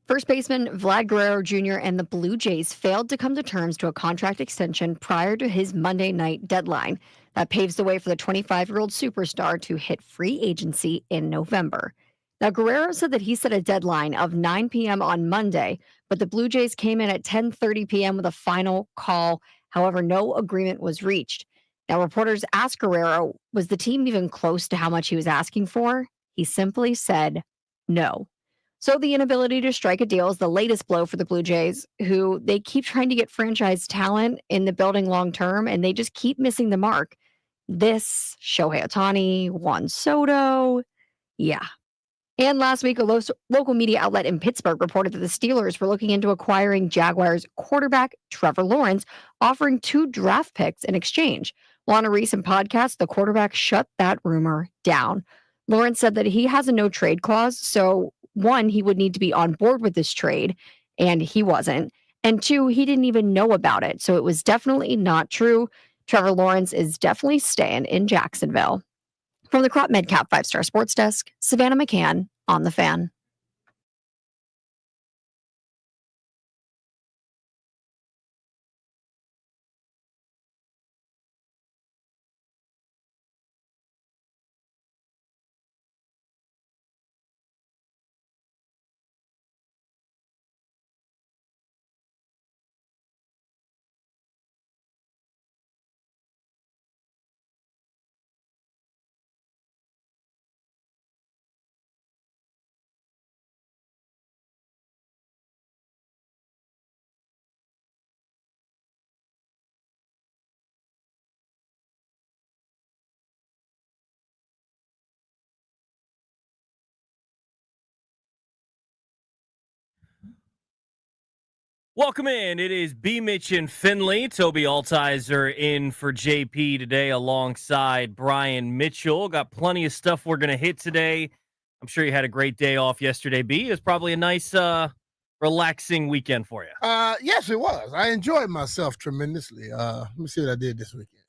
First baseman Vlad Guerrero Jr. and the Blue Jays failed to come to terms to a contract extension prior to his Monday night deadline. That paves the way for the 25-year-old superstar to hit free agency in November. Now, Guerrero said that he set a deadline of 9 p.m. on Monday, but the Blue Jays came in at 10:30 p.m. with a final call. However, no agreement was reached. Now, reporters asked Guerrero, was the team even close to how much he was asking for? He simply said no. So the inability to strike a deal is the latest blow for the Blue Jays, who they keep trying to get franchise talent in the building long term, and they just keep missing the mark. This, Shohei Ohtani, Juan Soto, yeah. And last week, a local media outlet in Pittsburgh reported that the Steelers were looking into acquiring Jaguars quarterback Trevor Lawrence, offering 2 draft picks in exchange. Well, on a recent podcast, the quarterback shut that rumor down. Lawrence said that he has a no trade clause, so 1, he would need to be on board with this trade, and he wasn't. And 2, he didn't even know about it, so it was definitely not true. Trevor Lawrence is definitely staying in Jacksonville. From the Crop MedCap 5-Star Sports Desk, Savannah McCann on The Fan. Welcome in. It is B. Mitch and Finley. Toby Altizer in for JP today alongside Brian Mitchell. Got plenty of stuff we're going to hit today. I'm sure you had a great day off yesterday, B. It was probably a nice, relaxing weekend for you. Yes, it was. I enjoyed myself tremendously. Let me see what I did this weekend.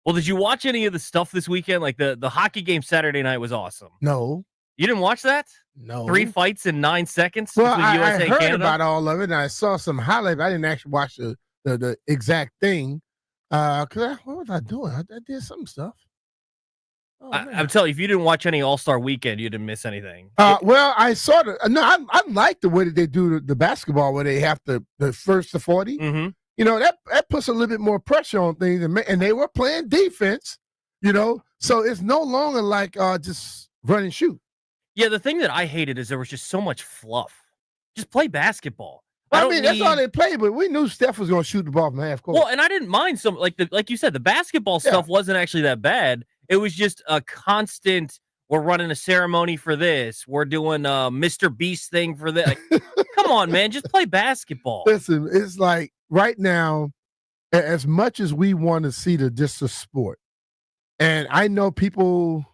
Well, did you watch any of the stuff this weekend? Like the hockey game Saturday night was awesome. No. You didn't watch that? No. 3 fights in 9 seconds Well, between USA I and heard Canada? about all of it, and I saw some highlights. I didn't actually watch the exact thing. What was I doing? I did some stuff. Oh, I'm telling you, if you didn't watch any All-Star Weekend, you didn't miss anything. Well, I sort of no. I like the way that they do the basketball, where they have the first to 40. Mm-hmm. You know, that puts a little bit more pressure on things, and they were playing defense. You know, so it's no longer like just run and shoot. Yeah, the thing that I hated is there was just so much fluff. Just play basketball. Well, I mean, that's all they played, but we knew Steph was going to shoot the ball from half court. Well, and I didn't mind some, like you said, the basketball stuff wasn't actually that bad. It was just a constant, we're running a ceremony for this. We're doing a Mr. Beast thing for this. Like, come on, man, just play basketball. Listen, it's like right now, as much as we want to see just the sport, and I know people,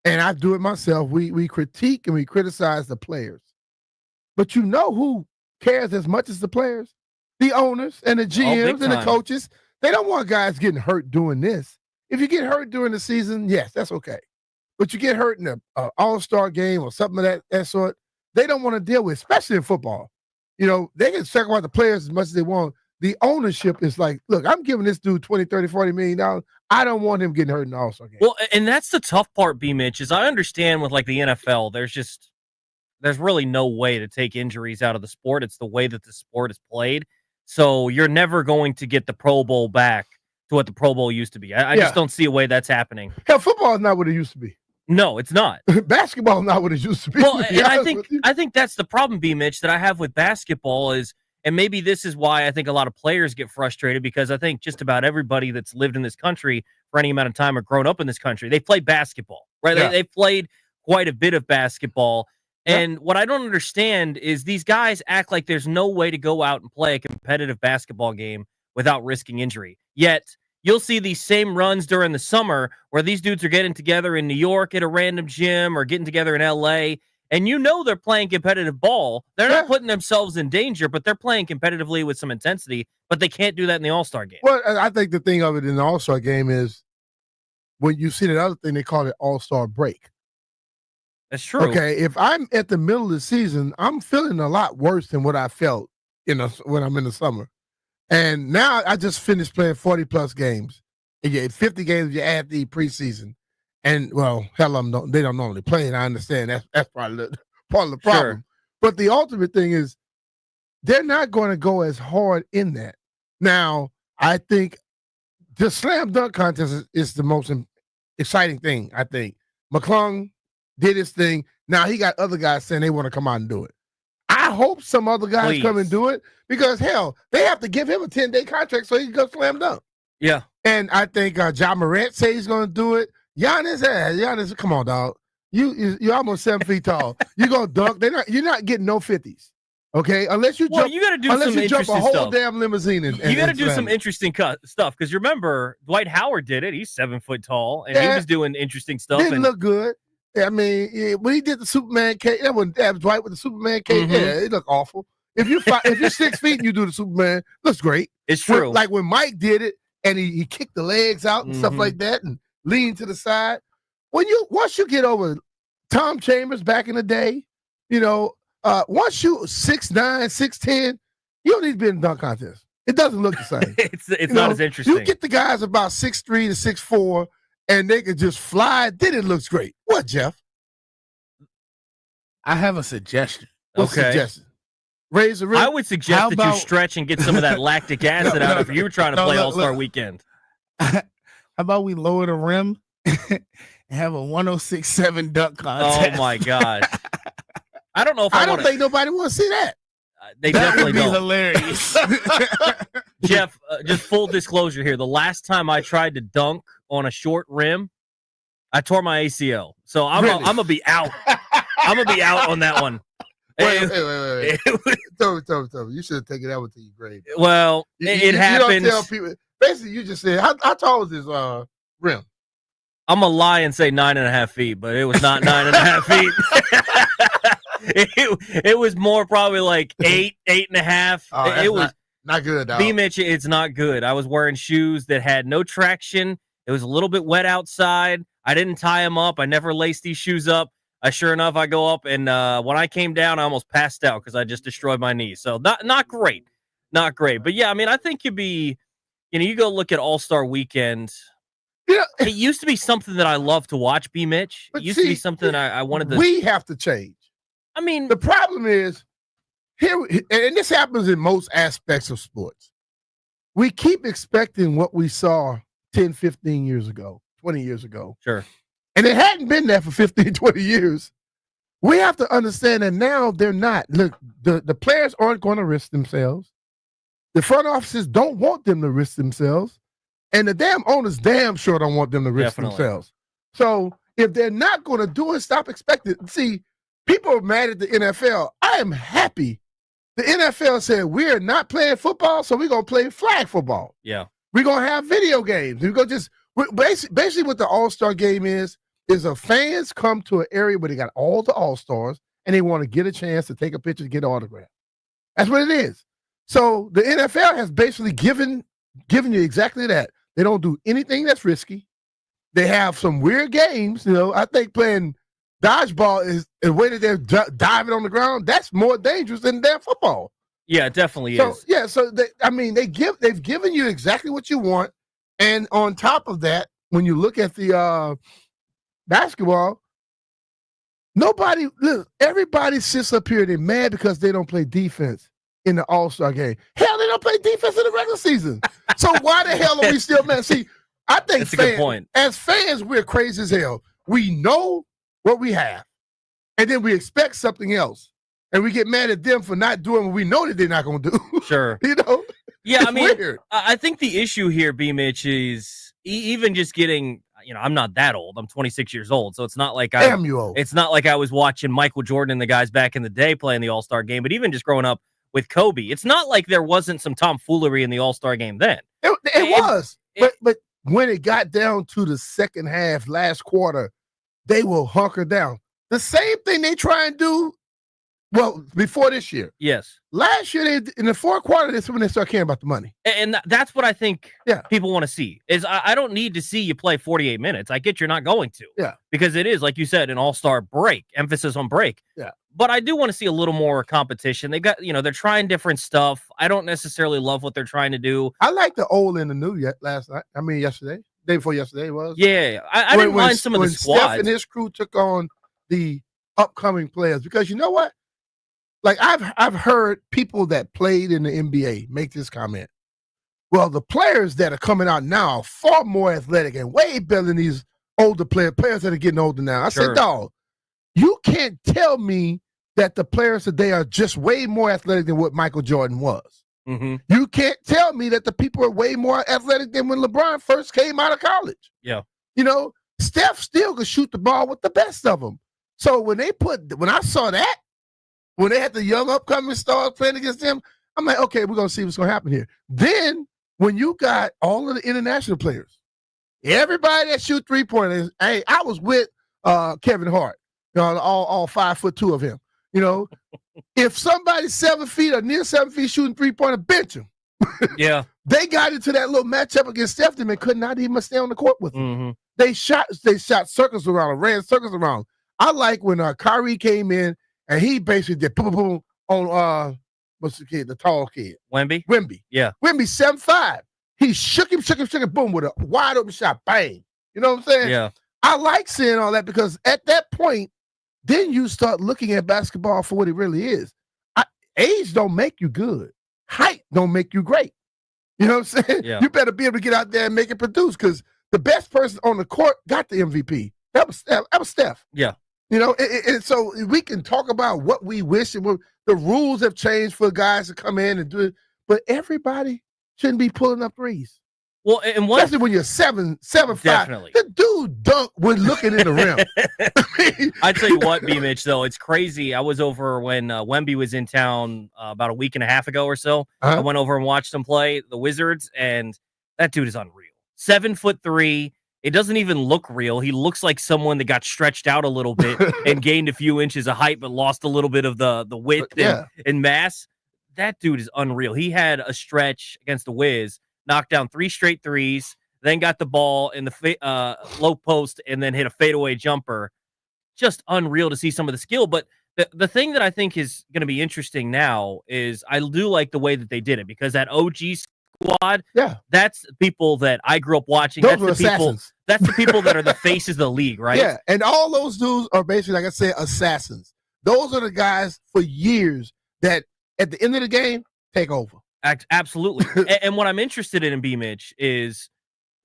and I do it myself, we critique and we criticize the players. But you know who cares as much as the players? The owners and the GMs and the coaches. They don't want guys getting hurt doing this. If you get hurt during the season, yes, that's okay. But you get hurt in an all-star game or something of that sort, they don't want to deal with, especially in football. You know, they can talk about the players as much as they want. The ownership is like, look, I'm giving this dude $20, $30, $40 million. I don't want him getting hurt in the all-star game. Well, and that's the tough part, B. Mitch, is I understand with like the NFL, there's really no way to take injuries out of the sport. It's the way that the sport is played. So you're never going to get the Pro Bowl back to what the Pro Bowl used to be. I just don't see a way that's happening. Hell, football is not what it used to be. No, it's not. Basketball is not what it used to be. Well, and I think that's the problem, B. Mitch, that I have with basketball is, and maybe this is why I think a lot of players get frustrated, because I think just about everybody that's lived in this country for any amount of time or grown up in this country, they play basketball, right? Yeah. They played quite a bit of basketball. And what I don't understand is these guys act like there's no way to go out and play a competitive basketball game without risking injury. Yet you'll see these same runs during the summer where these dudes are getting together in New York at a random gym or getting together in LA. And you know they're playing competitive ball. They're not putting themselves in danger, but they're playing competitively with some intensity. But they can't do that in the All-Star game. Well, I think the thing of it in the All-Star game is when you see that other thing, they call it All-Star break. That's true. Okay, if I'm at the middle of the season, I'm feeling a lot worse than what I felt when I'm in the summer. And now I just finished playing 40+ games. And 50 games if you add the preseason. And well, hell, they don't normally play, and I understand that's probably part of the problem. Sure. But the ultimate thing is they're not going to go as hard in that. Now, I think the slam dunk contest is the most exciting thing, I think. McClung did his thing. Now he got other guys saying they want to come out and do it. I hope some other guys come and do it because, hell, they have to give him a 10-day contract so he can go slam dunk. Yeah. And I think Ja Morant says he's going to do it. Giannis, come on, dog. You're almost 7 feet tall. You're going to dunk. You're not getting no 50s. Okay, unless you you got to do some interesting jump a whole stuff. Damn limousine. You got to do some interesting stuff because remember Dwight Howard did it. He's 7 foot tall and he was doing interesting stuff. Didn't look good. I mean, when he did the Superman cape, that was Dwight with the Superman cape. Mm-hmm. Yeah, it looked awful. If you're 6 feet and you do the Superman, looks great. It's true. Like when Mike did it and he kicked the legs out and stuff like that and leaned to the side. Once you get over Tom Chambers back in the day, once you 6'9", 6'10", you don't need to be in a dunk contest. It doesn't look the same. it's not as interesting. You get the guys about 6'3" to 6'4", and they can just fly. Then it looks great. What, Jeff? I have a suggestion. What's the suggestion? Raise the rim. I would suggest that you stretch and get some of that lactic acid out if you were trying to play All-Star Weekend. How about we lower the rim and have a 106.7 dunk contest? Oh, my God. I don't know if I don't think nobody wants to see that. They definitely don't. Hilarious. Jeff, just full disclosure here. The last time I tried to dunk on a short rim, I tore my ACL. So I'm gonna be out. I'm gonna be out on that one. Wait. Tell me. You should have taken that one to your grave. Well, it happens. You don't tell people. Basically, you just said, how tall was this rim? I'm gonna lie and say 9.5 feet, but it was not 9.5 feet. It was more probably like 8.5. Oh, it was not good, dog. B-Mitch, it's not good. I was wearing shoes that had no traction. It was a little bit wet outside. I didn't tie them up. I never laced these shoes up. Sure enough, I go up, and when I came down, I almost passed out because I just destroyed my knee. So not great. Not great. But, yeah, I mean, I think you go look at All-Star Weekend. Yeah. It used to be something that I love to watch, B-Mitch. It used to be something I wanted to. We have to change. I mean, the problem is here, and this happens in most aspects of sports. We keep expecting what we saw 10, 15 years ago, 20 years ago. Sure. And it hadn't been there for 15, 20 years. We have to understand that now they're not. Look, the players aren't going to risk themselves. The front offices don't want them to risk themselves. And the damn owners damn sure don't want them to risk themselves. So if they're not going to do it, stop expecting. See, people are mad at the NFL. I am happy. The NFL said, we're not playing football, so we're going to play flag football. Yeah. We're going to have video games. We're going to basically what the All-Star game is a fans come to an area where they got all the All-Stars and they want to get a chance to take a picture to get an autograph. That's what it is. So the NFL has basically given you exactly that. They don't do anything that's risky. They have some weird games. I think playing dodgeball is the way that they're diving on the ground. That's more dangerous than damn football. Yeah, it definitely is. Yeah, so they've given you exactly what you want, and on top of that, when you look at the basketball, everybody sits up here. They're mad because they don't play defense in the All-Star game. Hell, they don't play defense in the regular season. So why the hell are we still mad? See, I think that's a good point. As fans, we're crazy as hell. We know what we have, and then we expect something else, and we get mad at them for not doing what we know that they're not going to do. Sure. Yeah, I mean, weird. I think the issue here, B-Mitch, is even just getting, I'm not that old. I'm 26 years old, so it's not like it's not like I was watching Michael Jordan and the guys back in the day playing the All-Star game, but even just growing up with Kobe, it's not like there wasn't some tomfoolery in the All-Star game then. It was, but when it got down to the second half, last quarter, they will hunker down. The same thing they try and do Well, before this year. Yes. Last year, in the fourth quarter, that's when they start caring about the money. And that's what I think people want to see. Is I don't need to see you play 48 minutes. I get you're not going to. Yeah. Because it is, like you said, an all-star break. Emphasis on break. Yeah. But I do want to see a little more competition. They got, they're trying different stuff. I don't necessarily love what they're trying to do. I like the old and the new yesterday. Day before yesterday was. Yeah. I didn't mind some of the squads. Steph and his crew took on the upcoming players, because you know what? Like I've heard people that played in the NBA make this comment. Well, the players that are coming out now are far more athletic and way better than these older players that are getting older now. I said, dog, you can't tell me that the players today are just way more athletic than what Michael Jordan was. Mm-hmm. You can't tell me that the people are way more athletic than when LeBron first came out of college. Yeah. Steph still could shoot the ball with the best of them. So when I saw that, when they had the young upcoming stars playing against them, I'm like, okay, we're going to see what's going to happen here. Then when you got all of the international players, everybody that shoot three-pointers, hey, I was with Kevin Hart, all 5'2" of him. If somebody's 7 feet or near 7 feet shooting three-pointer, bench him. Yeah. They got into that little matchup against Steph and could not even stay on the court with him. Mm-hmm. They shot circles around, ran circles around. I like when Kyrie came in and he basically did boom, boom, boom on what's the kid, the tall kid? Wemby. Yeah. Wemby, 7'5". He shook him, boom, with a wide open shot, bang. You know what I'm saying? Yeah. I like seeing all that, because at that point, then you start looking at basketball for what it really is. Age don't make you good. Height don't make you great. You know what I'm saying? Yeah. You better be able to get out there and make it produce, because the best person on the court got the MVP. That was Steph. Yeah. And so we can talk about what we wish, and the rules have changed for guys to come in and do it, but everybody shouldn't be pulling up threes. Well, and especially when you're 7'5". Definitely. The dude dunked when looking in the rim. I tell you what, B-Mitch, though, it's crazy. I was over when Wemby was in town about a week and a half ago or so. Uh-huh. I went over and watched him play the Wizards, and that dude is unreal. 7'3". It doesn't even look real. He looks like someone that got stretched out a little bit and gained a few inches of height, but lost a little bit of the width and mass. That dude is unreal. He had a stretch against the Wiz, knocked down 3 straight threes, then got the ball in the low post, and then hit a fadeaway jumper. Just unreal to see some of the skill. But the thing that I think is going to be interesting now is I do like the way that they did it, because that OG squad, that's people that I grew up watching. Those were assassins. That's the people that are the faces of the league, right? Yeah, and all those dudes are basically, like I said, assassins. Those are the guys for years that at the end of the game take over. Absolutely. And what I'm interested in B-Mitch, is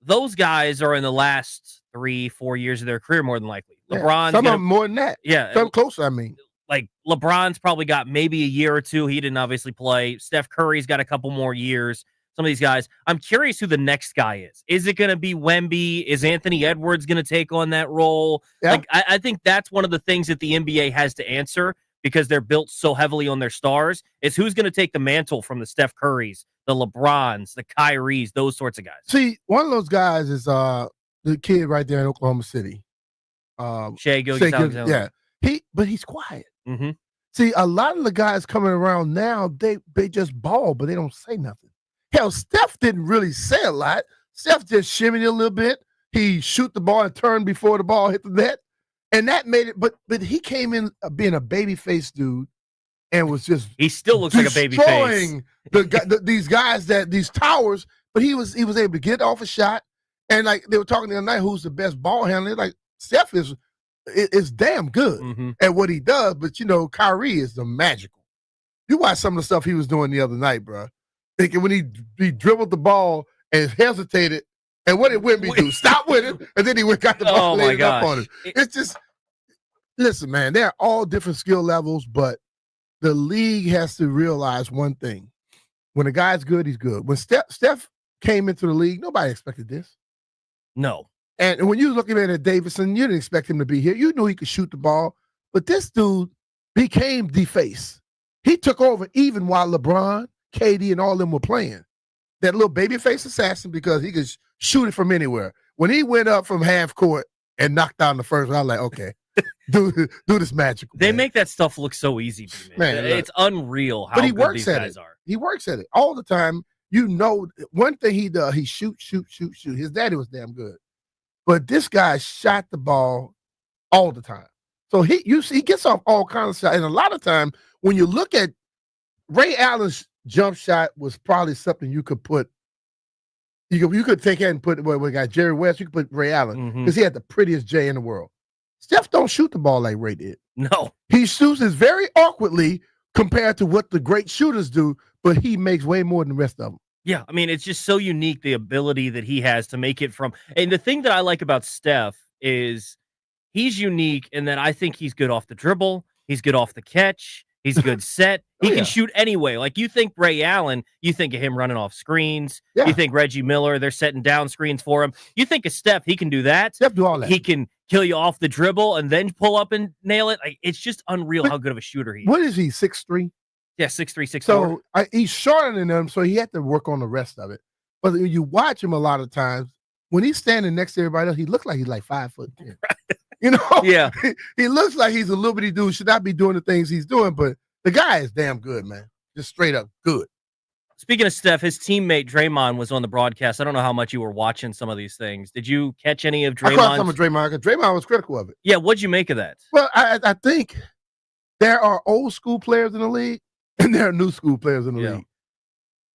those guys are in the last 3-4 years of their career, more than likely. LeBron's some of them more than that. Yeah. Some closer, I mean. Like LeBron's probably got maybe a year or two. He didn't obviously play. Steph Curry's got a couple more years. Some of these guys. I'm curious who the next guy is. Is it going to be Wemby? Is Anthony Edwards going to take on that role? Yeah. Like, I think that's one of the things that the NBA has to answer, because they're built so heavily on their stars, is who's going to take the mantle from the Steph Currys, the LeBrons, the Kyries, those sorts of guys. See, one of those guys is the kid right there in Oklahoma City. Shai Gilgeous-Alexander. Yeah. But he's quiet. Mm-hmm. See, a lot of the guys coming around now, they just ball, but they don't say nothing. Hell, Steph didn't really say a lot. Steph just shimmied a little bit. He shoot the ball and turn before the ball hit the net. And that made it, but he came in being a baby-faced dude and was just he still looks like a baby face. These guys these towers, but he was able to get off a shot. And like they were talking the other night, who's the best ball handler? Like Steph is damn good at what he does, but Kyrie is the magical. You watch some of the stuff he was doing the other night, bro. Thinking when he dribbled the ball and hesitated, and what did Wemby do? Stop with it, and then he got the ball laid up on him. It's just, listen, man, they're all different skill levels, but the league has to realize one thing. When a guy's good, he's good. When Steph came into the league, nobody expected this. No. And when you were looking at Davidson, you didn't expect him to be here. You knew he could shoot the ball, but this dude became the face. He took over even while LeBron, KD, and all of them were playing. That little babyface assassin, because he could shoot it from anywhere. When he went up from half court and knocked down the first one, I was like, okay, do this magical. They man. make that stuff look so easy, B-Mitch. Man, look. It's unreal how But he good works these at guys it. are. He works at it all the time. You know, one thing he does, he shoot. His daddy was damn good, but this guy shot the ball all the time. So he gets off all kinds of shots, and a lot of time when you look at Ray Allen's jump shot was probably something you could put. You could take it and put we got Jerry West. You could put Ray Allen because he had the prettiest J in the world. Steph don't shoot the ball like Ray did. No, he shoots it very awkwardly compared to what the great shooters do, but he makes way more than the rest of them. yeah, I mean, it's just so unique, the ability that he has to make it from. And the thing that I like about Steph is he's unique in that I think he's good off the dribble. He's good off the catch. He's good set. He can shoot anyway. Like you think Ray Allen, you think of him running off screens. Yeah. You think Reggie Miller, they're setting down screens for him. You think of Steph, he can do that. Steph do all that. He can kill you off the dribble and then pull up and nail it. Like it's just unreal how good of a shooter he is. What is he, 6'3"? Yeah, 6'3", 6'4". So he's shorter than them, so he had to work on the rest of it. But when you watch him a lot of times, when he's standing next to everybody else, he looks like he's like 5'10". You know? Yeah. He looks like he's a little bitty dude, should not be doing the things he's doing, but the guy is damn good, man. Just straight up good. Speaking of Steph, his teammate Draymond was on the broadcast. I don't know how much you were watching some of these things. Did you catch any of Draymond? I caught some of Draymond because Draymond was critical of it. Yeah, what'd you make of that? Well, I think there are old school players in the league and there are new school players in the league.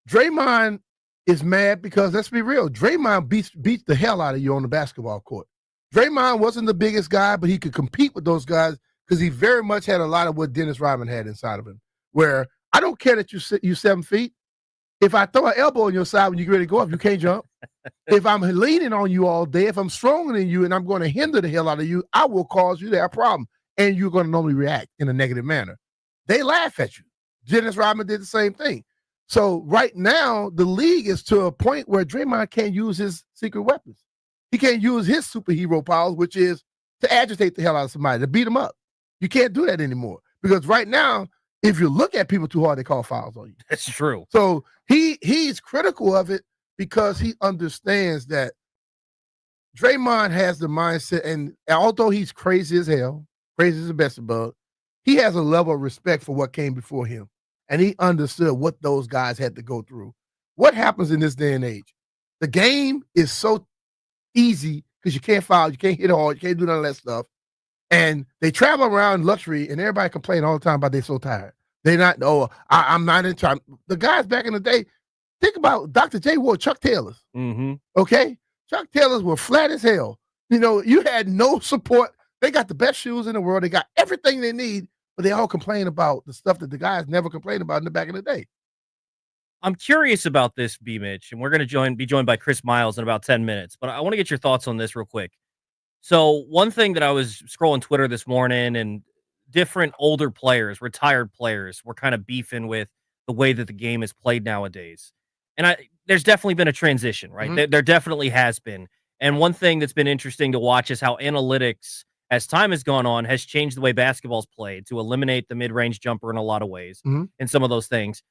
Draymond is mad because, let's be real, Draymond beats the hell out of you on the basketball court. Draymond wasn't the biggest guy, but he could compete with those guys because he very much had a lot of what Dennis Rodman had inside of him, where I don't care that you 7 feet. If I throw an elbow on your side when you get ready to go up, you can't jump. If I'm leaning on you all day, if I'm stronger than you and I'm going to hinder the hell out of you, I will cause you to have a problem. And you're going to normally react in a negative manner. They laugh at you. Dennis Rodman did the same thing. So right now, the league is to a point where Draymond can't use his secret weapons. He can't use his superhero powers, which is to agitate the hell out of somebody, to beat them up. You can't do that anymore. Because right now, if you look at people too hard, they call fouls on you. That's true. So he's critical of it because he understands that Draymond has the mindset, and although he's crazy as hell, crazy as a best bug, he has a level of respect for what came before him. And he understood what those guys had to go through. What happens in this day and age? The game is so easy because you can't foul, you can't hit hard, you can't do none of that stuff. And they travel around luxury, and everybody complain all the time about they're so tired. They're not, I'm not in time. The guys back in the day, think about Dr. J. wore Chuck Taylors. Okay? Chuck Taylors were flat as hell. You know, you had no support. They got the best shoes in the world. They got everything they need, but they all complain about the stuff that the guys never complained about in the back in the day. I'm curious about this, B-Mitch, and we're going to be joined by Chris Miles in about 10 minutes, but I want to get your thoughts on this real quick. So one thing that I was scrolling Twitter this morning, and different older players, retired players, were kind of beefing with the way that the game is played nowadays. And there's definitely been a transition, right? There definitely has been. And one thing that's been interesting to watch is how analytics, as time has gone on, has changed the way basketball's played to eliminate the mid-range jumper in a lot of ways and some of those things.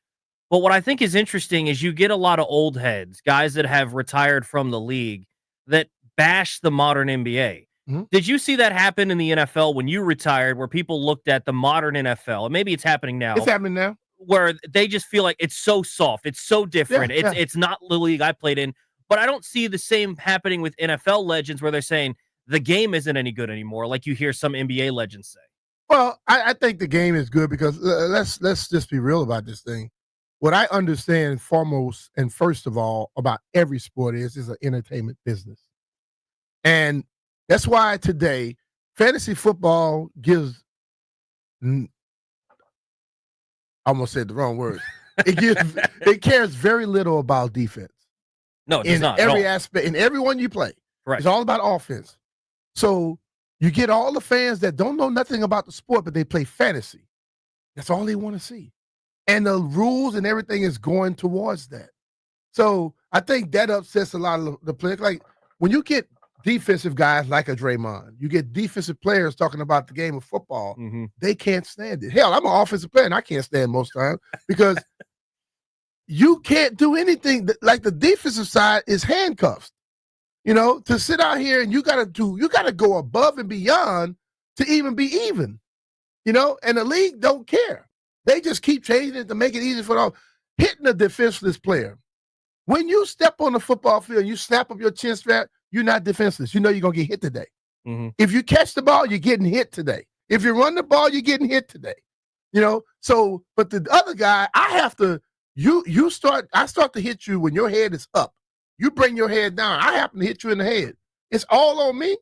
But what I think is interesting is you get a lot of old heads, guys that have retired from the league, that bash the modern NBA. Did you see that happen in the NFL when you retired, where people looked at the modern NFL, and maybe it's happening now? It's happening now. Where they just feel like it's so soft, it's so different. It's not the league I played in. But I don't see the same happening with NFL legends where they're saying the game isn't any good anymore, like you hear some NBA legends say. Well, I think the game is good because let's just be real about this thing. What I understand foremost and first of all about every sport is an entertainment business. And that's why today fantasy football gives, I almost said the wrong word. It cares very little about defense. No, it does not. Every aspect, in everyone you play. Right. It's all about offense. So you get all the fans that don't know nothing about the sport, but they play fantasy. That's all they want to see. And the rules and everything is going towards that. So I think that upsets a lot of the players. Like when you get defensive guys like a Draymond, you get defensive players talking about the game of football, they can't stand it. Hell, I'm an offensive player and I can't stand most times because you can't do anything. Like the defensive side is handcuffs. You know, to sit out here and you gotta go above and beyond to even be even, and the league don't care. They just keep changing it to make it easy for them. Hitting a defenseless player. When you step on the football field, you snap up your chin strap, you're not defenseless. You know you're going to get hit today. Mm-hmm. If you catch the ball, you're getting hit today. If you run the ball, you're getting hit today. So, but the other guy, I have to, I start to hit you when your head is up. You bring your head down. I happen to hit you in the head. It's all on me.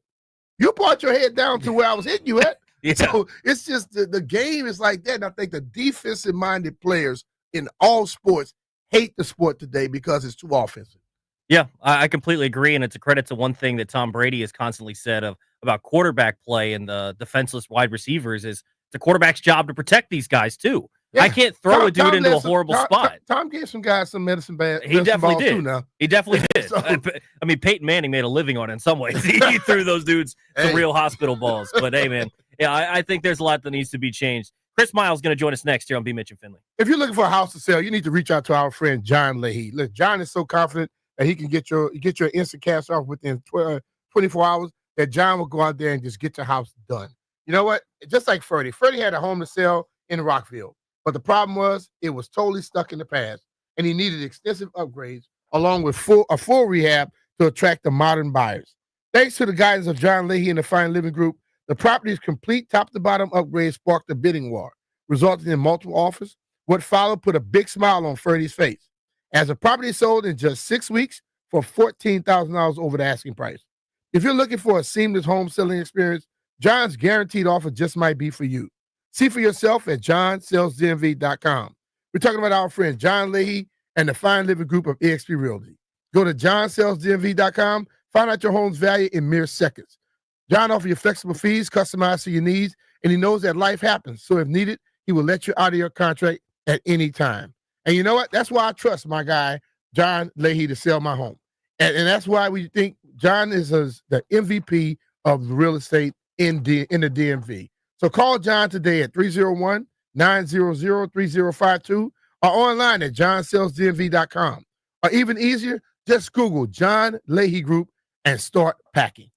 You brought your head down to where I was hitting you at. Yeah. So it's just the game is like that. And I think the defensive-minded players in all sports hate the sport today because it's too offensive. Yeah, I completely agree, and it's a credit to one thing that Tom Brady has constantly said about quarterback play and the defenseless wide receivers is it's a quarterback's job to protect these guys too. Yeah. I can't throw a dude into a horrible spot. Tom gave some guys some medicine bag. He definitely did. Too now. He definitely did. So, I mean, Peyton Manning made a living on it in some ways. He threw those dudes some real hospital balls. But hey, man, yeah, I think there's a lot that needs to be changed. Chris Miles is going to join us next here on B. Mitch and Finley. If you're looking for a house to sell, you need to reach out to our friend John Leahy. Look, John is so confident that he can get your instant cash off within 24 hours, that John will go out there and just get your house done. You know what? Just like Freddie. Freddie had a home to sell in Rockville. But the problem was it was totally stuck in the past, and he needed extensive upgrades along with a full rehab to attract the modern buyers. Thanks to the guidance of John Leahy and the Fine Living Group, the property's complete top-to-bottom upgrade sparked a bidding war, resulting in multiple offers. What followed put a big smile on Freddie's face, as the property sold in just 6 weeks for $14,000 over the asking price. If you're looking for a seamless home selling experience, John's guaranteed offer just might be for you. See for yourself at johnsellsdmv.com. We're talking about our friend John Leahy and the Fine Living Group of eXp Realty. Go to johnsellsdmv.com, find out your home's value in mere seconds. John offers you flexible fees, customized to your needs, and he knows that life happens. So if needed, he will let you out of your contract at any time. And you know what? That's why I trust my guy, John Leahy, to sell my home. And that's why we think John is the MVP of real estate in the DMV. So call John today at 301-900-3052 or online at johnsellsdmv.com. Or even easier, just Google John Leahy Group and start packing.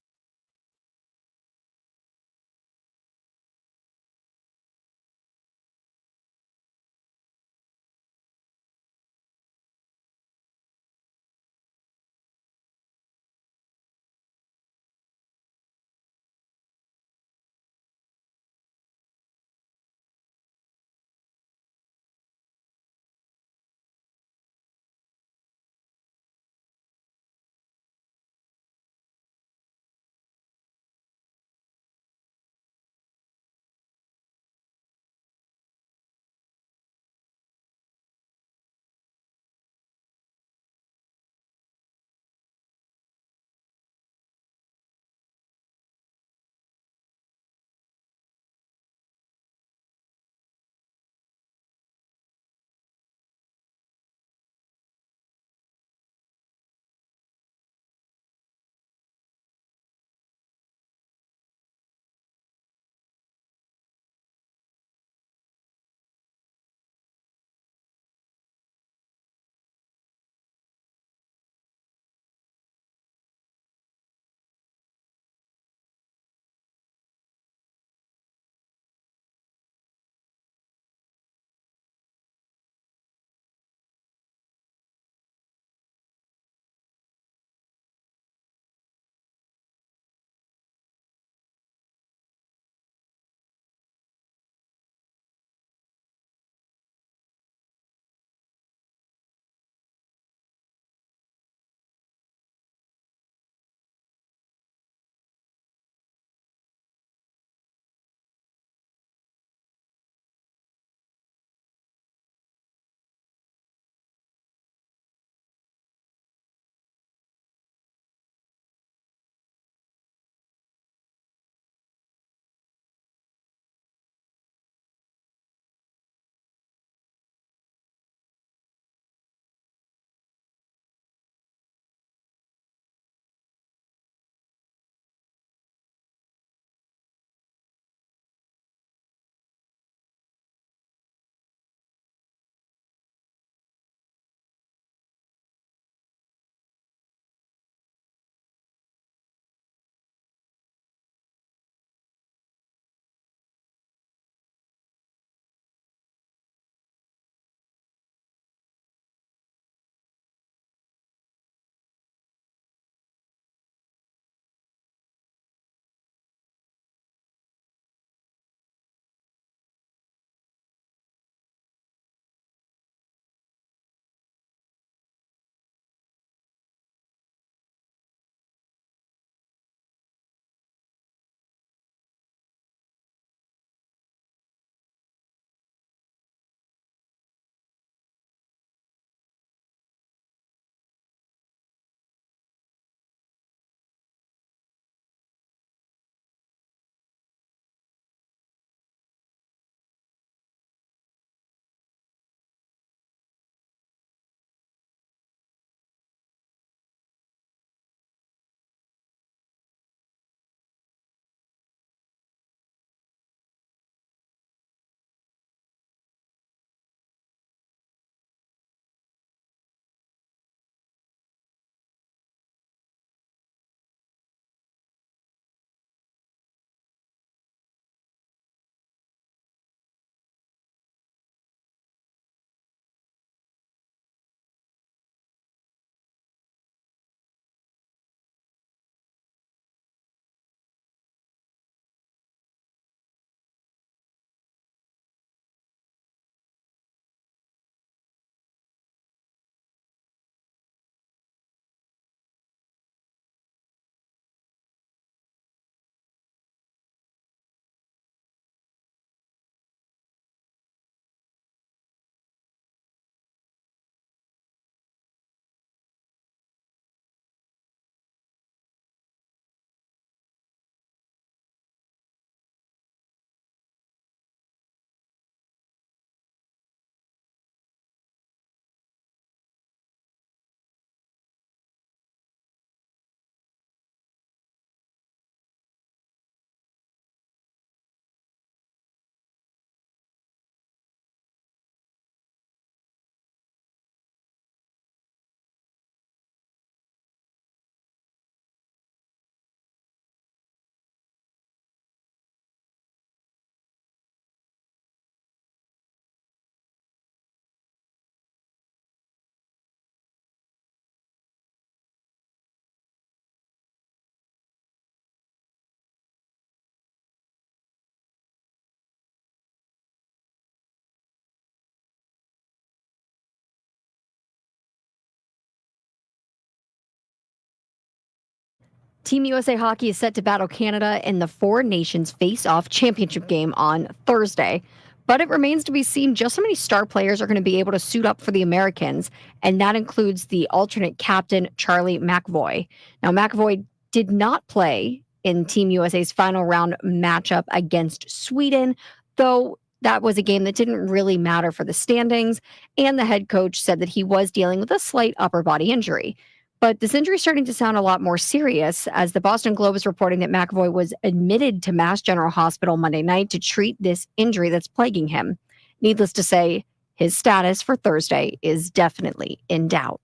Team USA Hockey is set to battle Canada in the Four Nations Face-Off Championship game on Thursday. But it remains to be seen just how many star players are going to be able to suit up for the Americans, and that includes the alternate captain, Charlie McAvoy. Now, McAvoy did not play in Team USA's final round matchup against Sweden, though that was a game that didn't really matter for the standings, and the head coach said that he was dealing with a slight upper body injury. But this injury is starting to sound a lot more serious, as the Boston Globe is reporting that McAvoy was admitted to Mass General Hospital Monday night to treat this injury that's plaguing him. Needless to say, his status for Thursday is definitely in doubt.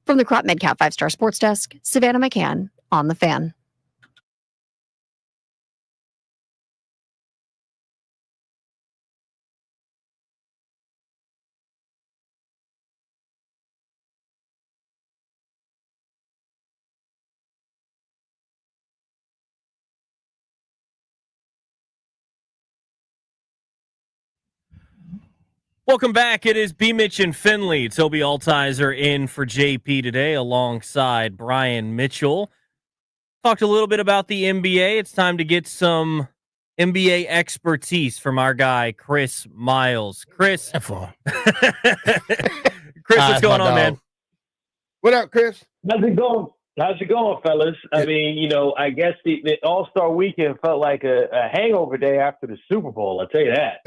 From the Crop MedCap 5-Star Sports Desk, Savannah McCann on The Fan. Welcome back. It is B. Mitch and Finley. Toby Altizer in for JP today alongside Brian Mitchell. Talked a little bit about the NBA. It's time to get some NBA expertise from our guy, Chris Miles. Chris. Chris, What's going on, man? What up, Chris? How's it going? How's it going, fellas? I mean, I guess the All-Star Weekend felt like a hangover day after the Super Bowl. I'll tell you that.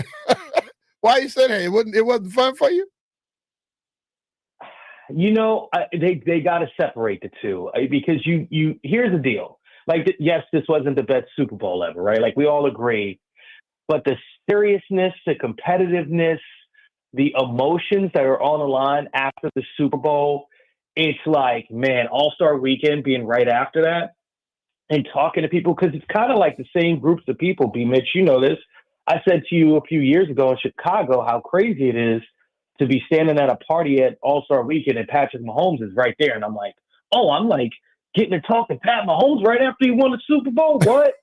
Why you said hey? It wasn't fun for you? They got to separate the two because you here's the deal. Like, yes, this wasn't the best Super Bowl ever, right? Like, we all agree. But the seriousness, the competitiveness, the emotions that are on the line after the Super Bowl, it's like, man, All-Star Weekend being right after that and talking to people, because it's kind of like the same groups of people, B. Mitch, you know this. I said to you a few years ago in Chicago how crazy it is to be standing at a party at All-Star Weekend and Patrick Mahomes is right there. And I'm like, I'm like getting to talk to Pat Mahomes right after he won the Super Bowl. What?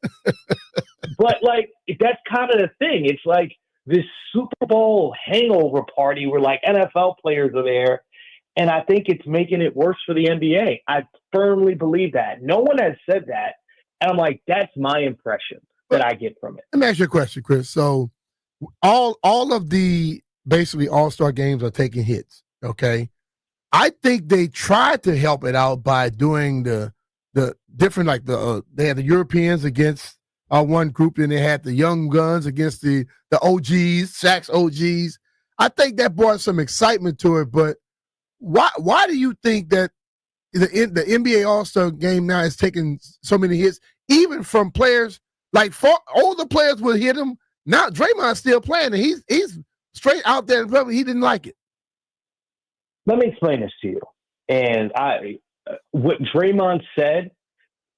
But like, that's kind of the thing. It's like this Super Bowl hangover party where like NFL players are there. And I think it's making it worse for the NBA. I firmly believe that. No one has said that. And I'm like, that's my impression that I get from it. Let me ask you a question, Chris. So all of the basically all-star games are taking hits, okay? I think they tried to help it out by doing the different, like they had the Europeans against one group, and they had the young guns against the OGs, Shaq's OGs. I think that brought some excitement to it, but why do you think that the NBA All-Star game now is taking so many hits, even from players? Like, older players will hit him. Now Draymond's still playing, and he's straight out there. He didn't like it. Let me explain this to you. And what Draymond said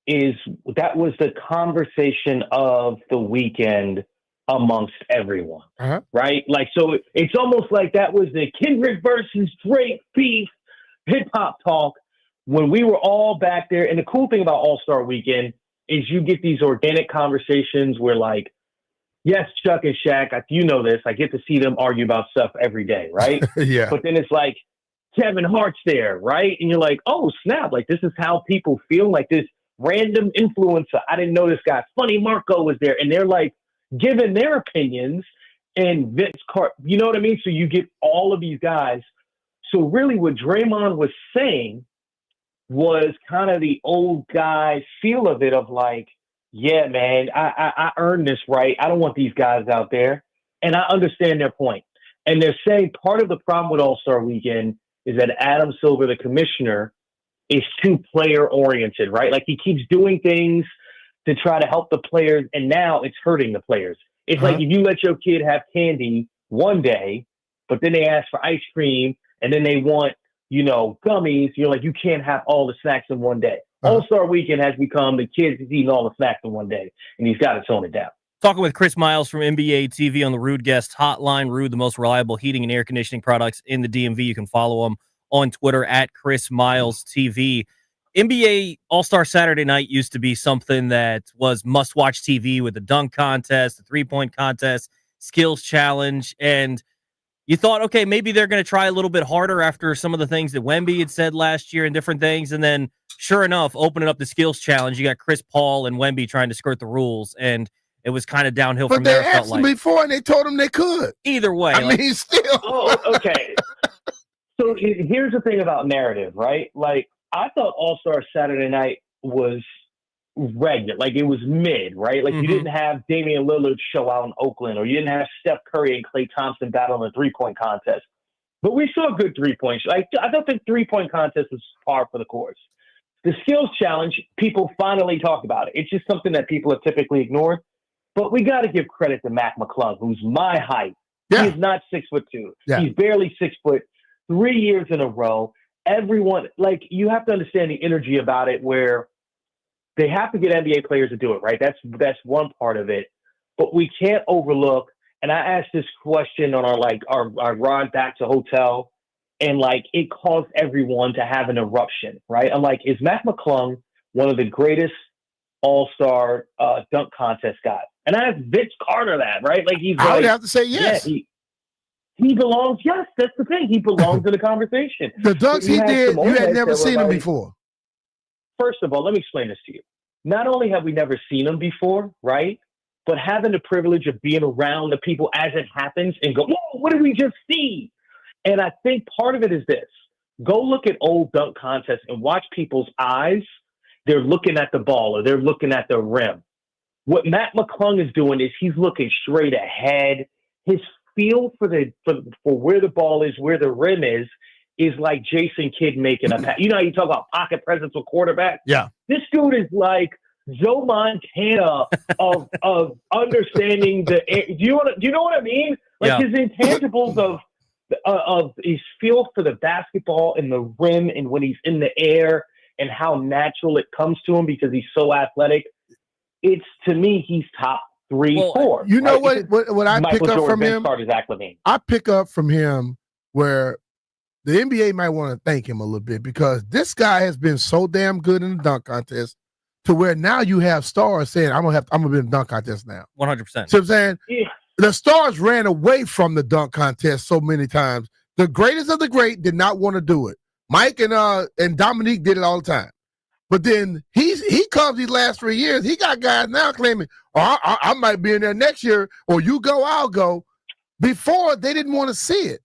is that was the conversation of the weekend amongst everyone, right? Like, so it's almost like that was the Kendrick versus Drake beef, hip hop talk when we were all back there. And the cool thing about All-Star Weekend is you get these organic conversations where, like, yes, Chuck and Shaq, you know this, I get to see them argue about stuff every day, right? Yeah. But then it's like Kevin Hart's there, right? And you're like, oh, snap, like this is how people feel, like this random influencer. I didn't know this guy. Funny Marco was there. And they're like giving their opinions, and Vince Carter, you know what I mean? So you get all of these guys. So really what Draymond was saying was kind of the old guy feel of it, of like, yeah, man, I earned this right. I don't want these guys out there. And I understand their point. And they're saying part of the problem with All-Star Weekend is that Adam Silver, the commissioner, is too player-oriented, right? Like, he keeps doing things to try to help the players, and now it's hurting the players. It's like if you let your kid have candy one day, but then they ask for ice cream, and then they want, gummies, you're like, you can't have all the snacks in one day. All-Star Weekend has become the kids is eating all the snacks in one day, and he's got to tone it down. Talking with Chris Miles from NBA TV on the Rude Guest Hotline. Rude, the most reliable heating and air conditioning products in the DMV. You can follow him on Twitter at Chris Miles TV. NBA All-Star Saturday Night used to be something that was must-watch TV with the dunk contest, the three-point contest, skills challenge, and You thought, okay, maybe they're going to try a little bit harder after some of the things that Wemby had said last year and different things. And then, sure enough, opening up the skills challenge, you got Chris Paul and Wemby trying to skirt the rules. And it was kind of downhill But from they there. Felt asked them like before, and they told them they could. either way. I mean, still. Oh, okay. So here's the thing about narrative, right? Like, I thought All-Star Saturday night was regular. Like, it was mid, right? Like, you didn't have Damian Lillard show out in Oakland, or you didn't have Steph Curry and Klay Thompson battle in a three-point contest. But we saw good three-point. Like, I thought the three-point contest was par for the course. The skills challenge, people finally talked about it. It's just something that people have typically ignored. But we got to give credit to Mac McClung, who's my height. Yeah. He is not 6'2". Yeah. He's barely 6 foot. 3 years in a row. Everyone, like, you have to understand the energy about it, where they have to get NBA players to do it, right? That's one part of it. But we can't overlook. And I asked this question on our ride back to hotel, and like it caused everyone to have an eruption, right? I'm like, is Mac McClung one of the greatest all-star dunk contest guys? And I asked Vince Carter that, right? Like, he's I would like, have to say yes. yeah, he belongs. Yes, that's the thing. He belongs in the conversation. The dunks he did, you had never seen him before. First of all, let me explain this to you. Not only have we never seen him before, right? But having the privilege of being around the people as it happens and go, whoa, what did we just see? And I think part of it is this. Go look at old dunk contests and watch people's eyes. They're looking at the ball, or they're looking at the rim. What Matt McClung is doing is he's looking straight ahead. His feel for where the ball is, where the rim is like Jason Kidd making a pass. You know how you talk about pocket presence with quarterback? Yeah. This dude is like Joe Montana of understanding the air. Do you know what I mean? Like, his intangibles of his feel for the basketball and the rim, and when he's in the air, and how natural it comes to him because he's so athletic. It's, to me, he's top 3, 4. You know right? what I Michael pick up Jordan, from him? Zach LaVine. I pick up from him where the NBA might want to thank him a little bit, because this guy has been so damn good in the dunk contest to where now you have stars saying, I'm gonna be in the dunk contest now. 100%. See what I'm saying? Yeah. The stars ran away from the dunk contest so many times. The greatest of the great did not want to do it. Mike and Dominique did it all the time. But then he comes these last 3 years. He got guys now claiming, oh, I might be in there next year, or you go, I'll go. Before, they didn't want to see it.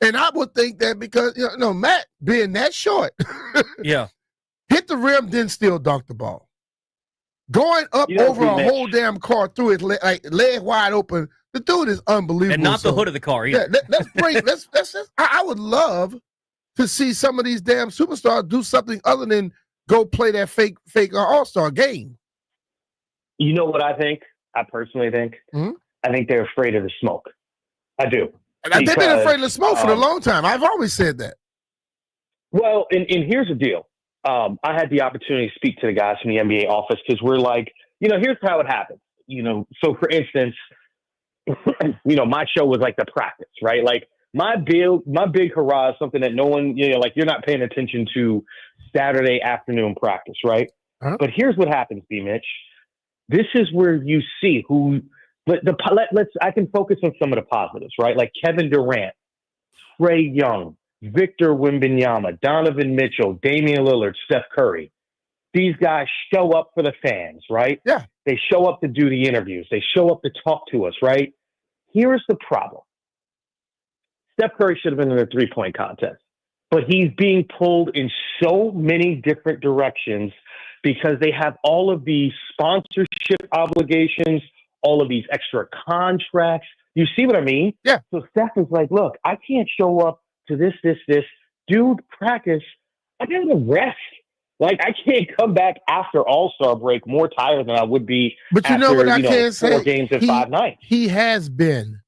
And I would think that because, Matt being that short, yeah, hit the rim, then still dunk the ball. Going up over a whole damn car through his leg wide open. The dude is unbelievable. And not the hood of the car either. Yeah, I would love to see some of these damn superstars do something other than go play that fake all-star game. You know what I think? I personally think? Mm-hmm. I think they're afraid of the smoke. I do. They've been afraid of the smoke for a long time. I've always said that. Well, and here's the deal. I had the opportunity to speak to the guys from the NBA office, because we're like, here's how it happens. So for instance, my show was like the practice, right? Like my big hurrah is something that no one, like you're not paying attention to Saturday afternoon practice, right? Uh-huh. But here's what happens, B. Mitch. This is where you see who. But I can focus on some of the positives, right? Like Kevin Durant, Trae Young, Victor Wembanyama, Donovan Mitchell, Damian Lillard, Steph Curry. These guys show up for the fans, right? Yeah. They show up to do the interviews. They show up to talk to us, right? Here's the problem. Steph Curry should have been in the three-point contest, but he's being pulled in so many different directions because they have all of these sponsorship obligations, all of these extra contracts. You see what I mean? Yeah. So Steph is like, look, I can't show up to this. Dude, practice. I got to rest. Like, I can't come back after All-Star break more tired than I would be. But you know what I can say? 4 games in 5 nights. He has been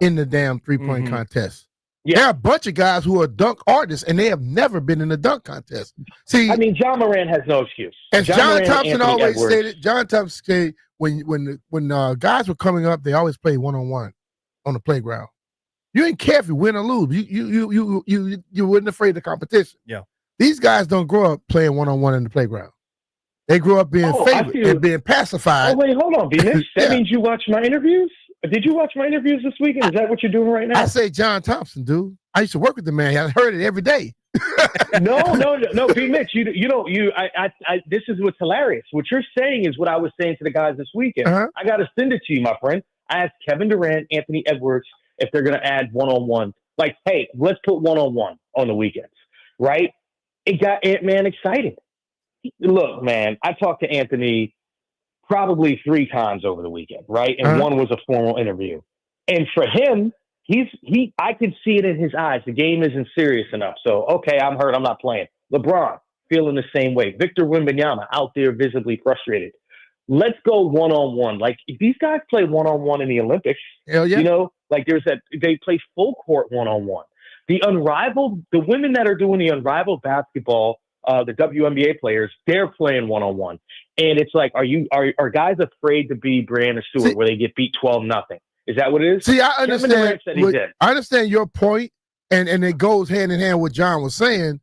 in the damn three-point contest. Yeah. There are a bunch of guys who are dunk artists, and they have never been in the dunk contest. See, I mean, John Moran has no excuse. As John Thompson always Edwards. stated, John Thompson said when guys were coming up, they always played one-on-one on the playground. You didn't care if you win or lose. You weren't afraid of the competition. Yeah. These guys don't grow up playing one-on-one in the playground. They grew up being favored and being pacified. Oh, wait, hold on, B-Mitch. That means you watch my interviews? Did you watch my interviews this weekend? Is that what you're doing right now? I say John Thompson, dude. I used to work with the man. I heard it every day. No, B. Mitch, this is what's hilarious. What you're saying is what I was saying to the guys this weekend. Uh-huh. I got to send it to you, my friend. I asked Kevin Durant, Anthony Edwards, if they're going to add one-on-one. Like, hey, let's put one-on-one on the weekends, right? It got Ant-Man excited. Look, man, I talked to Anthony probably 3 times over the weekend, right? And one was a formal interview. And for him, I could see it in his eyes. The game isn't serious enough. So, okay, I'm hurt. I'm not playing. LeBron feeling the same way. Victor Wembanyama out there visibly frustrated. Let's go one-on-one. Like, if these guys play one-on-one in the Olympics, hell yeah. Like they play full court one-on-one. The women that are doing the unrivaled basketball, the WNBA players, they're playing one-on-one. And it's like, are guys afraid to be Brianna Stewart where they get beat 12-0? Is that what it is? See, I understand your point, and it goes hand in hand with what John was saying.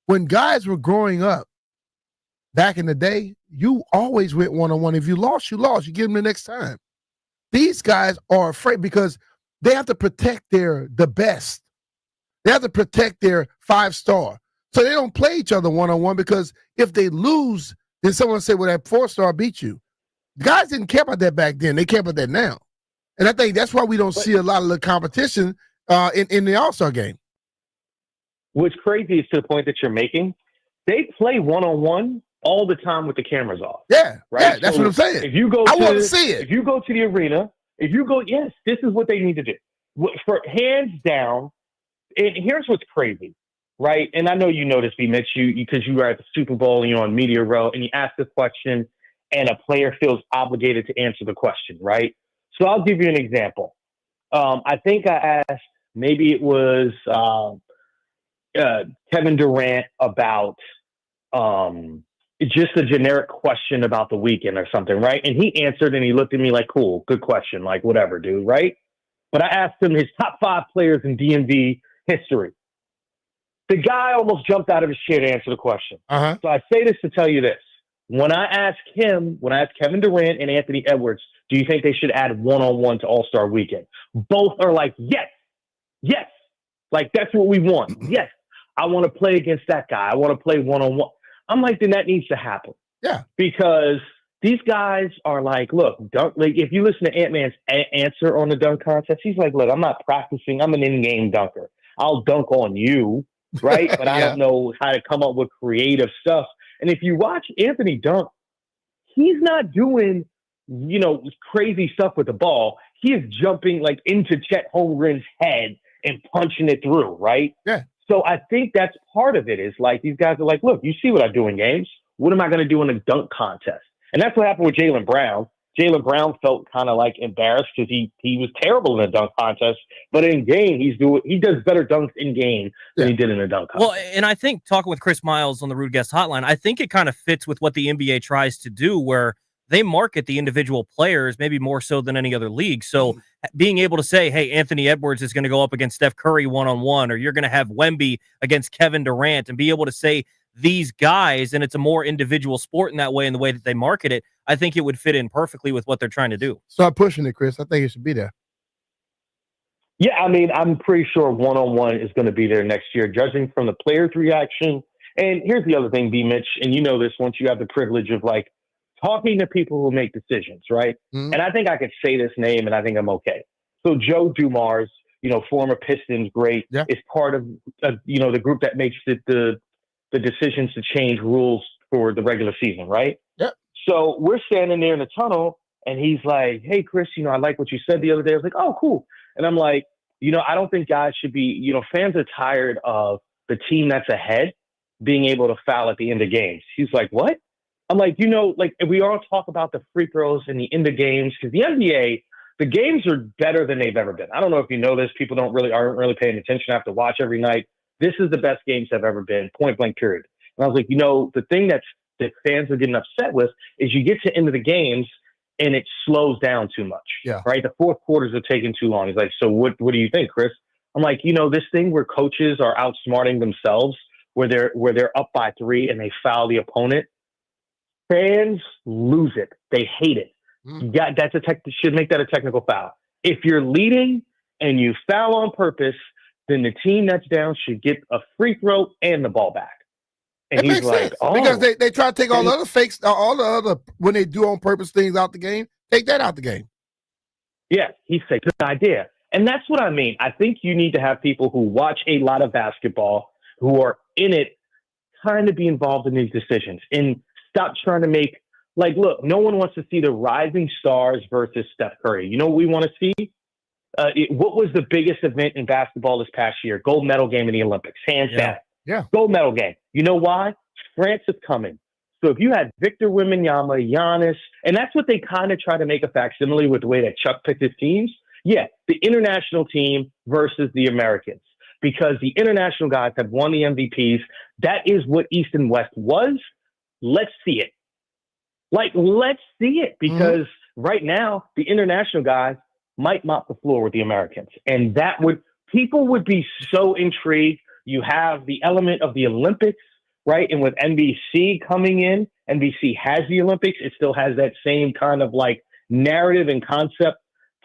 When guys were growing up back in the day, you always went one-on-one. If you lost, you lost. You give them the next time. These guys are afraid because they have to protect the best. They have to protect their 5-star. So they don't play each other one-on-one because if they lose, then someone say, well, that 4-star beat you. Guys didn't care about that back then. They care about that now. And I think that's why we don't see a lot of the competition in the All-Star game. What's crazy is to the point that you're making, they play one-on-one all the time with the cameras off. Yeah, right. Yeah, that's what I'm saying. I want to see it. If you go to the arena, yes, this is what they need to do. For hands down, and here's what's crazy, right? And I know you know this, B. Mitch, because you were at the Super Bowl and you're on Media Row, and you ask a question, and a player feels obligated to answer the question, right? So I'll give you an example. I think I asked, maybe it was Kevin Durant about just a generic question about the weekend or something, right? And he answered and he looked at me like, cool, good question, like whatever, dude, right? But I asked him his top 5 players in DMV history. The guy almost jumped out of his chair to answer the question. Uh-huh. So I say this to tell you this. When I ask Kevin Durant and Anthony Edwards, do you think they should add one-on-one to All-Star Weekend? Both are like, yes. Like, that's what we want. Yes. I want to play against that guy. I want to play one-on-one. I'm like, then that needs to happen. Yeah. Because these guys are like, look, if you listen to Ant-Man's answer on the dunk contest, he's like, look, I'm not practicing. I'm an in-game dunker. I'll dunk on you, right? But I don't know how to come up with creative stuff. And if you watch Anthony dunk, he's not doing, crazy stuff with the ball. He is jumping like into Chet Holmgren's head and punching it through, right? Yeah. So I think that's part of it is like these guys are like, look, you see what I do in games. What am I going to do in a dunk contest? And that's what happened with Jaylen Brown. Jaylen Brown felt kind of like embarrassed because he was terrible in a dunk contest. But in game, he does better dunks in game than he did in a dunk contest. Well, and I think talking with Chris Miles on the Rude Guest Hotline, I think it kind of fits with what the NBA tries to do where they market the individual players maybe more so than any other league. So being able to say, hey, Anthony Edwards is going to go up against Steph Curry one-on-one, or you're going to have Wemby against Kevin Durant, and be able to say these guys, and it's a more individual sport in that way, in the way that they market it, I think it would fit in perfectly with what they're trying to do. Start pushing it, Chris. I think it should be there. Yeah, I mean, I'm pretty sure one-on-one is going to be there next year, judging from the players' reaction. And here's the other thing, B. Mitch, and you know this once you have the privilege of, like, talking to people who make decisions, right? Mm-hmm. And I think I could say this name, and I think I'm okay. So Joe Dumars, former Pistons great, is part of, the group that makes the decisions to change rules for the regular season, right? Yep. So we're standing there in the tunnel, and he's like, hey, Chris, I like what you said the other day. I was like, oh, cool. And I'm like, I don't think guys should be, fans are tired of the team that's ahead being able to foul at the end of games. He's like, what? I'm like, if we all talk about the free throws and the end of games, because the NBA, the games are better than they've ever been. I don't know if you know this. People aren't really paying attention. I have to watch every night. This is the best games have ever been, point blank, period. And I was like, the thing that fans are getting upset with is you get to end of the games and it slows down too much. Yeah. Right. The fourth quarters are taking too long. He's like, so what do you think, Chris? I'm like, this thing where coaches are outsmarting themselves, where they're up by 3 and they foul the opponent. Fans lose it. They hate it. Should make that a technical foul. If you're leading and you foul on purpose, then the team that's down should get a free throw and the ball back. And It he's makes like, sense oh, because they try to take all the other fakes, all the other when they do on purpose things out the game. Take that out the game. yeah, he said, good idea. And that's what I mean. I think you need to have people who watch a lot of basketball, who are in it, kind of be involved in these decisions and stop trying to make, like, look, no one wants to see the rising stars versus Steph Curry. You know what we want to see? What was the biggest event in basketball this past year? Gold medal game in the Olympics, hands down. Yeah. Gold medal game. You know why? France is coming. So if you had Victor Wembanyama, Giannis, and that's what they kind of try to make a facsimile with the way that Chuck picked his teams. Yeah, the international team versus the Americans, because the international guys have won the MVPs. That is what East and West was. Let's see it. Let's see it, because right now the international guys might mop the floor with the Americans. And people would be so intrigued. You have the element of the Olympics, right? And with NBC coming in, NBC has the Olympics. It still has that same kind of like narrative and concept.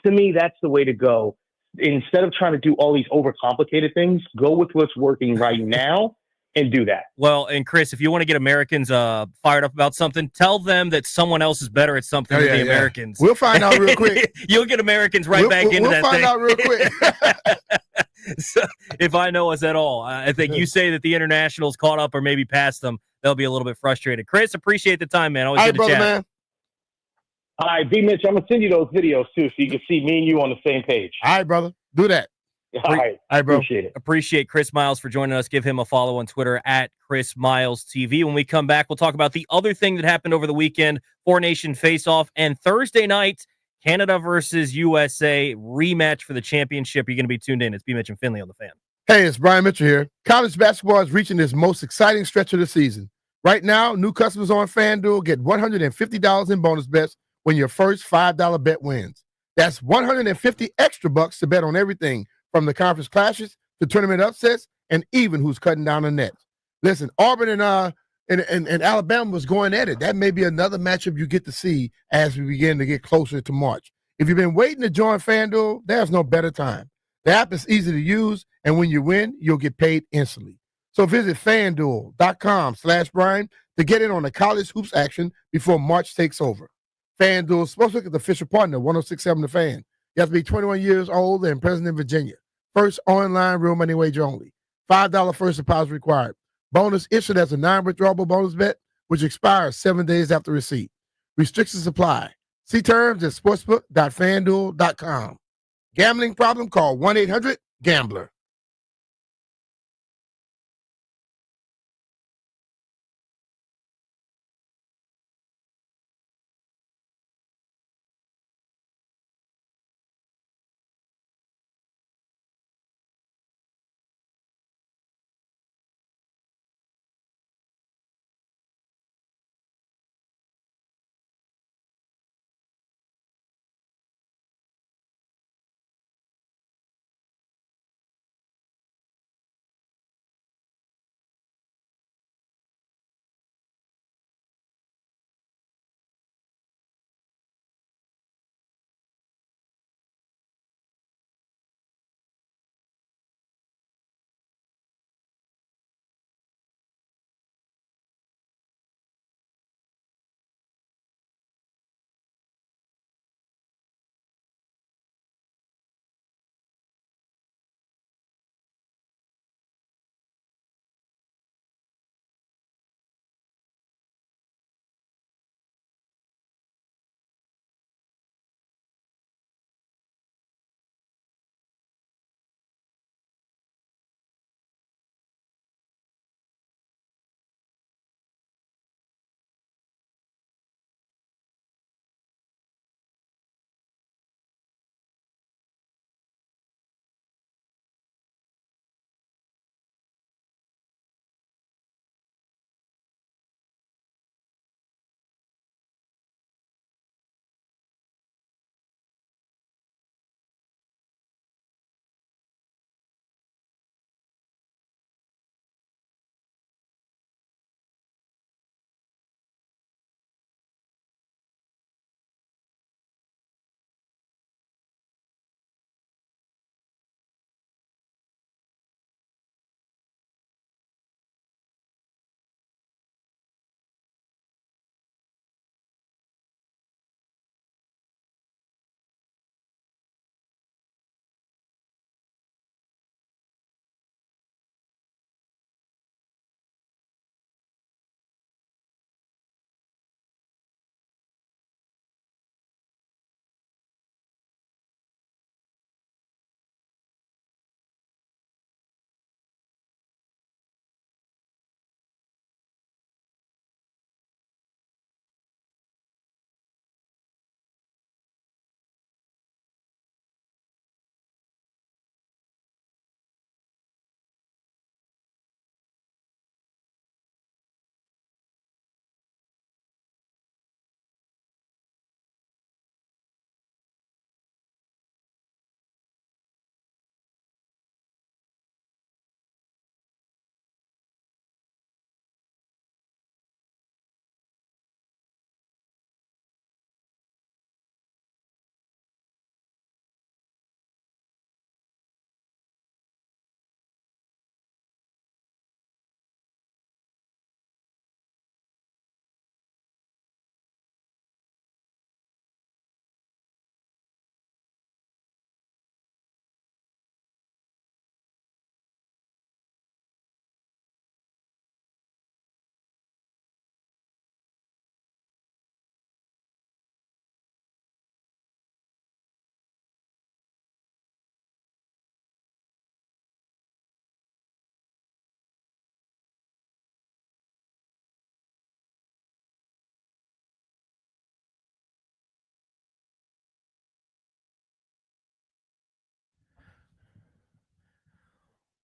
To me, that's the way to go. Instead of trying to do all these overcomplicated things, go with what's working right now and do that. Well, and Chris, if you want to get Americans fired up about something, tell them that someone else is better at something than the Americans. We'll find out real quick. You'll get Americans back into that thing. We'll find out real quick. So, if I know us at all, I think you say that the internationals caught up or maybe passed them, they'll be a little bit frustrated. Chris, appreciate the time, man. Always All good right, to brother, chat. man. All right, B. Mitch, I'm going to send you those videos too, so you can see me and you on the same page. All right, brother. Do that. All right, bro. Appreciate it. Appreciate Chris Miles for joining us. Give him a follow on Twitter at Chris Miles TV. When we come back, we'll talk about the other thing that happened over the weekend, Four Nation face-off, and Thursday night, Canada versus USA rematch for the championship. You're going to be tuned in. It's B. Mitch and Finley on the Fan. Hey, it's Brian Mitchell here. College basketball is reaching its most exciting stretch of the season. Right now, new customers on FanDuel get $150 in bonus bets when your first $5 bet wins. That's $150 extra bucks to bet on everything from the conference clashes to tournament upsets and even who's cutting down the nets. Listen, Auburn and Alabama was going at it. That may be another matchup you get to see as we begin to get closer to March. If you've been waiting to join FanDuel, there's no better time. The app is easy to use, and when you win, you'll get paid instantly. So visit FanDuel.com/Brian to get in on the college hoops action before March takes over. FanDuel Sportsbook is the official partner of 106.7 The Fan. You have to be 21 years old and present in Virginia. First online real money wager only. $5 first deposit required. Bonus issued as a non-withdrawable bonus bet, which expires 7 days after receipt. Restrictions apply. See terms at sportsbook.fanduel.com. Gambling problem? Call 1-800-GAMBLER.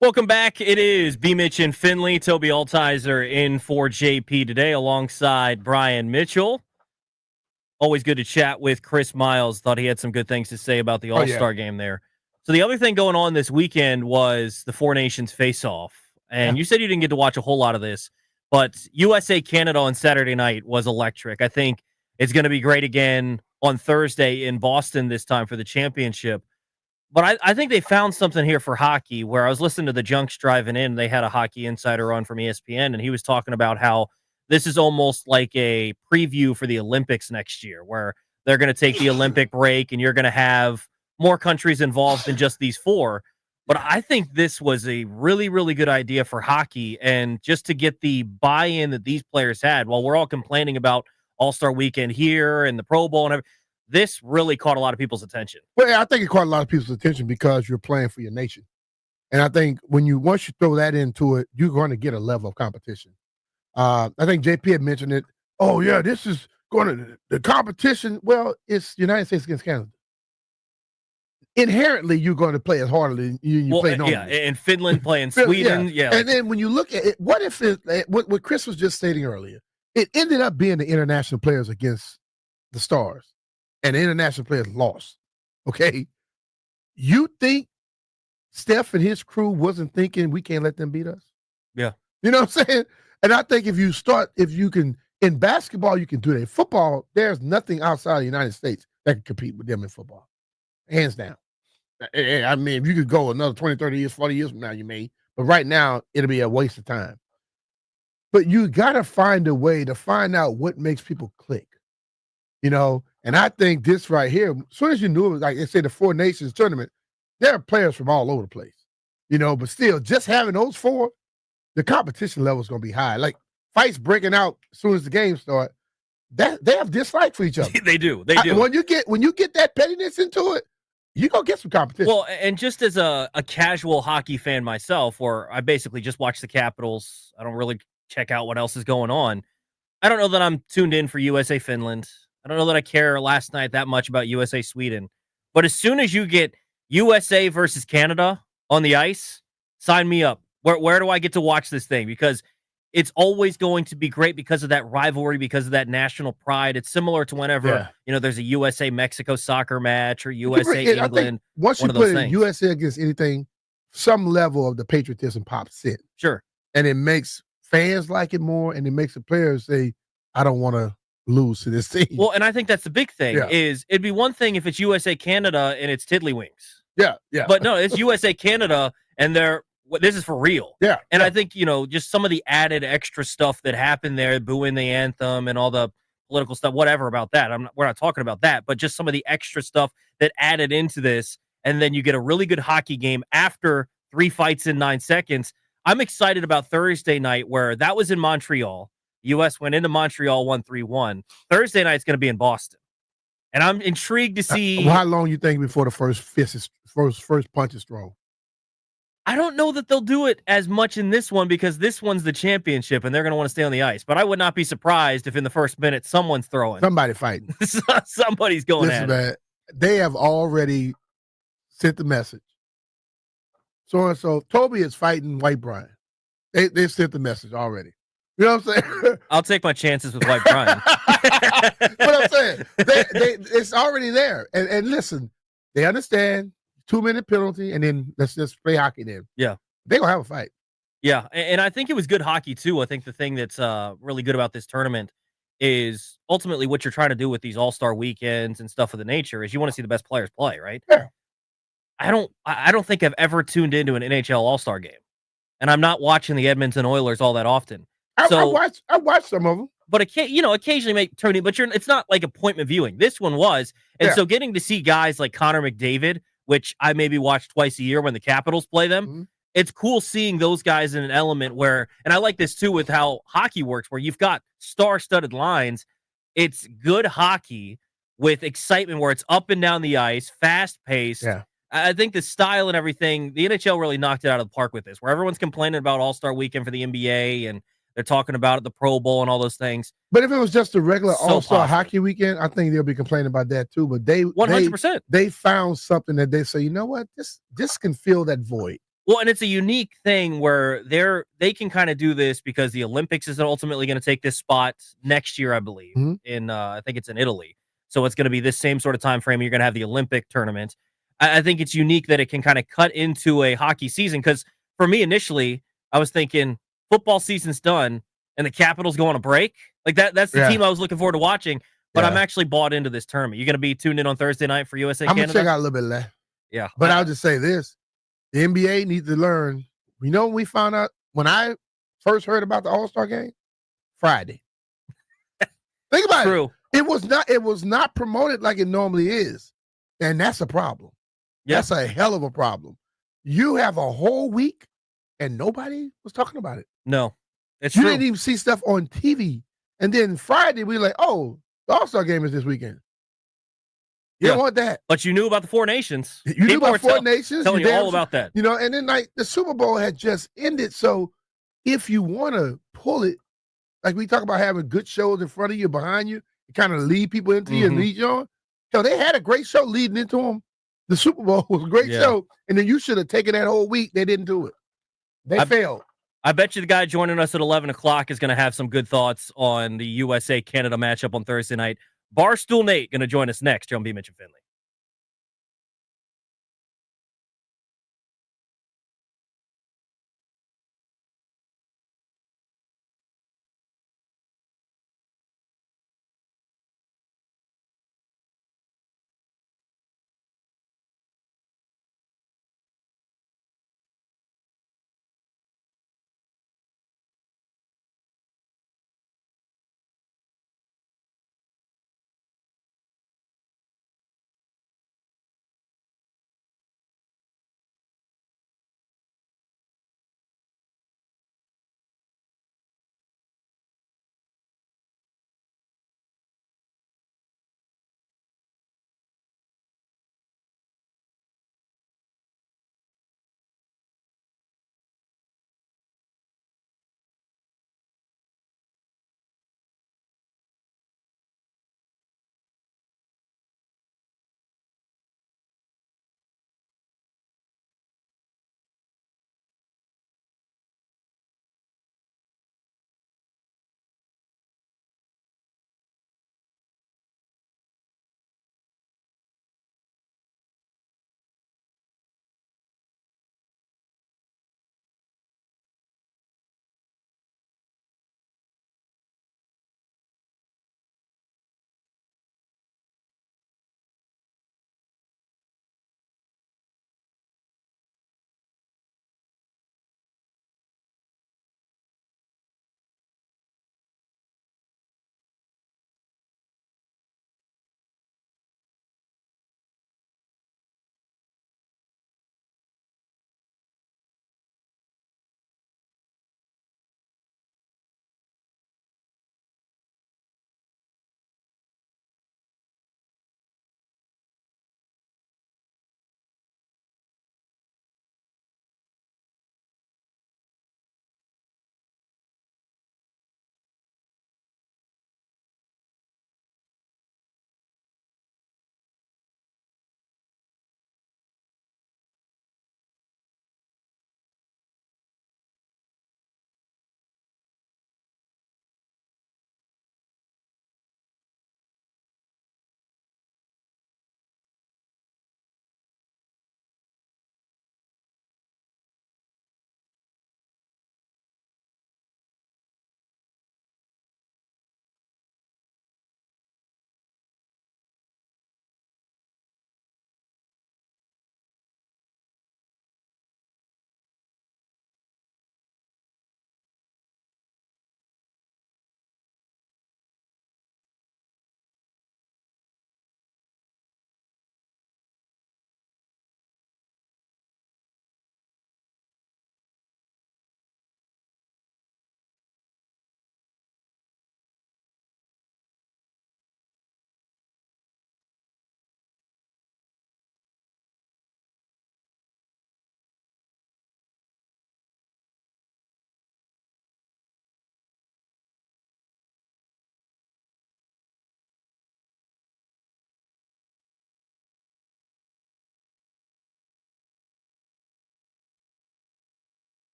Welcome back. It is B. Mitch and Finley. Toby Altizer in for JP today alongside Brian Mitchell. Always good to chat with Chris Miles. Thought he had some good things to say about the All-Star game there. So the other thing going on this weekend was the Four Nations face-off. And you said you didn't get to watch a whole lot of this, but USA-Canada on Saturday night was electric. I think it's going to be great again on Thursday in Boston this time for the championship. But I think they found something here for hockey where I was listening to the Junks driving in. They had a hockey insider on from ESPN, and he was talking about how this is almost like a preview for the Olympics next year, where they're going to take the Olympic break and you're going to have more countries involved than just these four. But I think this was a really, really good idea for hockey, and just to get the buy-in that these players had while we're all complaining about All-Star Weekend here and the Pro Bowl and everything. This really caught a lot of people's attention. Well, I think it caught a lot of people's attention because you're playing for your nation. And I think once you throw that into it, you're going to get a level of competition. I think JP had mentioned it. Oh, yeah, this is going to the competition. Well, it's United States against Canada. Inherently, you're going to play as hard as you play normally. Yeah, and Finland playing Sweden. Yeah. And then when you look at it, what if what Chris was just stating earlier, it ended up being the international players against the Stars. And the international players lost. Okay. You think Steph and his crew wasn't thinking we can't let them beat us? Yeah. You know what I'm saying? And I think if you can, in basketball, you can do that. In football, there's nothing outside of the United States that can compete with them in football. Hands down. I mean, if you could go another 20, 30 years, 40 years from now, you may. But right now, it'll be a waste of time. But you got to find a way to find out what makes people click. You know, and I think this right here, as soon as you knew it was like they say the Four Nations tournament, there are players from all over the place, you know, but still just having those four, the competition level is going to be high. Like fights breaking out as soon as the game start, that they have dislike for each other. They do. They do. When you get that pettiness into it, you're going to get some competition. Well, and just as a casual hockey fan myself, or I basically just watch the Capitals, I don't really check out what else is going on. I don't know that I'm tuned in for USA Finland. I don't know that I care last night that much about USA Sweden, but as soon as you get USA versus Canada on the ice, sign me up. Where do I get to watch this thing? Because it's always going to be great because of that rivalry, because of that national pride. It's similar to whenever there's a USA Mexico soccer match or USA England. Once you put it USA against anything, some level of the patriotism pops in. Sure, and it makes fans like it more, and it makes the players say, "I don't want to lose to this team." Well, and I think that's the big thing is it'd be one thing if it's USA Canada and it's tiddlywinks. Yeah. But no, it's USA Canada and this is for real. Yeah. And I think, just some of the added extra stuff that happened there, booing the anthem and all the political stuff, whatever about that. We're not talking about that, but just some of the extra stuff that added into this. And then you get a really good hockey game after 3 fights in 9 seconds. I'm excited about Thursday night where that was in Montreal. U.S. went into Montreal 1-3-1. Thursday night's going to be in Boston, and I'm intrigued to see how long you think before the first punch is thrown. I don't know that they'll do it as much in this one because this one's the championship, and they're going to want to stay on the ice. But I would not be surprised if in the first minute someone's throwing, somebody fighting, somebody's going at it. Man, they have already sent the message. So Toby is fighting White Brian. They sent the message already. You know what I'm saying? I'll take my chances with White Brian. What I'm saying, it's already there. And listen, they understand 2-minute penalty, and then let's just play hockey. Then they're gonna have a fight. Yeah, and I think it was good hockey too. I think the thing that's really good about this tournament is ultimately what you're trying to do with these All-Star weekends and stuff of the nature is you want to see the best players play, right? Yeah. I don't think I've ever tuned into an NHL All-Star game, and I'm not watching the Edmonton Oilers all that often. I watched some of them, but occasionally make turning. But it's not like appointment viewing. This one was, and so getting to see guys like Connor McDavid, which I maybe watch twice a year when the Capitals play them. Mm-hmm. It's cool seeing those guys in an element where, and I like this too with how hockey works, where you've got star-studded lines. It's good hockey with excitement where it's up and down the ice, fast-paced. Yeah. I think the style and everything, the NHL really knocked it out of the park with this, where everyone's complaining about All-Star Weekend for the NBA and they're talking about it, the Pro Bowl and all those things. But if it was just a regular All-Star hockey weekend, I think they'll be complaining about that too. But 100%. They found something that they say, you know what, this can fill that void. Well, and it's a unique thing where they can kind of do this because the Olympics is ultimately going to take this spot next year, I believe. Mhm. In I think it's in Italy, so it's going to be this same sort of time frame. You're going to have the Olympic tournament. I think it's unique that it can kind of cut into a hockey season because for me initially, I was thinking football season's done and the Capitals go on a break. Like that's the Yeah. team I was looking forward to watching. But I'm Yeah. actually bought into this tournament. You're going to be tuned in on Thursday night for USA I'm gonna Canada. check out a little bit left. Yeah, But I'll just say this. The NBA needs to learn. You know when we found out when I first heard about the All-Star game? Friday. Think about true. it. It was not promoted like it normally is. And that's a problem. Yeah. That's a hell of a problem. You have a whole week and nobody was talking about it. No, it's You true. didn't even see stuff on TV. And then Friday, we were like, oh, the All-Star game is this weekend. You don't want that. But you knew about the Four Nations. You knew People about were Four Nations. telling you damn all about that. You know, and then like the Super Bowl had just ended. So if you want to pull it, like we talk about having good shows in front of you, behind you, kind of lead people into you and Mhm. lead you on. So they had a great show leading into them. The Super Bowl was a great Yeah. show. And then you should have taken that whole week. They didn't do it. They failed. I bet you the guy joining us at 11 o'clock is going to have some good thoughts on the USA-Canada matchup on Thursday night. Barstool Nate going to join us next. John B. Mitch and Finley.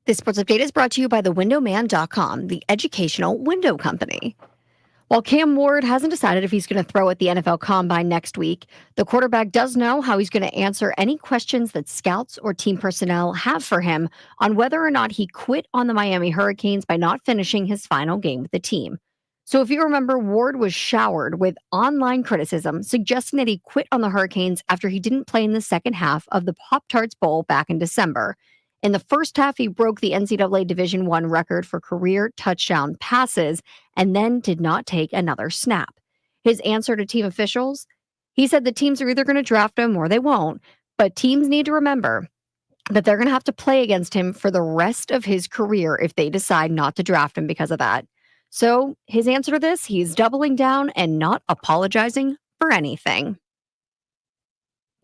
This sports update is brought to you by thewindowman.com, the educational window company. While Cam Ward hasn't decided if he's going to throw at the NFL Combine next week, the quarterback does know how he's going to answer any questions that scouts or team personnel have for him on whether or not he quit on the Miami Hurricanes by not finishing his final game with the team. So if you remember, Ward was showered with online criticism suggesting that he quit on the Hurricanes after he didn't play in the second half of the Pop-Tarts Bowl back in December. In the first half, he broke the NCAA Division I record for career touchdown passes and then did not take another snap. His answer to team officials? He said the teams are either going to draft him or they won't, but teams need to remember that they're going to have to play against him for the rest of his career if they decide not to draft him because of that. So his answer to this, he's doubling down and not apologizing for anything.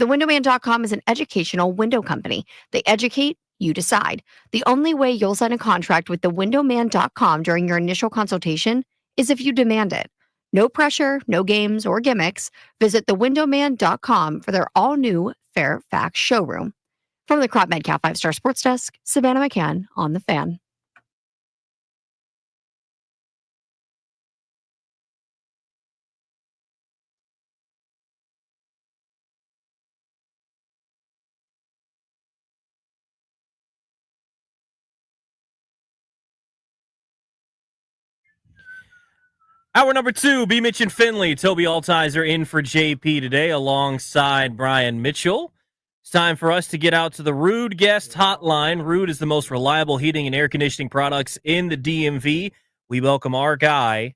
TheWindowman.com is an educational window company. They educate, you decide. The only way you'll sign a contract with TheWindowman.com during your initial consultation is if you demand it. No pressure, no games or gimmicks. Visit TheWindowman.com for their all-new Fairfax showroom. From the Crop Medcal 5-Star Sports Desk, Savannah McCann on The Fan. Hour number 2, B. Mitch and Finley. Toby Altizer in for JP today alongside Brian Mitchell. It's time for us to get out to the Rude Guest Hotline. Rude is the most reliable heating and air conditioning products in the DMV. We welcome our guy,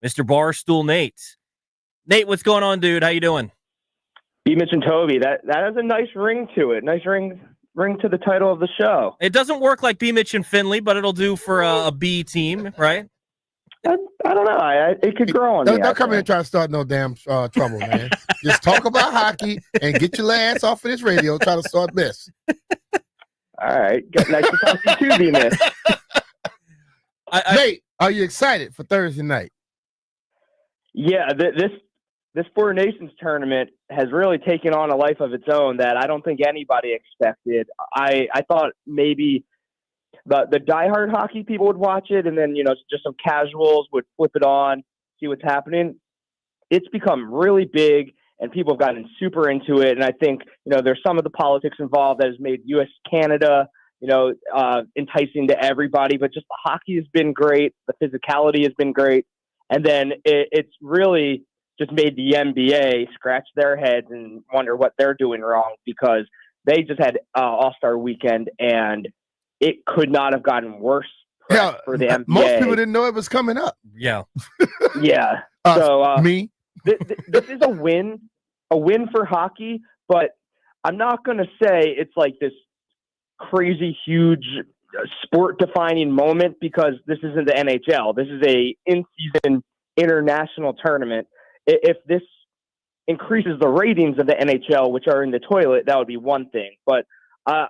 Mr. Barstool Nate. Nate, what's going on, dude? How you doing? B. Mitch and Toby, that has a nice ring to it. Nice ring to the title of the show. It doesn't work like B. Mitch and Finley, but it'll do for a B team, right? I don't know. It could grow on me. Don't come here and try to start no damn trouble, man. Just talk about hockey and get your ass off of this radio. Try to start this. All right. Nice to talk to you too, B-Mitch. Nate, are you excited for Thursday night? Yeah, this Four Nations tournament has really taken on a life of its own that I don't think anybody expected. I thought maybe the diehard hockey people would watch it, and then, just some casuals would flip it on, see what's happening. It's become really big, and people have gotten super into it. And I think, there's some of the politics involved that has made U.S.-Canada, enticing to everybody. But just the hockey has been great. The physicality has been great. And then it's really just made the NBA scratch their heads and wonder what they're doing wrong, because they just had All-Star Weekend, and it could not have gotten worse for the NBA. Most people didn't know it was coming up. Yeah. Yeah. So me. This is a win for hockey, but I'm not going to say it's like this crazy, huge sport-defining moment, because this isn't the NHL. This is a in-season international tournament. If this increases the ratings of the NHL, which are in the toilet, that would be one thing. But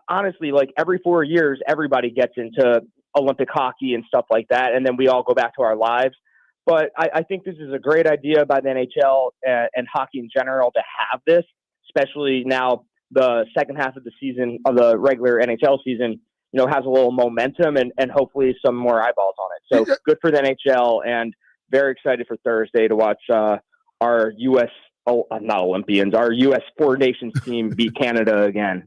honestly, like every 4 years, everybody gets into Olympic hockey and stuff like that, and then we all go back to our lives. But I think this is a great idea by the NHL and hockey in general to have this, especially now the second half of the season, of the regular NHL season, has a little momentum and hopefully some more eyeballs on it. So good for the NHL, and very excited for Thursday to watch our U.S. not Olympians, our U.S. Four Nations team beat Canada again.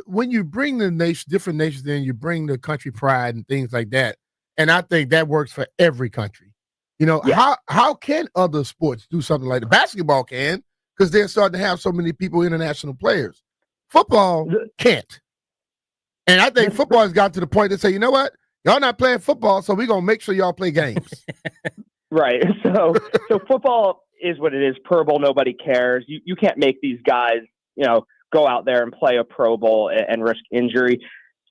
When you bring the different nations in, you bring the country pride and things like that. And I think that works for every country. How can other sports do something like that? Basketball can, because they're starting to have so many people, international players. Football can't. And I think football has got to the point that say, you know what? Y'all not playing football, so we're going to make sure y'all play games. Right. So football is what it is. Pro Bowl, nobody cares. You can't make these guys, go out there and play a Pro Bowl and risk injury.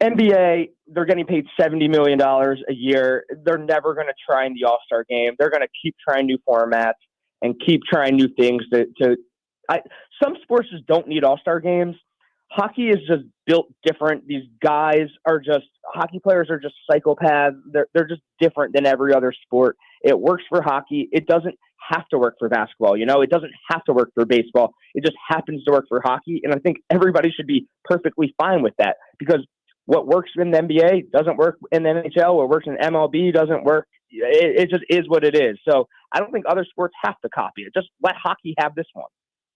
NBA, they're getting paid $70 million a year. They're never going to try in the All-Star game. They're going to keep trying new formats and keep trying new things. Some sports just don't need All-Star games. Hockey is just built different. These guys hockey players are just psychopaths. They're just different than every other sport. It works for hockey. It doesn't have to work for basketball. It doesn't have to work for baseball. It just happens to work for hockey. And I think everybody should be perfectly fine with that, because what works in the NBA doesn't work in the NHL. What works in MLB doesn't work. It just is what it is. So I don't think other sports have to copy it. Just let hockey have this one.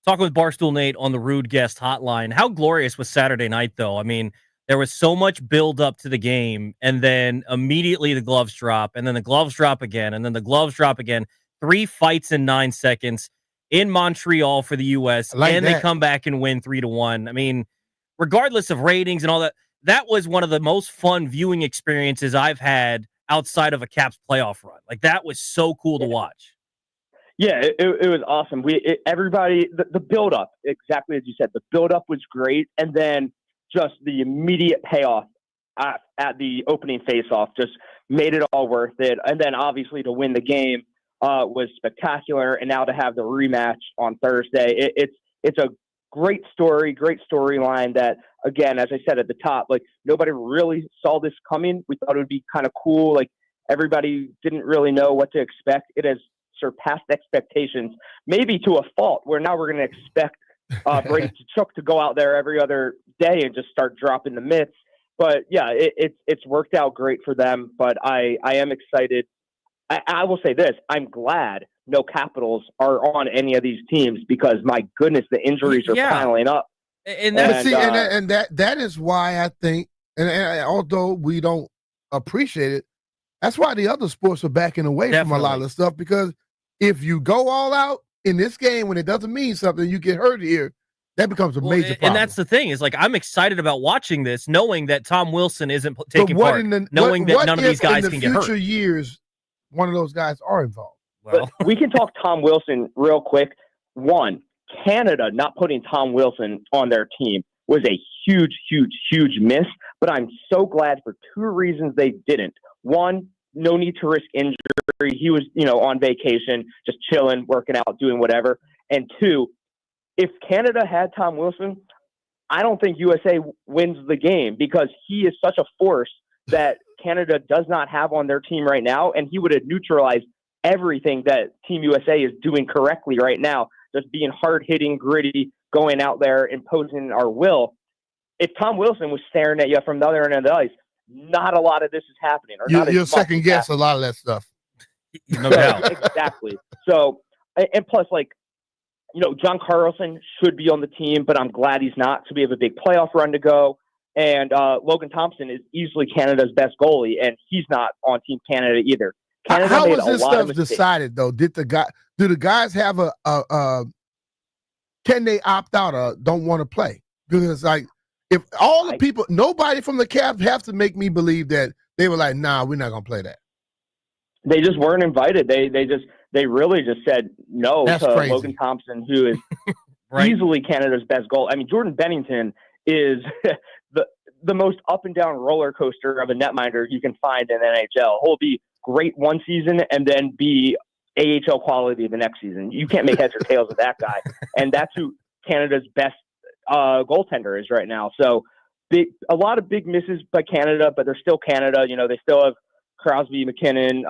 Talking with Barstool Nate on the Rude Guest Hotline. How glorious was Saturday night, though? I mean, there was so much build up to the game, and then immediately the gloves drop, and then the gloves drop again, and then the gloves drop again. 3 fights in 9 seconds in Montreal for the U.S., and they come back and win 3-1. I mean, regardless of ratings and all that, that was one of the most fun viewing experiences I've had outside of a Caps playoff run. Like, that was so cool to watch. Yeah, it was awesome. Everybody, the build up, exactly as you said, the build up was great, and then just the immediate payoff at the opening face-off just made it all worth it. And then obviously to win the game was spectacular, and now to have the rematch on Thursday, it's a great story, great storyline that, again, as I said at the top, like nobody really saw this coming. We thought it would be kind of cool. Like everybody didn't really know what to expect. It has surpassed expectations, maybe to a fault, where now we're going to expect Brady Tkachuk to go out there every other day and just start dropping the mitts. But yeah, it's worked out great for them. But I am excited. I will say this: I'm glad no Capitals are on any of these teams, because my goodness, the injuries are piling up. And that is why I think, and although we don't appreciate it, that's why the other sports are backing away from a lot of the stuff, because if you go all out in this game when it doesn't mean something, you get hurt here, that becomes a major problem. And that's the thing, is like, I'm excited about watching this, knowing that Tom Wilson isn't taking part, knowing that none of these guys can get hurt. In future years, one of those guys are involved. Well, we can talk Tom Wilson real quick. One, Canada not putting Tom Wilson on their team was a huge, huge, huge miss, but I'm so glad for 2 reasons they didn't. One, no need to risk injury. He was, on vacation, just chilling, working out, doing whatever. And 2, if Canada had Tom Wilson, I don't think USA wins the game, because he is such a force that Canada does not have on their team right now, and he would have neutralized everything that Team USA is doing correctly right now, just being hard-hitting, gritty, going out there, imposing our will. If Tom Wilson was staring at you from the other end of the ice, not a lot of this is happening. You'll second guess a lot of that stuff. No doubt. Exactly. So, and plus, John Carlson should be on the team, but I'm glad he's not. So we have a big playoff run to go. And Logan Thompson is easily Canada's best goalie, and he's not on Team Canada either. Canada How made was this stuff decided, though? Do the guys have can they opt out or don't want to play? Because it's like, if all the people, nobody from the Caps have to make me believe that they were like, nah, we're not gonna play that. They just weren't invited. They really just said no to crazy. Logan Thompson, who is easily Canada's best goal. I mean, Jordan Bennington is the most up and down roller coaster of a netminder you can find in the NHL. He'll be great one season and then be AHL quality the next season. You can't make heads or tails of that guy. And that's who Canada's best goaltender is right now. So a lot of big misses by Canada, but they're still Canada. They still have Crosby, McKinnon,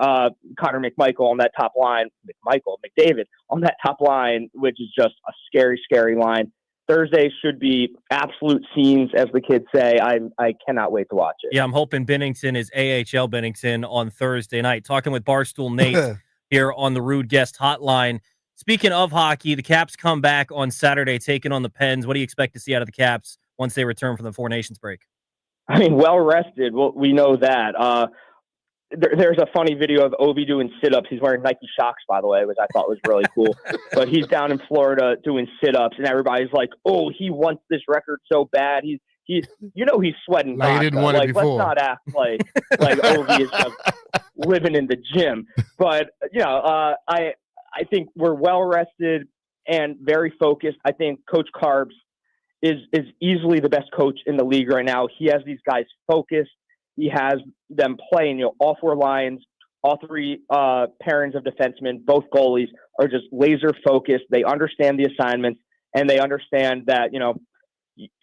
Connor McMichael on that top line, McDavid on that top line, which is just a scary, scary line. Thursday should be absolute scenes, as the kids say. I cannot wait to watch it. Yeah, I'm hoping Bennington is AHL Bennington on Thursday night. Talking with Barstool Nate here on the Rude Guest Hotline. Speaking of hockey, the Caps come back on Saturday, taking on the Pens. What do you expect to see out of the Caps once they return from the Four Nations break? I mean, well rested. Well, we know that. There's a funny video of Ovi doing sit-ups. He's wearing Nike Shocks, by the way, which I thought was really cool. But he's down in Florida doing sit-ups, and everybody's like, "Oh, he wants this record so bad. He's he's sweating. Like he didn't want it before. Let's not act like Ovi is just living in the gym." But I think we're well rested and very focused. I think Coach Carbs is easily the best coach in the league right now. He has these guys focused. He has them playing, all 4 lines, all 3 pairings of defensemen, both goalies are just laser focused. They understand the assignments, and they understand that,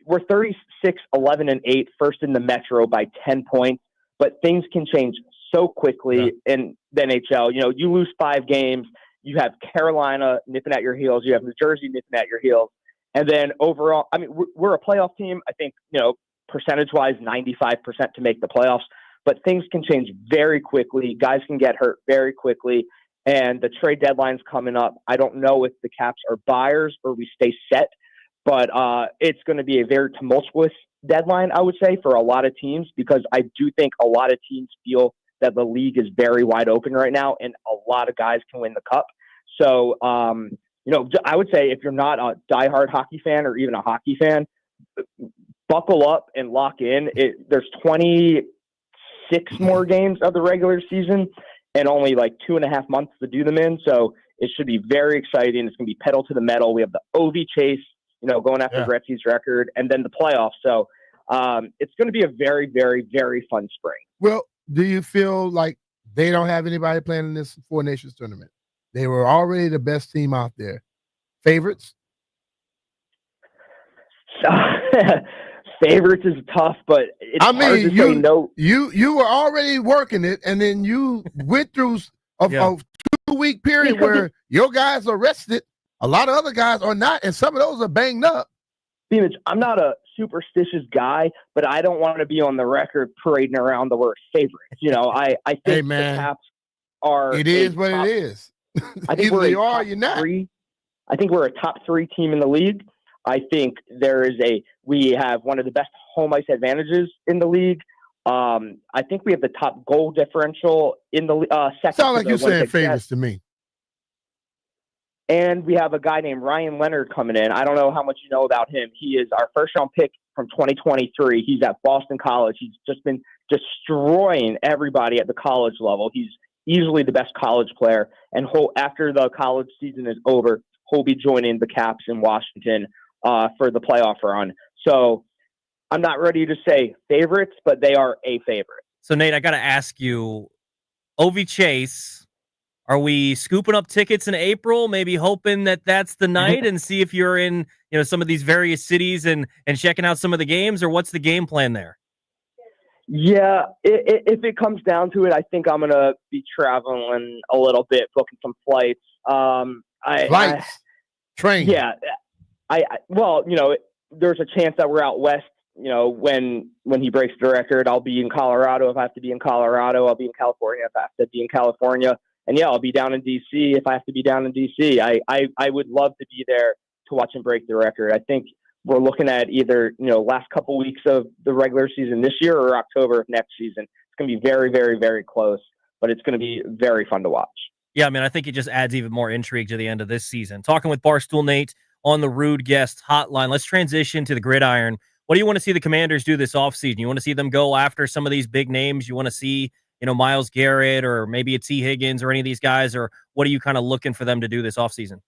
we're 36, 11, and 8, first in the Metro by 10 points, but things can change so quickly in the NHL. You lose 5 games, you have Carolina nipping at your heels, you have New Jersey nipping at your heels, and then overall, I mean, we're a playoff team. I think, percentage-wise 95% to make the playoffs. But things can change very quickly. Guys can get hurt very quickly. And the trade deadline's coming up. I don't know if the Caps are buyers or we stay set, but it's going to be a very tumultuous deadline, I would say, for a lot of teams, because I do think a lot of teams feel that the league is very wide open right now and a lot of guys can win the cup. So, I would say if you're not a diehard hockey fan or even a hockey fan, buckle up and lock in. There's 26 more games of the regular season and only like 2.5 months to do them in. So it should be very exciting. It's going to be pedal to the metal. We have the OV chase, going after Gretzky's record, and then the playoffs. So it's going to be a very, very, very fun spring. Well, do you feel like they don't have anybody playing in this Four Nations tournament? They were already the best team out there. Favorites? Favorites is tough, but it's hard to say no. You were already working it, and then you went through a 2-week period where your guys are rested. A lot of other guys are not, and some of those are banged up. I'm not a superstitious guy, but I don't want to be on the record parading around the word favorites. I think the Caps are. It is what it is. I think either you are or you're not. I think we're a top 3 team in the league. I think we have one of the best home ice advantages in the league. I think we have the top goal differential in the second. Sound like you're saying favorites to me. And we have a guy named Ryan Leonard coming in. I don't know how much you know about him. He is our first-round pick from 2023. He's at Boston College. He's just been destroying everybody at the college level. He's easily the best college player. And after the college season is over, he'll be joining the Caps in Washington for the playoff run. So I'm not ready to say favorites, but they are a favorite. So, Nate, I got to ask you, OV Chase, are we scooping up tickets in April, maybe hoping that that's the night, and see if you're in some of these various cities and checking out some of the games, or what's the game plan there? Yeah, if it comes down to it, I think I'm going to be traveling a little bit, booking some flights. Train. Yeah. There's a chance that we're out west, when he breaks the record. I'll be in Colorado if I have to be in Colorado. I'll be in California if I have to be in California. And I'll be down in DC if I have to be down in DC. I would love to be there to watch him break the record. I think we're looking at either, last couple weeks of the regular season this year or October of next season. It's going to be very, very, very close, but it's going to be very fun to watch. Yeah, I think it just adds even more intrigue to the end of this season. Talking with Barstool Nate on the Rude Guest Hotline. Let's transition to the gridiron. What do you want to see the Commanders do this offseason? You want to see them go after some of these big names? You want to see, Myles Garrett or maybe a T. Higgins or any of these guys? Or what are you kind of looking for them to do this offseason?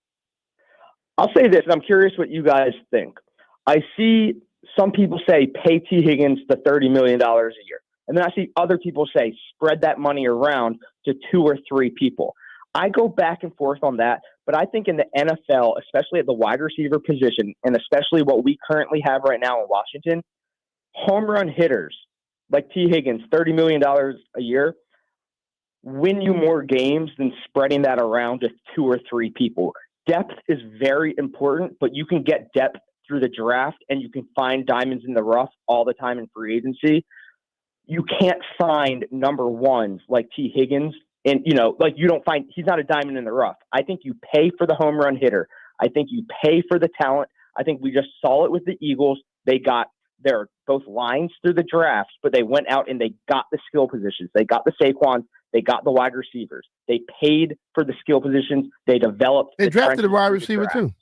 I'll say this, and I'm curious what you guys think. I see some people say pay T. Higgins the $30 million a year. And then I see other people say spread that money around to 2 or 3 people. I go back and forth on that, but I think in the NFL, especially at the wide receiver position, and especially what we currently have right now in Washington, home run hitters like T. Higgins, $30 million a year, win you more games than spreading that around to 2 or 3 people. Depth is very important, but you can get depth through the draft, and you can find diamonds in the rough all the time in free agency. You can't find number ones like T. Higgins. And, you don't find, he's not a diamond in the rough. I think you pay for the home run hitter. I think you pay for the talent. I think we just saw it with the Eagles. They got their both lines through the drafts, but they went out and they got the skill positions. They got the Saquons. They got the wide receivers. They paid for the skill positions. They developed. They drafted a wide receiver too.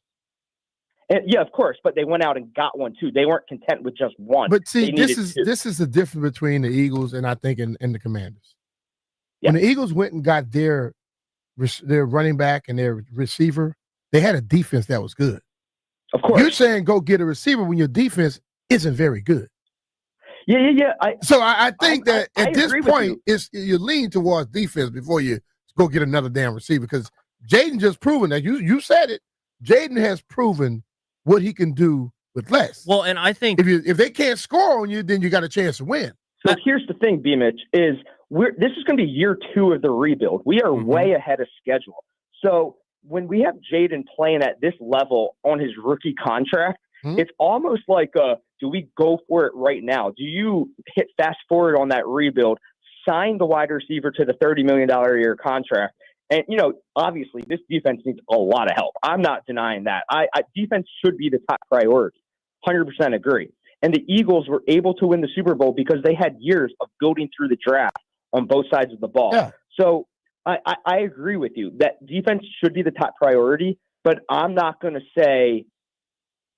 And, yeah, of course, but they went out and got one too. They weren't content with just one. But see, this is the difference between the Eagles and I think and the Commanders. Yeah. When the Eagles went and got their running back and their receiver, they had a defense that was good. Of course. You're saying go get a receiver when your defense isn't very good. Yeah. I think that at this point, you lean towards defense before you go get another damn receiver, because Jaden just proven that. You said it. Jaden has proven what he can do with less. Well, and I think if they can't score on you, then you got a chance to win. So here's the thing, B-Mitch, is this is going to be year 2 of the rebuild. We are way ahead of schedule. So when we have Jaden playing at this level on his rookie contract, it's almost like Do we go for it right now? Do you hit fast forward on that rebuild, sign the wide receiver to the $30 million a year contract? And, obviously this defense needs a lot of help. I'm not denying that. Defense should be the top priority. 100% agree. And the Eagles were able to win the Super Bowl because they had years of building through the draft on both sides of the ball. Yeah. So I agree with you that defense should be the top priority, but I'm not going to say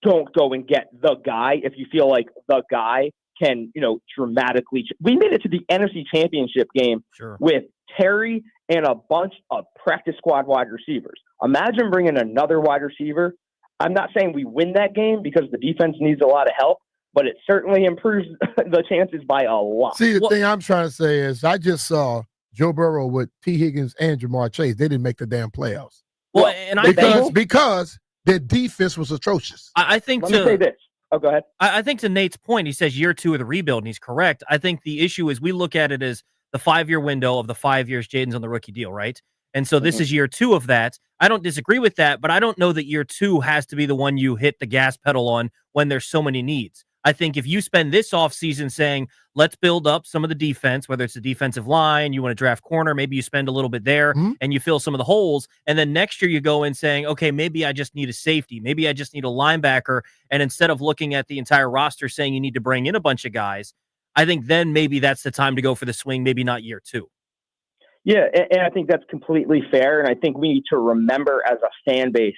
don't go and get the guy if you feel like the guy can, dramatically. We made it to the NFC Championship game with Terry and a bunch of practice squad wide receivers. Imagine bringing another wide receiver. I'm not saying we win that game because the defense needs a lot of help, but it certainly improves the chances by a lot. See, the thing I'm trying to say is I just saw Joe Burrow with T. Higgins and Jamar Chase. They didn't make the damn playoffs. Well, and because their defense was atrocious. I think Let me say this. Oh, go ahead. I think to Nate's point, he says year 2 of the rebuild, and he's correct. I think the issue is we look at it as the 5-year window of the 5 years Jaden's on the rookie deal, right? And so this is year 2 of that. I don't disagree with that, but I don't know that year 2 has to be the one you hit the gas pedal on when there's so many needs. I think if you spend this offseason saying, let's build up some of the defense, whether it's the defensive line, you want to draft corner, maybe you spend a little bit there and you fill some of the holes. And then next year you go in saying, okay, maybe I just need a safety. Maybe I just need a linebacker. And instead of looking at the entire roster saying you need to bring in a bunch of guys, I think then maybe that's the time to go for the swing, maybe not year 2. Yeah, and I think that's completely fair. And I think we need to remember as a fan base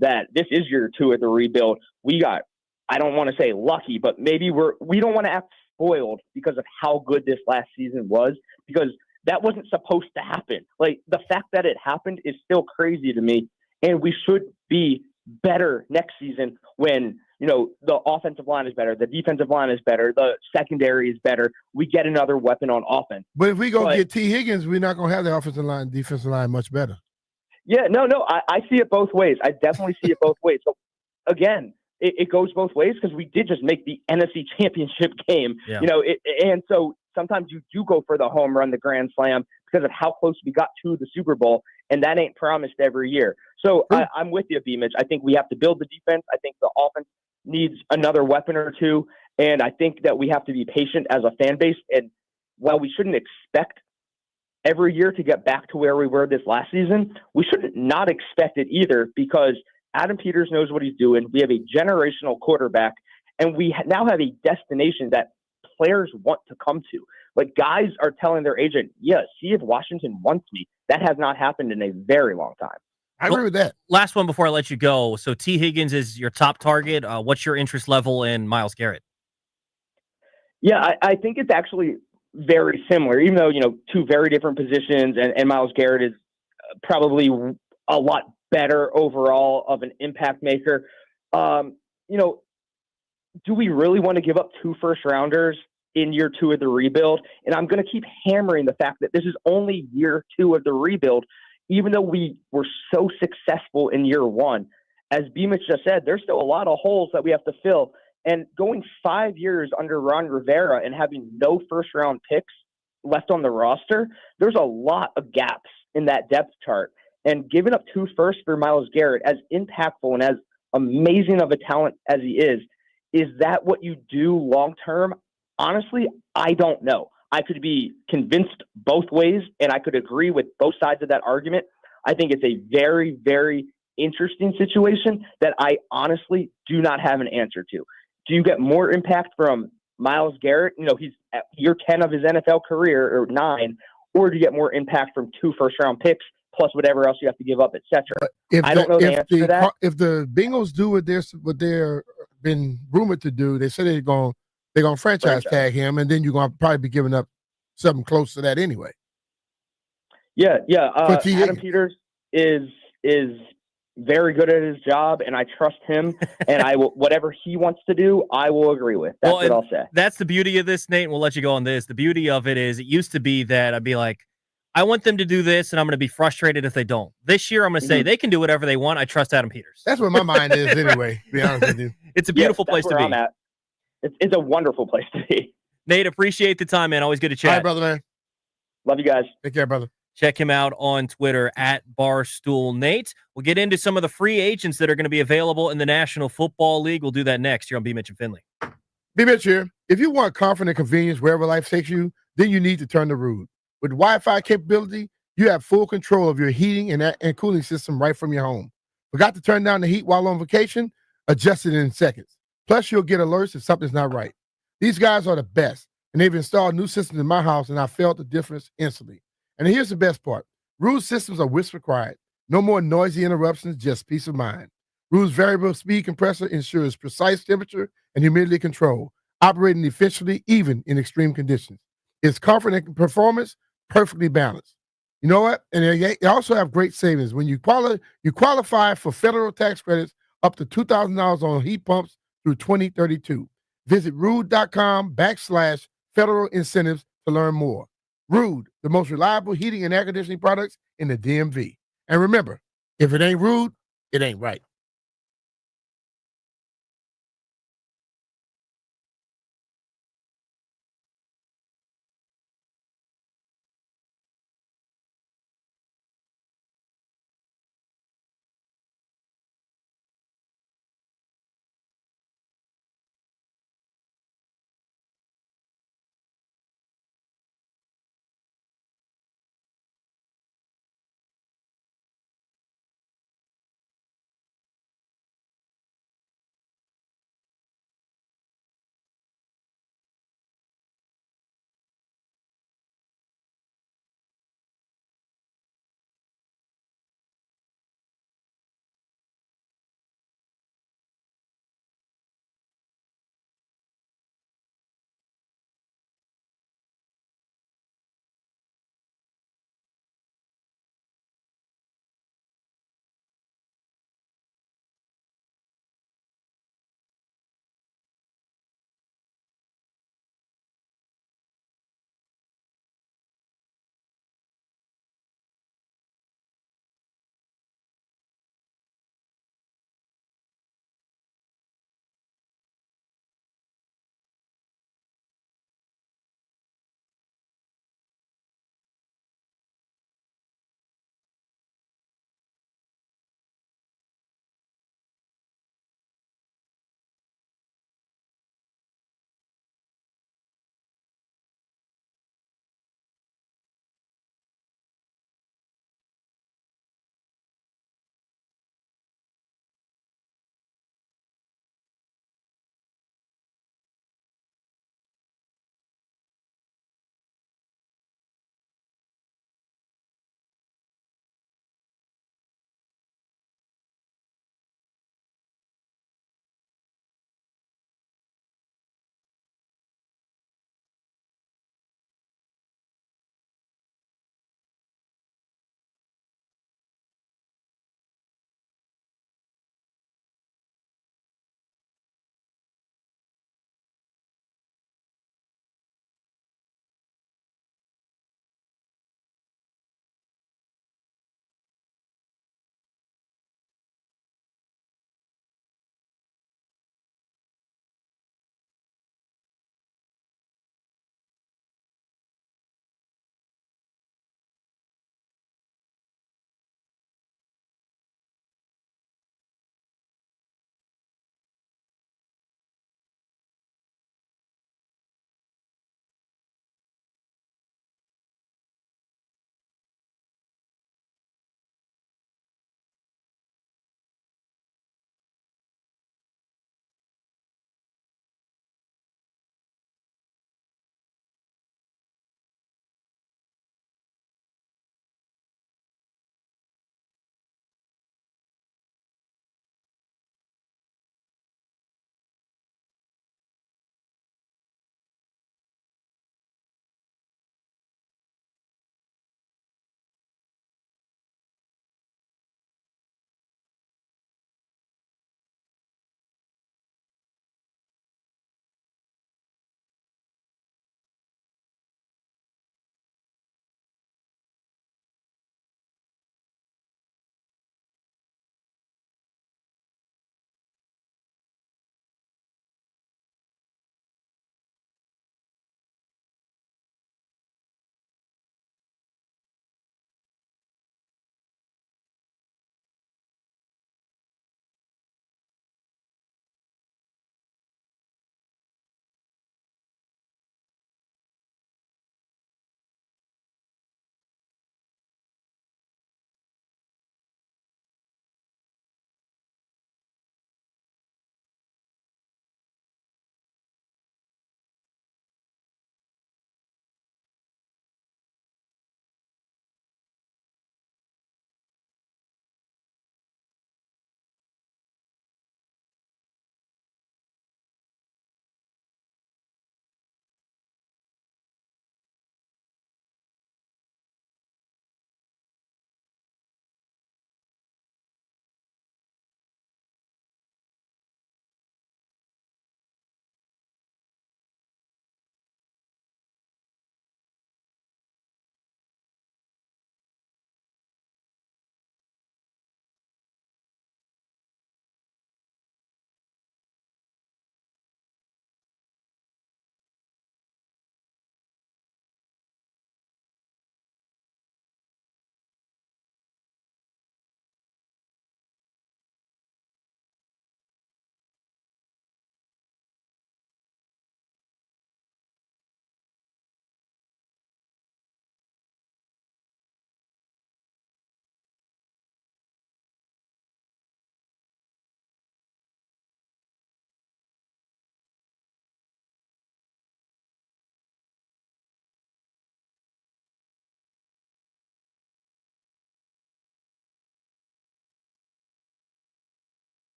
that this is year 2 of the rebuild. We got, I don't want to say lucky, but maybe we don't want to act spoiled because of how good this last season was, because that wasn't supposed to happen. Like, the fact that it happened is still crazy to me. And we should be better next season when, the offensive line is better, the defensive line is better, the secondary is better. We get another weapon on offense. But if we go get T. Higgins, we're not going to have the offensive line, defensive line much better. Yeah, no, I see it both ways. I definitely see it both ways. So, again, it goes both ways because we did just make the NFC Championship game, and so sometimes you do go for the home run, the grand slam, because of how close we got to the Super Bowl, and that ain't promised every year. So I'm with you, B-Mitch. I think we have to build the defense. I think the offense needs another weapon or two, and I think that we have to be patient as a fan base. And while we shouldn't expect every year to get back to where we were this last season, we should not expect it either, because Adam Peters knows what he's doing. We have a generational quarterback, and we now have a destination that players want to come to. Like, guys are telling their agent, see if Washington wants me. That has not happened in a very long time. I agree with that. Last one before I let you go. So T. Higgins is your top target. What's your interest level in Myles Garrett? Yeah, I think it's actually very similar, even though, 2 very different positions, and Myles Garrett is probably a lot better overall of an impact maker. Do we really want to give up 2 first-rounders in year 2 of the rebuild? And I'm going to keep hammering the fact that this is only year 2 of the rebuild, even though we were so successful in year 1. As B-Mitch just said, there's still a lot of holes that we have to fill. And going 5 years under Ron Rivera and having no first-round picks left on the roster, there's a lot of gaps in that depth chart. And giving up 2 firsts for Myles Garrett, as impactful and as amazing of a talent as he is that what you do long-term? Honestly, I don't know. I could be convinced both ways, and I could agree with both sides of that argument. I think it's a very, very interesting situation that I honestly do not have an answer to. Do you get more impact from Myles Garrett? He's at year 10 of his NFL career, or 9, or do you get more impact from 2 first-round picks plus whatever else you have to give up, etc.? I don't know the answer to that. If the Bengals do what they're been rumored to do, they said they're going to franchise tag him, and then you're going to probably be giving up something close to that anyway. Yeah. Adam Peters is very good at his job, and I trust him. And I will, whatever he wants to do, I will agree with. That's what I'll say. That's the beauty of this, Nate. And we'll let you go on this. The beauty of it is, it used to be that I'd be like, I want them to do this, and I'm going to be frustrated if they don't. This year, I'm going to say they can do whatever they want. I trust Adam Peters. That's where my mind is anyway, to be honest with you. It's a beautiful place to be. I'm at. It's a wonderful place to be. Nate, appreciate the time, man. Always good to chat. All right, brother, man. Love you guys. Take care, brother. Check him out on Twitter at Barstool Nate. We'll get into some of the free agents that are going to be available in the National Football League. We'll do that next here on B. Mitch and Finley. Be Mitch here. If you want comfort and convenience wherever life takes you, then you need to turn to Rude. With Wi-Fi capability, you have full control of your heating and cooling system right from your home. Forgot to turn down the heat while on vacation? Adjust it in seconds. Plus, you'll get alerts if something's not right. These guys are the best, and they've installed new systems in my house, and I felt the difference instantly. And here's the best part. Rude systems are whisper quiet. No more noisy interruptions, just peace of mind. Rude's variable speed compressor ensures precise temperature and humidity control, operating efficiently even in extreme conditions. Its comfort and performance perfectly balanced. You know what? And they also have great savings. When you qualify for federal tax credits up to $2,000 on heat pumps through 2032. Visit rude.com/federal incentives to learn more. Rude, the most reliable heating and air conditioning products in the DMV. And remember, if it ain't rude, it ain't right.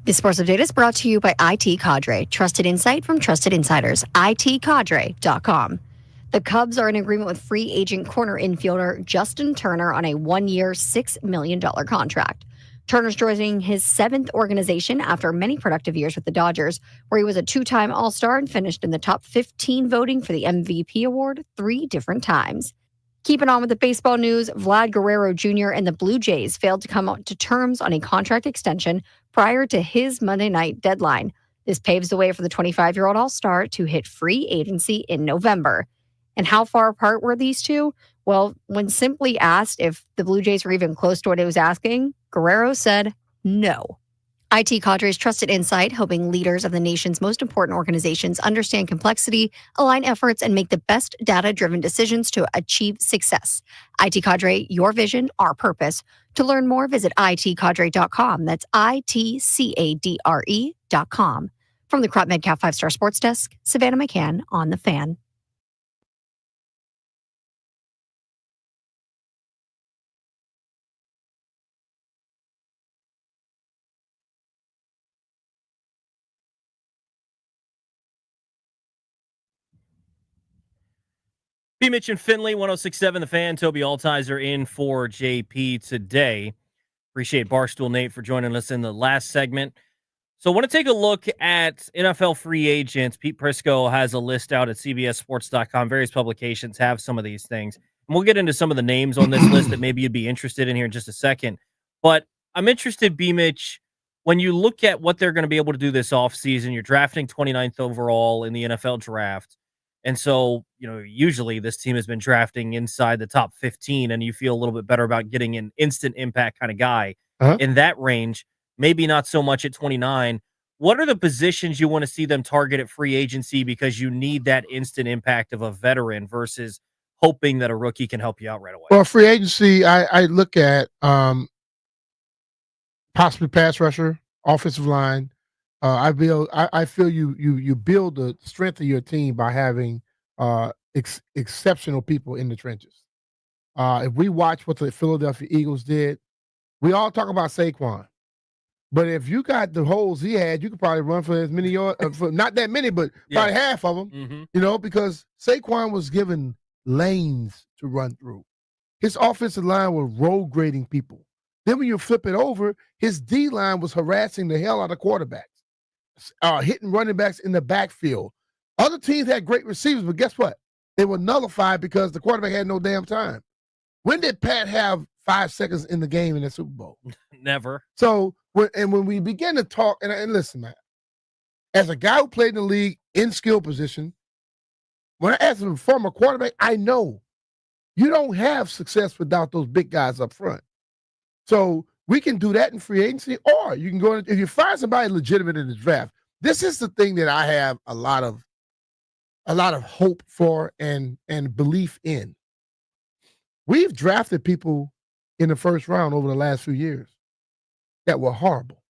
This Sports Update is brought to you by IT Cadre, trusted insight from trusted insiders. ITCadre.com. The Cubs are in agreement with free agent corner infielder Justin Turner on a 1-year, $6 million contract. Turner's joining his 7th organization after many productive years with the Dodgers, where he was a 2-time All-Star and finished in the top 15 voting for the MVP award 3 different times. Keeping on with the baseball news, Vlad Guerrero Jr. and the Blue Jays failed to come to terms on a contract extension prior to his Monday night deadline. This paves the way for the 25-year-old All-Star to hit free agency in November. And how far apart were these two? Well, when simply asked if the Blue Jays were even close to what it was asking, Guerrero said no. IT Cadre's trusted insight, helping leaders of the nation's most important organizations understand complexity, align efforts, and make the best data-driven decisions to achieve success. IT Cadre, your vision, our purpose. To learn more, visit itcadre.com. That's ITCADRE.com. From the Crop Medcalf 5-Star Sports Desk, Savannah McCann on The Fan. B. Mitch and Finley, 1067 The Fan. Toby Altizer in for JP today. Appreciate Barstool Nate for joining us in the last segment. So I want to take a look at NFL free agents. Pete Prisco has a list out at CBSSports.com. Various publications have some of these things. And we'll get into some of the names on this list that maybe you'd be interested in here in just a second. But I'm interested, B. Mitch, when you look at what they're going to be able to do this offseason, you're drafting 29th overall in the NFL draft. And so, usually this team has been drafting inside the top 15, and you feel a little bit better about getting an instant impact kind of guy in that range. Maybe not so much at 29. What are the positions you want to see them target at free agency because you need that instant impact of a veteran versus hoping that a rookie can help you out right away? Well, free agency, I look at possibly pass rusher, offensive line. I feel you build the strength of your team by having exceptional people in the trenches. If we watch what the Philadelphia Eagles did, we all talk about Saquon. But if you got the holes he had, you could probably run for as many yards, not that many, but probably half of them, because Saquon was given lanes to run through. His offensive line was road grading people. Then when you flip it over, his D-line was harassing the hell out of quarterbacks, hitting running backs in the backfield. Other teams had great receivers, but guess what? They were nullified because the quarterback had no damn time. When did Pat have 5 seconds in the game in the Super Bowl? Never. So, when we begin to talk, and listen, man, as a guy who played in the league in skill position, when I ask a former quarterback, I know you don't have success without those big guys up front. So we can do that in free agency, or you can go if you find somebody legitimate in the draft. This is the thing that I have a lot of hope for and belief in. We've drafted people in the first round over the last few years that were horrible.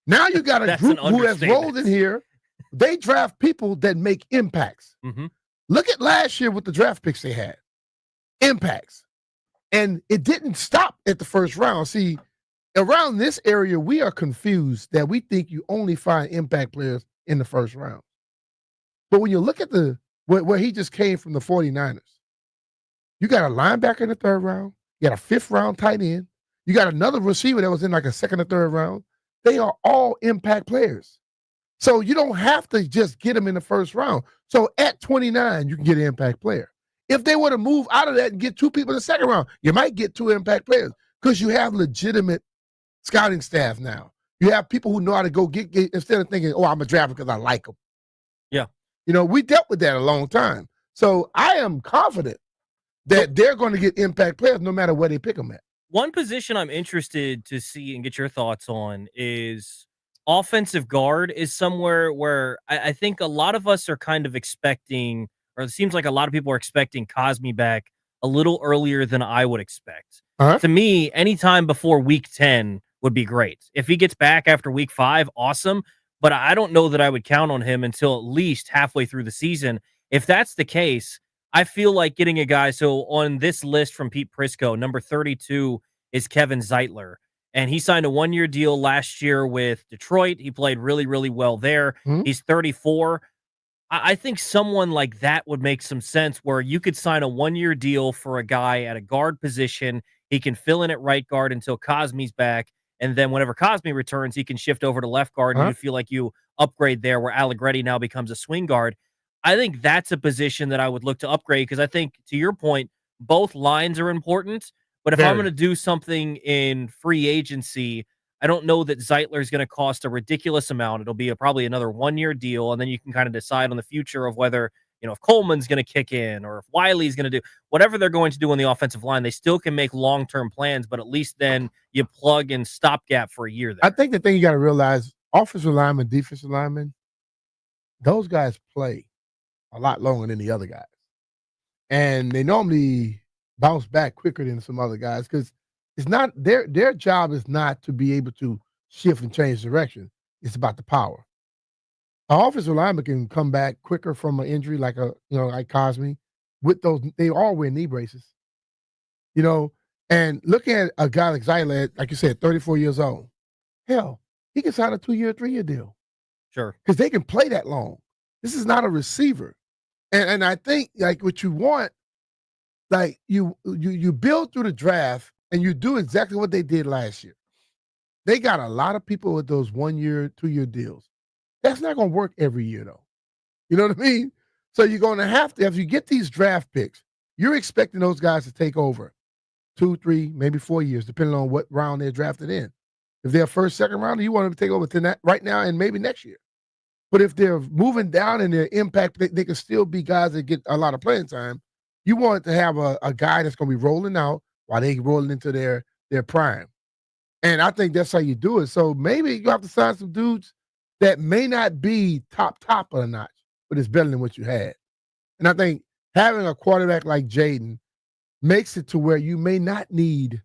Now you got a group who has rolled in here. They draft people that make impacts. Look at last year with the draft picks they had. Impacts. And it didn't stop at the first round. See, around this area, we are confused that we think you only find impact players in the first round. But when you look at where he just came from the 49ers, you got a linebacker in the 3rd round. You got a 5th round tight end. You got another receiver that was in like a 2nd or 3rd round. They are all impact players. So you don't have to just get them in the first round. So at 29, you can get an impact player. If they were to move out of that and get 2 people in the 2nd round, you might get 2 impact players because you have legitimate scouting staff now. You have people who know how to go get instead of thinking, I'm a drafter because I like them. Yeah. We dealt with that a long time. So I am confident that they're going to get impact players no matter where they pick them at. One position I'm interested to see and get your thoughts on is offensive guard is somewhere where I think a lot of us are kind of expecting, or it seems like a lot of people are expecting Cosme back a little earlier than I would expect. To me, anytime before week 10 would be great. If he gets back after week 5, awesome. But I don't know that I would count on him until at least halfway through the season. If that's the case, I feel like getting a guy. So on this list from Pete Prisco, number 32 is Kevin Zeitler. And he signed a 1-year deal last year with Detroit. He played really, really well there. Mhm. He's 34. I think someone like that would make some sense where you could sign a 1-year deal for a guy at a guard position. He can fill in at right guard until Cosme's back. And then whenever Cosme returns, he can shift over to left guard and Uh-huh. you feel like you upgrade there where Allegretti now becomes a swing guard. I think that's a position that I would look to upgrade because I think, to your point, both lines are important. But if I'm Very. going to do something in free agency, I don't know that Zeitler is going to cost a ridiculous amount. It'll be probably another 1-year deal, and then you can kind of decide on the future of whether, if Coleman's going to kick in or if Wiley's going to do whatever they're going to do on the offensive line. They still can make long-term plans, but at least then you plug in stopgap for a year there. I think the thing you got to realize, offensive linemen, defensive linemen, those guys play a lot longer than the other guys. And they normally bounce back quicker than some other guys because it's not their job is not to be able to shift and change direction. It's about the power. An offensive lineman can come back quicker from an injury like like Cosme with those. They all wear knee braces. And looking at a guy like Zeitler, like you said, 34 years old, hell, he can sign a 2-year, 3-year deal Sure. because they can play that long. This is not a receiver. And I think like what you want, like you build through the draft and you do exactly what they did last year. They got a lot of people with those 1-year, 2-year deals. That's not going to work every year though. You know what I mean? So you're going to have to, if you get these draft picks, you're expecting those guys to take over 2, 3, maybe 4 years, depending on what round they're drafted in. If they're first, second round, you want them to take over right now and maybe next year. But if they're moving down in their impact, they can still be guys that get a lot of playing time. You want to have a guy that's going to be rolling out while they rolling into their prime. And I think that's how you do it. So maybe you have to sign some dudes that may not be top of the notch, but it's better than what you had. And I think having a quarterback like Jaden makes it to where you may not need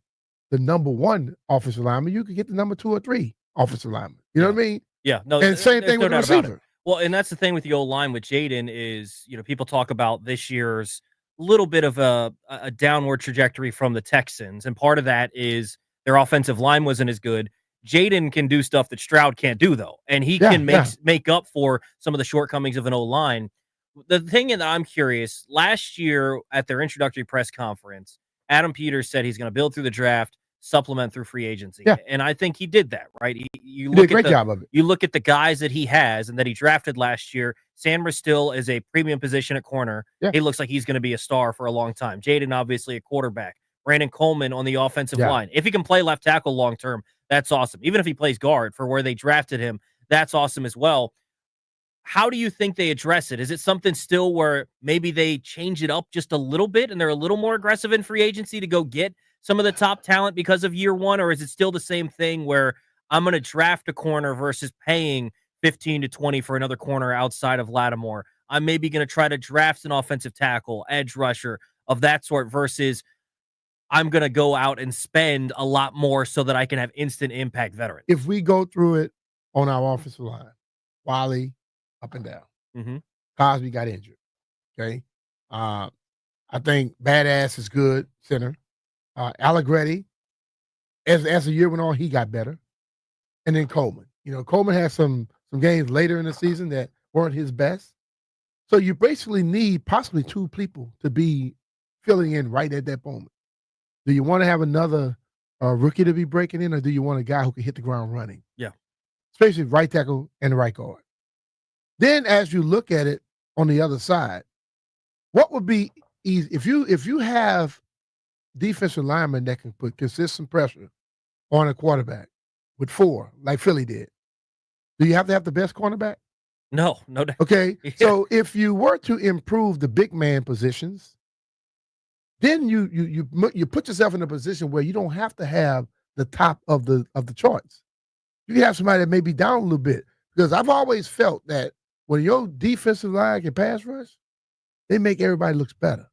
the number 1 offensive lineman. You could get the number 2 or 3 offensive lineman. You know what I mean? Yeah, no, And same there's thing no with the doubt about it. receiver. Well, and that's the thing with the old line with Jaden is, people talk about this year's little bit of a downward trajectory from the Texans, and part of that is their offensive line wasn't as good. Jaden can do stuff that Stroud can't do, though, and he can make up for some of the shortcomings of an O-line. The thing that I'm curious, last year at their introductory press conference, Adam Peters said he's going to build through the draft, supplement through free agency. Yeah. And I think he did that, right? You He did a great job of it. You look at the guys that he has and that he drafted last year. Sam still is a premium position at corner. Yeah. He looks like he's going to be a star for a long time. Jaden, obviously, a quarterback. Brandon Coleman on the offensive line. If he can play left tackle long term, that's awesome. Even if he plays guard for where they drafted him, that's awesome as well. How do you think they address it? Is it something still where maybe they change it up just a little bit and they're a little more aggressive in free agency to go get some of the top talent because of year one? Or is it still the same thing where I'm going to draft a corner versus paying 15 to 20 for another corner outside of Lattimore? I'm maybe going to try to draft an offensive tackle, edge rusher of that sort versus I'm going to go out and spend a lot more so that I can have instant impact veterans. If we go through it on our offensive line, Wiley, up and down. Mm-hmm. Cosby got injured. Okay. I think Badass is good, center. Allegretti, as the year went on, he got better. And then Coleman. Coleman had some games later in the season that weren't his best. So you basically need possibly two people to be filling in right at that moment. Do you want to have another rookie to be breaking in, or do you want a guy who can hit the ground running? Yeah. Especially right tackle and the right guard. Then as you look at it on the other side, what would be easy if you have defensive linemen that can put consistent pressure on a quarterback with four, like Philly did? Do you have to have the best cornerback? No doubt. Okay. Yeah. So if you were to improve the big man positions, then you put yourself in a position where you don't have to have the top of the charts. You can have somebody that may be down a little bit, because I've always felt that when your defensive line can pass rush, they make everybody looks better.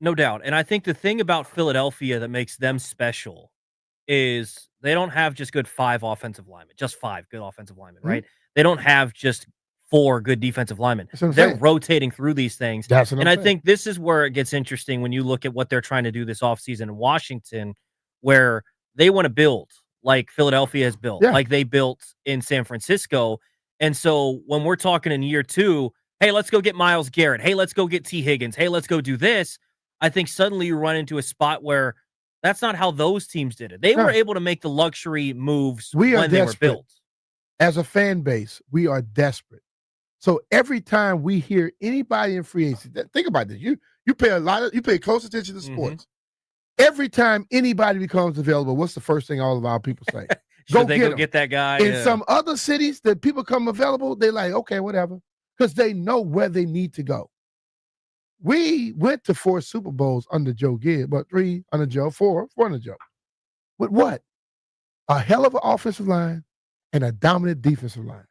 No doubt. And I think the thing about Philadelphia that makes them special is they don't have just good five offensive linemen, just five good offensive linemen, right? They don't have just four good defensive linemen. They're rotating through these things. And I think this is where it gets interesting when you look at what they're trying to do this offseason in Washington, where they want to build. like Philadelphia has built, Yeah. like they built in San Francisco. And so when we're talking in year 2, hey, let's go get Myles Garrett. Hey, let's go get T. Higgins. Hey, let's go do this. I think suddenly you run into a spot where that's not how those teams did it. They were No. able to make the luxury moves We are when they were desperate. built. As a fan base, we are desperate. So every time we hear anybody in free agency, think about this. You pay close attention to sports. Every time anybody becomes available, what's the first thing all of our people say? Should they go 'em. get that guy? In Yeah. some other cities that people come available, they're like, okay, whatever. Because they know where they need to go. We went to 4 Super Bowls under Joe Gibbs, but 3 under Joe, 4 under Joe. With what? A hell of an offensive line and a dominant defensive line.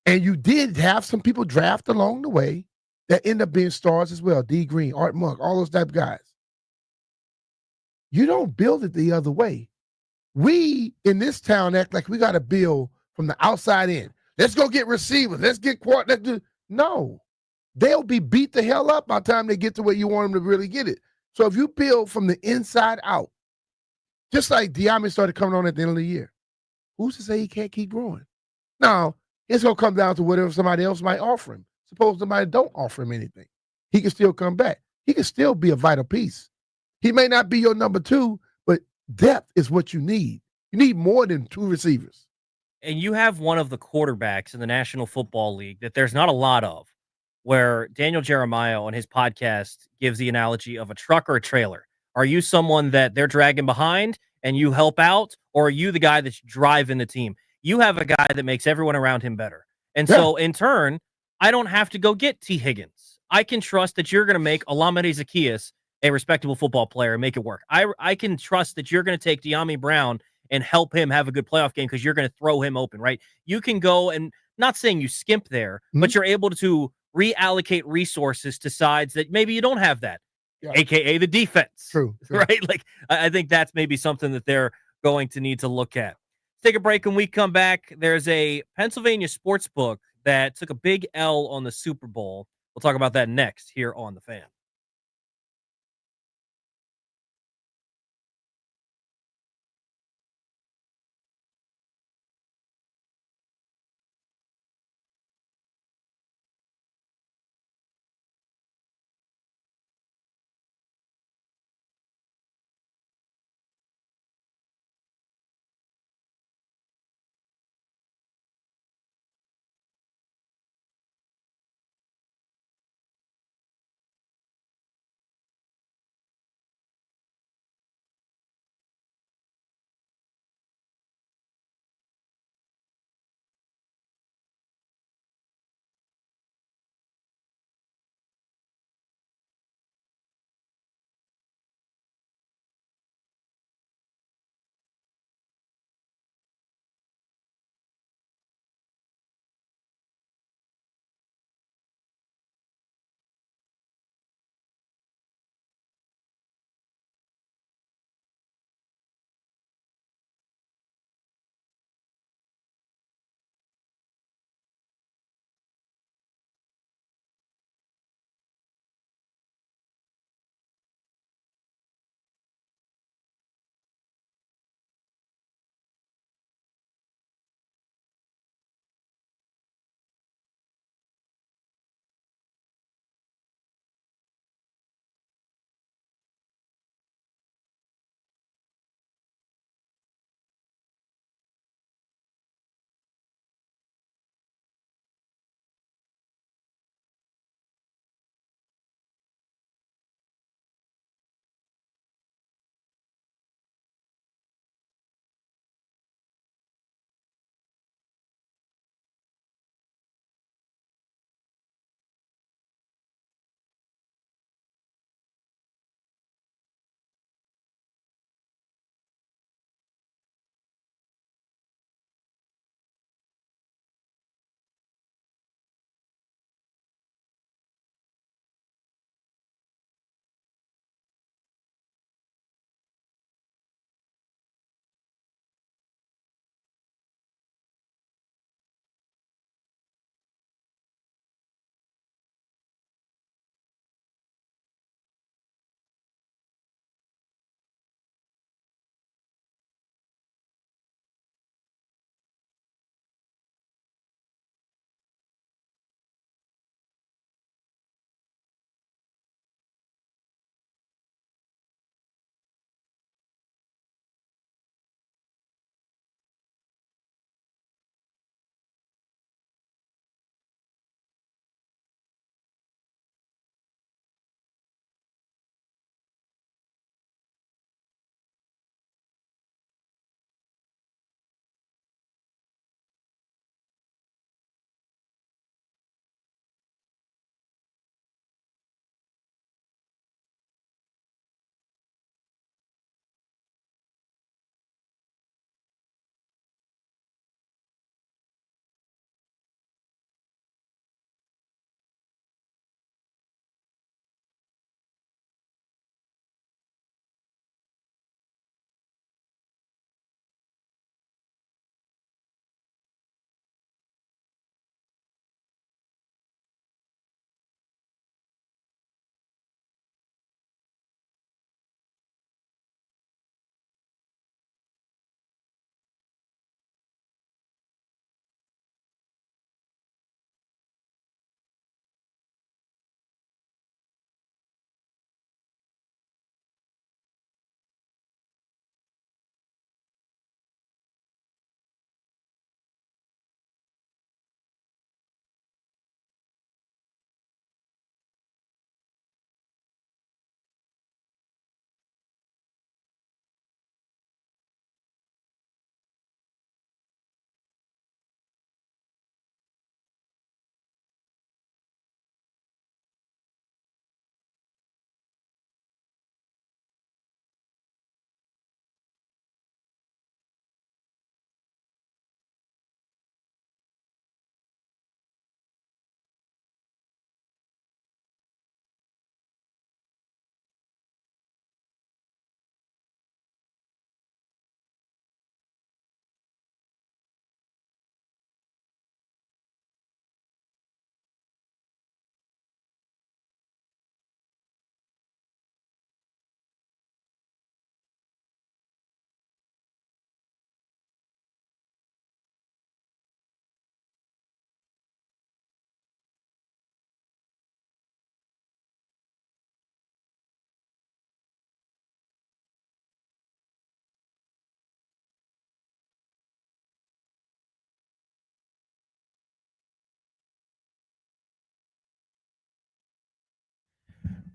And you did have some people draft along the way that end up being stars as well. D. Green, Art Monk, all those type of guys. You don't build it the other way. We in this town act like we got to build from the outside in. Let's go get receivers. Let's get quart. Let's do. No, they'll be beat the hell up by the time they get to where you want them to really get it. So if you build from the inside out, just like Diame started coming on at the end of the year, who's to say he can't keep growing? Now, it's going to come down to whatever somebody else might offer him. Suppose somebody don't offer him anything. He can still come back. He can still be a vital piece. He may not be your number 2, but depth is what you need. You need more than 2 receivers. And you have one of the quarterbacks in the National Football League that there's not a lot of, where Daniel Jeremiah on his podcast gives the analogy of a truck or a trailer. Are you someone that they're dragging behind and you help out, or are you the guy that's driving the team? You have a guy that makes everyone around him better. And so in turn, I don't have to go get T. Higgins. I can trust that you're going to make Olamide Zaccheaus a respectable football player and make it work. I can trust that you're going to take De'Ami Brown and help him have a good playoff game because you're going to throw him open, right? You can go and not saying you skimp there, but you're able to reallocate resources to sides that maybe you don't have that, aka the defense. True. Right? Like, I think that's maybe something that they're going to need to look at. Take a break. When we come back, there's a Pennsylvania sports book that took a big L on the Super Bowl. We'll talk about that next here on The Fan.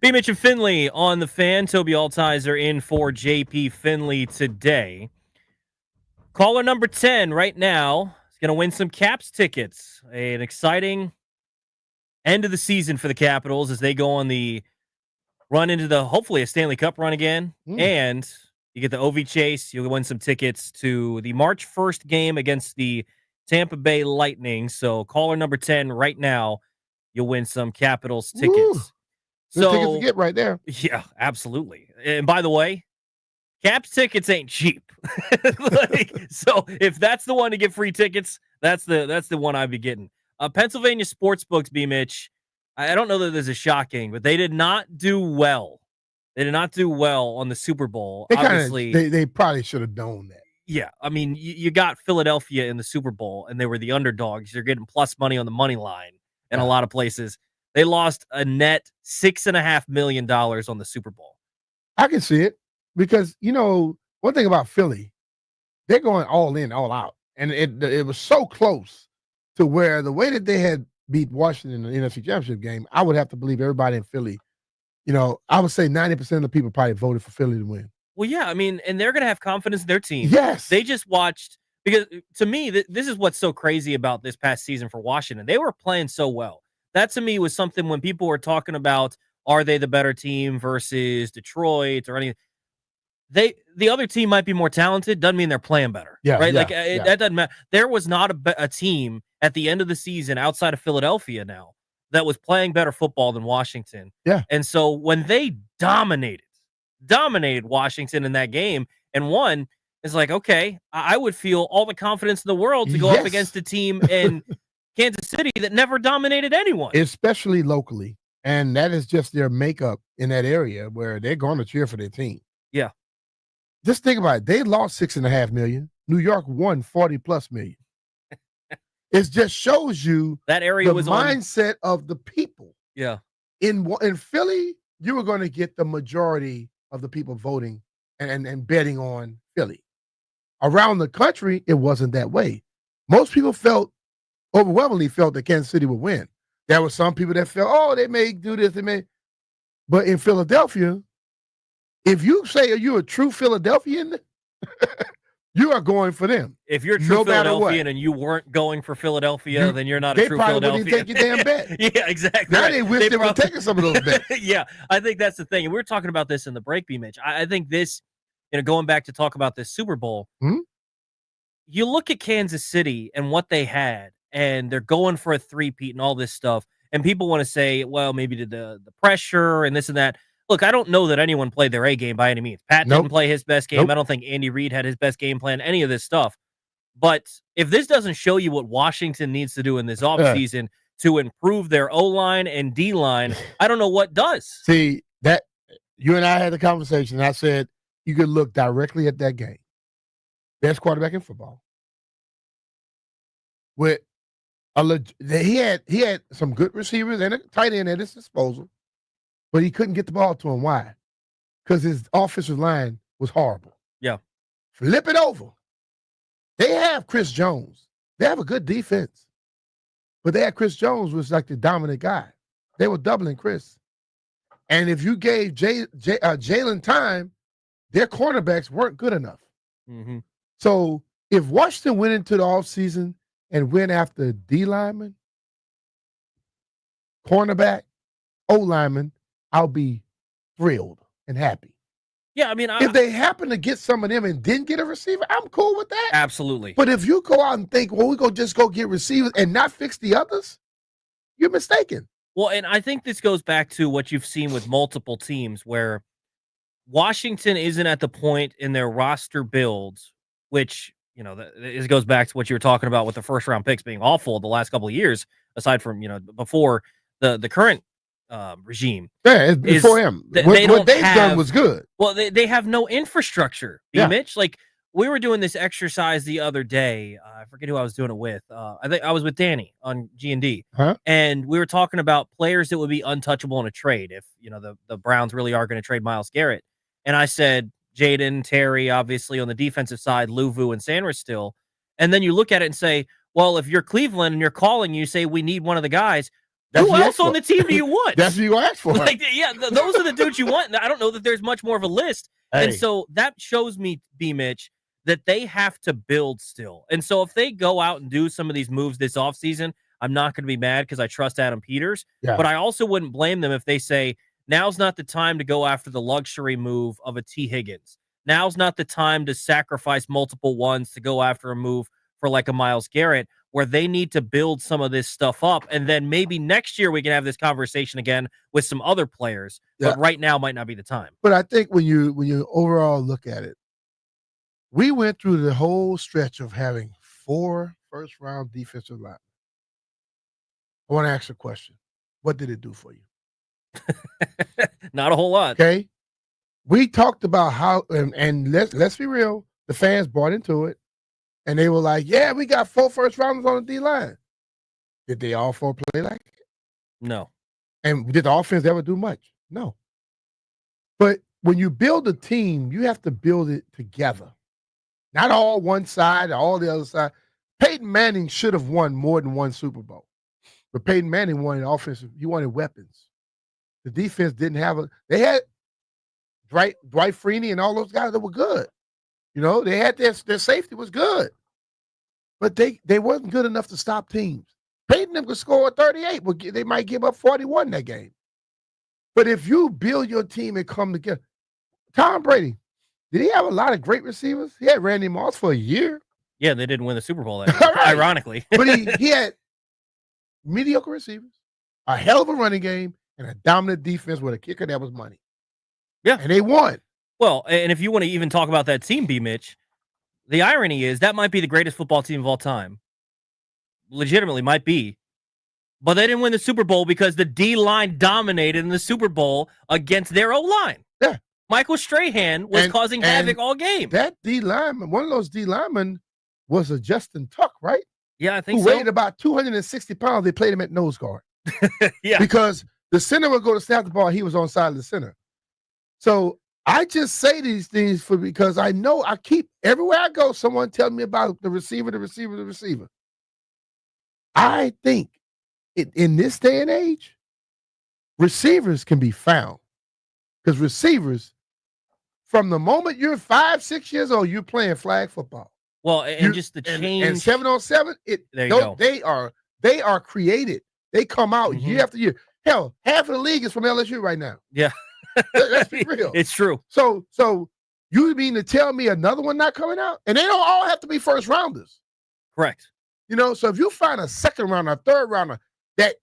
B. Mitch and Finley on the Fan. Toby Altizer in for JP Finley today. Caller number 10 right now is going to win some Caps tickets. An exciting end of the season for the Capitals as they go on the run into hopefully a Stanley Cup run again. And you get the OV Chase. You'll win some tickets to the March 1st game against the Tampa Bay Lightning. So caller number 10 right now, you'll win some Capitals tickets. Woo. Good tickets So to get right there. yeah, absolutely. And by the way, Caps tickets ain't cheap. So if that's the one to get free tickets, that's the one I'd be getting. Pennsylvania sportsbooks, B. Mitch. I don't know that this is shocking, but they did not do well. They did not do well on the Super Bowl. Obviously, they probably should have known that. Yeah, I mean, you got Philadelphia in the Super Bowl, and they were the underdogs. They're getting plus money on the money line in a lot of places. They lost a net $6.5 million on the Super Bowl. I can see it because, one thing about Philly, they're going all in, all out. And it was so close to where the way that they had beat Washington in the NFC Championship game, I would have to believe everybody in Philly, I would say 90% of the people probably voted for Philly to win. Well, yeah, I mean, and they're going to have confidence in their team. Yes. They just watched, because to me, this is what's so crazy about this past season for Washington. They were playing so well. That to me was something when people were talking about, are they the better team versus Detroit or anything? The other team might be more talented. Doesn't mean they're playing better. Yeah, right. Yeah, That doesn't matter. There was not a team at the end of the season outside of Philadelphia now that was playing better football than Washington. Yeah. And so when they dominated Washington in that game and won, it's like, okay, I would feel all the confidence in the world to go up against a team in Kansas City that never dominated anyone. Especially locally. And that is just their makeup in that area where they're going to cheer for their team. Yeah. Just think about it. They lost $6.5 million. New York won 40+ million. It just shows you that area the was mindset of the people. Yeah. In Philly, you were going to get the majority of the people voting and betting on Philly. Around the country, it wasn't that way. Most people overwhelmingly felt that Kansas City would win. There were some people that felt, they may do this, but in Philadelphia, if you say you're a true Philadelphian, you are going for them. If you're a true Philadelphian and you weren't going for Philadelphia, then you're not a true Philadelphian. They probably wouldn't take your damn bet. Yeah, exactly. Now they wish they were taking some of those bets. Yeah, I think that's the thing. And we were talking about this in the break, B. Mitch. I think this, going back to talk about this Super Bowl, you look at Kansas City and what they had, and they're going for a three-peat and all this stuff, and people want to say, well, maybe the pressure and this and that. Look, I don't know that anyone played their A game by any means. Pat didn't play his best game. I don't think Andy Reid had his best game plan, any of this stuff. But if this doesn't show you what Washington needs to do in this offseason to improve their O-line and D-line, I don't know what does. See, that you and I had a conversation, and I said you could look directly at that game. Best quarterback in football. With he had some good receivers and a tight end at his disposal. But he couldn't get the ball to him. Why? Because his offensive line was horrible. Yeah. Flip it over. They have Chris Jones. They have a good defense. But they had Chris Jones was like the dominant guy. They were doubling Chris. And if you gave Jalen time, their cornerbacks weren't good enough. Mm-hmm. So if Washington went into the offseason and went after D lineman, cornerback, O lineman, I'll be thrilled and happy. Yeah, I mean, if they happen to get some of them and didn't get a receiver, I'm cool with that. Absolutely. But if you go out and think, well, we just go get receivers and not fix the others, you're mistaken. Well, and I think this goes back to what you've seen with multiple teams where Washington isn't at the point in their roster builds, which, this goes back to what you were talking about with the first round picks being awful the last couple of years, aside from, before the current regime. Yeah, it's before him. What they've done was good. Well, they have no infrastructure, Mitch. Like, we were doing this exercise the other day. I forget who I was doing it with. I think I was with Danny on G&D. And we were talking about players that would be untouchable in a trade if, the Browns really are going to trade Myles Garrett. And I said, Jaden, Terry, obviously on the defensive side, Luvu and Sanders still. And then you look at it and say, well, if you're Cleveland and you're calling, you say, we need one of the guys. Who what you else asked on for. the team do you want? That's what you asked for. Like, yeah, those are the dudes you want. I don't know that there's much more of a list. Hey. And so that shows me, B. Mitch, that they have to build still. And so if they go out and do some of these moves this offseason, I'm not going to be mad because I trust Adam Peters. Yeah. But I also wouldn't blame them if they say, now's not the time to go after the luxury move of a T. Higgins. Now's not the time to sacrifice multiple ones to go after a move for like a Myles Garrett, where they need to build some of this stuff up. And then maybe next year we can have this conversation again with some other players. Yeah. But right now might not be the time. But I think when you overall look at it, we went through the whole stretch of having 4 first-round defensive linemen. I want to ask you a question. What did it do for you? Not a whole lot. Okay. We talked about how, and let's be real, the fans bought into it, and they were like, yeah, we got 4 first-rounders on the D-line. Did they all 4 play like it? No. And did the offense ever do much? No. But when you build a team, you have to build it together. Not all one side, all the other side. Peyton Manning should have won more than one Super Bowl. But Peyton Manning wanted offensive. He wanted weapons. The defense didn't have they had Dwight Freeney and all those guys that were good. You know, they had their safety was good. But they wasn't good enough to stop teams. Peyton them could score 38. Well, they might give up 41 that game. But if you build your team and come together, Tom Brady, did he have a lot of great receivers? He had Randy Moss for a year. Yeah, they didn't win the Super Bowl that year, Right. ironically. But he had mediocre receivers, a hell of a running game, and a dominant defense with a kicker that was money. Yeah. And they won. Well, and if you want to even talk about that team, B. Mitch, the irony is that might be the greatest football team of all time. Legitimately might be. But they didn't win the Super Bowl because the D-line dominated in the Super Bowl against their O-line. Yeah. Michael Strahan was causing havoc all game. That D lineman, one of those D linemen was a Justin Tuck, right? Yeah, I think Who so. weighed about 260 pounds. They played him at nose guard. Yeah. Because the center would go to snap the ball. He was on side of the center. So I just say these things because I know I keep, everywhere I go, someone tell me about the receiver. I think in this day and age, receivers can be found. Because receivers, from the moment you're 5, 6 years old, you're playing flag football. Well, and just the change. And 7-on-7, There you go. they are created. They come out Mhm. year after year. Hell, half of the league is from LSU right now. Yeah. Let's be real. It's true. So you mean to tell me another one not coming out? And they don't all have to be first rounders. Correct. You know, so if you find a second rounder, a third rounder, that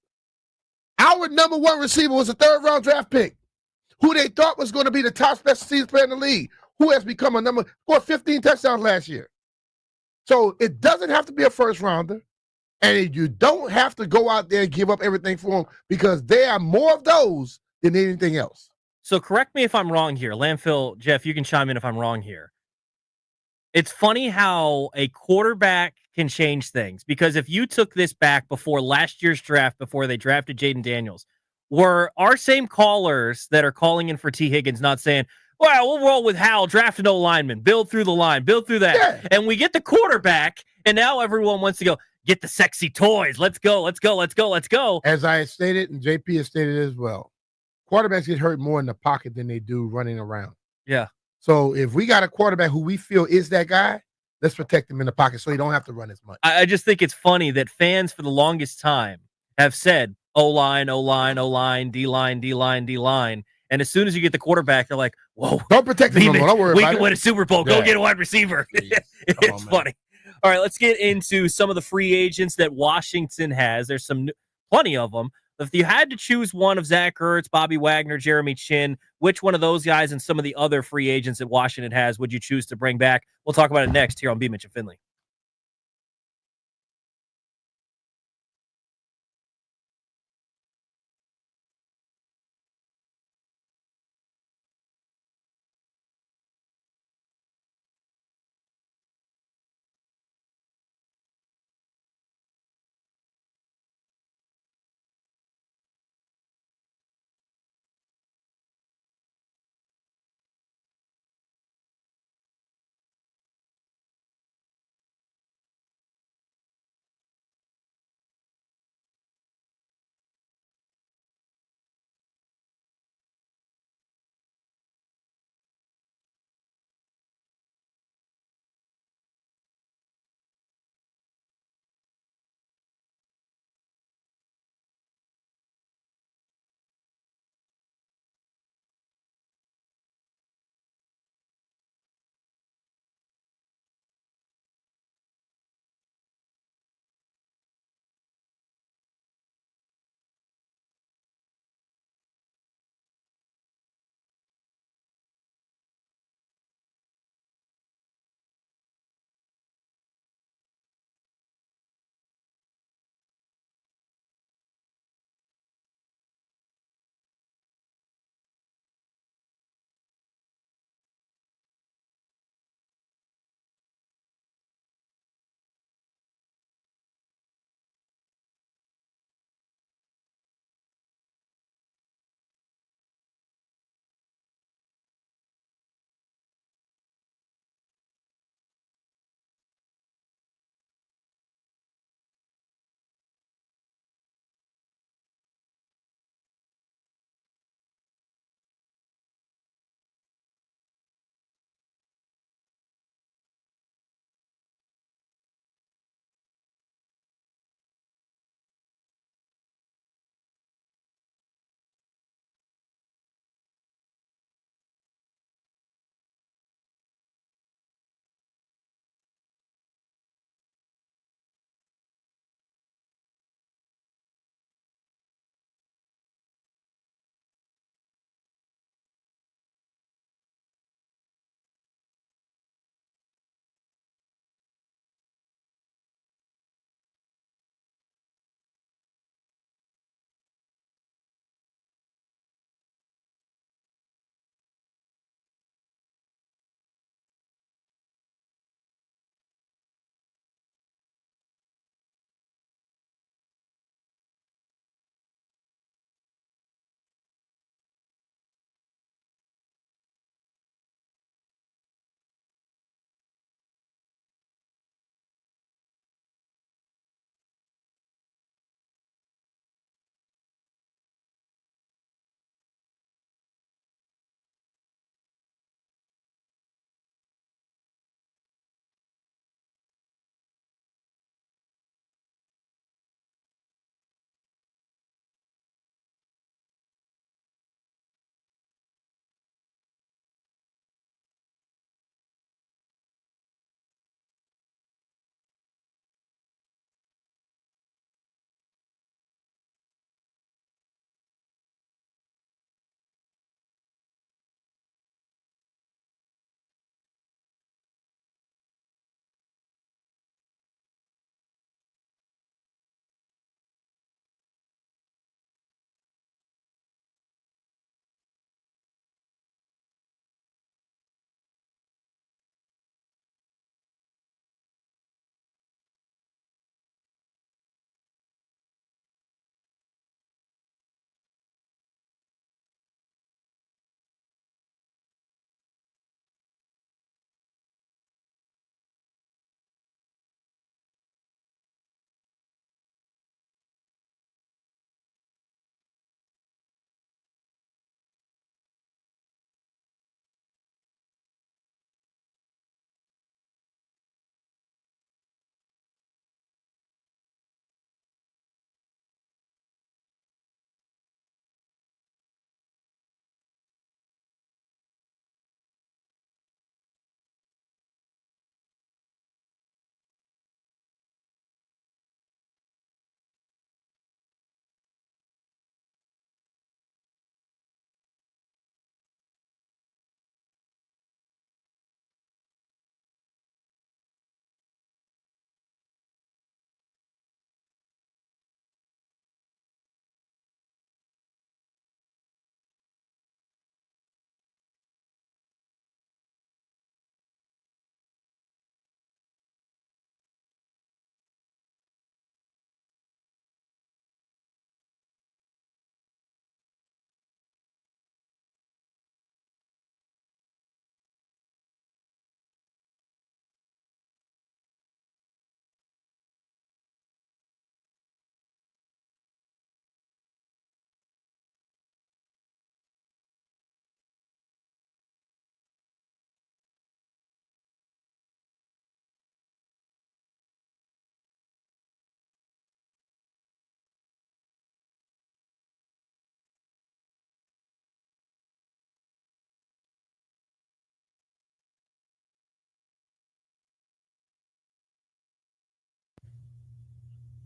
our number 1 receiver was a 3rd round draft pick, who they thought was going to be the top special teams player in the league, who has become scored 15 touchdowns last year. So it doesn't have to be a first rounder, and you don't have to go out there and give up everything for them because there are more of those than anything else. So correct me if I'm wrong here. Landfill, Jeff, you can chime in if I'm wrong here. It's funny how a quarterback can change things, because if you took this back before last year's draft, before they drafted Jaden Daniels, were our same callers that are calling in for T. Higgins not saying, well, we'll roll with Hal, draft an O-lineman, build through the line, build through that. Yeah. And we get the quarterback, and now everyone wants to go, get the sexy toys. Let's go. As I stated, and JP has stated as well, quarterbacks get hurt more in the pocket than they do running around. Yeah. So if we got a quarterback who we feel is that guy, let's protect him in the pocket so he don't have to run as much. I just think it's funny that fans for the longest time have said O-line, O-line, O-line, D-line, D-line, D-line. And as soon as you get the quarterback, they're like, whoa. Don't protect him no more. Don't worry we about can it. win a Super Bowl. Go Yeah. get a wide receiver. It's funny. All right, let's get into some of the free agents that Washington has. There's plenty of them. If you had to choose one of Zach Ertz, Bobby Wagner, Jeremy Chin, which one of those guys and some of the other free agents that Washington has would you choose to bring back? We'll talk about it next here on B. Mitch and Finley.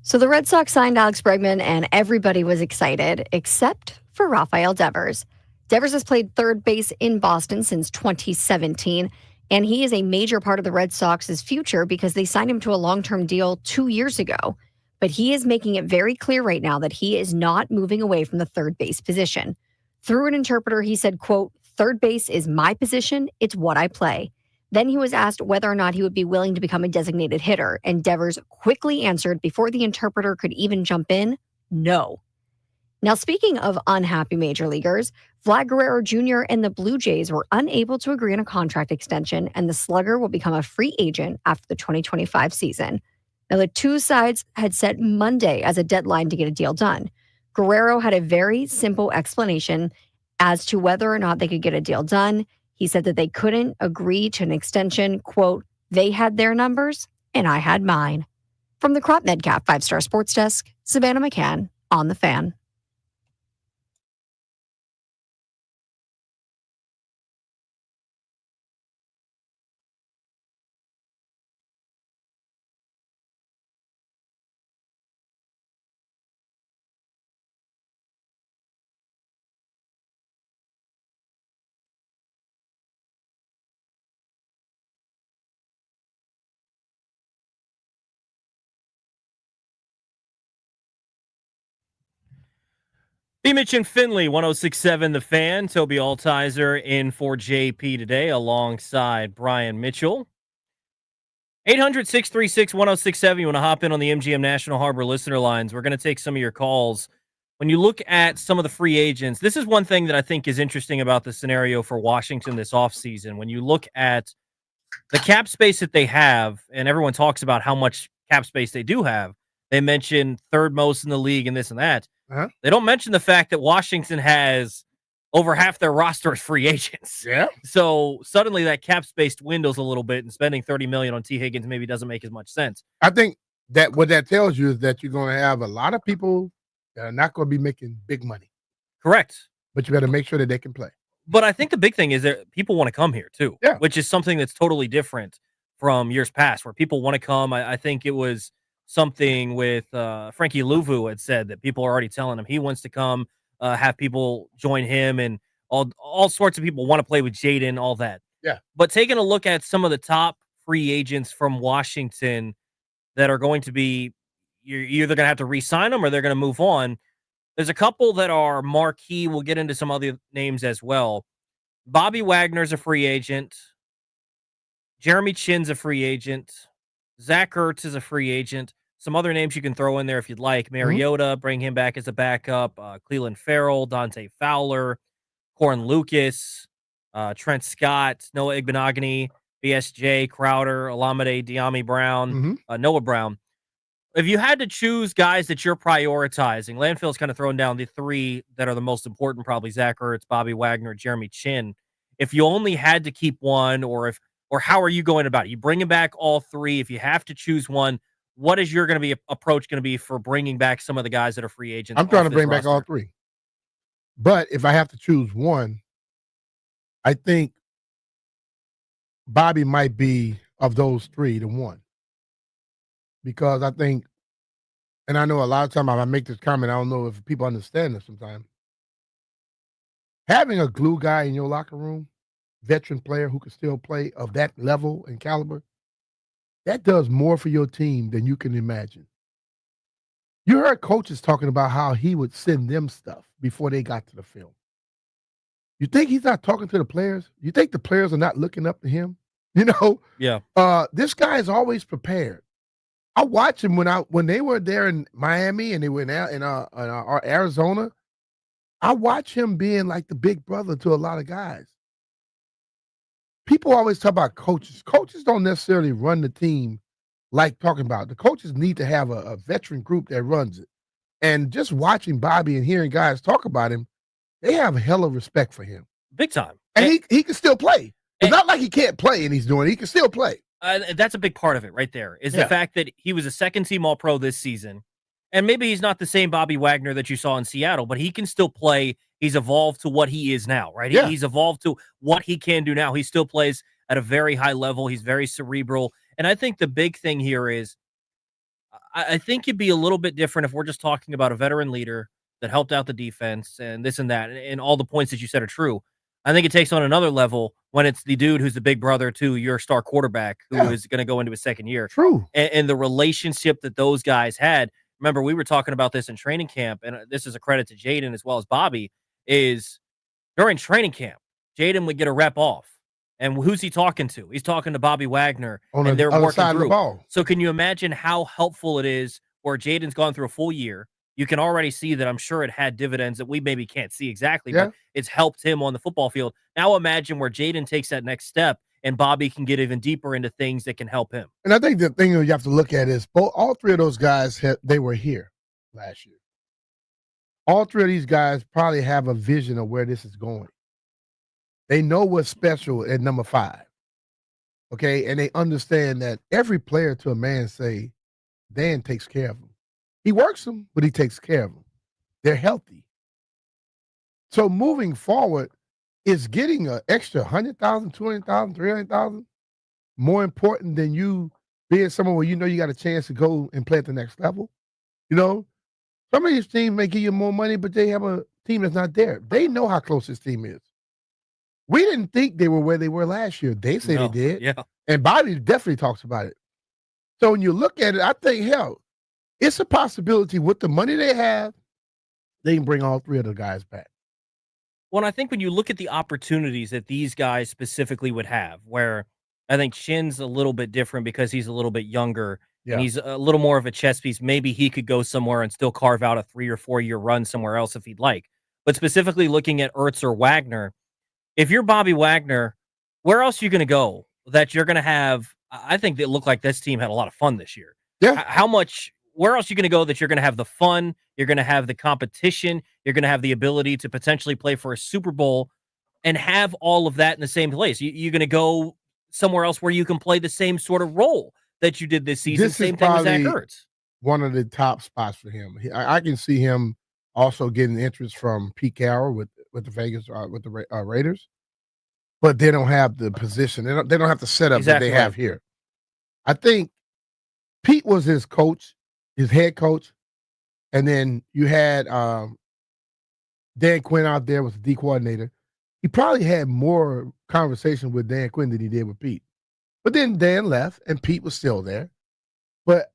So the Red Sox signed Alex Bregman, and everybody was excited, except for Rafael Devers. Devers has played third base in Boston since 2017, and he is a major part of the Red Sox's future because they signed him to a long-term deal 2 years ago. But he is making it very clear right now that he is not moving away from the third base position. Through an interpreter, he said, quote, "Third base is my position. It's what I play." Then he was asked whether or not he would be willing to become a designated hitter, and Devers quickly answered before the interpreter could even jump in, no. Now, speaking of unhappy major leaguers, Vlad Guerrero Jr. and the Blue Jays were unable to agree on a contract extension, and the slugger will become a free agent after the 2025 season. Now, the two sides had set Monday as a deadline to get a deal done. Guerrero had a very simple explanation as to whether or not they could get a deal done. He said that they couldn't agree to an extension. Quote, "They had their numbers and I had mine." From the Crop Medcap 5-Star Sports Desk, Savannah McCann on The Fan. B. Mitch and Finley, 1067 The Fan. Toby Altizer in for JP today alongside Brian Mitchell. 800-636-1067. You want to hop in on the MGM National Harbor listener lines. We're going to take some of your calls. When you look at some of the free agents, this is one thing that I think is interesting about the scenario for Washington this offseason. When you look at the cap space that they have, and everyone talks about how much cap space they do have, they mention third most in the league and this and that. Uh-huh. They don't mention the fact that Washington has over half their roster as free agents. Yeah. So suddenly that cap space dwindles a little bit, and spending $30 million on T. Higgins maybe doesn't make as much sense. I think that what that tells you is that you're going to have a lot of people that are not going to be making big money. Correct. But you got to make sure that they can play. But I think the big thing is that people want to come here too, Yeah. which is something that's totally different from years past, where people want to come. I think it was something with Frankie Louvu had said that people are already telling him he wants to come, have people join him, and all sorts of people want to play with Jaden, all that. Yeah. But taking a look at some of the top free agents from Washington that are going to be, you're either going to have to re-sign them or they're going to move on. There's a couple that are marquee. We'll get into some other names as well. Bobby Wagner's a free agent. Jeremy Chin's a free agent. Zach Ertz is a free agent. Some other names you can throw in there if you'd like. Mariota, bring him back as a backup. Cleveland Farrell, Dante Fowler, Corin Lucas, Trent Scott, Noah Igbenogany, BSJ, Crowder, Olamide Diami Brown, Noah Brown. If you had to choose guys that you're prioritizing, Landfill's kind of throwing down the three that are the most important, probably Zach Ertz, Bobby Wagner, Jeremy Chin. If you only had to keep one, or how are you going about it? You bringing back all three. If you have to choose one, what is your approach going to be for bringing back some of the guys that are free agents? I'm trying to bring back all three. But if I have to choose one, I think Bobby might be, of those three, the one. Because I think, and I know a lot of times I make this comment, I don't know if people understand this sometimes. Having a glue guy in your locker room, veteran player who can still play of that level and caliber, that does more for your team than you can imagine. You heard coaches talking about how he would send them stuff before they got to the field. You think he's not talking to the players? You think the players are not looking up to him? You know? Yeah. This guy is always prepared. I watch him when they were there in Miami and they were in Arizona. I watch him being like the big brother to a lot of guys. People always talk about coaches. Coaches don't necessarily run the team like talking about. The coaches need to have a veteran group that runs it. And just watching Bobby and hearing guys talk about him, they have a hell of respect for him. Big time. And he can still play. It's not like he can't play and he's doing it. He can still play. That's a big part of it right there, is the fact that he was a second-team All-Pro this season. And maybe he's not the same Bobby Wagner that you saw in Seattle, but he can still play. He's evolved to what he is now, right? Yeah. He's evolved to what he can do now. He still plays at a very high level. He's very cerebral. And I think the big thing here is I think it'd be a little bit different if we're just talking about a veteran leader that helped out the defense and this and that, and all the points that you said are true. I think it takes on another level when it's the dude who's the big brother to your star quarterback who is going to go into his second year. True. And the relationship that those guys had. Remember, we were talking about this in training camp, and this is a credit to Jaden as well as Bobby, is during training camp, Jaden would get a rep off. And who's he talking to? He's talking to Bobby Wagner, On and the they're other working side of the through. ball. So can you imagine how helpful it is where Jaden's gone through a full year? You can already see that I'm sure it had dividends that we maybe can't see exactly, Yeah. but it's helped him on the football field. Now imagine where Jaden takes that next step and Bobby can get even deeper into things that can help him. And I think the thing you have to look at is all three of those guys, they were here last year. All three of these guys probably have a vision of where this is going. They know what's special at number 5. Okay, and they understand that every player to a man say, Dan takes care of them. He works them, but he takes care of them. They're healthy. So moving forward, is getting an extra 100,000, 200,000, 300,000 more important than you being somewhere where you know you got a chance to go and play at the next level? You know, some of these teams may give you more money, but they have a team that's not there. They know how close this team is. We didn't think they were where they were last year. They say they did. Yeah. And Bobby definitely talks about it. So when you look at it, I think, hell, it's a possibility with the money they have, they can bring all three of the guys back. Well, and I think when you look at the opportunities that these guys specifically would have, where I think Shin's a little bit different because he's a little bit younger and he's a little more of a chess piece. Maybe he could go somewhere and still carve out a 3 or 4 year run somewhere else if he'd like. But specifically looking at Ertz or Wagner, if you're Bobby Wagner, where else are you going to go that you're going to have? I think it looked like this team had a lot of fun this year. Yeah. Where else are you going to go that you're going to have the fun, you're going to have the competition, you're going to have the ability to potentially play for a Super Bowl and have all of that in the same place? You're going to go somewhere else where you can play the same sort of role that you did this season, same thing as Zach Ertz. One of the top spots for him. I can see him also getting interest from Pete Carroll with the Vegas with the Raiders, but they don't have the position. They don't have the setup that they have here. I think Pete was his coach, his head coach, and then you had Dan Quinn out there was the D coordinator. He probably had more conversation with Dan Quinn than he did with Pete. But then Dan left and Pete was still there. But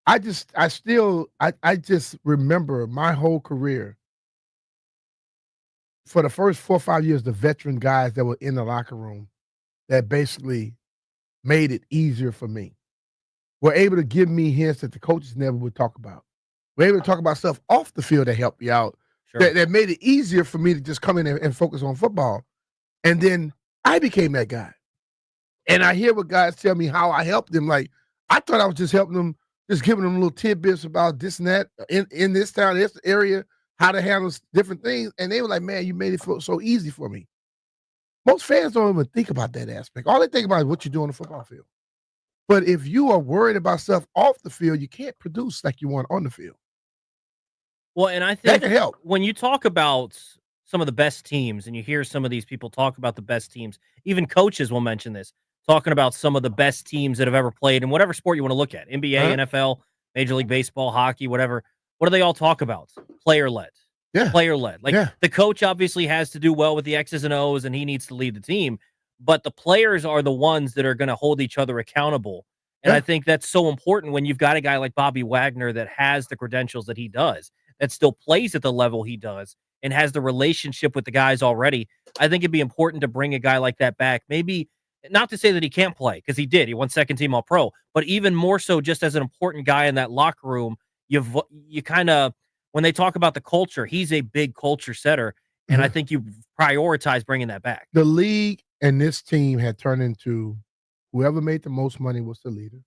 I just remember my whole career. For the first 4 or 5 years, the veteran guys that were in the locker room that basically made it easier for me were able to give me hints that the coaches never would talk about. We're able to talk about stuff off the field that helped you out. Sure. That made it easier for me to just come in and focus on football. And then I became that guy. And I hear what guys tell me how I helped them. Like, I thought I was just helping them, just giving them little tidbits about this and that in this town, this area, how to handle different things. And they were like, man, you made it feel so easy for me. Most fans don't even think about that aspect. All they think about is what you do on the football field. But if you are worried about stuff off the field, you can't produce like you want on the field. Well, and I think that can help. When you talk about some of the best teams and you hear some of these people talk about the best teams, even coaches will mention this, talking about some of the best teams that have ever played in whatever sport you want to look at, NBA, NFL, Major League Baseball, hockey, whatever. What do they all talk about? Player-led. Yeah. Player-led. The coach obviously has to do well with the X's and O's and he needs to lead the team, but the players are the ones that are going to hold each other accountable. And I think that's so important when you've got a guy like Bobby Wagner that has the credentials that he does, that still plays at the level he does, and has the relationship with the guys already. I think it'd be important to bring a guy like that back. Maybe not to say that he can't play, because he did. He won second team All-Pro, but even more so just as an important guy in that locker room, you kind of, when they talk about the culture, he's a big culture setter, and I think you prioritize bringing that back. The league and this team had turned into whoever made the most money was the leader.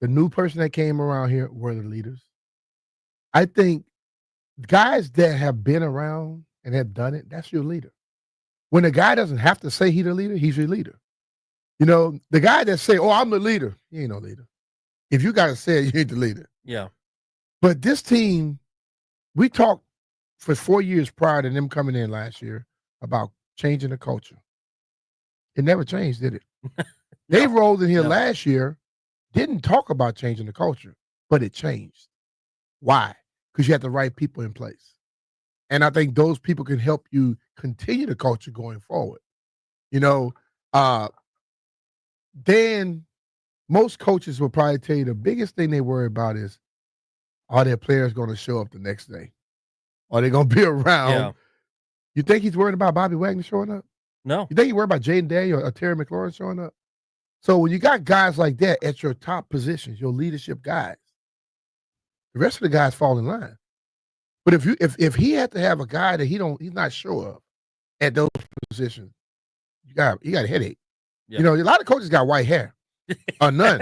The new person that came around here were the leaders. I think guys that have been around and have done it, that's your leader. When a guy doesn't have to say he's the leader, he's your leader. You know, the guy that say, oh, I'm the leader, he ain't no leader. If you got to say it, you ain't the leader. Yeah. But this team, we talked for 4 years prior to them coming in last year about changing the culture. It never changed, did it? They rolled in here last year didn't talk about changing the culture, but it changed. Why? Because you had the right people in place. And I think those people can help you continue the culture going forward. You know, then most coaches will probably tell you the biggest thing they worry about is, are their players going to show up the next day? Are they going to be around? Yeah. You think he's worried about Bobby Wagner showing up? No. You think he's worried about Jaden Daniel or Terry McLaurin showing up? So when you got guys like that at your top positions, your leadership guys, the rest of the guys fall in line. But if he had to have a guy that he's not sure of at those positions, you got a headache. Yeah. You know, a lot of coaches got white hair or none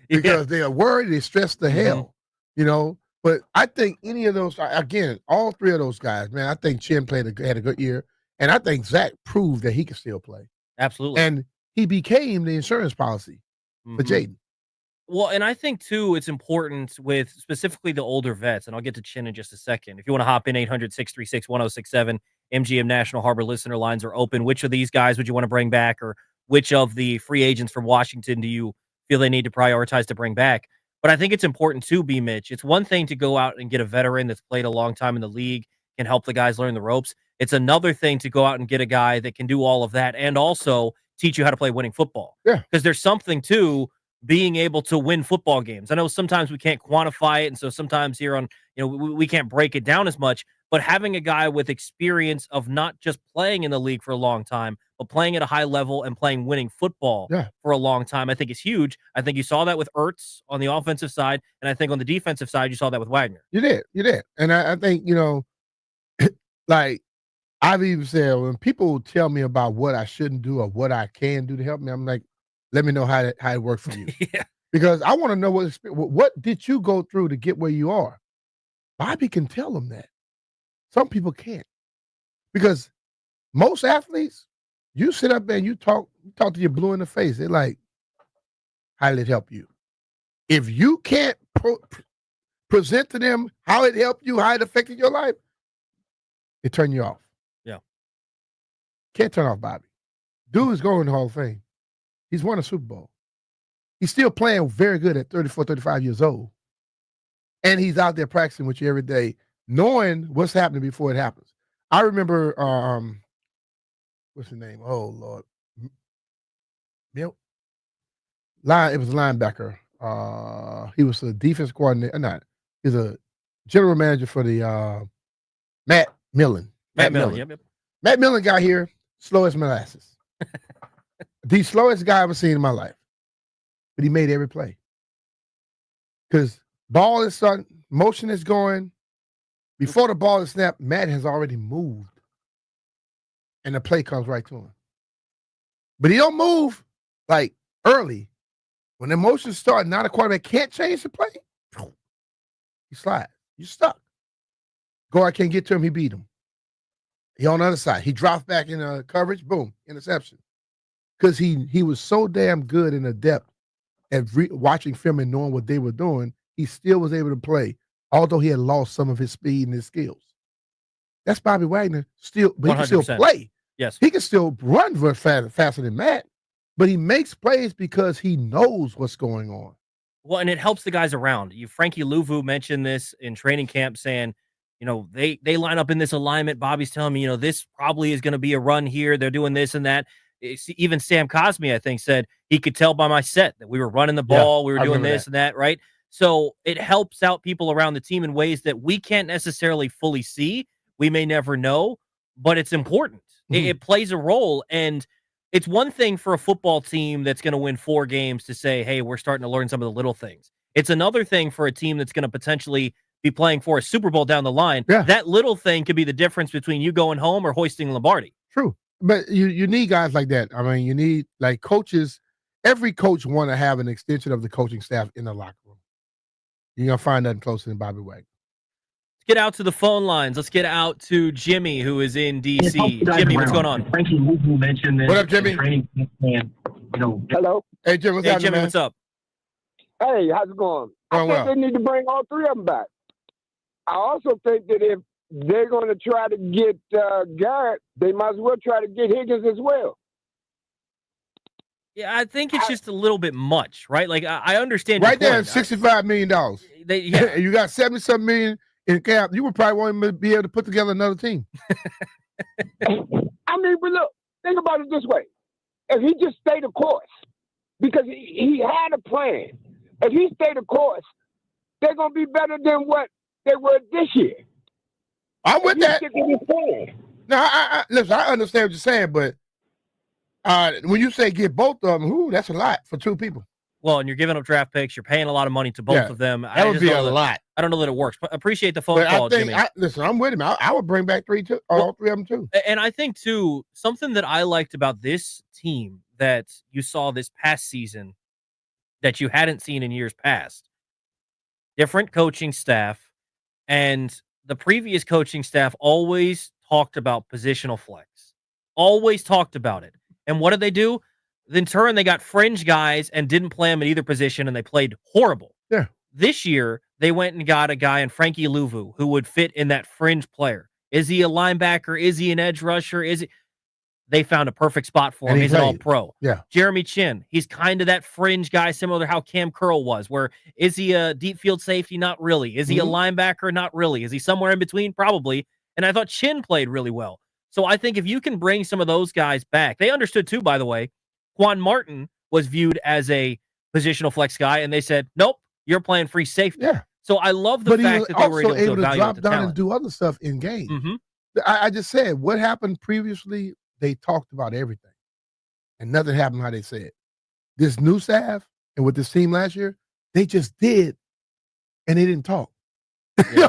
because they are worried, they stress the hell. You know, but I think any of those, again, all three of those guys, man, I think Chin had a good year, and I think Zach proved that he could still play. Absolutely. And he became the insurance policy for Jaden. Well, and I think, too, it's important with specifically the older vets, and I'll get to Chin in just a second. If you want to hop in, 800-636-1067, MGM National Harbor listener lines are open. Which of these guys would you want to bring back, or which of the free agents from Washington do you feel they need to prioritize to bring back? But I think it's important, too, B. Mitch. It's one thing to go out and get a veteran that's played a long time in the league, can help the guys learn the ropes. It's another thing to go out and get a guy that can do all of that and also teach you how to play winning football. Yeah. Because there's something to being able to win football games. I know sometimes we can't quantify it, and so sometimes here on, we can't break it down as much, but having a guy with experience of not just playing in the league for a long time, but playing at a high level and playing winning football for a long time, I think is huge. I think you saw that with Ertz on the offensive side, and I think on the defensive side, you saw that with Wagner. You did. And I think, like I've even said, when people tell me about what I shouldn't do or what I can do to help me, I'm like, let me know how it worked for you. Yeah. Because I want to know what did you go through to get where you are. Bobby can tell them that. Some people can't. Because most athletes, you sit up there and you talk to your blue in the face. They're like, how did it help you? If you can't present to them how it helped you, how it affected your life, they turn you off. Yeah. Can't turn off Bobby. Dude is going to the Hall of Fame. He's won a Super Bowl. He's still playing very good at 34, 35 years old. And he's out there practicing with you every day, knowing what's happening before it happens. I remember, what's his name? Oh, Lord. It was a linebacker. He was a defense coordinator. He's a general manager for the Matt Millen. Matt Millen. Yep. Matt Millen got here, slow as molasses. The slowest guy I've ever seen in my life. But he made every play. Because ball is starting, motion is going. Before the ball is snapped, Matt has already moved. And the play comes right to him. But he don't move like early. When the motion starts, now the quarterback can't change the play. He slides. You're stuck. Guard can't get to him, he beat him. He on the other side. He drops back in coverage, boom, interception. Because he was so damn good and adept at watching film and knowing what they were doing, he still was able to play, although he had lost some of his speed and his skills. That's Bobby Wagner still, but he can still play. Yes. He can still run faster than Matt, but he makes plays because he knows what's going on. Well, and it helps the guys around. Frankie Louvu mentioned this in training camp saying, they line up in this alignment. Bobby's telling me, this probably is going to be a run here. They're doing this and that. Even Sam Cosme, I think, said he could tell by my set that we were running the ball, we were doing this and that, right? So it helps out people around the team in ways that we can't necessarily fully see. We may never know, but it's important. Mm-hmm. It plays a role. And it's one thing for a football team that's going to win 4 games to say, hey, we're starting to learn some of the little things. It's another thing for a team that's going to potentially be playing for a Super Bowl down the line. Yeah. That little thing could be the difference between you going home or hoisting Lombardi. True. But you need guys like that. I mean, you need like coaches. Every coach want to have an extension of the coaching staff in the locker room. You're going to find nothing closer than Bobby Wagner. Let's get out to the phone lines. Let's get out to Jimmy, who is in D.C. Jimmy, what's going on? Frankie Louvu mentioned this. What up, Jimmy? Hello. Hey, Jimmy, what's happening, Jimmy, man? what's up? Hey, how's it going? Going I think well. they need to bring all 3 of them back. I also think that if they're going to try to get Garrett, they might as well try to get Higgins as well. Yeah, I think it's just a little bit much, right? Like I understand Right your there, point. $65 million. Yeah, And you got 77 million in cap. You would probably want to be able to put together another team. I mean, but look, think about it this way. If he just stayed the course, because he had a plan. If he stayed the course, they're going to be better than what they were this year. I'm with that. Stick with his plan. Now, listen, I understand what you're saying, but when you say get both of them, that's a lot for two people. well, and you're giving up draft picks. You're paying a lot of money to both of them. That would be a lot. I don't know that it works. But appreciate the phone But call, I think, Jimmy. listen, I'm with him. I would bring back all three of them too. And I think too, something that I liked about this team that you saw this past season that you hadn't seen in years past. Different coaching staff, and the previous coaching staff always talked about positional flex. Always talked about it. And what did they do? In turn, they got fringe guys and didn't play them at either position, and they played horrible. Yeah. This year, they went and got a guy in Frankie Louvu who would fit in that fringe player. Is he a linebacker? Is he an edge rusher? They found a perfect spot for him. He's an all-pro. Yeah. Jeremy Chin, he's kind of that fringe guy, similar to how Cam Curl was, where is he a deep field safety? Not really. Is he a linebacker? Not really. Is he somewhere in between? Probably. And I thought Chin played really well. So I think if you can bring some of those guys back, they understood too, by the way, Quan Martin was viewed as a positional flex guy, and they said, nope, you're playing free safety. Yeah. So I love the fact that they were able to evaluate drop the down talent. and do other stuff in game. Mm-hmm. I just said what happened previously. They talked about everything, and nothing happened how they said. This new staff and with this team last year, they just did, and they didn't talk. Yeah.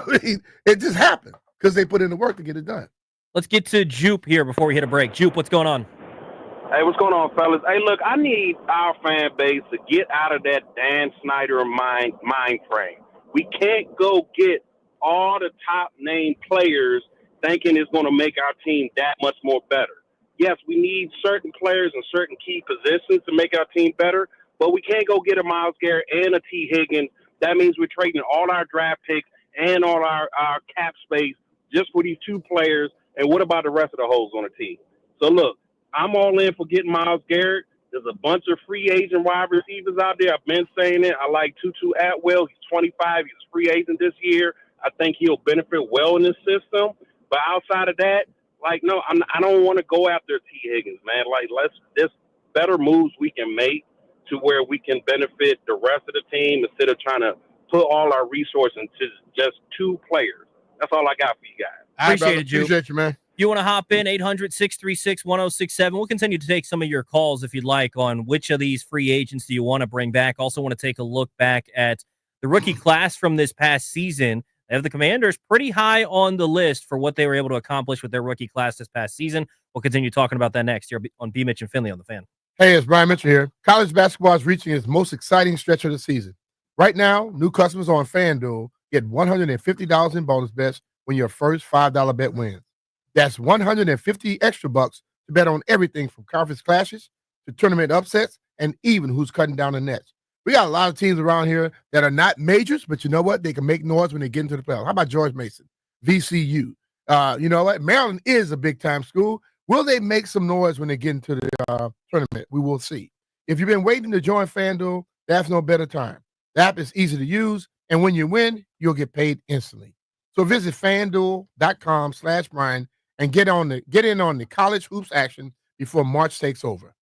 It just happened because they put in the work to get it done. Let's get to Jupe here before we hit a break. Jupe, what's going on? Hey, what's going on, fellas? Hey, look, I need our fan base to get out of that Dan Snyder mind frame. We can't go get all the top name players thinking it's going to make our team that much more better. Yes, we need certain players in certain key positions to make our team better, but we can't go get a Myles Garrett and a T. Higgins. That means we're trading all our draft picks and all our cap space just for these two players. And what about the rest of the holes on the team? So, look, I'm all in for getting Myles Garrett. There's a bunch of free agent wide receivers out there. I've been saying it. I like Tutu Atwell. He's 25. He's a free agent this year. I think he'll benefit well in this system. But outside of that, no, I don't want to go after T. Higgins, man. There's better moves we can make to where we can benefit the rest of the team instead of trying to put all our resources into just two players. That's all I got for you guys. Appreciate it, Jupe. Appreciate you, man. You want to hop in, 800-636-1067. We'll continue to take some of your calls if you'd like on which of these free agents do you want to bring back. Also want to take a look back at the rookie class from this past season. They have the Commanders pretty high on the list for what they were able to accomplish with their rookie class this past season. We'll continue talking about that next here on B. Mitch and Finley on the Fan. Hey, it's Brian Mitchell here. College basketball is reaching its most exciting stretch of the season. Right now, new customers on FanDuel get $150 in bonus bets when your first $5 bet wins. That's 150 extra bucks to bet on everything from conference clashes to tournament upsets and even who's cutting down the nets. We got a lot of teams around here that are not majors, but you know what? They can make noise when they get into the playoffs. How about George Mason, VCU? You know what? Maryland is a big-time school. Will they make some noise when they get into the tournament? We will see. If you've been waiting to join FanDuel, that's no better time. The app is easy to use, and when you win, you'll get paid instantly. So visit FanDuel.com/Brian and get in on the college hoops action before March takes over.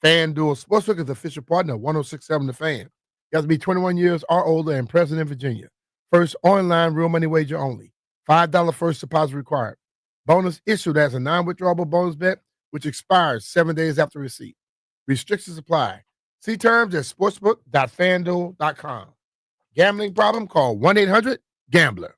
FanDuel Sportsbook is the official partner of 106.7 The Fan. You have to be 21 years or older and present in Virginia. First online real money wager only. $5 first deposit required. Bonus issued as a non-withdrawable bonus bet, which expires 7 days after receipt. Restrictions apply. See terms at sportsbook.fanduel.com. Gambling problem? Call 1-800-GAMBLER.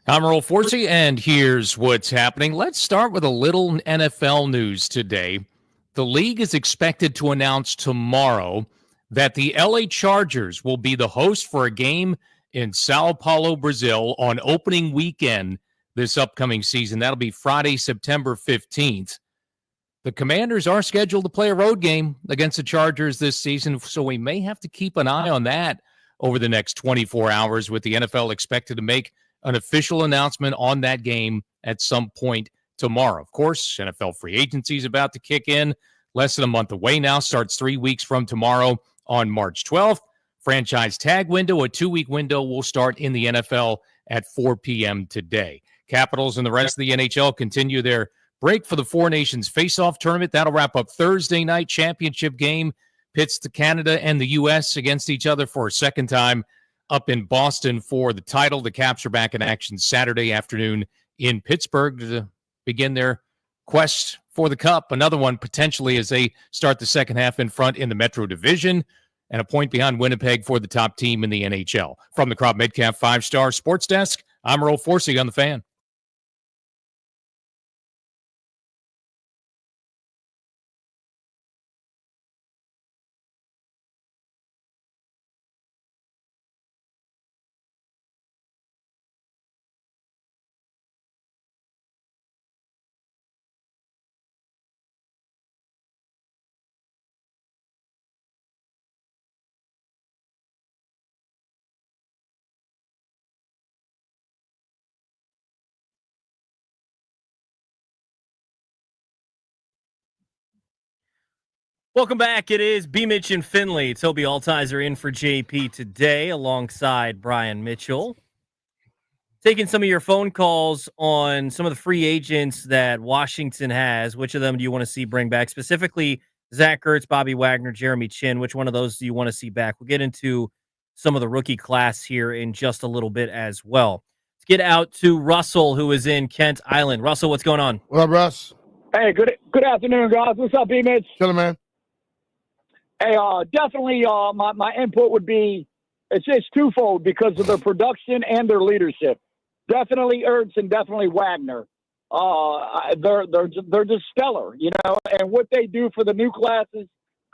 I'm Earl Forsey, and here's what's happening. Let's start with a little NFL news today. The league is expected to announce tomorrow that the LA Chargers will be the host for a game in Sao Paulo, Brazil on opening weekend this upcoming season. That'll be Friday, September 15th. The Commanders are scheduled to play a road game against the Chargers this season, so we may have to keep an eye on that over the next 24 hours, with the NFL expected to make an official announcement on that game at some point tomorrow. Of course, NFL free agency is about to kick in. Less than a month away now. Starts 3 weeks from tomorrow on March 12th. Franchise tag window, a 2-week window, will start in the NFL at 4 p.m. today. Capitals and the rest of the NHL continue their break for the Four Nations Face-Off Tournament. That'll wrap up Thursday night. Championship game pits to Canada and the U.S. against each other for a second time up in Boston for the title. The Caps are back in action Saturday afternoon in Pittsburgh to begin their quest for the Cup. Another one potentially as they start the second half in front in the Metro Division, and a point behind Winnipeg for the top team in the NHL. From the Crop Midcap 5-Star Sports Desk, I'm Earl Forsey on The Fan. Welcome back. It is B. Mitch and Finley. Toby Altizer in for JP today alongside Brian Mitchell. Taking some of your phone calls on some of the free agents that Washington has. Which of them do you want to see bring back? Specifically, Zach Ertz, Bobby Wagner, Jeremy Chin. Which one of those do you want to see back? We'll get into some of the rookie class here in just a little bit as well. Let's get out to Russell, who is in Kent Island. Russell, what's going on? What up, Russ? Hey, good afternoon, guys. What's up, B-Mitch? Chilling, man. Hey, definitely my input would be it's twofold because of their production and their leadership. Definitely Ertz and definitely Wagner. They're just stellar, you know, and what they do for the new classes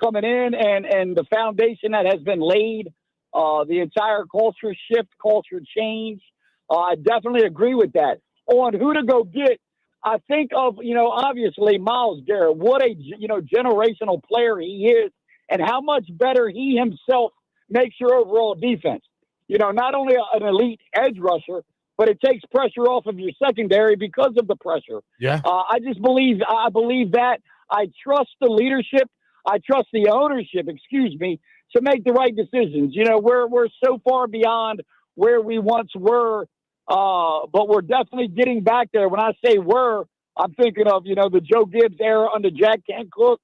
coming in and the foundation that has been laid, the entire culture shift, culture change. I definitely agree with that. On who to go get, I think of, you know, obviously Myles Garrett, what a, you know, generational player he is, and how much better he himself makes your overall defense. You know, not only an elite edge rusher, but it takes pressure off of your secondary because of the pressure. Yeah. I believe that. I trust the leadership. I trust the ownership, to make the right decisions. You know, we're so far beyond where we once were, but we're definitely getting back there. When I say we're, I'm thinking of, you know, the Joe Gibbs era under Jack Kent Cook,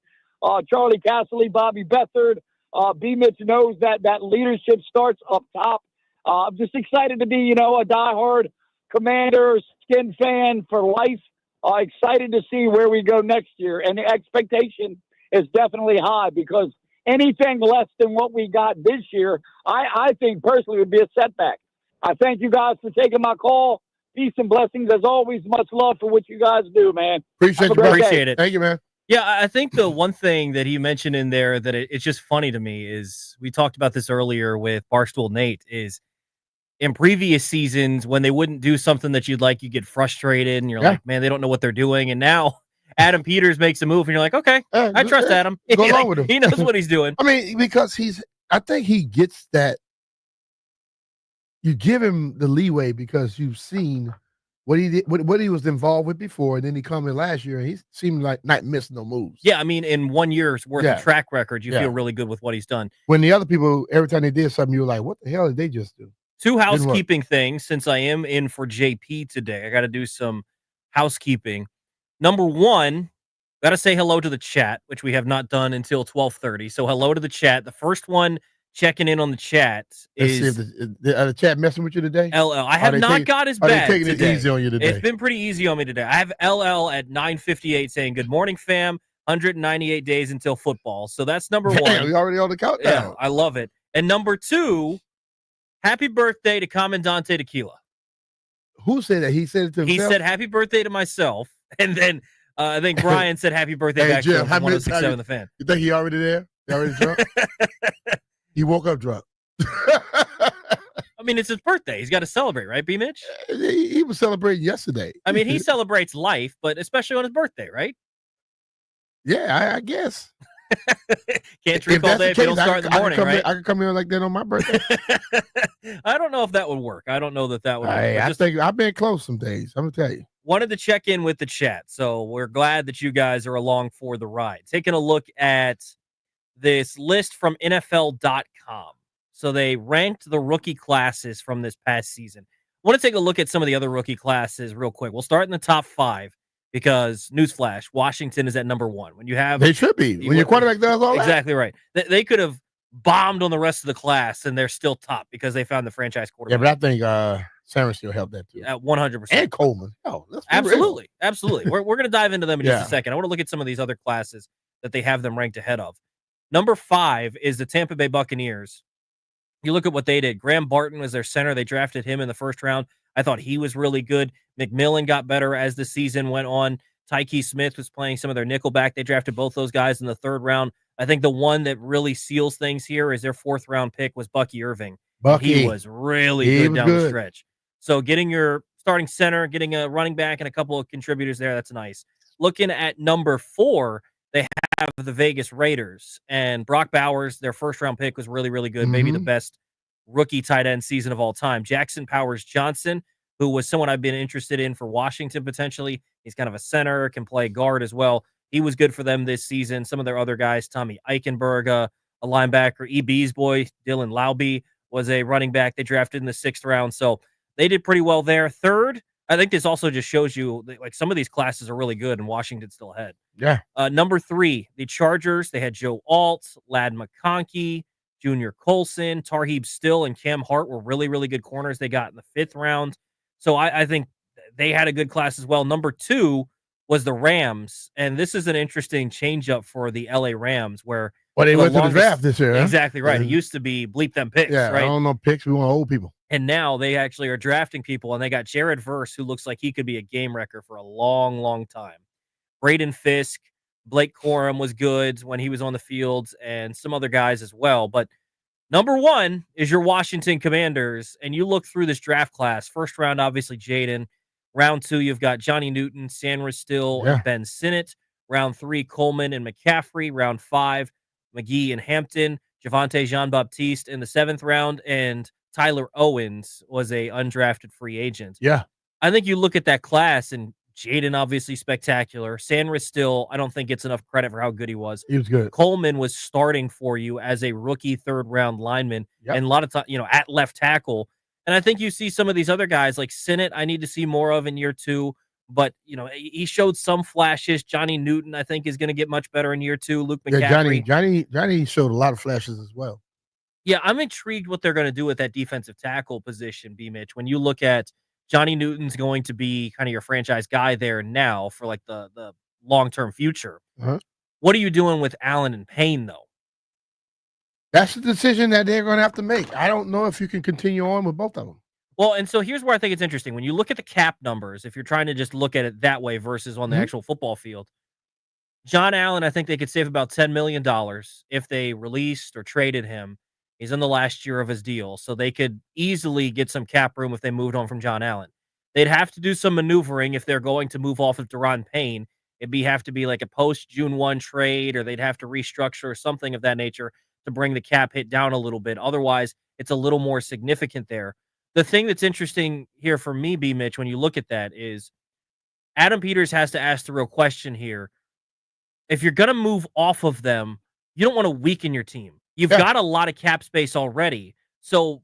Charlie Casserly, Bobby Beathard. B-Mitch knows that leadership starts up top. I'm just excited to be, you know, a diehard Commander skin fan for life. Excited to see where we go next year. And the expectation is definitely high because anything less than what we got this year, I think personally would be a setback. I thank you guys for taking my call. Peace and blessings. As always, much love for what you guys do, man. Appreciate it. Thank you, man. Yeah, I think the one thing that he mentioned in there that it's just funny to me is we talked about this earlier with Barstool Nate is in previous seasons when they wouldn't do something that you'd like, you get frustrated and you're like, man, they don't know what they're doing. And now Adam Peters makes a move and you're like, okay, I trust Adam. Go along with him. He knows what he's doing. I mean, because I think he gets that. You give him the leeway because you've seen what he did, what he was involved with before, and then he come in last year and he seemed like not missing no moves. Yeah, I mean, in 1 year's worth of track record, you feel really good with what he's done. When the other people, every time they did something, you were like, what the hell did they just do? Two housekeeping things since I am in for JP today. I got to do some housekeeping. Number one, got to say hello to the chat, which we have not done until 12:30. So hello to the chat. The first one checking in on the chat is... Let's see if the chat messing with you today? LL. I have not got as bad Are they taking today. it easy on you today? It's been pretty easy on me today. I have LL at 9:58 saying, good morning, fam. 198 days until football. So that's number one. We already on the countdown. Yeah, I love it. And number two, happy birthday to Commandante Tequila. Who said that? He said it to He himself. said happy birthday to myself, and then I think Brian said happy birthday Hey, back to Jeff, him how from many 1067 The Fan. You think he already there? He already drunk? He woke up drunk. I mean, it's his birthday. He's got to celebrate, right, B. Mitch? He was celebrating yesterday. I mean, he celebrates life, but especially on his birthday, right? Yeah, I guess. Can't drink all day if you don't start in the morning, right? I can come here like that on my birthday. I don't know if that would work. I don't know that would work. I think I've been close some days. I'm going to tell you. Wanted to check in with the chat, so we're glad that you guys are along for the ride. Taking a look at this list from NFL.com. So they ranked the rookie classes from this past season. I want to take a look at some of the other rookie classes real quick. We'll start in the top 5 because, newsflash, Washington is at number 1. When you have They should be. When your quarterback does all that. Exactly right. They could have bombed on the rest of the class, and they're still top because they found the franchise quarterback. Yeah, but I think Sam still helped that too. 100%. And Coleman. Oh, absolutely. Absolutely. We're going to dive into them in just Yeah. a second. I want to look at some of these other classes that they have them ranked ahead of. Number 5 is the Tampa Bay Buccaneers. You look at what they did. Graham Barton was their center. They drafted him in the first round. I thought he was really good. McMillan got better as the season went on. Tyke Smith was playing some of their nickelback. They drafted both those guys in the 3rd round. I think the one that really seals things here is their 4th round pick was Bucky Irving. He was really good down the stretch. So getting your starting center, getting a running back and a couple of contributors there, that's nice. Looking at number 4, they have the Vegas Raiders. And Brock Bowers, their 1st round pick, was really, really good. Maybe the best rookie tight end season of all time. Jackson Powers Johnson, who was someone I've been interested in for Washington potentially. He's kind of a center, can play guard as well. He was good for them this season. Some of their other guys, Tommy Eichenberg, a linebacker, EB's boy, Dylan Laube was a running back they drafted in the 6th round. So they did pretty well there. 3rd, I think this also just shows you that, like, some of these classes are really good and Washington's still ahead. Yeah. Number 3, the Chargers. They had Joe Alt, Lad McConkey, Junior Colson, Tarheeb Still, and Cam Hart were really, really good corners they got in the 5th round. So I think they had a good class as well. Number 2 was the Rams, and this is an interesting change-up for the LA Rams where they went to the draft this year. Huh? Exactly right. It used to be bleep them picks, right? I don't know picks. We want old people. And now they actually are drafting people, and they got Jared Verse, who looks like he could be a game wrecker for a long, long time. Braden Fisk, Blake Corum was good when he was on the field, and some other guys as well. But number 1 is your Washington Commanders, and you look through this draft class. 1st round, obviously, Jaden. Round 2, you've got Johnny Newton, Sandra Still, and Ben Sinnott. Round 3, Coleman and McCaffrey. Round 5, McGee and Hampton. Javonte Jean-Baptiste in the 7th round, and Tyler Owens was a undrafted free agent. Yeah. I think you look at that class, and Jaden obviously spectacular. Sandra Still, I don't think gets enough credit for how good he was. He was good. Coleman was starting for you as a rookie 3rd round lineman, and a lot of time, at left tackle. And I think you see some of these other guys like Sinnott, I need to see more of in year 2. But, he showed some flashes. Johnny Newton, I think, is going to get much better in year 2. Luke McCaffrey. Johnny showed a lot of flashes as well. Yeah, I'm intrigued what they're going to do with that defensive tackle position, B. Mitch. When you look at Johnny Newton's going to be kind of your franchise guy there now for like the long-term future. What are you doing with Allen and Payne, though? That's the decision that they're going to have to make. I don't know if you can continue on with both of them. Well, and so here's where I think it's interesting. When you look at the cap numbers, if you're trying to just look at it that way versus on the actual football field, John Allen, I think they could save about $10 million if they released or traded him. He's in the last year of his deal, so they could easily get some cap room if they moved on from John Allen. They'd have to do some maneuvering if they're going to move off of Daron Payne. Have to be like a post-June 1 trade, or they'd have to restructure or something of that nature to bring the cap hit down a little bit. Otherwise, it's a little more significant there. The thing that's interesting here for me, B. Mitch, when you look at that is Adam Peters has to ask the real question here. If you're going to move off of them, you don't want to weaken your team. You've got a lot of cap space already. So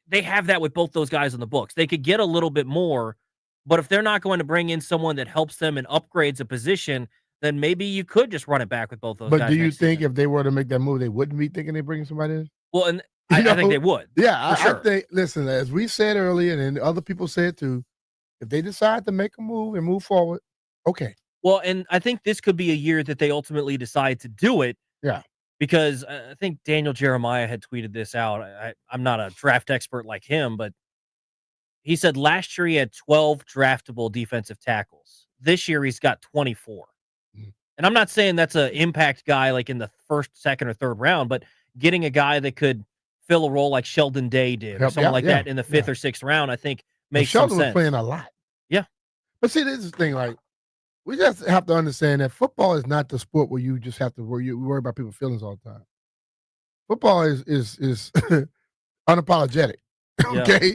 they have that with both those guys in the books. They could get a little bit more, but if they're not going to bring in someone that helps them and upgrades a position, then maybe you could just run it back with both those guys. But do you think if they were to make that move, they wouldn't be thinking they're bringing somebody in? Well, and I think they would. Yeah, sure. I think, listen, as we said earlier, and other people said too, if they decide to make a move and move forward, okay. Well, and I think this could be a year that they ultimately decide to do it. Yeah. Because I think Daniel Jeremiah had tweeted this out. I'm not a draft expert like him, but He said last year he had 12 draftable defensive tackles. This year he's got 24. Mm. And I'm not saying that's an impact guy like in the first, second, or third round, but getting a guy that could fill a role like Sheldon Day did, or someone like that in the fifth or sixth round, I think makes some Sheldon was sense. playing a lot. Yeah. But see, this is the thing, like, we just have to understand that football is not the sport where you just have to worry about people's feelings all the time. Football is unapologetic. Yeah. Okay?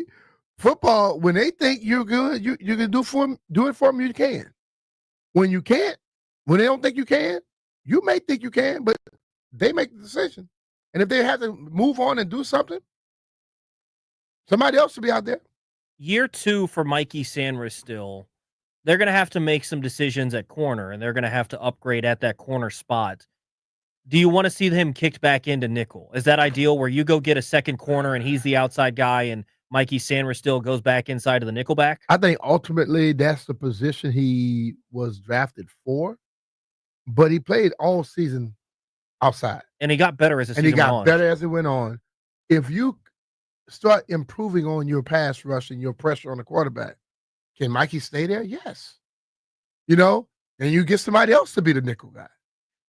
Football, when they think you're good, you can do it for them, you can. When you can't, when they don't think you can, you may think you can, but they make the decision. And if they have to move on and do something, somebody else should be out there. Year 2 for Mikey Sanders still. They're going to have to make some decisions at corner, and they're going to have to upgrade at that corner spot. Do you want to see him kicked back into nickel? Is that ideal where you go get a second corner and he's the outside guy and Mikey Sanders still goes back inside of the nickel back? I think ultimately that's the position he was drafted for, but he played all season outside. And he got better as the season And he got went on. better as it went on. If you start improving on your pass rush and your pressure on the quarterback, can Mikey stay there? Yes. And you get somebody else to be the nickel guy.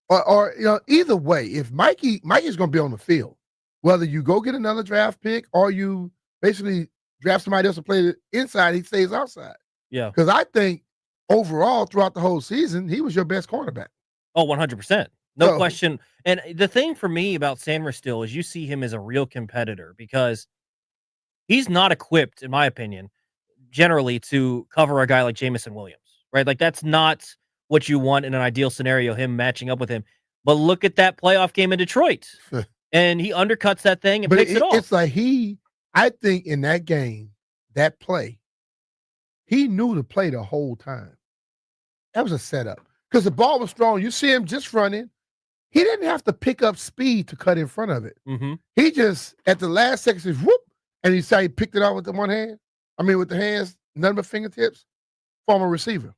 Or either way, if Mikey's going to be on the field, whether you go get another draft pick or you basically draft somebody else to play the inside, he stays outside. Yeah. Because I think overall throughout the whole season, he was your best cornerback. Oh, 100%. No question. And the thing for me about Sanders still is you see him as a real competitor because he's not equipped, in my opinion, generally to cover a guy like Jamison Williams, right? Like that's not what you want in an ideal scenario, him matching up with him. But look at that playoff game in Detroit. And he undercuts that thing and picks it off. It's like I think in that game, that play, he knew the play the whole time. That was a setup. Because the ball was strong. You see him just running. He didn't have to pick up speed to cut in front of it. Mm-hmm. He just, at the last second, says, whoop, and he said he picked it out with the one hand. I mean, with the hands, none but fingertips, former receiver.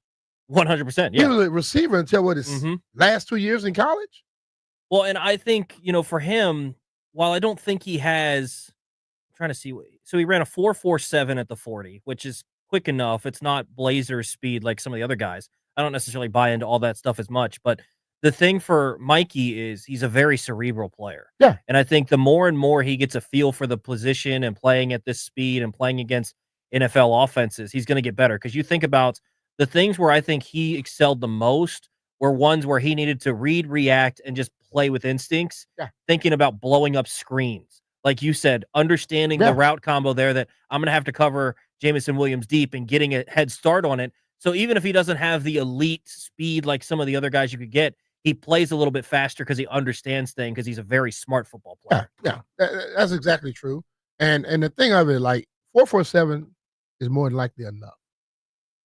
100%. Yeah. He was a receiver until his last 2 years in college. Well, and I think, for him, while I don't think he has, I'm trying to see, so he ran a 4.47 at the 40, which is quick enough. It's not blazer speed like some of the other guys. I don't necessarily buy into all that stuff as much, but the thing for Mikey is he's a very cerebral player. Yeah. And I think the more and more he gets a feel for the position and playing at this speed and playing against NFL offenses, he's going to get better. Because you think about the things where I think he excelled the most were ones where he needed to read, react, and just play with instincts, thinking about blowing up screens. Like you said, understanding the route combo there that I'm going to have to cover Jamison Williams deep and getting a head start on it. So even if he doesn't have the elite speed like some of the other guys you could get, he plays a little bit faster because he understands things because he's a very smart football player. Yeah, that's exactly true. And the thing of it, like 4.47 is more than likely enough.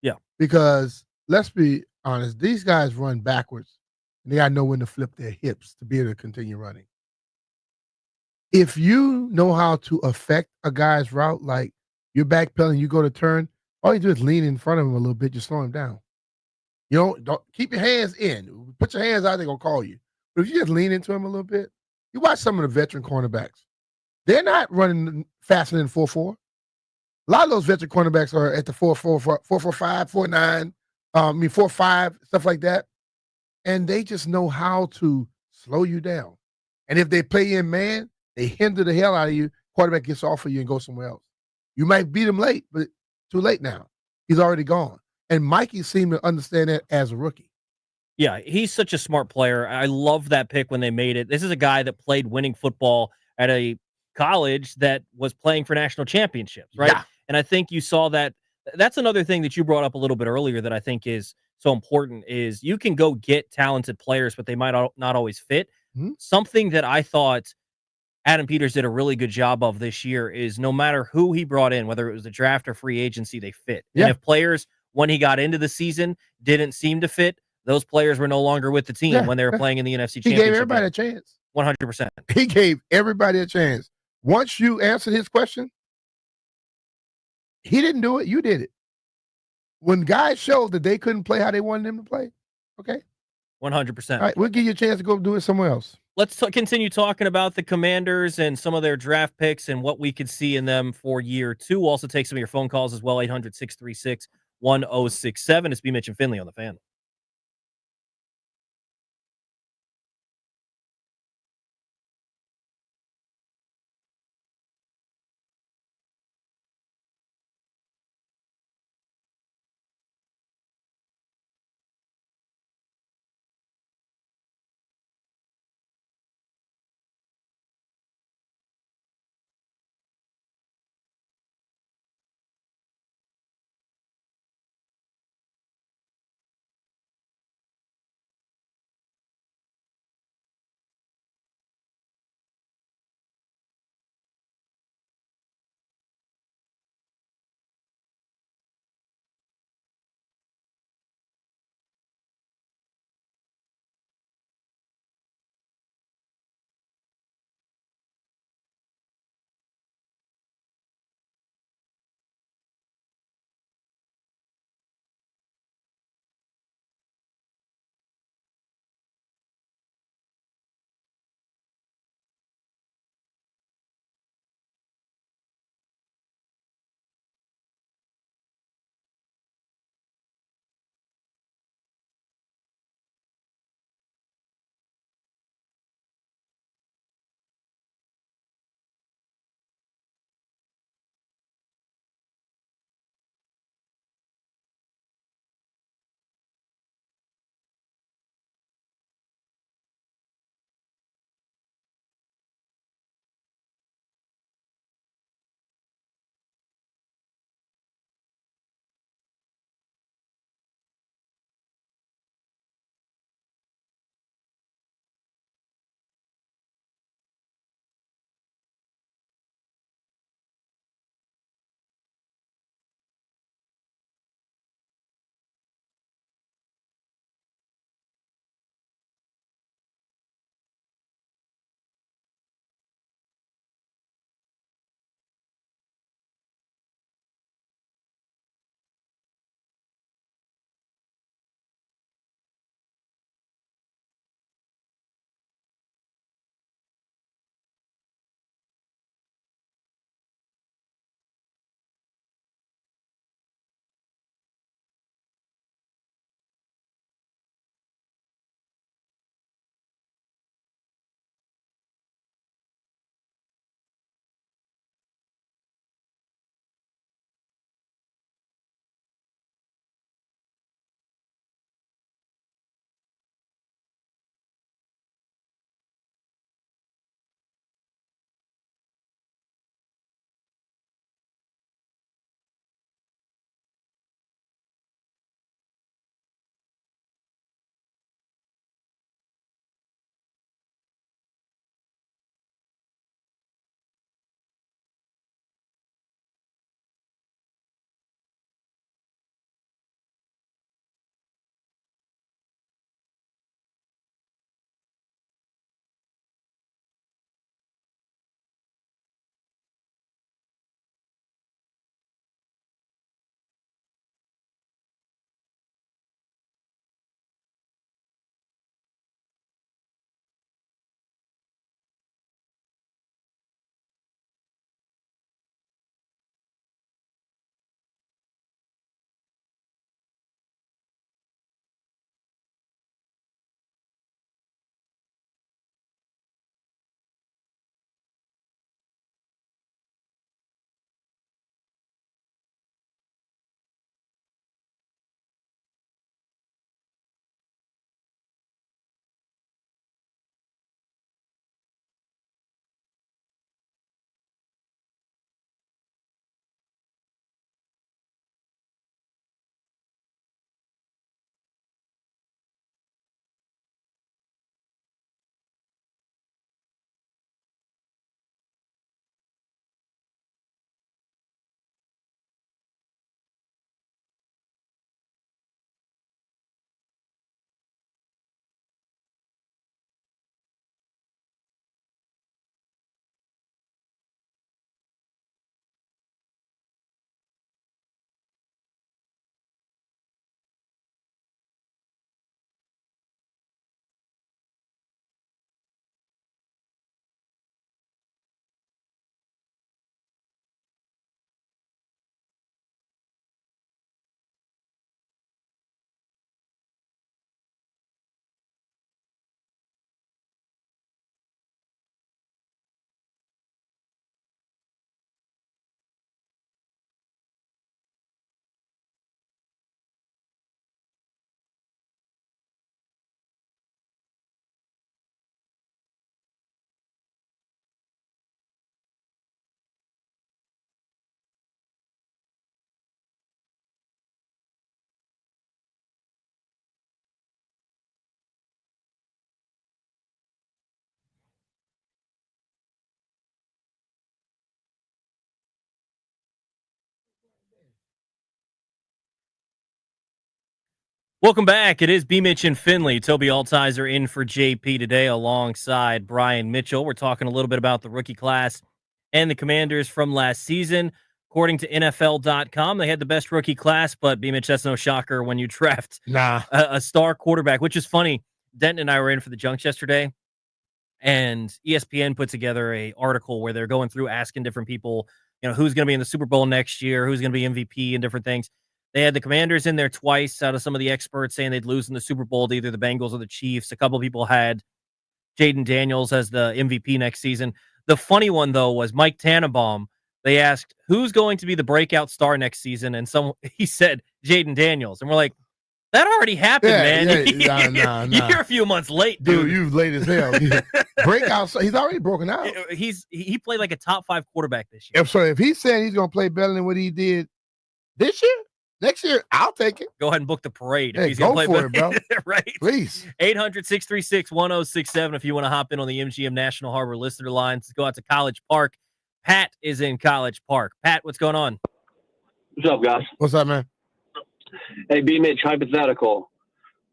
Yeah. Because let's be honest, these guys run backwards and they got to know when to flip their hips to be able to continue running. If you know how to affect a guy's route, like you're backpedaling, you go to turn, all you do is lean in front of him a little bit, just slow him down. Don't keep your hands in. Put your hands out, they're going to call you. But if you just lean into him a little bit, you watch some of the veteran cornerbacks. They're not running faster than 4.4. A lot of those veteran cornerbacks are at the 4.4, 4.45, 4.9, 4.5, stuff like that. And they just know how to slow you down. And if they play in man, they hinder the hell out of you. Quarterback gets off of you and goes somewhere else. You might beat him late, but too late now. He's already gone. And Mikey seemed to understand that as a rookie. Yeah, he's such a smart player. I love that pick when they made it. This is a guy that played winning football at a college that was playing for national championships, right? Yeah. And I think you saw that. That's another thing that you brought up a little bit earlier that I think is so important is you can go get talented players, but they might not always fit. Mm-hmm. Something that I thought Adam Peters did a really good job of this year is no matter who he brought in, whether it was the draft or free agency, they fit. Yeah. And if players, when he got into the season, didn't seem to fit, those players were no longer with the team when they were playing in the NFC Championship. He gave everybody a chance. 100%. He gave everybody a chance. Once you answered his question, he didn't do it, you did it. When guys showed that they couldn't play how they wanted them to play, okay? 100%. All right, we'll give you a chance to go do it somewhere else. let's continue talking about the Commanders and some of their draft picks and what we could see in them for year two. We'll also take some of your phone calls as well, 800-636-1067. It's B. Mitch and Finley on the Fan. Welcome back. It is B. Mitch and Finley. Toby Altizer in for JP today alongside Brian Mitchell. We're talking a little bit about the rookie class and the Commanders from last season. According to NFL.com, they had the best rookie class, but B. Mitch, that's no shocker when you draft a star quarterback, which is funny. Denton and I were in for the Junks yesterday, and ESPN put together a article where they're going through asking different people, who's going to be in the Super Bowl next year, who's going to be MVP and different things. They had the Commanders in there twice out of some of the experts saying they'd lose in the Super Bowl to either the Bengals or the Chiefs. A couple people had Jaden Daniels as the MVP next season. The funny one, though, was Mike Tannenbaum. They asked, who's going to be the breakout star next season? And he said Jaden Daniels. And we're like, that already happened, man. Nah. You're a few months late, dude. You're late as hell. Breakout. He's already broken out. He played like a top 5 quarterback this year. So if he's saying he's going to play better than what he did this year, next year, I'll take it. Go ahead and book the parade. Hey, if he's going to play for it, bro. Right? Please. 800-636-1067 if you want to hop in on the MGM National Harbor listener lines. Let's go out to College Park. Pat is in College Park. Pat, what's going on? What's up, guys? What's up, man? Hey, B. Mitch, hypothetical.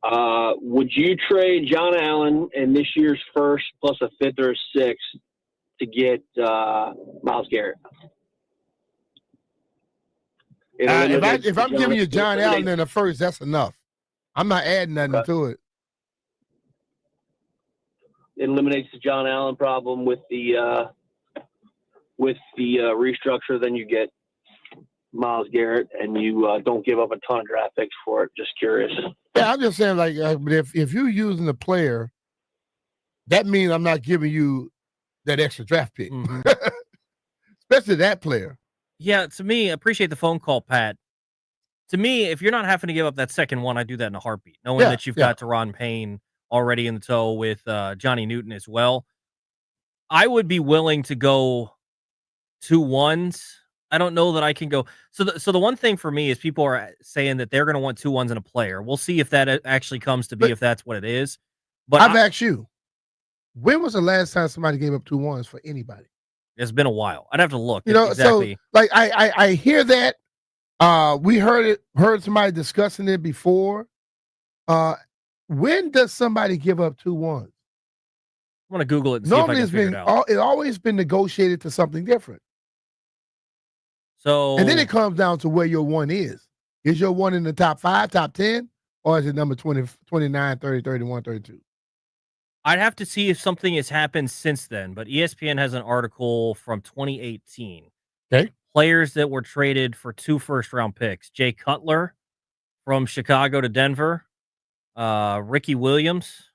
Would you trade John Allen in this year's first plus a fifth or a sixth to get Myles Garrett? If I'm giving you John Allen in the first, that's enough. I'm not adding nothing to it. It eliminates the John Allen problem with the restructure. Then you get Myles Garrett, and you don't give up a ton of draft picks for it. Just curious. Yeah, I'm just saying, but if you're using the player, that means I'm not giving you that extra draft pick, especially that player. Yeah, to me, I appreciate the phone call, Pat. To me, if you're not having to give up that second one, I do that in a heartbeat, knowing that you've got Teron Payne already in the tow with Johnny Newton as well. I would be willing to go 2 1s. I don't know that I can go. So the one thing for me is people are saying that they're going to want 2 1s in a player. We'll see if that actually comes to be, if that's what it is. But I've asked you, when was the last time somebody gave up 2 1s for anybody? It's been a while. I'd have to look. Exactly. So like I hear that. We heard somebody discussing it before. When does somebody give up 2 1s? I want to Google it and Normally see if I can figure it out. It's always been negotiated to something different. So and then it comes down to where your one is. Is your one in the top 5, top 10, or is it number 20, 29, 30, 31, 32? I'd have to see if something has happened since then, but ESPN has an article from 2018. Okay. Players that were traded for 2 first-round picks. Jay Cutler from Chicago to Denver. Ricky Williams.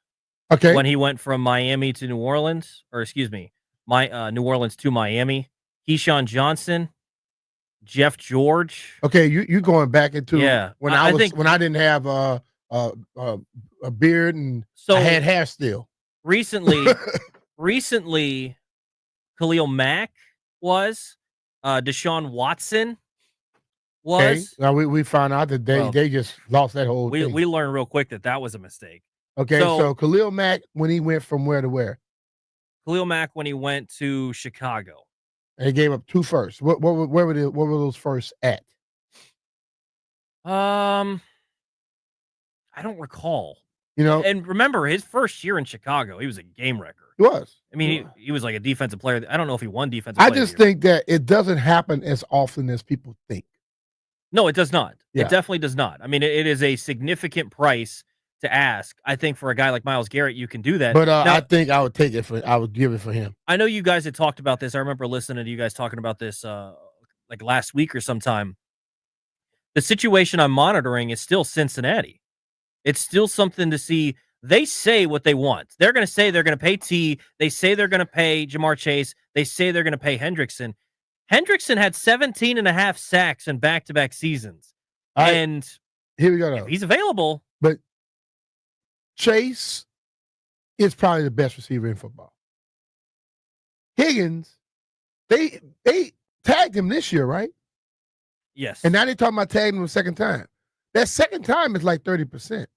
Okay. When he went from Miami to New Orleans, or excuse me, New Orleans to Miami. Keyshawn Johnson. Jeff George. Okay, you going back into when I didn't have a beard and I had hair still. Recently, Khalil Mack was, Deshaun Watson was. Okay. Now we found out that they just lost that whole thing. We learned real quick that was a mistake. Okay, so Khalil Mack, when he went from where to where? Khalil Mack when he went to Chicago. And he gave up 2 firsts. Where were those firsts at? I don't recall. And remember his first year in Chicago, he was a game wrecker. He was. I mean, he was like a defensive player. I don't know if he won defensive player. I just think that it doesn't happen as often as people think. No, it does not. Yeah. It definitely does not. I mean, it is a significant price to ask. I think for a guy like Myles Garrett, you can do that. But now, I think I would give it for him. I know you guys had talked about this. I remember listening to you guys talking about this like last week or sometime. The situation I'm monitoring is still Cincinnati. It's still something to see. They say what they want. They're going to say they're going to pay T. They say they're going to pay Jamar Chase. They say they're going to pay Hendrickson. Hendrickson had 17.5 sacks in back-to-back seasons. And here we go. If he's available. But Chase is probably the best receiver in football. Higgins, they tagged him this year, right? Yes. And now they're talking about tagging him a second time. That second time is like 30%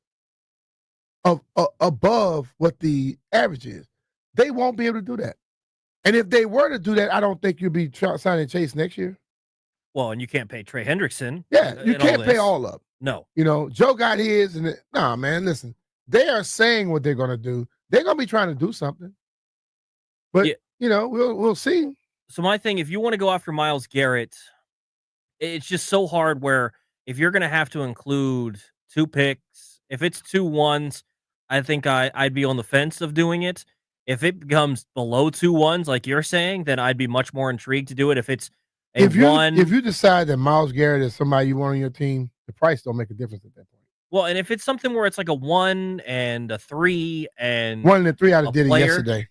of above what the average is. They won't be able to do that. And if they were to do that, I don't think you'll be signing Chase next year. Well, and you can't pay Trey Hendrickson. Yeah, you can't pay all of them. No. Joe got his, and nah, man, listen. They are saying what they're going to do. They're going to be trying to do something. But, Yeah. we'll see. So my thing, if you want to go after Myles Garrett, it's just so hard where if you're going to have to include 2 picks, if it's 2 ones, I think I'd be on the fence of doing it. If it becomes below 2 ones, like you're saying, then I'd be much more intrigued to do it. If it's a If one, you decide that Myles Garrett is somebody you want on your team, the price don't make a difference at that point. well, and if it's something where it's like a 1 and a 3 and 1 and 3 out a of did it player, yesterday.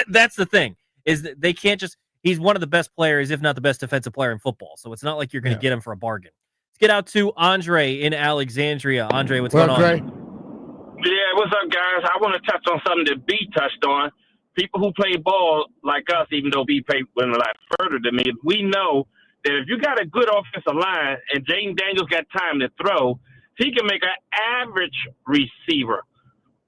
that's the thing, is that they can't just, he's one of the best players, if not the best defensive player in football. So it's not like you're going to get him for a bargain. Let's get out to Andre in Alexandria. Andre, what's going on? Yeah, what's up, guys? I want to touch on something that B touched on. People who play ball like us, even though B played a lot further than me, we know that if you got a good offensive line and Jaden Daniels got time to throw, he can make an average receiver,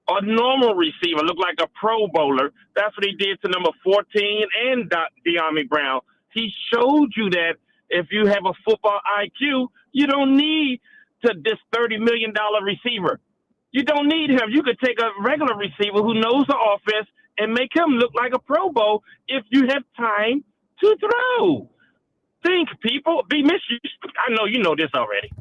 a normal receiver, look like a Pro Bowler. That's what he did to number 14 and De'Ami Brown. He showed you that if you have a football IQ, you don't need this $30 million receiver. You don't need him. You could take a regular receiver who knows the offense and make him look like a Pro Bowl if you have time to throw. Think, people. I know you know this already.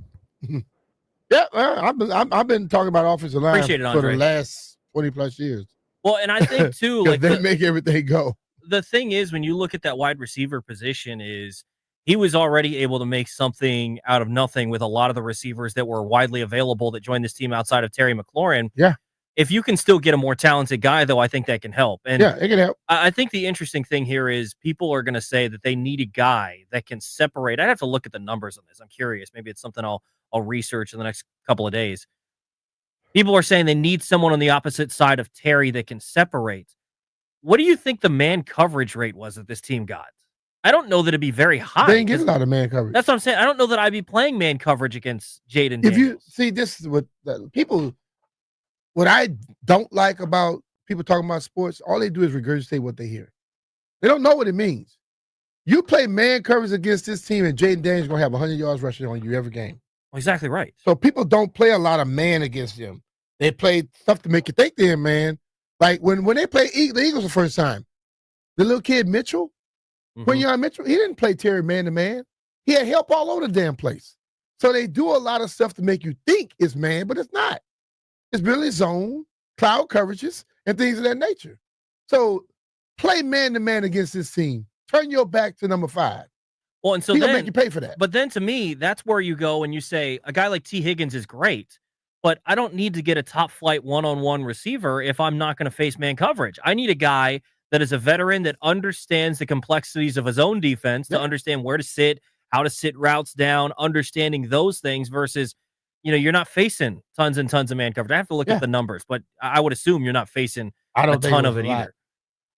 Yeah, I've been talking about offensive line for the last 20+ years. Well, and I think too, like they make everything go. The thing is, when you look at that wide receiver position, is he was already able to make something out of nothing with a lot of the receivers that were widely available that joined this team outside of Terry McLaurin. Yeah. If you can still get a more talented guy, though, I think that can help. And yeah, it can help. I think the interesting thing here is people are going to say that they need a guy that can separate. I'd have to look at the numbers on this. I'm curious. Maybe it's something I'll research in the next couple of days. People are saying they need someone on the opposite side of Terry that can separate. What do you think the man coverage rate was that this team got? I don't know that it'd be very high. They didn't get a lot of man coverage. That's what I'm saying. I don't know that I'd be playing man coverage against Jaden Daniels. If you see, this is what what I don't like about people talking about sports, all they do is regurgitate what they hear. They don't know what it means. You play man coverage against this team, and Jaden Daniels is going to have 100 yards rushing on you every game. Well, exactly right. So people don't play a lot of man against them. They play stuff to make you think they're man. Like when they play the Eagles the first time, the little kid Mitchell, Quinyon Mitchell, he didn't play Terry man-to-man. He had help all over the damn place. So they do a lot of stuff to make you think it's man, but it's not. It's really zone, cloud coverages, and things of that nature. So play man-to-man against this team. Turn your back to number 5. Well, and so he's then gonna make you pay for that. But then to me, that's where you go and you say a guy like T. Higgins is great, but I don't need to get a top flight one-on-one receiver if I'm not going to face man coverage. I need a guy that is a veteran that understands the complexities of his own defense, to understand where to sit, how to sit routes down, understanding those things versus, you're not facing tons and tons of man coverage. I have to look at the numbers, but I would assume you're not facing a ton of it either.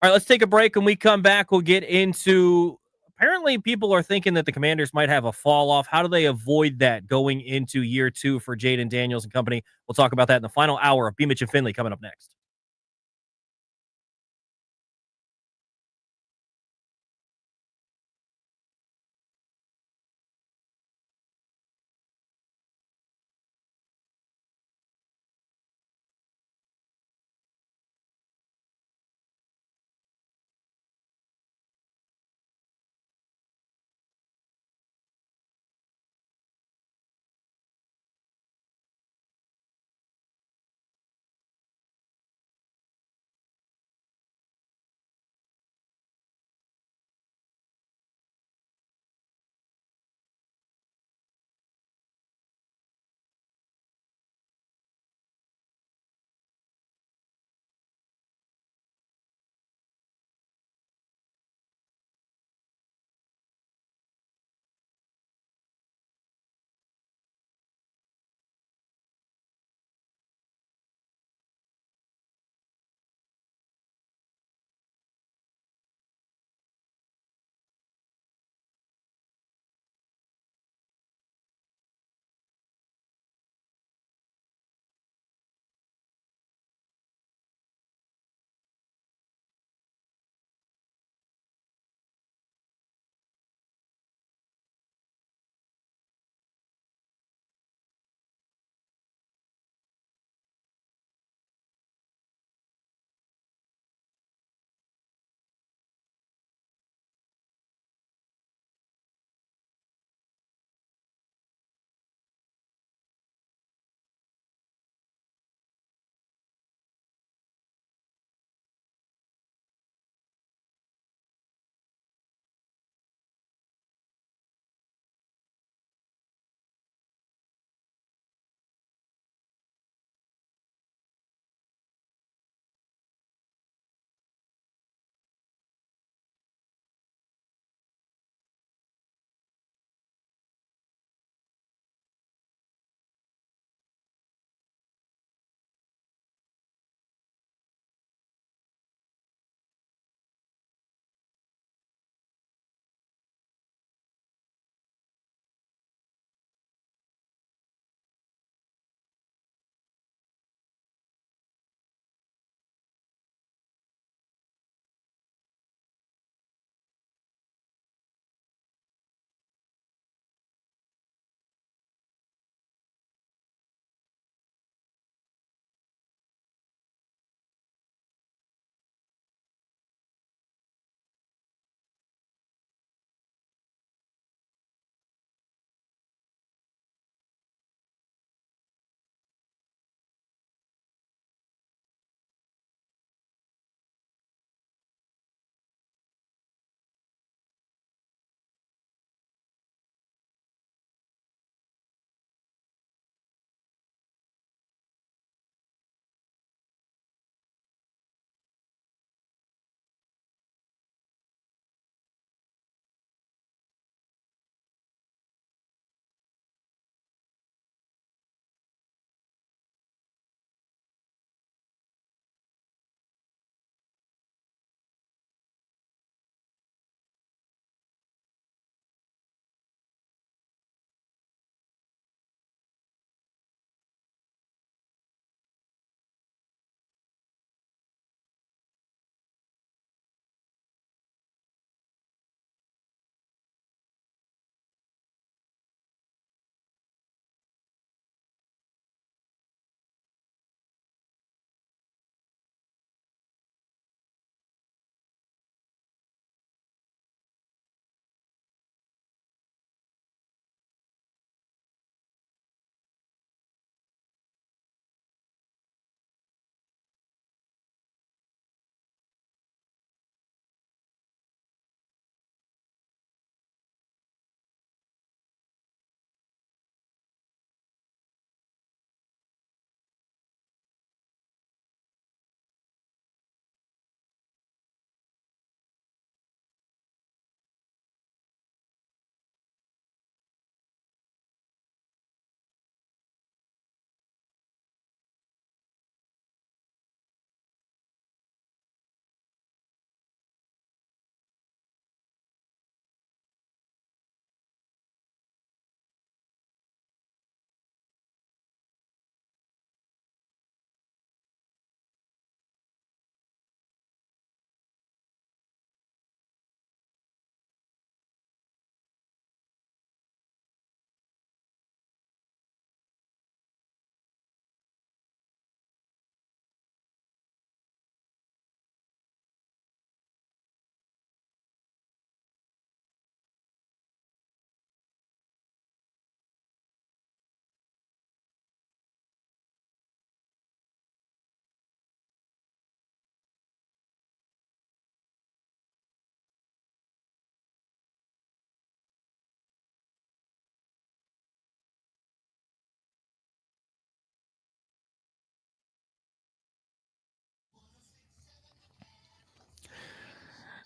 All right, let's take a break. When we come back, we'll get into, apparently people are thinking that the Commanders might have a fall off. How do they avoid that going into year 2 for Jaden Daniels and company? We'll talk about that in the final hour of B. Mitch and Finley coming up next.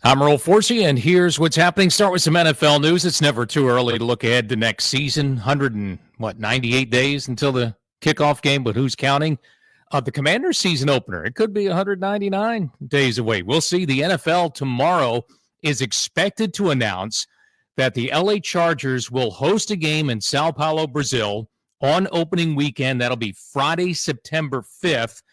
I'm Earl Forsey, and here's what's happening. Start with some NFL news. It's never too early to look ahead to next season. 98 days until the kickoff game, but who's counting? The Commanders season opener. It could be 199 days away. We'll see. The NFL tomorrow is expected to announce that the LA Chargers will host a game in Sao Paulo, Brazil on opening weekend. That'll be Friday, September 5th.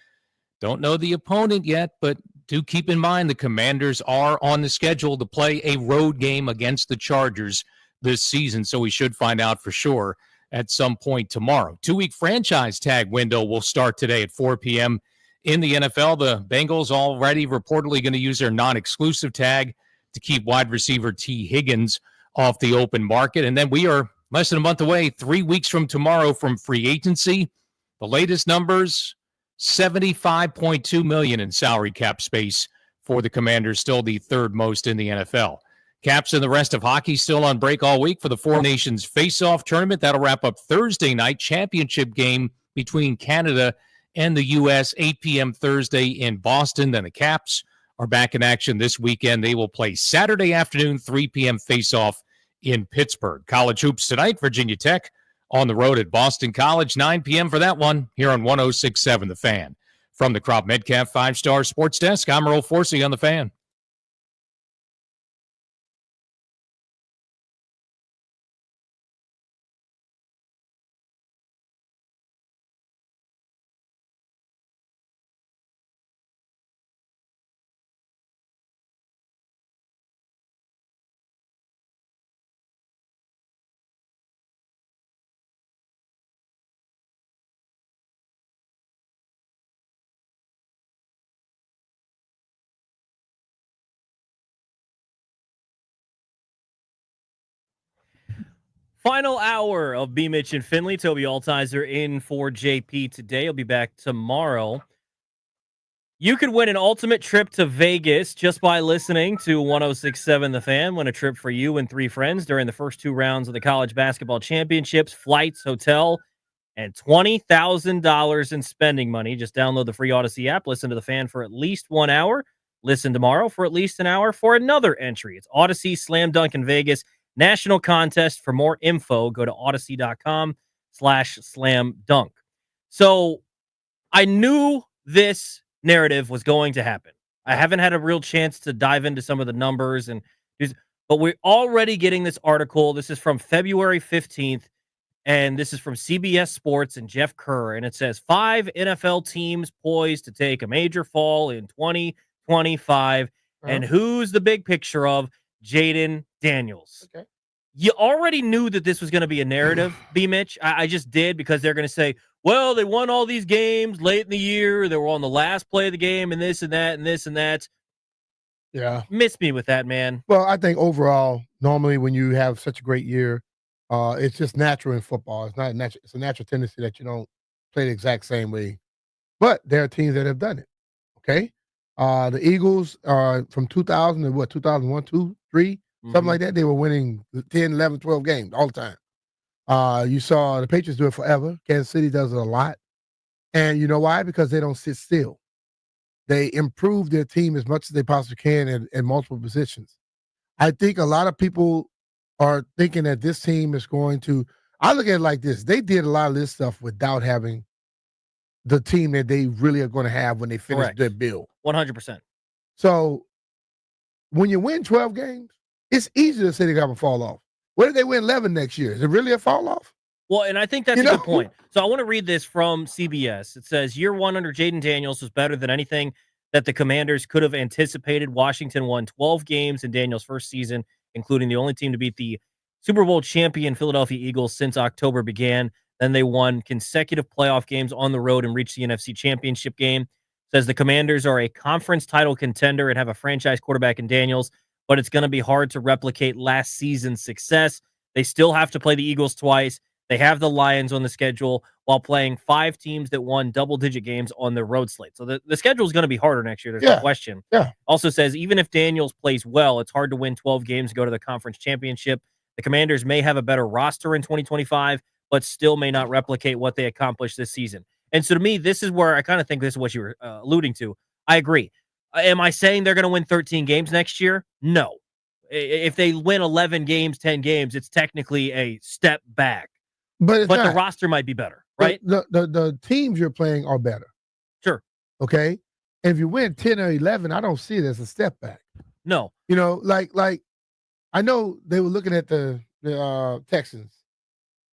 Don't know the opponent yet, but do keep in mind the Commanders are on the schedule to play a road game against the Chargers this season, so we should find out for sure at some point tomorrow. 2-week franchise tag window will start today at 4 p.m. in the NFL. The Bengals already reportedly going to use their non-exclusive tag to keep wide receiver T. Higgins off the open market. And then we are less than a month away, 3 weeks from tomorrow, from free agency. The latest numbers, $75.2 million in salary cap space for the Commanders, still the third most in the NFL. Caps and the rest of hockey still on break all week for the Four Nations Face-Off Tournament. That'll wrap up Thursday night. Championship game between Canada and the U.S., 8 p.m. Thursday in Boston. Then the Caps are back in action this weekend. They will play Saturday afternoon, 3 p.m. Face-Off in Pittsburgh. College hoops tonight, Virginia Tech on the road at Boston College, 9 p.m. for that one here on 106.7 The Fan. From the Crop Metcalf 5-Star Sports Desk, I'm Earl Forsey on The Fan. Final hour of B. Mitch and Finley. Toby Altizer in for JP today. He'll be back tomorrow. You could win an ultimate trip to Vegas just by listening to 106.7 The Fan. Win a trip for you and 3 friends during the first 2 rounds of the college basketball championships, flights, hotel, and $20,000 in spending money. Just download the free Odyssey app. Listen to The Fan for at least 1 hour. Listen tomorrow for at least an hour for another entry. It's Odyssey Slam Dunk in Vegas. National contest. For more info, go to odyssey.com/slam dunk. So I knew this narrative was going to happen. I haven't had a real chance to dive into some of the numbers, but we're already getting this article. This is from February 15th, and this is from CBS Sports and Jeff Kerr, and it says 5 NFL teams poised to take a major fall in 2025, and who's the big picture of? Jaden Daniels. Okay. You already knew that this was going to be a narrative, B. Mitch. I just did, because they're going to say, well, they won all these games late in the year. They were on the last play of the game and this and that and this and that. Yeah. Miss me with that, man. Well, I think overall, normally when you have such a great year, it's just natural in football. It's not natural. It's a natural tendency that you don't play the exact same way. But there are teams that have done it. Okay. The Eagles from 2000 to 2001, 2, 3, something like that. They were winning 10, 11, 12 games all the time. You saw the Patriots do it forever. Kansas City does it a lot. And you know why? Because they don't sit still. They improve their team as much as they possibly can in multiple positions. I think a lot of people are thinking that this team is going to – I look at it like this. They did a lot of this stuff without having the team that they really are going to have when they finish their build. 100%. So when you win 12 games, it's easy to say they got to fall off. What if they win 11 next year? Is it really a fall off? Well, and I think that's a good point. So I want to read this from CBS. It says, year 1 under Jaden Daniels was better than anything that the Commanders could have anticipated. Washington won 12 games in Daniels' first season, including the only team to beat the Super Bowl champion Philadelphia Eagles since October began. Then they won consecutive playoff games on the road and reached the NFC Championship game. Says the Commanders are a conference title contender and have a franchise quarterback in Daniels, but it's going to be hard to replicate last season's success. They still have to play the Eagles twice. They have the Lions on the schedule while playing 5 teams that won double-digit games on their road slate. So the schedule is going to be harder next year. There's no question. Yeah. Also says, even if Daniels plays well, it's hard to win 12 games to go to the conference championship. The Commanders may have a better roster in 2025, but still may not replicate what they accomplished this season. And so to me, this is where I kind of think this is what you were alluding to. I agree. Am I saying they're going to win 13 games next year? No. If they win 11 games, 10 games, it's technically a step back. But the roster might be better, right? The teams you're playing are better. Sure. Okay? And if you win 10 or 11, I don't see it as a step back. No. Like I know they were looking at the Texans.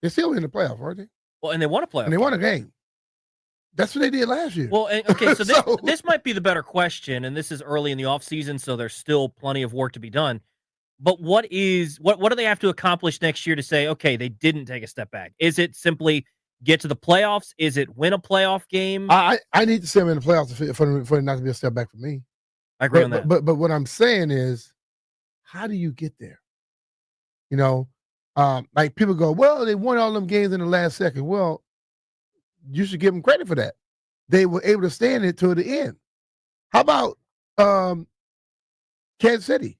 They're still in the playoffs, weren't they? Well, and they won a playoff. And they won a game. That's what they did last year. Well, okay, so this might be the better question, and this is early in the offseason, so there's still plenty of work to be done. But what do they have to accomplish next year to say, okay, they didn't take a step back? Is it simply get to the playoffs? Is it win a playoff game? I need to see them in the playoffs for it not to be a step back for me. I agree on that. But what I'm saying is, how do you get there? Like people go, well, they won all them games in the last second. Well, you should give them credit for that. They were able to stay in it till the end. How about Kansas City?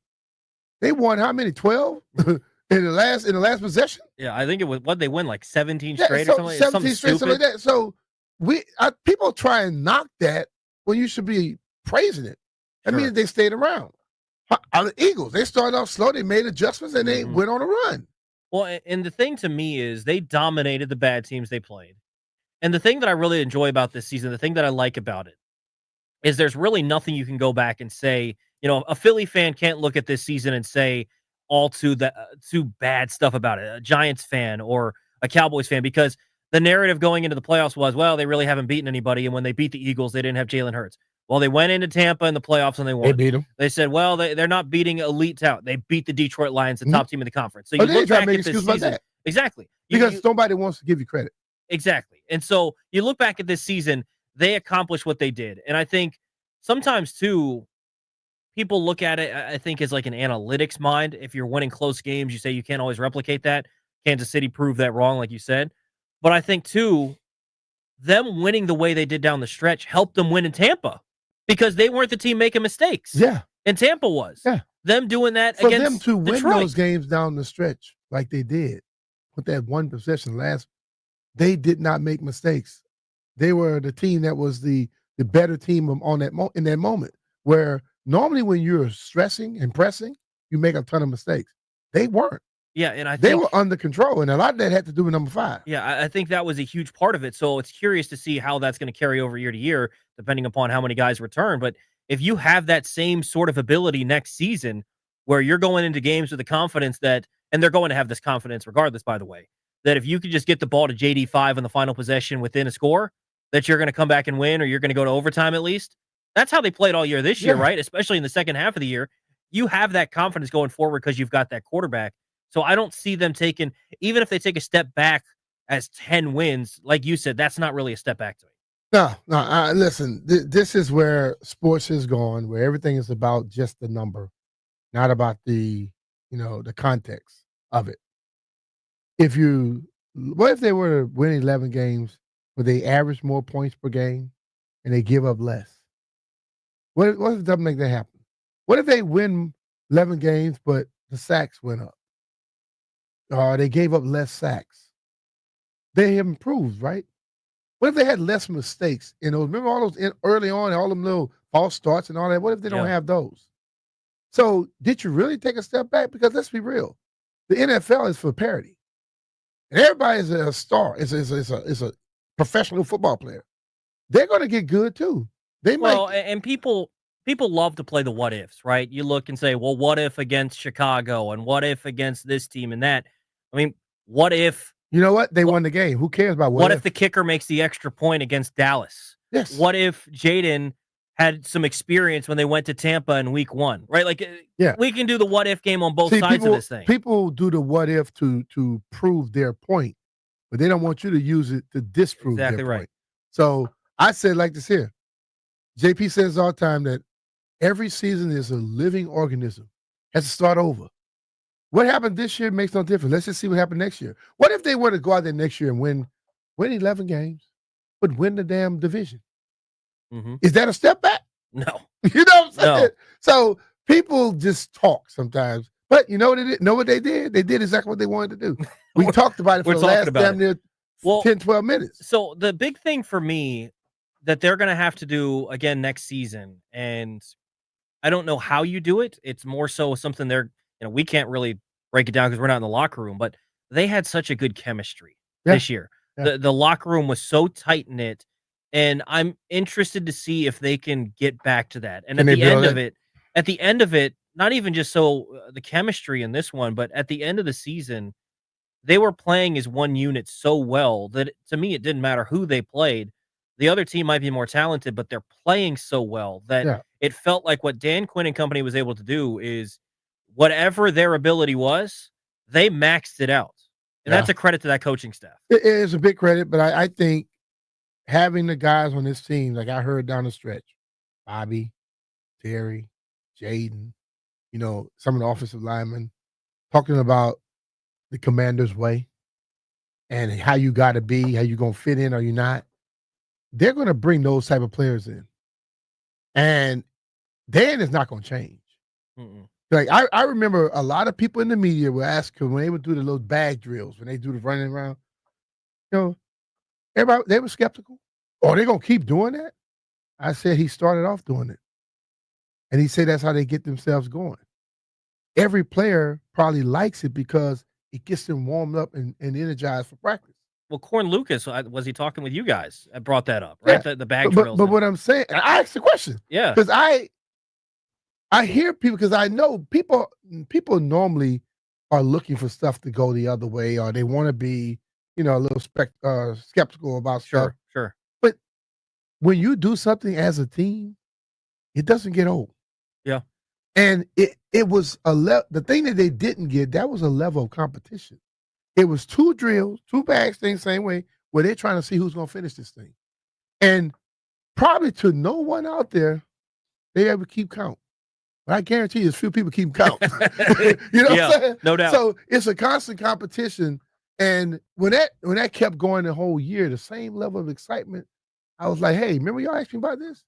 They won how many? 12 in the last possession? Yeah, I think it was what they win like 17 straight or something. 17 straight, something like that. So people try and knock that when you should be praising it. That means they stayed around. The Eagles, they started off slow. They made adjustments and they went on a run. Well, and the thing to me is they dominated the bad teams they played. And the thing that I really enjoy about this season, the thing that I like about it, is there's really nothing you can go back and say, a Philly fan can't look at this season and say all too bad stuff about it. A Giants fan or a Cowboys fan, because the narrative going into the playoffs was, well, they really haven't beaten anybody. And when they beat the Eagles, they didn't have Jalen Hurts. Well, they went into Tampa in the playoffs and they won. They beat them. They said, well, they're not beating elite talent. They beat the Detroit Lions, the top team in the conference. So you look back at this season. Exactly. Because nobody wants to give you credit. Exactly. And so you look back at this season, they accomplished what they did. And I think sometimes, too, people look at it, I think, as like an analytics mind. If you're winning close games, you say you can't always replicate that. Kansas City proved that wrong, like you said. But I think, too, them winning the way they did down the stretch helped them win in Tampa because they weren't the team making mistakes. Yeah. And Tampa was. Yeah. Them doing that for against them to win Detroit. Those games down the stretch like they did with that one possession they did not make mistakes. They were the team that was the better team in that moment, where normally when you're stressing and pressing, you make a ton of mistakes. They weren't. Yeah, and they were under control, and a lot of that had to do with number 5. Yeah, I think that was a huge part of it. So it's curious to see how that's going to carry over year to year, depending upon how many guys return. But if you have that same sort of ability next season, where you're going into games with the confidence that, and they're going to have this confidence regardless, by the way, that if you could just get the ball to JD5 on the final possession within a score, that you're going to come back and win, or you're going to go to overtime at least. That's how they played all year this year, right? Especially in the second half of the year. You have that confidence going forward because you've got that quarterback. So I don't see them taking, even if they take a step back as 10 wins, like you said, that's not really a step back to me. No, listen, this is where sports is going, where everything is about just the number, not about the context of it. What if they were to win 11 games, would they average more points per game and they give up less? What if it doesn't make that happen? What if they win 11 games, but the sacks went up? They gave up less sacks. They have improved, right? What if they had less mistakes in those? Remember all those early on, all them little false starts and all that? What if they don't have those? So did you really take a step back? Because let's be real. The NFL is for parity. And everybody is a star. It's a professional football player. They're going to get good too. And people love to play the what ifs, right? You look and say, well, what if against Chicago, and what if against this team and that? I mean, what if? You know what? They won the game. Who cares about what if the kicker makes the extra point against Dallas? Yes. What if Jaden had some experience when they went to Tampa in week 1, right? Like, we can do the what if game on both sides of this thing. People do the what if to prove their point, but they don't want you to use it to disprove their point. So I said like this here. JP says all the time that every season is a living organism. Has to start over. What happened this year makes no difference. Let's just see what happened next year. What if they were to go out there next year and win 11 games, but win the damn division? Mm-hmm. Is that a step back? No. You know what I'm saying? No. So people just talk sometimes. But you know what they did? Know what they did? They did exactly what they wanted to do. We talked about it for the last damn near 10, 12 minutes. So the big thing for me that they're going to have to do again next season, and I don't know how you do it. It's more so something we can't really break it down because we're not in the locker room, but they had such a good chemistry Yeah. this year. Yeah. The locker room was so tight knit, and I'm interested to see if they can get back to that. And Can they build at the end of it, not even just the chemistry in this one, but at the end of the season, they were playing as one unit so well that to me it didn't matter who they played. The other team might be more talented, but they're playing so well that Yeah. it felt like what Dan Quinn and company was able to do is whatever their ability was, they maxed it out. And Yeah. that's a credit to that coaching staff. It is a big credit, but I think having the guys on this team, like I heard down the stretch, Bobby, Terry, Jaden, some of the offensive linemen talking about the Commander's way and how you got to be, how you going to fit in or you not. They're going to bring those type of players in. And Dan is not going to change. Mm-mm. Like I remember a lot of people in the media were asking when they would do the little bag drills, when they do the running around, everybody, they were skeptical. Oh, they're going to keep doing that? I said he started off doing it. And he said that's how they get themselves going. Every player probably likes it because it gets them warmed up and energized for practice. Well, Corn Lucas, was he talking with you guys? I brought that up, right? Yeah. The bag But drills. what I'm saying, I asked the question. Yeah. Because I hear people, because I know people normally are looking for stuff to go the other way, or they want to be, a little skeptical about stuff. Sure. But when you do something as a team, it doesn't get old. Yeah. And it was the thing that they didn't get, that was a level of competition. It was 2 drills, 2 bags, things same way, where they're trying to see who's going to finish this thing. And probably to no one out there, they ever keep count. But I guarantee you, there's few people keep count. You know what I'm saying? No doubt. So it's a constant competition. And when that kept going the whole year, the same level of excitement, I was like, hey, remember y'all asked me about this?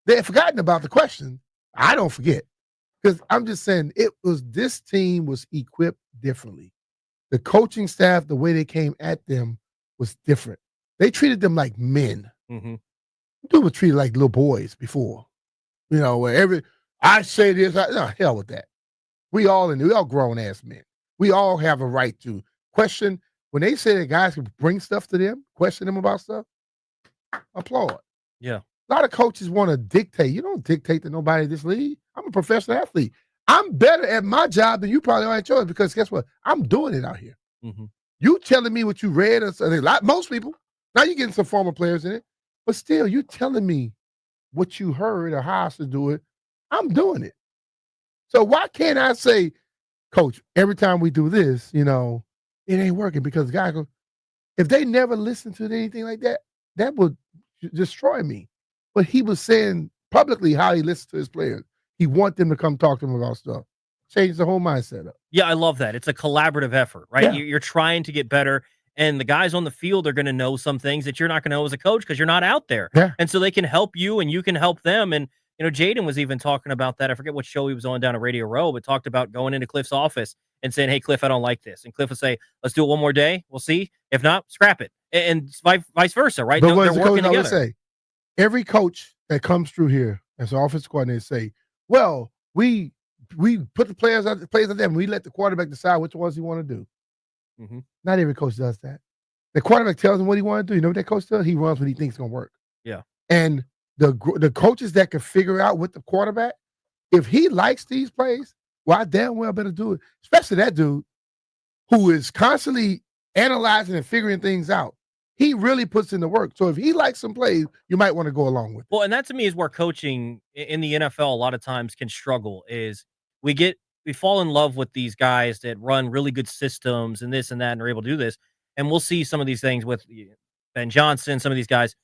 They had forgotten about the question. I don't forget. Because I'm just saying, this team was equipped differently. The coaching staff, the way they came at them was different. They treated them like men. Mm-hmm. People were treated like little boys before. Where I say this, no, hell with that. We all grown ass men. We all have a right to question. When they say that guys can bring stuff to them, question them about stuff, applaud. Yeah. A lot of coaches want to dictate. You don't dictate to nobody in this league. I'm a professional athlete. I'm better at my job than you probably are at yours because guess what? I'm doing it out here. Mm-hmm. You telling me what you read or something. Most people. Now you're getting some former players in it. But still, you telling me what you heard or how I should do it. I'm doing it. So why can't I say, Coach, every time we do this, it ain't working because the guy goes, if they never listen to anything like that, that would destroy me. But he was saying publicly how he listens to his players. He wants them to come talk to him about stuff. Change the whole mindset up. Yeah, I love that. It's a collaborative effort, right? Yeah. You're trying to get better, and the guys on the field are going to know some things that you're not going to know as a coach because you're not out there. Yeah. And so they can help you, and you can help them. And Jaden was even talking about that. I forget what show he was on down at Radio Row, but talked about going into Cliff's office and saying, "Hey, Cliff, I don't like this." And Cliff would say, "Let's do it one more day. We'll see. If not, scrap it." And vice versa, right? But what They're the working coach always together. say? Every coach that comes through here as an offensive coordinator say, well, we put the players out there and we let the quarterback decide which ones he want to do. Mm-hmm. Not every coach does that. The quarterback tells him what he want to do. You know what that coach does? He runs what he thinks is going to work. Yeah. And the coaches that can figure out with the quarterback, if he likes these plays, well, I damn well better do it. Especially that dude who is constantly analyzing and figuring things out. He really puts in the work. So if he likes some plays, you might want to go along with it. Well, and that to me is where coaching in the NFL a lot of times can struggle is we fall in love with these guys that run really good systems and this and that and are able to do this. And we'll see some of these things with Ben Johnson, some of these guys.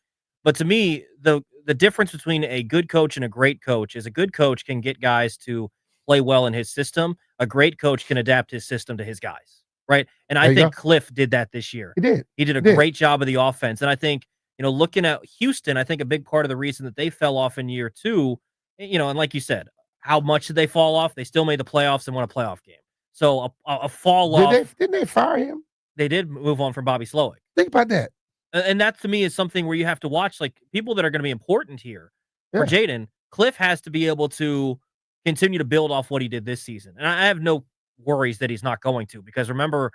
But to me, the difference between a good coach and a great coach is a good coach can get guys to play well in his system. A great coach can adapt his system to his guys. Right. And I think Cliff did that this year. He did a great job of the offense. And I think, looking at Houston, I think a big part of the reason that they fell off in year 2, and like you said, how much did they fall off? They still made the playoffs and won a playoff game. So a fall off. Didn't they fire him? They did move on from Bobby Slowick. Think about that. And that to me is something where you have to watch like people that are going to be important here. For Jaden, Cliff has to be able to continue to build off what he did this season. And I have no worries that he's not going to, because remember,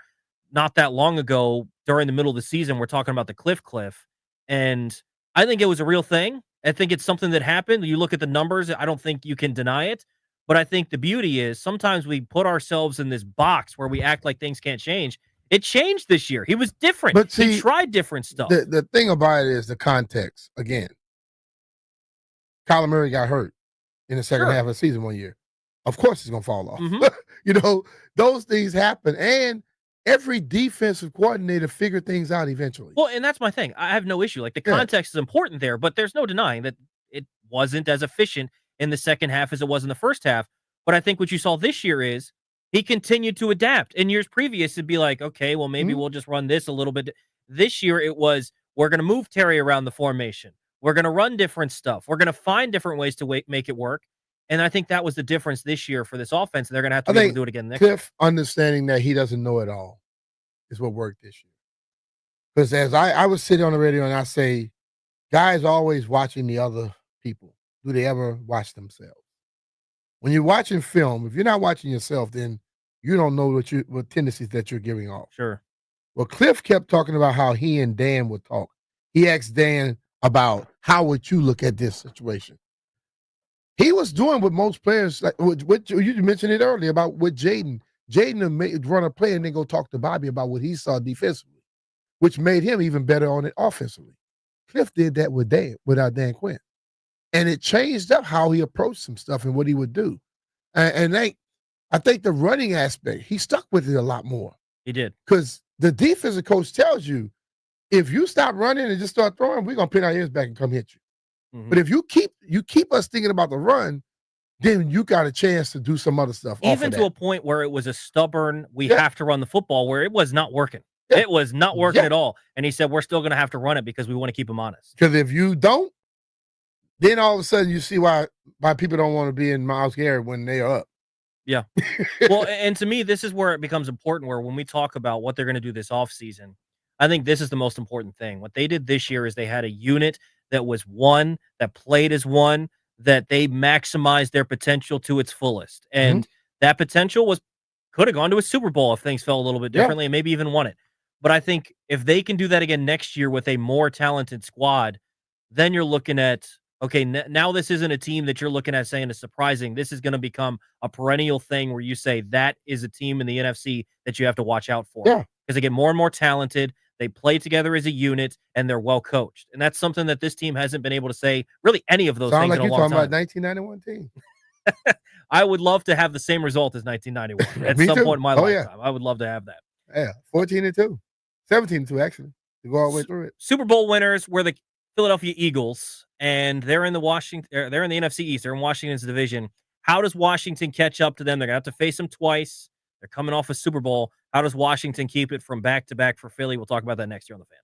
not that long ago during the middle of the season, we're talking about the cliff. And I think it was a real thing. I think it's something that happened. You look at the numbers, I don't think you can deny it. But I think the beauty is sometimes we put ourselves in this box where we act like things can't change. It changed this year. He was different. But see, he tried different stuff. The thing about it is the context. Again, Kyler Murray got hurt in the second half of the season one year. Of course he's going to fall off. Mm-hmm. Those things happen. And every defensive coordinator figured things out eventually. Well, and that's my thing. I have no issue. Like, the context is important there, but there's no denying that it wasn't as efficient in the second half as it was in the first half. But I think what you saw this year is he continued to adapt. In years previous, it'd be like, okay, well, maybe we'll just run this a little bit. This year, it was, we're going to move Terry around the formation. We're going to run different stuff. We're going to find different ways to make it work. And I think that was the difference this year for this offense. And they're going to have to be able to do it again next year. Cliff understanding that he doesn't know it all is what worked this year. Because as I was sitting on the radio and I say, guys always watching the other people. Do they ever watch themselves? When you're watching film, if you're not watching yourself, then you don't know what tendencies that you're giving off. Sure. Well, Cliff kept talking about how he and Dan would talk. He asked Dan about, how would you look at this situation? He was doing what most players, like what you mentioned it earlier about with Jaden. Jaden would run a play and then go talk to Bobby about what he saw defensively, which made him even better on it offensively. Cliff did that with Dan, without Dan Quinn. And it changed up how he approached some stuff and what he would do. And I think the running aspect, he stuck with it a lot more. He did. Because the defensive coach tells you, if you stop running and just start throwing, we're going to pin our ears back and come hit you. Mm-hmm. But if you keep us thinking about the run, then you got a chance to do some other stuff. Even to a point where it was a stubborn, we have to run the football, where it was not working. Yeah. It was not working at all. And he said, we're still going to have to run it because we want to keep him honest. Because if you don't, then all of a sudden you see why people don't want to be in Myles Garrett when they are up. Yeah. Well, and to me, this is where it becomes important, where when we talk about what they're going to do this offseason, I think this is the most important thing. What they did this year is they had a unit that was one, that played as one, that they maximized their potential to its fullest. And that potential could have gone to a Super Bowl if things fell a little bit differently and maybe even won it. But I think if they can do that again next year with a more talented squad, then you're looking at, okay, now this isn't a team that you're looking at saying is surprising. This is going to become a perennial thing where you say that is a team in the NFC that you have to watch out for. Yeah. Because they get more and more talented. They play together as a unit, and they're well coached. And that's something that this team hasn't been able to say really any of those things like in a long time. Sound like you're talking about 1991 team. I would love to have the same result as 1991 at some point in my lifetime. I would love to have that. Yeah, 14-2. 17-2, actually, to go all the way through it. Super Bowl winners were the Philadelphia Eagles, and they're in the NFC East. They're in Washington's division. How does Washington catch up to them? They're going to have to face them twice. They're coming off a Super Bowl. How does Washington keep it from back-to-back for Philly? We'll talk about that next year on The Fan.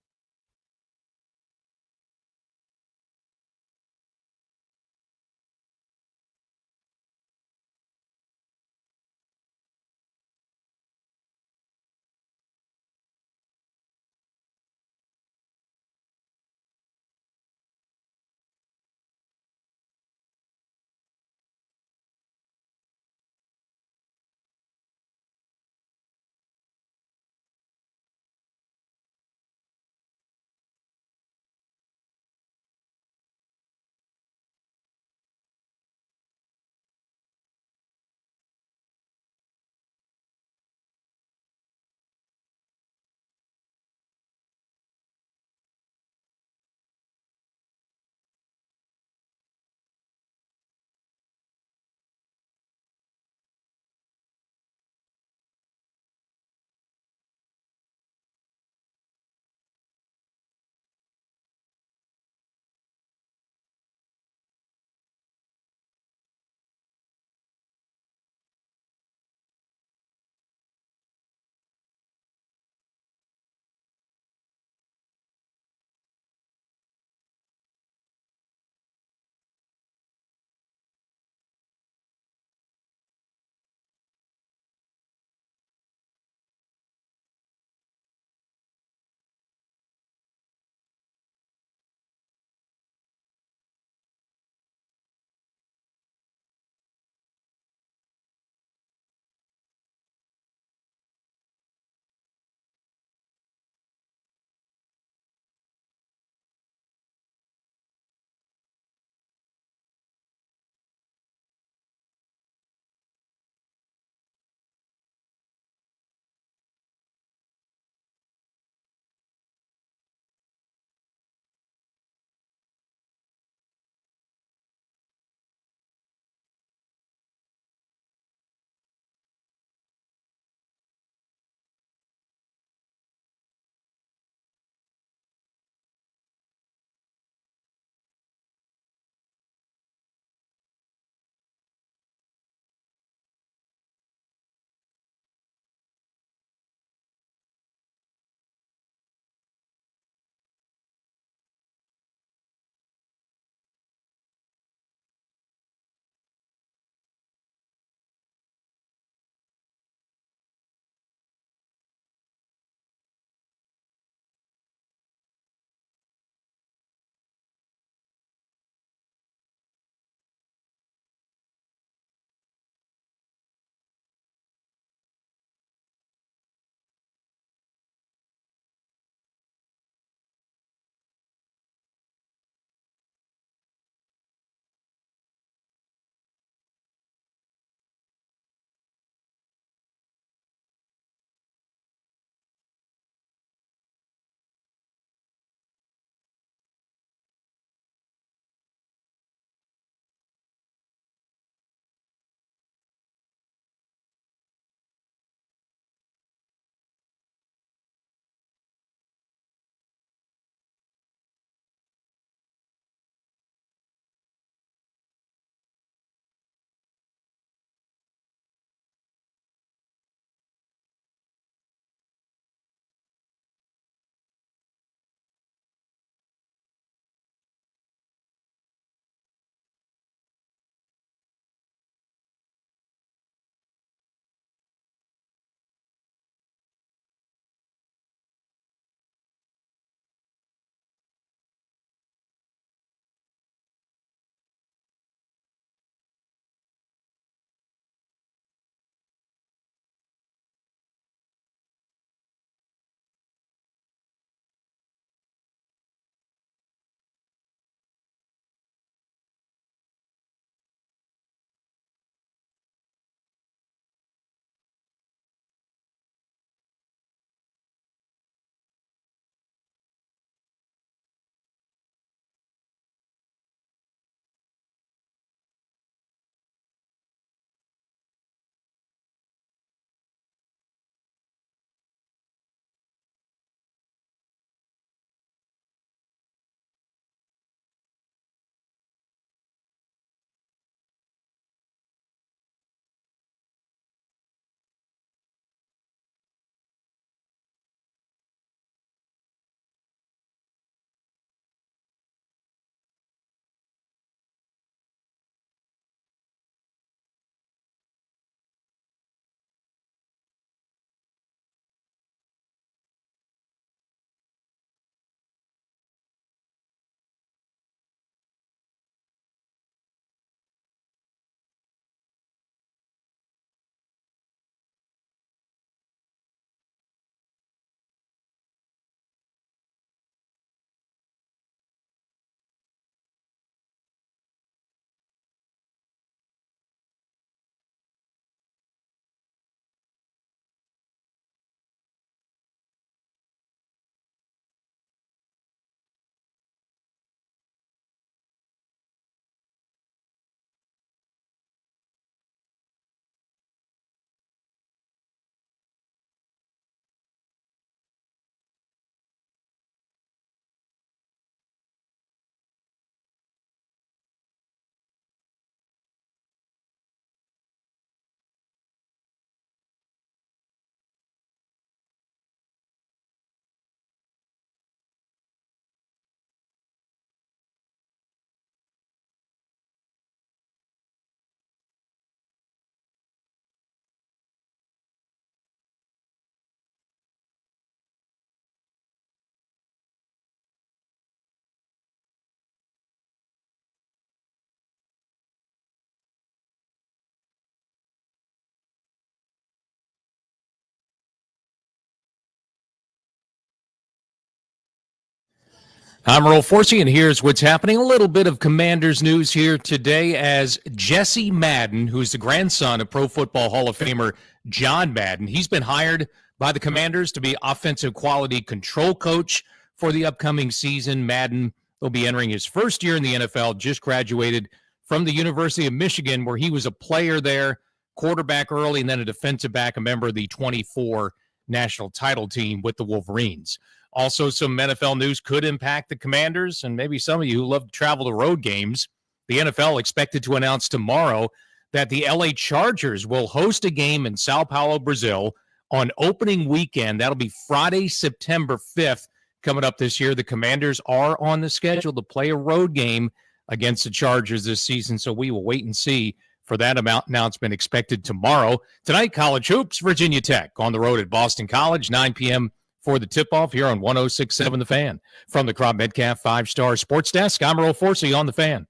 I'm Earl Forsey, and here's what's happening. A little bit of Commanders news here today as Jesse Madden, who's the grandson of Pro Football Hall of Famer John Madden, he's been hired by the Commanders to be offensive quality control coach for the upcoming season. Madden will be entering his first year in the NFL, just graduated from the University of Michigan, where he was a player there, quarterback early, and then a defensive back, a member of the 24 national title team with the Wolverines. Also, some NFL news could impact the Commanders and maybe some of you who love to travel to road games. The NFL expected to announce tomorrow that the LA Chargers will host a game in Sao Paulo, Brazil on opening weekend. That'll be Friday, September 5th coming up this year. The Commanders are on the schedule to play a road game against the Chargers this season, so we will wait and see for that announcement expected tomorrow. Tonight, college hoops, Virginia Tech on the road at Boston College, 9 p.m. for the tip-off here on 106.7 The Fan. From the Crop Metcalf 5-Star Sports Desk, I'm Earl Forsey on The Fan.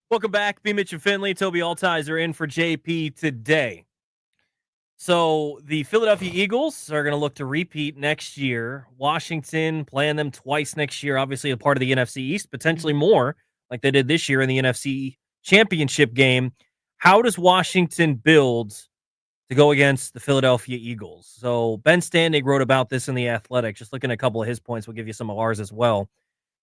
Welcome back. B. Mitch and Finley. Toby Altizer in for JP today. So the Philadelphia Eagles are going to look to repeat next year. Washington playing them twice next year, obviously a part of the NFC East, potentially more like they did this year in the NFC Championship game. How does Washington build to go against the Philadelphia Eagles? So Ben Standig wrote about this in The Athletic. Just looking at a couple of his points, we'll give you some of ours as well.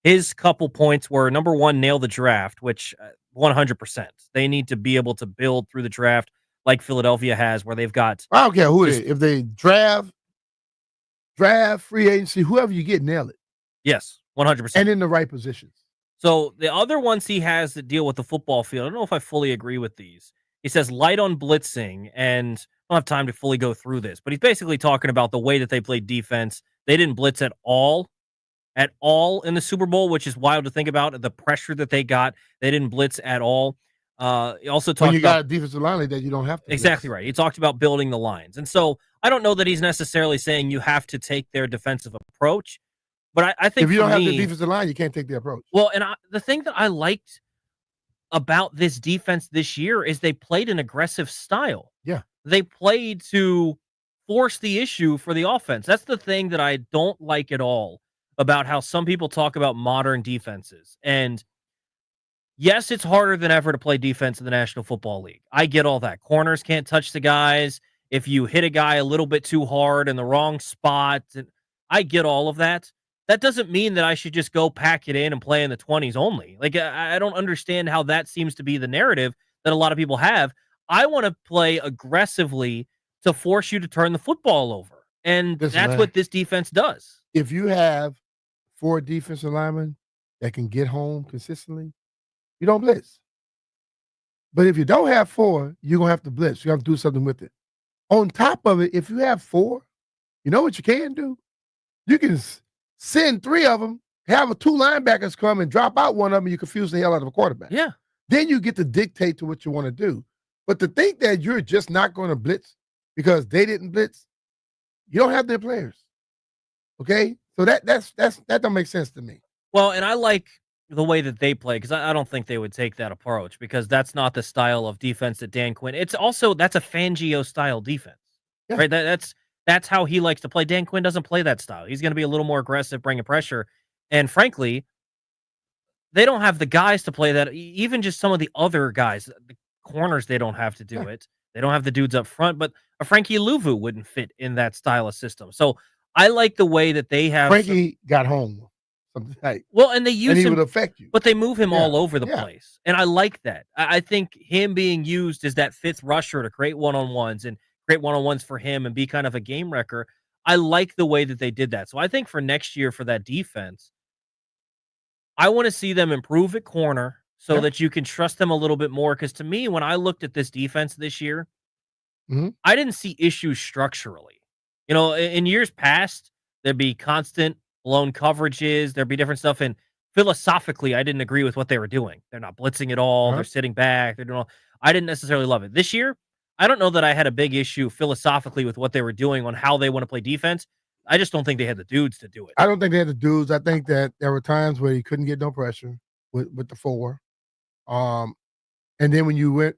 His couple points were, number one, nail the draft, which 100%. They need to be able to build through the draft like Philadelphia has, where they've got. I don't care who it is. If they draft, free agency, whoever you get, nail it. Yes, 100%. And in the right positions. So the other ones he has that deal with the football field, I don't know if I fully agree with these. He says light on blitzing, and I don't have time to fully go through this, but he's basically talking about the way that they played defense. They didn't blitz at all in the Super Bowl, which is wild to think about. The pressure that they got, they didn't blitz at all. He also talked when you got about a defensive line like that, you don't have to. Exactly right. He talked about building the lines. And so I don't know that he's necessarily saying you have to take their defensive approach, but I think if you don't for have me, the defensive line, you can't take the approach. well, and the thing that I liked about this defense this year is they played an aggressive style. Yeah. They played to force the issue for the offense. That's the thing that I don't like at all about how some people talk about modern defenses. And yes, it's harder than ever to play defense in the National Football League. I get all that. Corners can't touch the guys. If you hit a guy a little bit too hard in the wrong spot, I get all of that. That doesn't mean that I should just go pack it in and play in the 20s only. Like, I don't understand how that seems to be the narrative that a lot of people have. I want to play aggressively to force you to turn the football over. And that's what this defense does. If you have 4 defensive linemen that can get home consistently, you don't blitz. But if you don't have 4, you're going to have to blitz. You have to do something with it. On top of it, if you have 4, you know what you can do? You can send 3 of them, have 2 linebackers come and drop out one of them, and you confuse the hell out of a quarterback. Yeah. Then you get to dictate to what you want to do. But to think that you're just not going to blitz because they didn't blitz, you don't have their players. Okay? So that don't make sense to me. Well, and I like the way that they play, because I don't think they would take that approach, because that's not the style of defense that Dan Quinn. It's also, that's a Fangio style defense, right? That's how he likes to play. Dan Quinn doesn't play that style. He's going to be a little more aggressive, bringing pressure. And frankly, they don't have the guys to play that. Even just some of the other guys, the corners, they don't have to do it. They don't have the dudes up front, but a Frankie Louvu wouldn't fit in that style of system. So I like the way that they have. Frankie got home. Well, and they use him, would affect you, but they move him all over the place, and I like that. I think him being used as that 5th rusher to create one-on-ones and create one-on-ones for him and be kind of a game wrecker. I like the way that they did that. So I think for next year for that defense, I want to see them improve at corner so that you can trust them a little bit more. Because to me, when I looked at this defense this year, I didn't see issues structurally. You know, in years past, there'd be constant blown coverages, there'd be different stuff. And philosophically, I didn't agree with what they were doing. They're not blitzing at all. They're sitting back. They're doing all. I didn't necessarily love it. This year, I don't know that I had a big issue philosophically with what they were doing on how they want to play defense. I just don't think they had the dudes to do it. I don't think they had the dudes. I think that there were times where he couldn't get no pressure with the 4. And then when you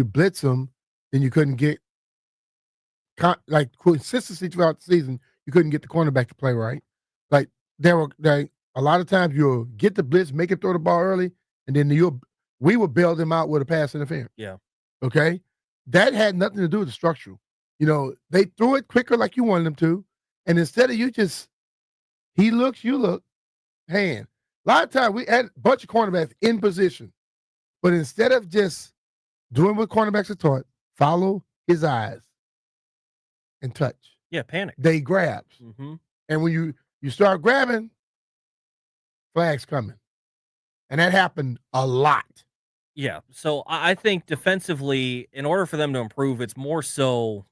blitz them, then you couldn't get consistency throughout the season. You couldn't get the cornerback to play right. Like a lot of times you'll get the blitz, make him throw the ball early, and then we would bail them out with a pass interference. Yeah. Okay. That had nothing to do with the structural. They threw it quicker like you wanted them to, and instead of he looks, you look, hand. A lot of times we had a bunch of cornerbacks in position, but instead of just doing what cornerbacks are taught, follow his eyes and touch. Yeah, panic. They grabs. Mm-hmm. And when you start grabbing, flags coming. And that happened a lot. Yeah. So I think defensively, in order for them to improve, it's more so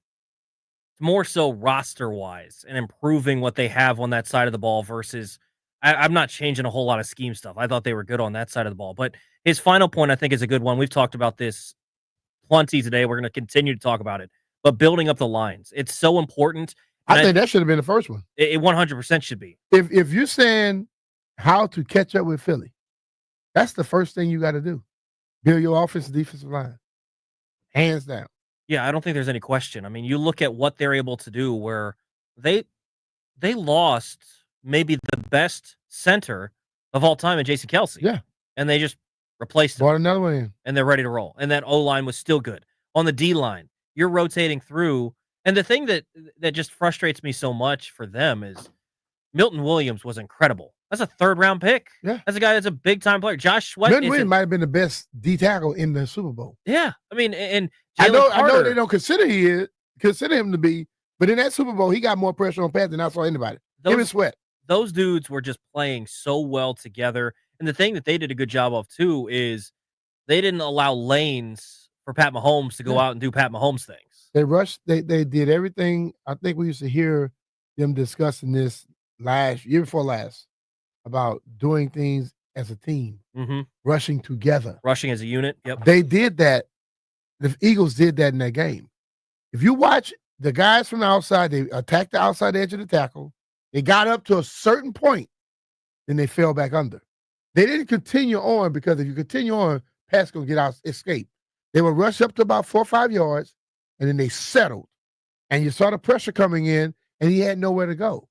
roster wise and improving what they have on that side of the ball versus I'm not changing a whole lot of scheme stuff. I thought they were good on that side of the ball. But his final point, I think, is a good one. We've talked about this plenty today. We're going to continue to talk about it. But building up the lines, it's so important. I think that should have been the first one. It 100% should be. If you're saying how to catch up with Philly, that's the first thing you got to do. Build your offensive defensive line. Hands down. Yeah, I don't think there's any question. I mean, you look at what they're able to do where they lost maybe the best center of all time in Jason Kelsey. Yeah. And they just replaced him. Brought another one in. And they're ready to roll. And that O-line was still good. On the D-line, you're rotating through. And the thing that just frustrates me so much for them is Milton Williams was incredible. That's a 3rd-round pick. Yeah. That's a guy that's a big-time player. Josh Sweat. Milton Williams might have been the best D tackle in the Super Bowl. Yeah. I mean, and I Jalen know Carter, they don't consider him to be, but in that Super Bowl, he got more pressure on Pat than I saw anybody. Him and Sweat. Those dudes were just playing so well together. And the thing that they did a good job of, too, is they didn't allow lanes for Pat Mahomes to go out and do Pat Mahomes things. They rushed. They did everything. I think we used to hear them discussing this year before last, about doing things as a team, rushing together. Rushing as a unit, yep. They did that. The Eagles did that in that game. If you watch the guys from the outside, they attacked the outside edge of the tackle. They got up to a certain point, then they fell back under. They didn't continue on because if you continue on, Pat's going to get out, escape. They would rush up to about 4 or 5 yards, and then they settled. And you saw the pressure coming in, and he had nowhere to go.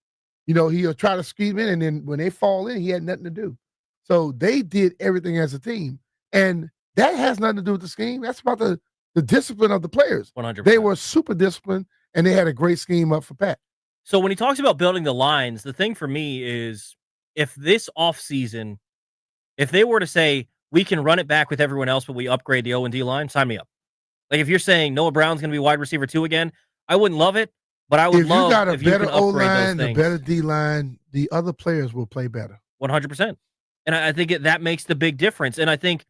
He'll try to scheme in, and then when they fall in, he had nothing to do. So they did everything as a team. And that has nothing to do with the scheme. That's about the discipline of the players. 100%. They were super disciplined, and they had a great scheme up for Pat. So when he talks about building the lines, the thing for me is if this offseason, if they were to say, we can run it back with everyone else, but we upgrade the O&D line, sign me up. Like if you're saying Noah Brown's going to be wide receiver 2 again, I wouldn't love it, but I would love if you can upgrade those things. If you got a better O-line, a better D-line, the other players will play better. 100%. And I think that makes the big difference. And I think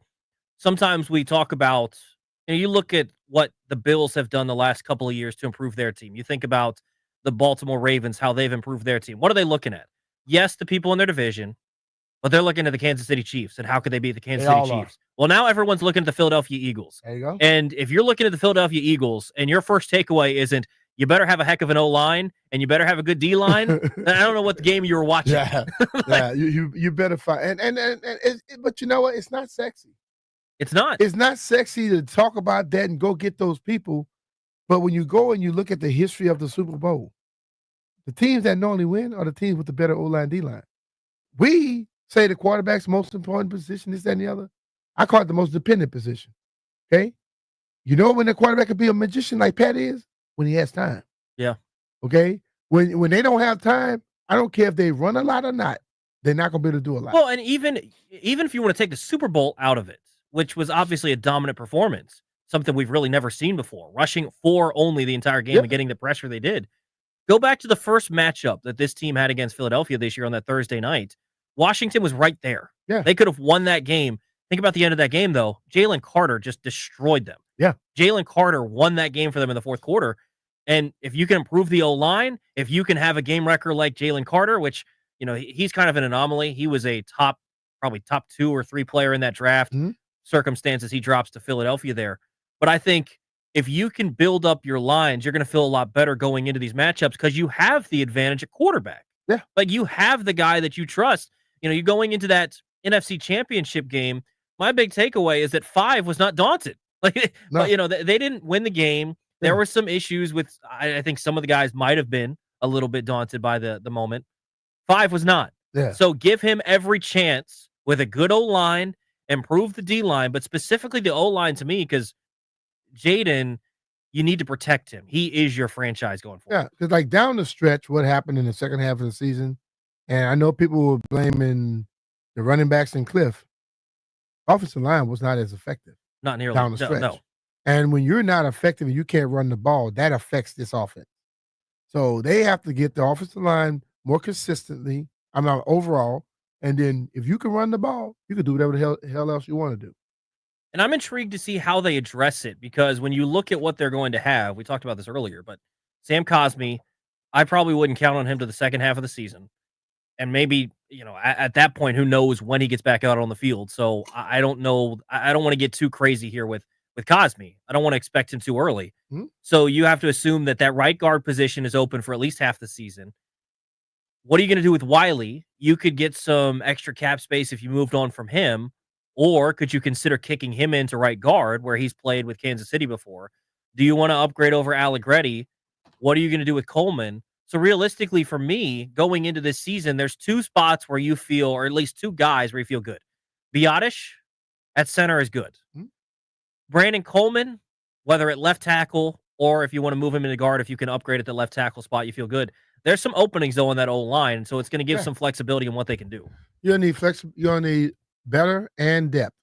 sometimes we talk about, you look at what the Bills have done the last couple of years to improve their team. You think about the Baltimore Ravens, how they've improved their team. What are they looking at? Yes, the people in their division, but they're looking at the Kansas City Chiefs and how could they beat the Kansas City Chiefs? Well, now everyone's looking at the Philadelphia Eagles. There you go. And if you're looking at the Philadelphia Eagles and your first takeaway isn't, you better have a heck of an O-line and you better have a good D-line, then I don't know what the game you were watching. Yeah, you better find. But you know what? It's not sexy. It's not. It's not sexy to talk about that and go get those people. But when you go and you look at the history of the Super Bowl, the teams that normally win are the teams with the better O-line, D-line. We say the quarterback's most important position, this, that, and the other. I call it the most dependent position. Okay? You know when the quarterback could be a magician like Pat is? When he has time. Yeah. Okay? When they don't have time, I don't care if they run a lot or not, they're not going to be able to do a lot. Well, and even if you want to take the Super Bowl out of it, which was obviously a dominant performance, something we've really never seen before, rushing 4 only the entire game and getting the pressure they did. Go back to the first matchup that this team had against Philadelphia this year on that Thursday night. Washington was right there. Yeah. They could have won that game. Think about the end of that game, though. Jalen Carter just destroyed them. Yeah. Jalen Carter won that game for them in the fourth quarter. And if you can improve the O-line, if you can have a game wrecker like Jalen Carter, which, he's kind of an anomaly. He was a probably top 2 or 3 player in that draft. Circumstances he drops to Philadelphia there. But I think if you can build up your lines, you're going to feel a lot better going into these matchups because you have the advantage at quarterback. Yeah. Like you have the guy that you trust. You know, you're going into that NFC championship game. My big takeaway is that 5 was not daunted. Like, No. you know, they didn't win the game. There Yeah. were some issues with, I think some of the guys might have been a little bit daunted by the moment. 5 was not. Yeah. So give him every chance with a good O-line, improve the D-line, but specifically the O-line to me, because Jaden, you need to protect him. He is your franchise going forward. Yeah, because like down the stretch, what happened in the second half of the season, and I know people were blaming the running backs and Cliff. Offensive line was not as effective Not nearly. down the No, stretch. no. And when you're not effective and you can't run the ball, that affects this offense. So they have to get the offensive line more consistently. I'm not overall. And then if you can run the ball, you can do whatever the hell else you want to do. And I'm intrigued to see how they address it, because when you look at what they're going to have, we talked about this earlier, but Sam Cosmi, I probably wouldn't count on him to the second half of the season. And maybe, you know, at that point, who knows when he gets back out on the field. So I don't know. I don't want to get too crazy here with Cosmi. I don't want to expect him too early. Hmm? So you have to assume that right guard position is open for at least half the season. What are you going to do with Wiley? You could get some extra cap space if you moved on from him, or could you consider kicking him into right guard where he's played with Kansas City before? Do you want to upgrade over Allegretti? What are you going to do with Coleman? So realistically, for me, going into this season, there's 2 spots where you feel, or at least 2 guys where you feel good. Biotish at center is good. Hmm. Brandon Coleman, whether at left tackle or if you want to move him into guard, if you can upgrade at the left tackle spot, you feel good. There's some openings though in that old line, so it's going to give some flexibility in what they can do. You'll need you'll need better and depth.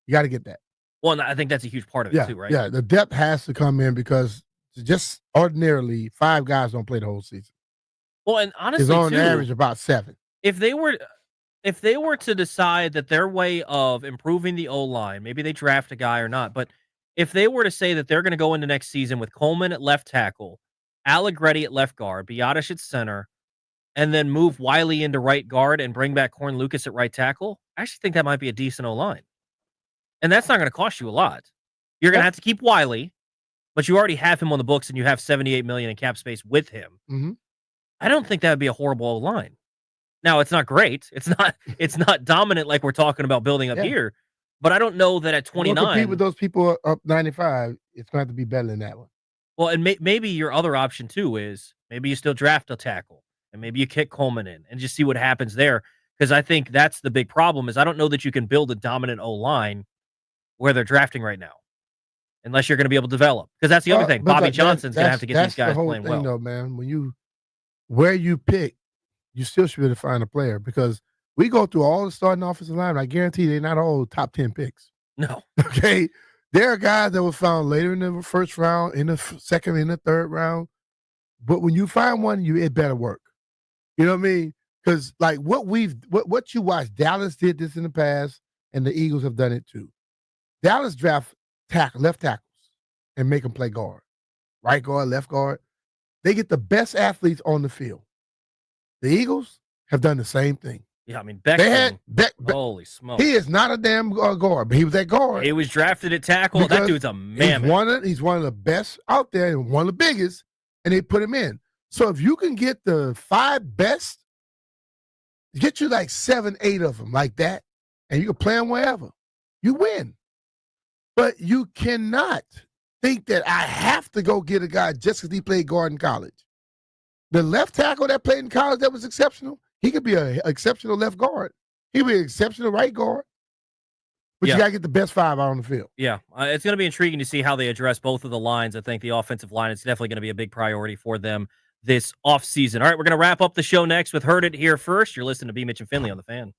You got to get that. Well, and I think that's a huge part of it too, right? Yeah, the depth has to come in because just ordinarily 5 guys don't play the whole season. Well, and honestly, it's on too, average about 7. If they were to decide that their way of improving the O-line, maybe they draft a guy or not, but if they were to say that they're going to go into next season with Coleman at left tackle, Allegretti at left guard, Biotish at center, and then move Wiley into right guard and bring back Corn Lucas at right tackle, I actually think that might be a decent O-line. And that's not going to cost you a lot. You're going to have to keep Wiley, but you already have him on the books and you have $78 million in cap space with him. Mm-hmm. I don't think that would be a horrible O-line. Now, it's not great. It's not dominant like we're talking about building up here. But I don't know that at 29. Compete with those people up 95. It's going to have to be better than that one. Well, and maybe your other option too is maybe you still draft a tackle and maybe you kick Coleman in and just see what happens there. Because I think that's the big problem is I don't know that you can build a dominant O-line where they're drafting right now, unless you're going to be able to develop. Because that's the other thing. Bobby Johnson's going to have to get these guys playing well. Though, man, where you pick, you still should be able to find a player because we go through all the starting offensive line. I guarantee they're not all top 10 picks. No. Okay. There are guys that were found later in the first round, in the second, in the third round. But when you find one, it better work. You know what I mean? Because like what you watch, Dallas did this in the past, and the Eagles have done it too. Dallas draft left tackles and make them play guard, right guard, left guard. They get the best athletes on the field. The Eagles have done the same thing. Yeah, I mean, Beckton, holy smoke. He is not a damn guard, but he was at guard. He was drafted at tackle. That dude's a mammoth. He's one of the best out there and one of the biggest, and they put him in. So if you can get the 5 best, get you like 7, 8 of them like that, and you can play them wherever, you win. But you cannot think that I have to go get a guy just because he played guard in college. The left tackle that played in college that was exceptional, he could be an exceptional left guard. He could be an exceptional right guard. But you got to get the best 5 out on the field. Yeah, it's going to be intriguing to see how they address both of the lines. I think the offensive line is definitely going to be a big priority for them this offseason. All right, we're going to wrap up the show next with Heard It Here First. You're listening to B. Mitch and Finley on The Fan.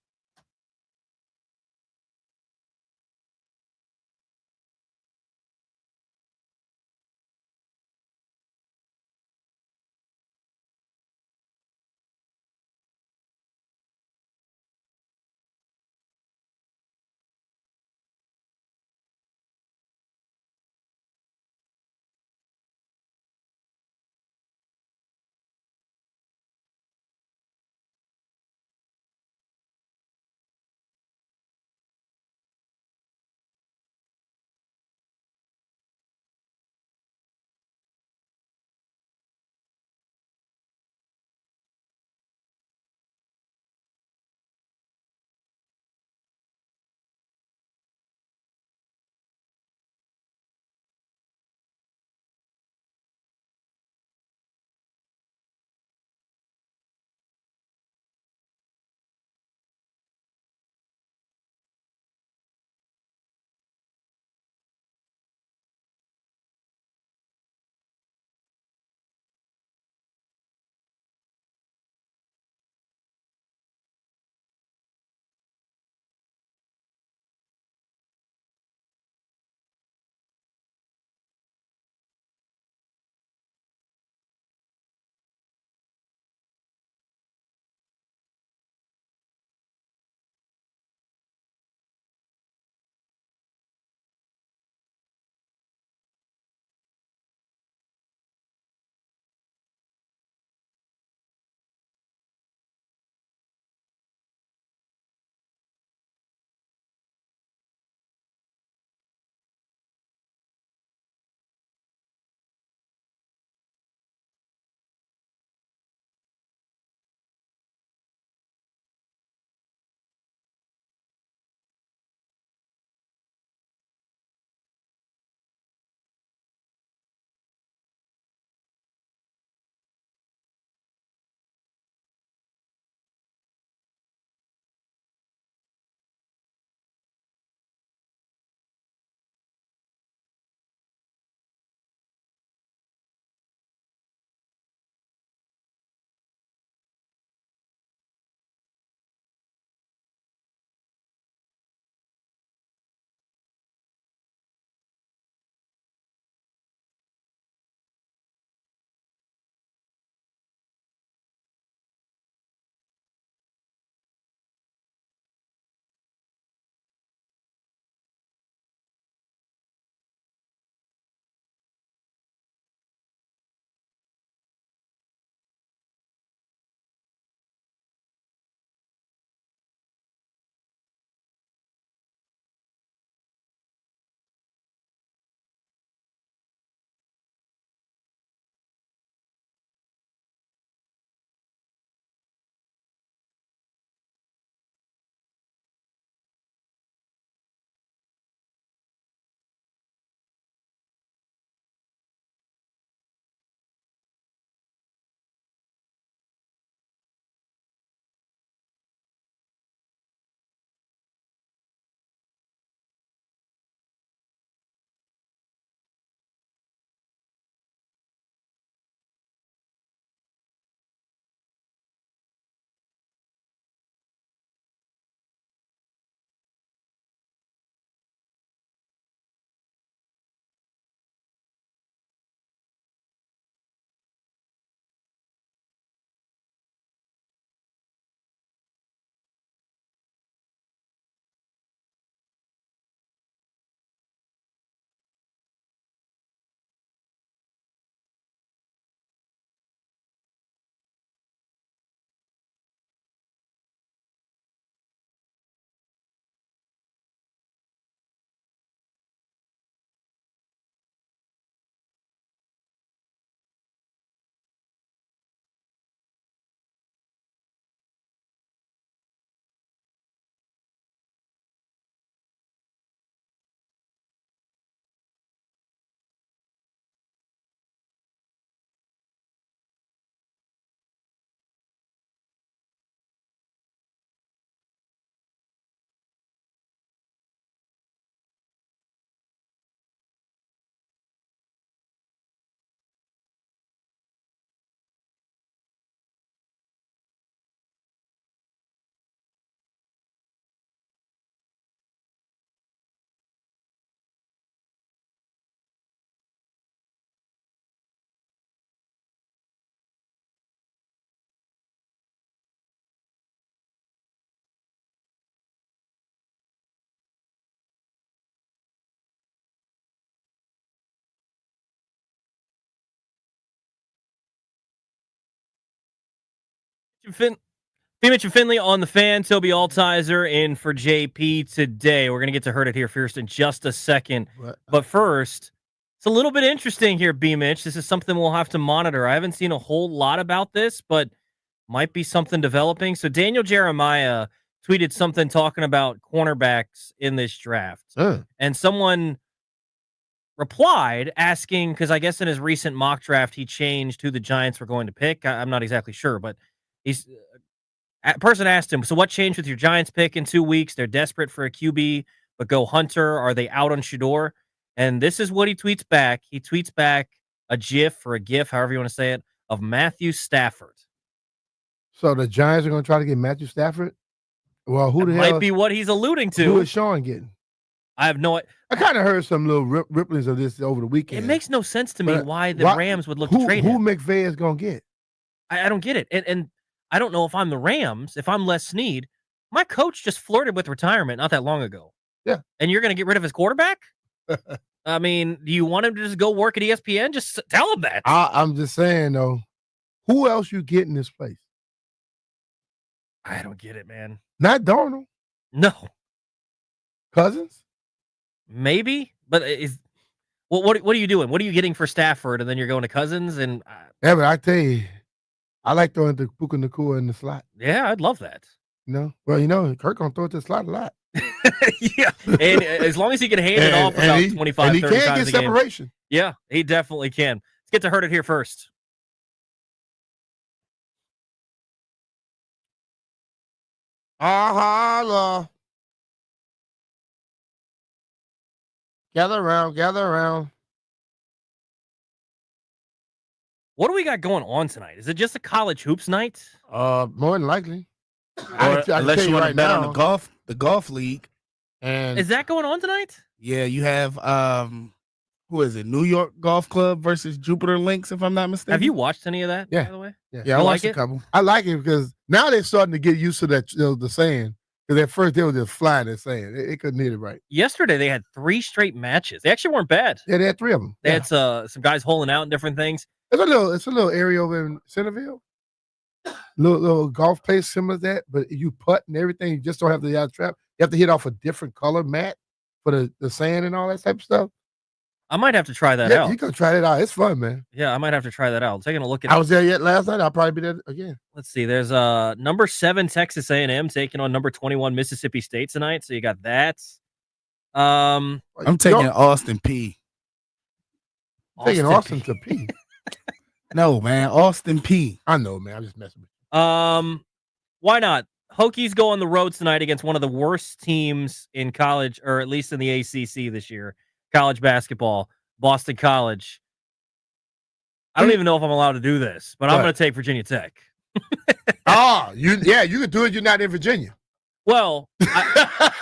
Mitch and Finley on the fan. Toby Altizer in for JP today. We're going to get to Heard It Here first in just a second. But first, it's a little bit interesting here, B. Mitch. This is something we'll have to monitor. I haven't seen a whole lot about this, but might be something developing. So Daniel Jeremiah tweeted something talking about cornerbacks in this draft. And someone replied asking, because I guess in his recent mock draft, he changed who the Giants were going to pick. I'm not exactly sure, but a person asked him, so what changed with your Giants pick in 2 weeks? They're desperate for a QB, but go Hunter. Are they out on Shador? And this is what he tweets back. He tweets back a GIF or a GIF, however you want to say it, of Matthew Stafford. So the Giants are going to try to get Matthew Stafford? Well, who the hell? Might be what he's alluding to. Who is Sean getting? I have no idea. I kind of heard some little ripplings of this over the weekend. It makes no sense to me why the Rams would look to trade who him. McVay is going to get? I don't get it. And I don't know if I'm the Rams, if I'm Les Snead. My coach just flirted with retirement not that long ago. Yeah. And you're going to get rid of his quarterback? I mean, do you want him to just go work at ESPN? Just tell him that. I'm just saying, though, who else you get in this place? I don't get it, man. Not Darnold. No. Cousins? Maybe, but what are you doing? What are you getting for Stafford, and then you're going to Cousins? And yeah, but I tell you, I like throwing the Puka Nacua in the slot. Yeah, I'd love that. Well, Kirk gonna throw it to the slot a lot. Yeah, and as long as he can hand it off about 25, and he 30 can times get a game. separation. Yeah, he definitely can. Let's get to Heard It Here first. Gather around. What do we got going on tonight? Is it just a college hoops night? More than likely. Unless you want to bet on the golf league. And Is that going on tonight? Yeah, you have who is it? New York Golf Club versus Jupiter Links, if I'm not mistaken. Have you watched any of that? Yeah. By the way, Yeah, I watched like a couple. I like it because now they're starting to get used to that the saying. Because at first they were just flying the saying. They couldn't hit it right. Yesterday they had 3 straight matches. They actually weren't bad. Yeah, they had 3 of them. They had some guys holing out and different things. It's a little area over in Centerville. Little golf place similar to that, but you putt and everything. You just don't have the trap. You have to hit off a different color mat for the sand and all that type of stuff. I might have to try that out. You can try that out. It's fun, man. Yeah, I might have to try that out. I'm taking a look at. I was there yet last night. I'll probably be there again. Let's see. There's number 7 Texas A&M taking on number 21 Mississippi State tonight. So you got that. I'm taking Austin P. Taking Austin to P. No, man, Austin P. I know, man. I'm just messing with you. Why not? Hokies go on the road tonight against one of the worst teams in college, or at least in the ACC this year. College basketball, Boston College. I don't even know if I'm allowed to do this, but I'm going to take Virginia Tech. you can do it. You're not in Virginia. Well,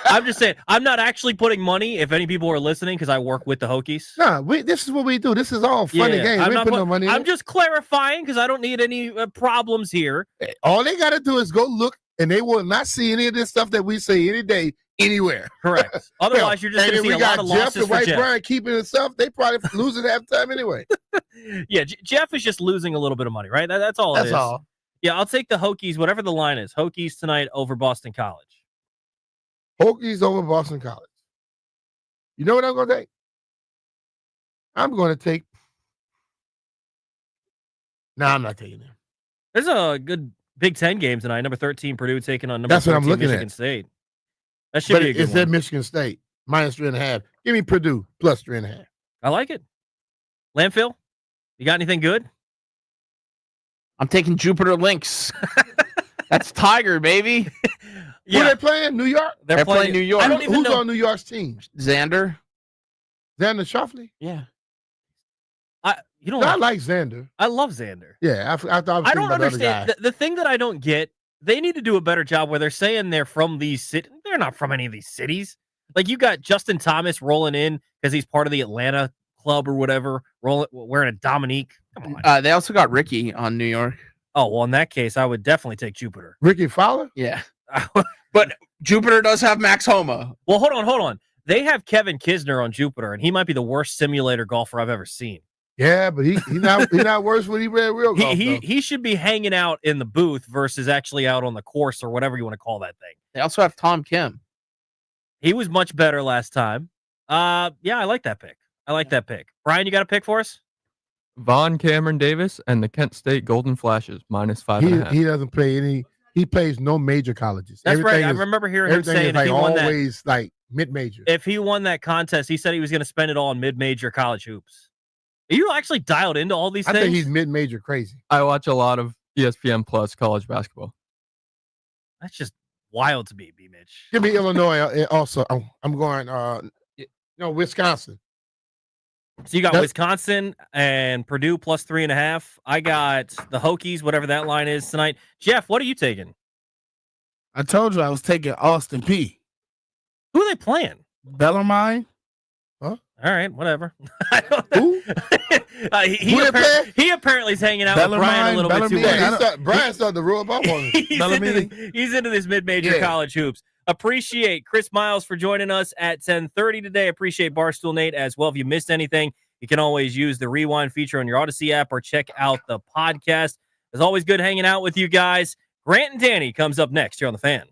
I'm just saying, I'm not actually putting money, if any people are listening, because I work with the Hokies. No, this is what we do. This is all fun and games. We ain't putting no money in I'm just clarifying because I don't need any problems here. All they got to do is go look, and they will not see any of this stuff that we say any day, anywhere. Correct. Otherwise, you're just going to see a lot of losses for Jeff. Brian keeping himself. They probably losing half the time anyway. Yeah, Jeff is just losing a little bit of money, right? That's all. That's all. Yeah, I'll take the Hokies, whatever the line is. Hokies tonight over Boston College. Hokies over Boston College. You know what I'm going to take? I'm going to take. No, I'm not taking them. There's a good Big Ten game tonight. Number 13 Purdue taking on number That's what I'm 14 looking Michigan at. State. That should be a good It's one. at Michigan State minus 3.5. Give me Purdue plus 3.5. I like it. Landfill, you got anything good? I'm taking Jupiter Lynx. That's Tiger, baby. Who they playing? New York? They're playing New York. I don't even Who's know. on New York's team? Xander. Xander Schauffele? Yeah. I like Xander. I love Xander. Yeah, I thought I was I thinking don't about the other understand. guy. The thing that I don't get, they need to do a better job where they're saying they're from these cities. They're not from any of these cities. Like, you got Justin Thomas rolling in because he's part of the Atlanta club or whatever, wearing a Dominique. Come on. They also got Ricky on New York. Oh, well, in that case, I would definitely take Jupiter. Ricky Fowler? Yeah. But Jupiter does have Max Homa. Well, hold on. They have Kevin Kisner on Jupiter, and he might be the worst simulator golfer I've ever seen. Yeah, but he not worse when he ran real golf. He should be hanging out in the booth versus actually out on the course or whatever you want to call that thing. They also have Tom Kim. He was much better last time. Yeah, I like that pick. Brian, you got a pick for us? Vaughn Cameron Davis and the Kent State Golden Flashes -5.5. He doesn't play any. He plays no major colleges. That's right. I remember hearing him saying like if he won always like mid-major. If he won that contest, he said he was going to spend it all on mid-major college hoops. Are you actually dialed into all these things? I think he's mid-major crazy. I watch a lot of ESPN Plus college basketball. That's just wild to me, B. Mitch. Give me Illinois also. I'm going Wisconsin. So you got Wisconsin and Purdue +3.5. I got the Hokies, whatever that line is tonight. Jeff, what are you taking? I told you I was taking Austin P. Who are they playing? Bellarmine. Huh? All right, whatever. Who? He apparently is hanging out with Brian a little bit too much. Brian started to rub up on him. He's into this mid-major college hoops. Appreciate Chris Miles for joining us at 10:30 today. Appreciate Barstool Nate as well. If you missed anything, you can always use the rewind feature on your Odyssey app or check out the podcast. It's always good hanging out with you guys. Grant and Danny comes up next here on The Fan.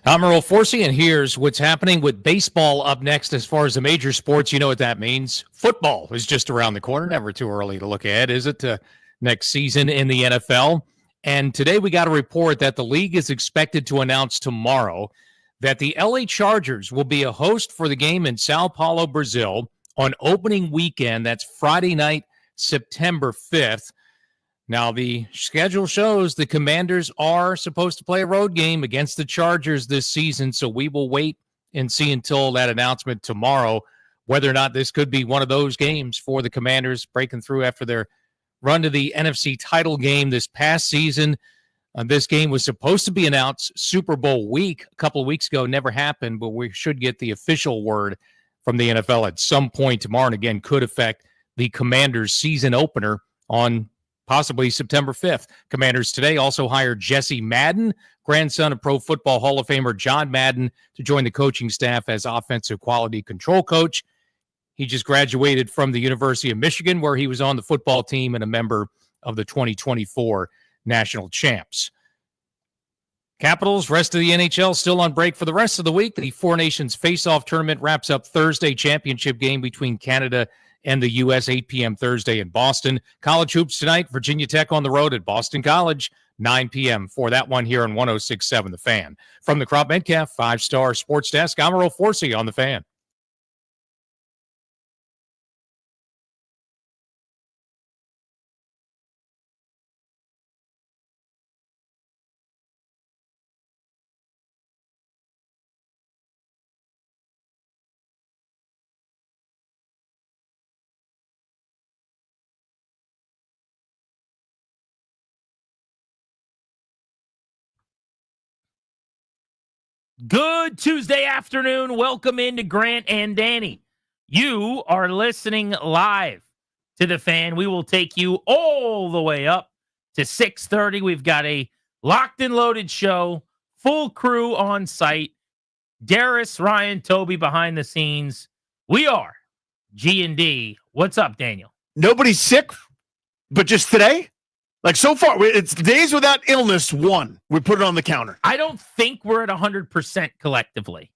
I'm Earl Forsey, and here's what's happening with baseball up next as far as the major sports. You know what that means. Football is just around the corner. Never too early to look ahead, is it, to next season in the NFL? And today we got a report that the league is expected to announce tomorrow that the LA Chargers will be a host for the game in Sao Paulo, Brazil on opening weekend. That's Friday night, September 5th. Now, the schedule shows the Commanders are supposed to play a road game against the Chargers this season, so we will wait and see until that announcement tomorrow whether or not this could be one of those games for the Commanders breaking through after their run to the NFC title game this past season. This game was supposed to be announced Super Bowl week a couple of weeks ago. Never happened, but we should get the official word from the NFL at some point tomorrow, and again, could affect the Commanders' season opener on possibly September 5th. Commanders today also hired Jesse Madden, grandson of Pro Football Hall of Famer John Madden, to join the coaching staff as offensive quality control coach. He just graduated from the University of Michigan, where he was on the football team and a member of the 2024 national champs. Capitals, rest of the NHL still on break for the rest of the week. The Four Nations Face-Off Tournament wraps up Thursday. Championship game between Canada and the U.S., 8 p.m. Thursday in Boston. College hoops tonight, Virginia Tech on the road at Boston College, 9 p.m. for that one here on 106.7 The Fan. From the Crop Metcalf 5-Star Sports Desk, I'm Earl Forsey on The Fan. Good Tuesday afternoon. Welcome into Grant and Danny. You are listening live to The Fan. We will take you all the way up to 6:30. We've got a locked and loaded show, full crew on site. Darius, Ryan, Toby behind the scenes. We are G&D. What's up, Daniel? Nobody's sick, but just today? Like, so far, it's days without illness, one. We put it on the counter. I don't think we're at 100% collectively.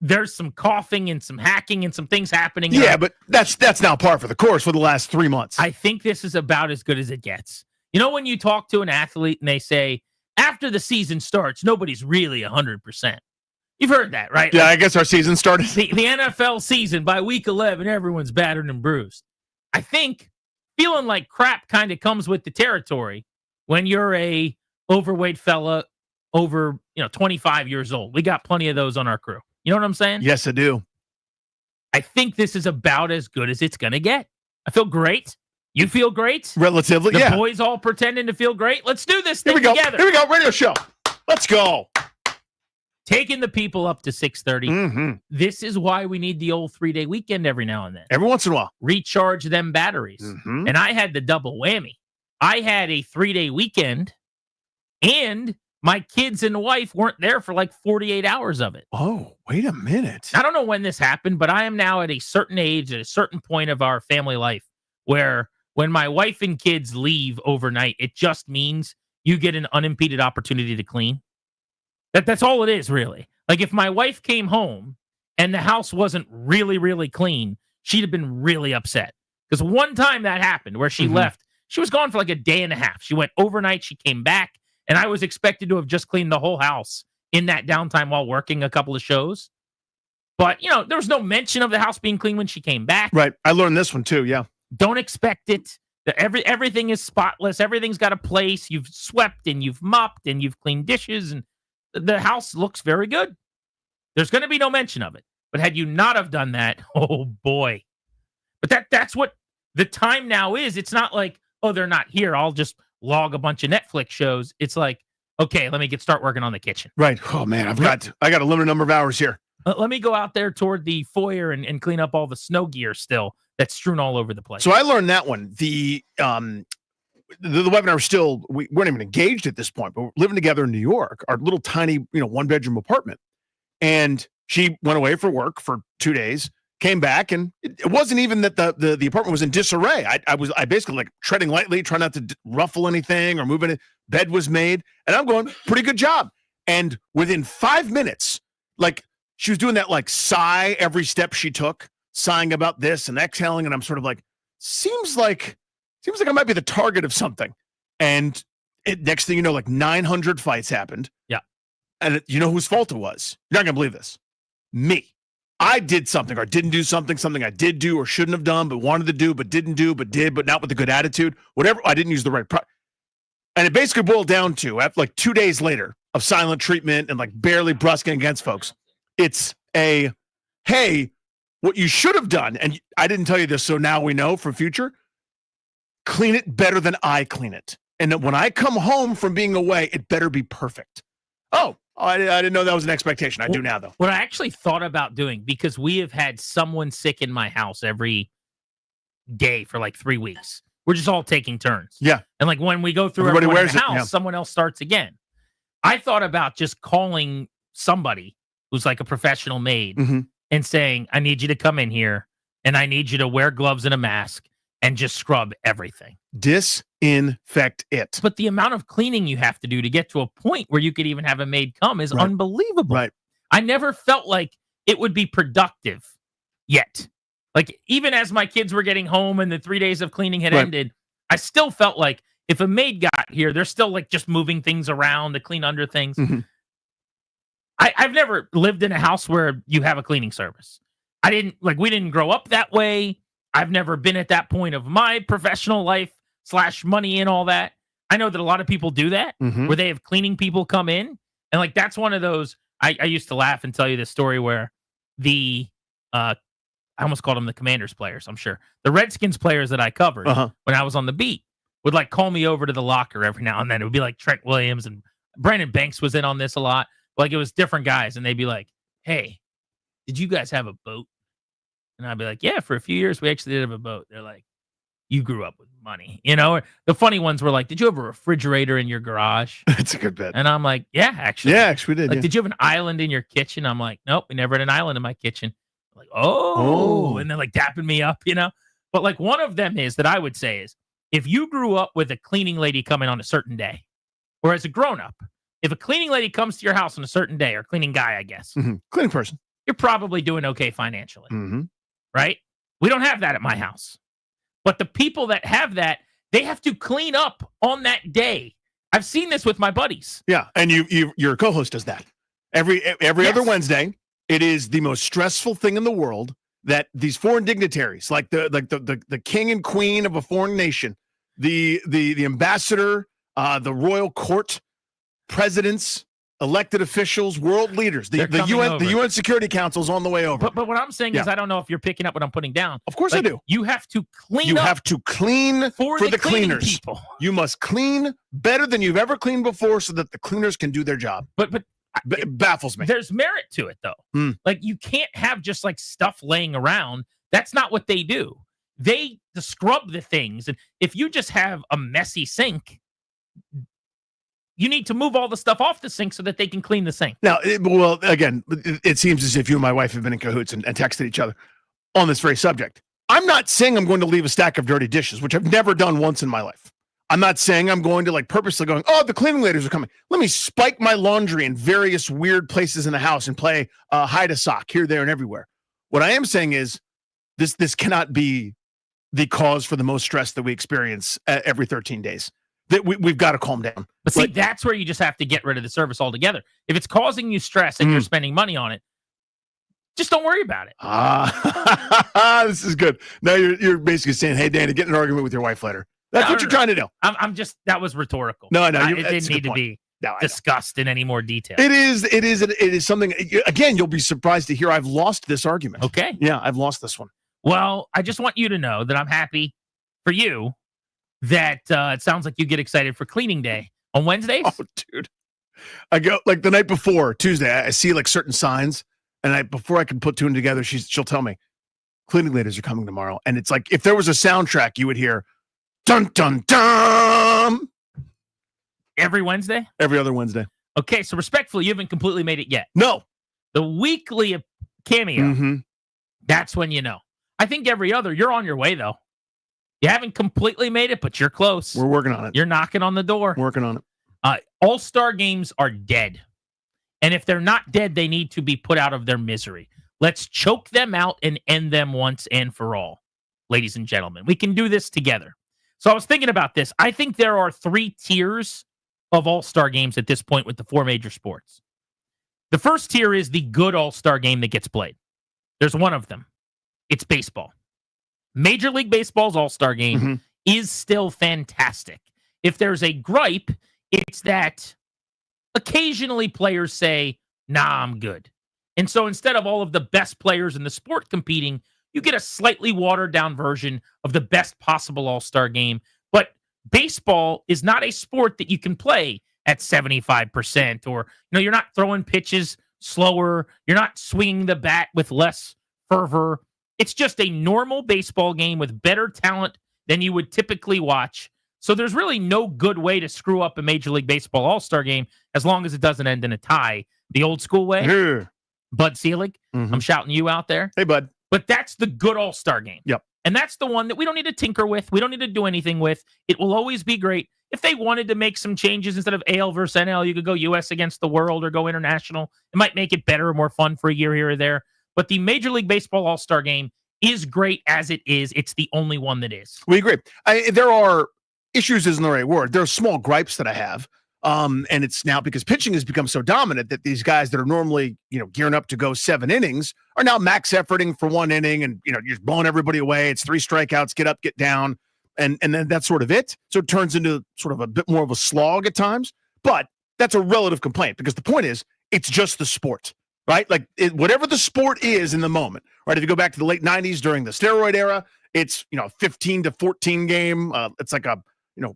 There's some coughing and some hacking and some things happening. Yeah, but that's now par for the course for the last 3 months. I think this is about as good as it gets. You know, when you talk to an athlete and they say, after the season starts, nobody's really 100%. You've heard that, right? Yeah, I guess our season started. The NFL season, by week 11, everyone's battered and bruised. I think feeling like crap kind of comes with the territory when you're a overweight fella over 25 years old. We got plenty of those on our crew. You know what I'm saying? Yes, I do. I think this is about as good as it's going to get. I feel great. You feel great? Relatively, the boys all pretending to feel great. Let's do this thing together. Here we go. Radio show. Let's go. Taking the people up to 6:30. Mm-hmm. This is why we need the old 3-day weekend every now and then. Every once in a while. Recharge them batteries. Mm-hmm. And I had the double whammy. I had a 3-day weekend, and my kids and wife weren't there for like 48 hours of it. Oh, wait a minute. I don't know when this happened, but I am now at a certain age, at a certain point of our family life, where when my wife and kids leave overnight, it just means you get an unimpeded opportunity to clean. That's all it is, really. Like, if my wife came home and the house wasn't really, really clean, she'd have been really upset. Because one time that happened where she left, she was gone for like a day and a half. She went overnight, she came back, and I was expected to have just cleaned the whole house in that downtime while working a couple of shows. But, there was no mention of the house being clean when she came back. Right. I learned this one too, yeah. Don't expect it. Everything is spotless. Everything's got a place. You've swept and you've mopped and you've cleaned dishes, and the house looks very good. There's going to be no mention of it. But had you not have done that, oh boy. But that's what the time now is. It's not like, oh, they're not here, I'll just log a bunch of Netflix shows. It's like, okay, let me start working on the kitchen. Right. Oh man, I got a limited number of hours here. Let me go out there toward the foyer and clean up all the snow gear still that's strewn all over the place. So I learned that one. The wife and I we weren't even engaged at this point, but we're living together in New York, our little tiny, 1-bedroom apartment. And she went away for work for 2 days, came back, and it wasn't even that the apartment was in disarray. I basically like treading lightly, trying not to ruffle anything or move any. Bed was made, and I'm going, pretty good job. And within 5 minutes, like she was doing that like sigh every step she took, sighing about this and exhaling. And I'm sort of like, seems like I might be the target of something. And next thing you know, like 900 fights happened. Yeah. And you know whose fault it was? You're not going to believe this. Me. I did something or didn't do something I did do or shouldn't have done, but wanted to do, but didn't do, but did, but not with a good attitude. Whatever. I didn't use the right and it basically boiled down to, after like 2 days later of silent treatment and like barely brusking against folks, it's a, hey, what you should have done, and I didn't tell you this, so now we know for future, clean it better than I clean it. And that when I come home from being away, it better be perfect. Oh, I didn't know that was an expectation. I do now, though. What I actually thought about doing, because we have had someone sick in my house every day for like 3 weeks. We're just all taking turns. Yeah. And like when we go through Everybody everyone in wears the it, house, yeah. someone else starts again. I thought about just calling somebody who's like a professional maid and saying, I need you to come in here and I need you to wear gloves and a mask and just scrub everything. Disinfect it. But the amount of cleaning you have to do to get to a point where you could even have a maid come is unbelievable. Right. I never felt like it would be productive yet. Like, even as my kids were getting home and the 3 days of cleaning had ended, I still felt like if a maid got here, they're still like just moving things around to clean under things. I've never lived in a house where you have a cleaning service. We didn't grow up that way. I've never been at that point of my professional life / money and all that. I know that a lot of people do that, where they have cleaning people come in. And like, that's one of those, I used to laugh and tell you this story where I almost called them the Commanders players, I'm sure. The Redskins players that I covered when I was on the beat would like call me over to the locker every now and then. It would be like Trent Williams, and Brandon Banks was in on this a lot. Like, it was different guys, and they'd be like, hey, did you guys have a boat? And I'd be like, yeah, for a few years we actually did have a boat. They're like, you grew up with money, you know? The funny ones were like, did you have a refrigerator in your garage? That's a good bet. And I'm like, yeah, actually. Yeah, actually we did. Like, Yeah. did you have an island in your kitchen? I'm like, nope, we never had an island in my kitchen. Like, oh, and then like dapping me up, you know? But like, one of them is that I would say is, if you grew up with a cleaning lady coming on a certain day, or as a grown-up, if a cleaning lady comes to your house on a certain day, or cleaning guy, I guess, cleaning person, you're probably doing okay financially, right? We don't have that at my house. But the people that have that, they have to clean up on that day. I've seen this with my buddies. Yeah, and your co-host does that every other Wednesday. It is the most stressful thing in the world that these foreign dignitaries, like the king and queen of a foreign nation, the ambassador, the royal court, presidents, elected officials, world leaders, the UN Security Council is on the way over. But what I'm saying is, I don't know if you're picking up what I'm putting down. Of course, like, I do. You have to clean. You up have to clean for the cleaners. People. You must clean better than you've ever cleaned before, so that the cleaners can do their job. But it baffles me. There's merit to it, though. Like, you can't have just like stuff laying around. That's not what they do. They scrub the things. And if you just have a messy sink, you need to move all the stuff off the sink so that they can clean the sink. Now, it seems as if you and my wife have been in cahoots and texted each other on this very subject. I'm not saying I'm going to leave a stack of dirty dishes, which I've never done once in my life. I'm not saying I'm going to like purposely going, oh, the cleaning ladies are coming. Let me spike my laundry in various weird places in the house and play hide a sock here, there, and everywhere. What I am saying is this cannot be the cause for the most stress that we experience every 13 days. That we've got to calm down. But see, that's where you just have to get rid of the service altogether. If it's causing you stress and you're spending money on it, just don't worry about it. This is good. Now you're basically saying, hey, Danny, get in an argument with your wife later. That's what you're trying to do. I'm just, that was rhetorical. No, it didn't need to be discussed in any more detail. It is something, again, you'll be surprised to hear I've lost this argument. Okay. Yeah, I've lost this one. Well, I just want you to know that I'm happy for you that it sounds like you get excited for cleaning day on Wednesdays. Oh, dude. I go like the night before, Tuesday, I see like certain signs, and before I can put two and together, she'll tell me, cleaning ladies are coming tomorrow. And it's like, if there was a soundtrack, you would hear, dun, dun, dun. Every Wednesday? Every other Wednesday. Okay, so respectfully, you haven't completely made it yet. No. The weekly cameo, that's when you know. I think every other, you're on your way, though. You haven't completely made it, but you're close. We're working on it. You're knocking on the door. Working on it. All-star games are dead And if they're not dead, they need to be put out of their misery. Let's choke them out and end them once and for all, ladies and gentlemen. We can do this together. So I was thinking about this. I think there are 3 tiers of all-star games at this point with the 4 major sports. The first tier is the good all-star game that gets played. There's one of them. It's baseball. Major League Baseball's all-star game is still fantastic. If there's a gripe, it's that occasionally players say, nah, I'm good. And so instead of all of the best players in the sport competing, you get a slightly watered down version of the best possible all-star game. But baseball is not a sport that you can play at 75%, or you're not throwing pitches slower. You're not swinging the bat with less fervor. It's just a normal baseball game with better talent than you would typically watch. So there's really no good way to screw up a Major League Baseball all-star game as long as it doesn't end in a tie. The old school way. Bud Selig, I'm shouting you out there. Hey, bud. But that's the good all-star game. Yep. And that's the one that we don't need to tinker with. We don't need to do anything with. It will always be great. If they wanted to make some changes instead of AL versus NL, you could go US against the world or go international. It might make it better or more fun for a year here or there. But the Major League Baseball all-star game is great as it is. It's the only one that is. We agree. There are issues isn't the right word. There are small gripes that I have. And it's now because pitching has become so dominant that these guys that are normally, gearing up to go 7 innings are now max efforting for 1 inning and, you're just blowing everybody away. It's 3 strikeouts, get up, get down. And then that's sort of it. So it turns into sort of a bit more of a slog at times, but that's a relative complaint because the point is it's just the sport, right? Like whatever the sport is in the moment, right? If you go back to the late 90s during the steroid era, it's, 15 to 14 game. It's like a,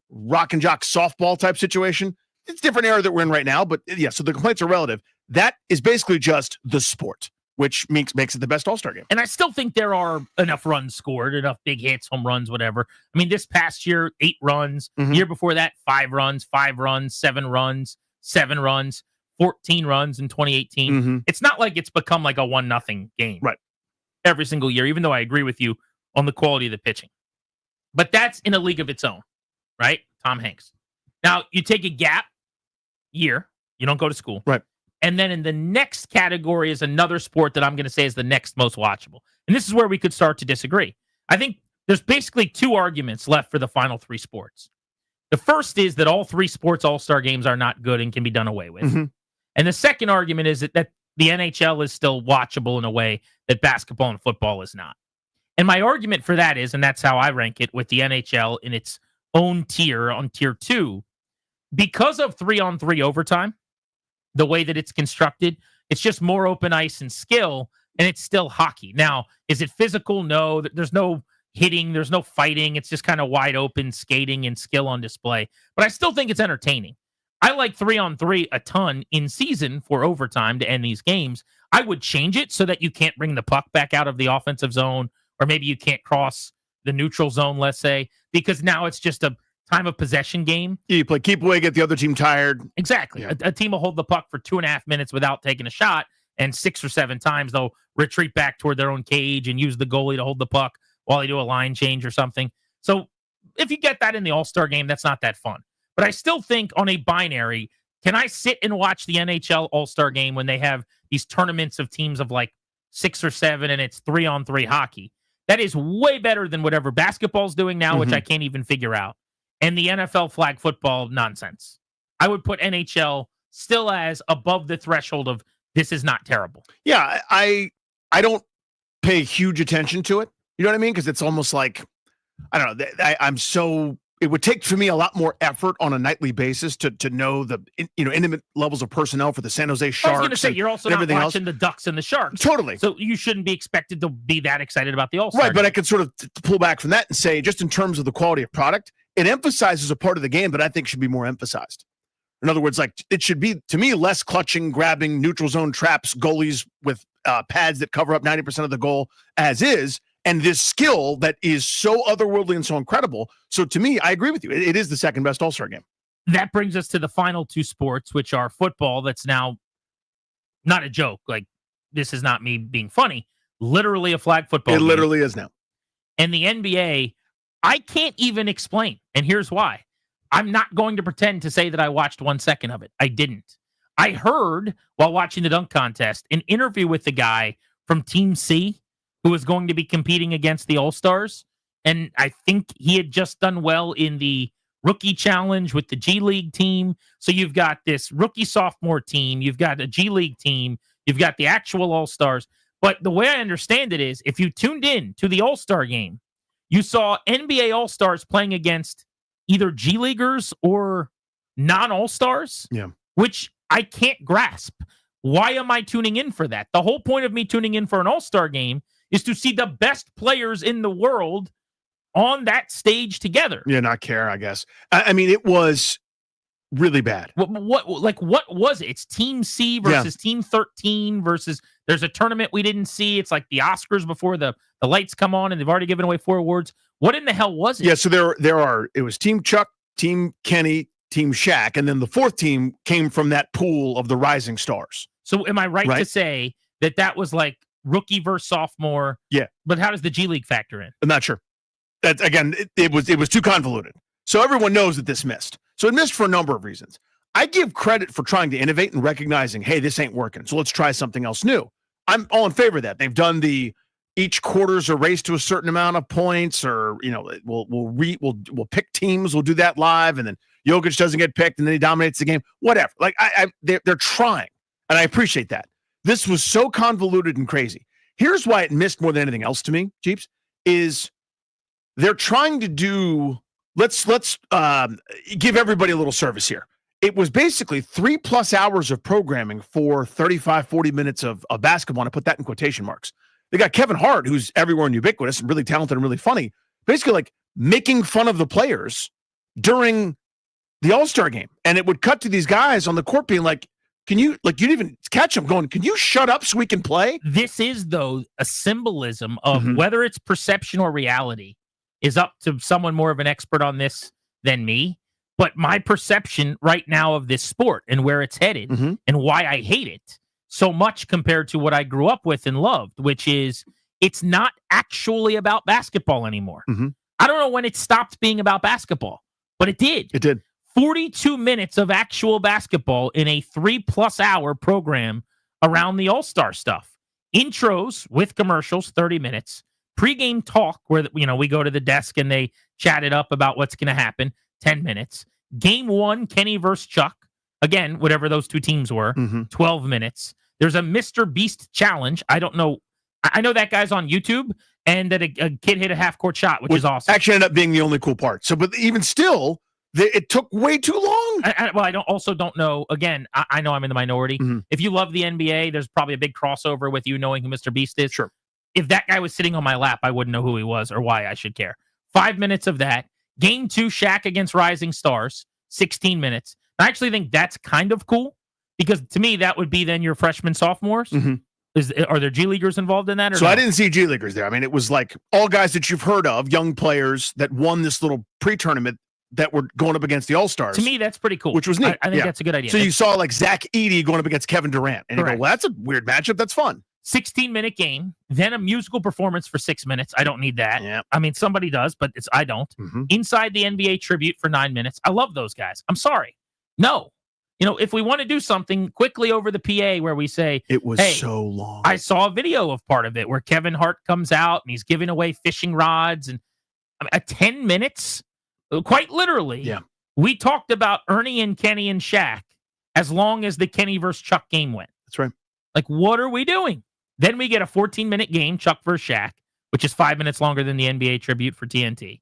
rock and jock softball type situation. It's a different era that we're in right now, but yeah, so the complaints are relative. That is basically just the sport, which makes it the best all-star game. And I still think there are enough runs scored, enough big hits, home runs, whatever. I mean, this past year, 8 runs. Year before that, 5 runs, 5 runs, 7 runs, 7 runs, 14 runs in 2018. It's not like it's become like a 1-0 game. Right. Every single year, even though I agree with you on the quality of the pitching. But that's in a league of its own, right? Tom Hanks. Now, you take a gap year, you don't go to school. Right. And then in the next category is another sport that I'm going to say is the next most watchable. And this is where we could start to disagree. I think there's basically 2 arguments left for the final 3 sports. The first is that all 3 sports all-star games are not good and can be done away with. And the second argument is that the NHL is still watchable in a way that basketball and football is not. And my argument for that is, and that's how I rank it with the NHL in its own tier on tier 2, because of 3-on-3 overtime, the way that it's constructed, it's just more open ice and skill, and it's still hockey. Now, is it physical? No, there's no hitting, there's no fighting. It's just kind of wide open skating and skill on display. But I still think it's entertaining. I like 3-on-3 a ton in season for overtime to end these games. I would change it so that you can't bring the puck back out of the offensive zone, or maybe you can't cross the neutral zone, let's say, because now it's just a time of possession game. You play keep away, get the other team tired. Exactly. Yeah. A team will hold the puck for 2.5 minutes without taking a shot, and 6 or 7 times they'll retreat back toward their own cage and use the goalie to hold the puck while they do a line change or something. So if you get that in the All-Star game, that's not that fun. But I still think on a binary, can I sit and watch the NHL All-Star game when they have these tournaments of teams of like 6 or 7 and it's 3-on-3 hockey? That is way better than whatever basketball's doing now, which I can't even figure out. And the NFL flag football nonsense. I would put NHL still as above the threshold of this is not terrible. Yeah, I don't pay huge attention to it. You know what I mean? Because it's almost like, I don't know. It would take for me a lot more effort on a nightly basis to know the intimate levels of personnel for the San Jose Sharks. I was going to say, you're also not watching the Ducks and the Sharks. Totally. So you shouldn't be expected to be that excited about the All-Star Right, but game. I could sort of pull back from that and say, just in terms of the quality of product, it emphasizes a part of the game that I think should be more emphasized. In other words, like it should be, to me, less clutching, grabbing, neutral zone traps, goalies with pads that cover up 90% of the goal as is, and this skill that is so otherworldly and so incredible. So to me, I agree with you. It is the second best All-Star game. That brings us to the final 2 sports, which are football. That's now not a joke. Like, this is not me being funny. Literally a flag football It game. literally is now. And the NBA, I can't even explain. And here's why. I'm not going to pretend to say that I watched 1 second of it. I didn't. I heard while watching the dunk contest an interview with the guy from Team C who was going to be competing against the All-Stars. And I think he had just done well in the rookie challenge with the G League team. So you've got this rookie sophomore team, you've got a G League team, you've got the actual All-Stars. But the way I understand it is if you tuned in to the All-Star game, you saw NBA All-Stars playing against either G Leaguers or non-All-Stars, which I can't grasp. Why am I tuning in for that? The whole point of me tuning in for an All-Star game is to see the best players in the world on that stage together. Yeah, not care, I guess. I mean, it was really bad. What was it? It's Team C versus Team 13 versus there's a tournament we didn't see. It's like the Oscars before the lights come on and they've already given away 4 awards. What in the hell was it? Yeah, so it was Team Chuck, Team Kenny, Team Shaq, and then the 4th team came from that pool of the rising stars. So am I right to say that was like rookie versus sophomore? Yeah. But how does the G League factor in? I'm not sure. That again, it was too convoluted. So everyone knows that this missed. So it missed for a number of reasons. I give credit for trying to innovate and recognizing, hey, this ain't working. So let's try something else new. I'm all in favor of that. They've done each quarter's a race to a certain amount of points, or we'll pick teams. We'll do that live, and then Jokic doesn't get picked, and then he dominates the game. Whatever. Like they're trying, and I appreciate that. This was so convoluted and crazy. Here's why it missed more than anything else to me, Jeeps, is they're trying to do. Let's give everybody a little service here. It was basically 3+ hours of programming for 35, 40 minutes of basketball. And I put that in quotation marks. They got Kevin Hart, who's everywhere and ubiquitous and really talented and really funny, basically like making fun of the players during the All-Star game. And it would cut to these guys on the court being like, you didn't even catch them going, can you shut up so we can play? This is, though, a symbolism of whether it's perception or reality is up to someone more of an expert on this than me. But my perception right now of this sport and where it's headed and why I hate it so much compared to what I grew up with and loved, which is it's not actually about basketball anymore. I don't know when it stopped being about basketball, but it did. It did. 42 minutes of actual basketball in a 3+ hour program around the All-Star stuff. Intros with commercials, 30 minutes. Pre-game talk where we go to the desk and they chat it up about what's going to happen, 10 minutes. Game 1, Kenny versus Chuck. Again, whatever those two teams were, 12 minutes. There's a Mr. Beast challenge. I don't know. I know that guy's on YouTube and that a kid hit a half-court shot, which is awesome. Actually ended up being the only cool part. So, but even still, it took way too long. I don't know. Again, I know I'm in the minority. If you love the NBA, there's probably a big crossover with you knowing who Mr. Beast is. Sure. If that guy was sitting on my lap, I wouldn't know who he was or why I should care. 5 minutes of that. Game 2, Shaq against Rising Stars, 16 minutes. I actually think that's kind of cool because to me, that would be then your freshmen, sophomores. Are there G Leaguers involved in that? So no? I didn't see G Leaguers there. I mean, it was like all guys that you've heard of, young players that won this little pre-tournament that were going up against the All-Stars. To me, that's pretty cool. Which was neat. I think that's a good idea. So you saw like Zach Edey going up against Kevin Durant. And you go, well, that's a weird matchup. That's fun. 16-minute game, then a musical performance for 6 minutes. I don't need that. Yeah. I mean, somebody does, but I don't. Inside the NBA tribute for 9 minutes. I love those guys. I'm sorry. No. If we want to do something quickly over the PA where we say, it was hey, so long. I saw a video of part of it where Kevin Hart comes out and he's giving away fishing rods and 10 minutes, quite literally. Yeah. We talked about Ernie and Kenny and Shaq as long as the Kenny versus Chuck game went. That's right. Like, what are we doing? Then we get a 14-minute game, Chuck versus Shaq, which is 5 minutes longer than the NBA tribute for TNT.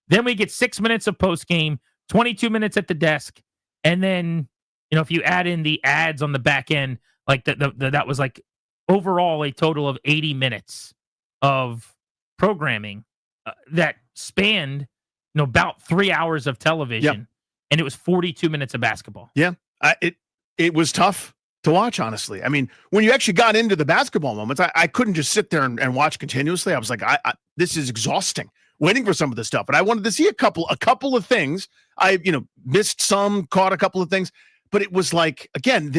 Then we get 6 minutes of post-game, 22 minutes at the desk, and then, if you add in the ads on the back end, like that was like overall a total of 80 minutes of programming that spanned, about 3 hours of television, and it was 42 minutes of basketball. Yeah, it was tough to watch, honestly. I mean, when you actually got into the basketball moments, I couldn't just sit there and watch continuously. I was like, this is exhausting waiting for some of this stuff. But I wanted to see a couple of things. I, missed some, caught a couple of things, but it was like, again,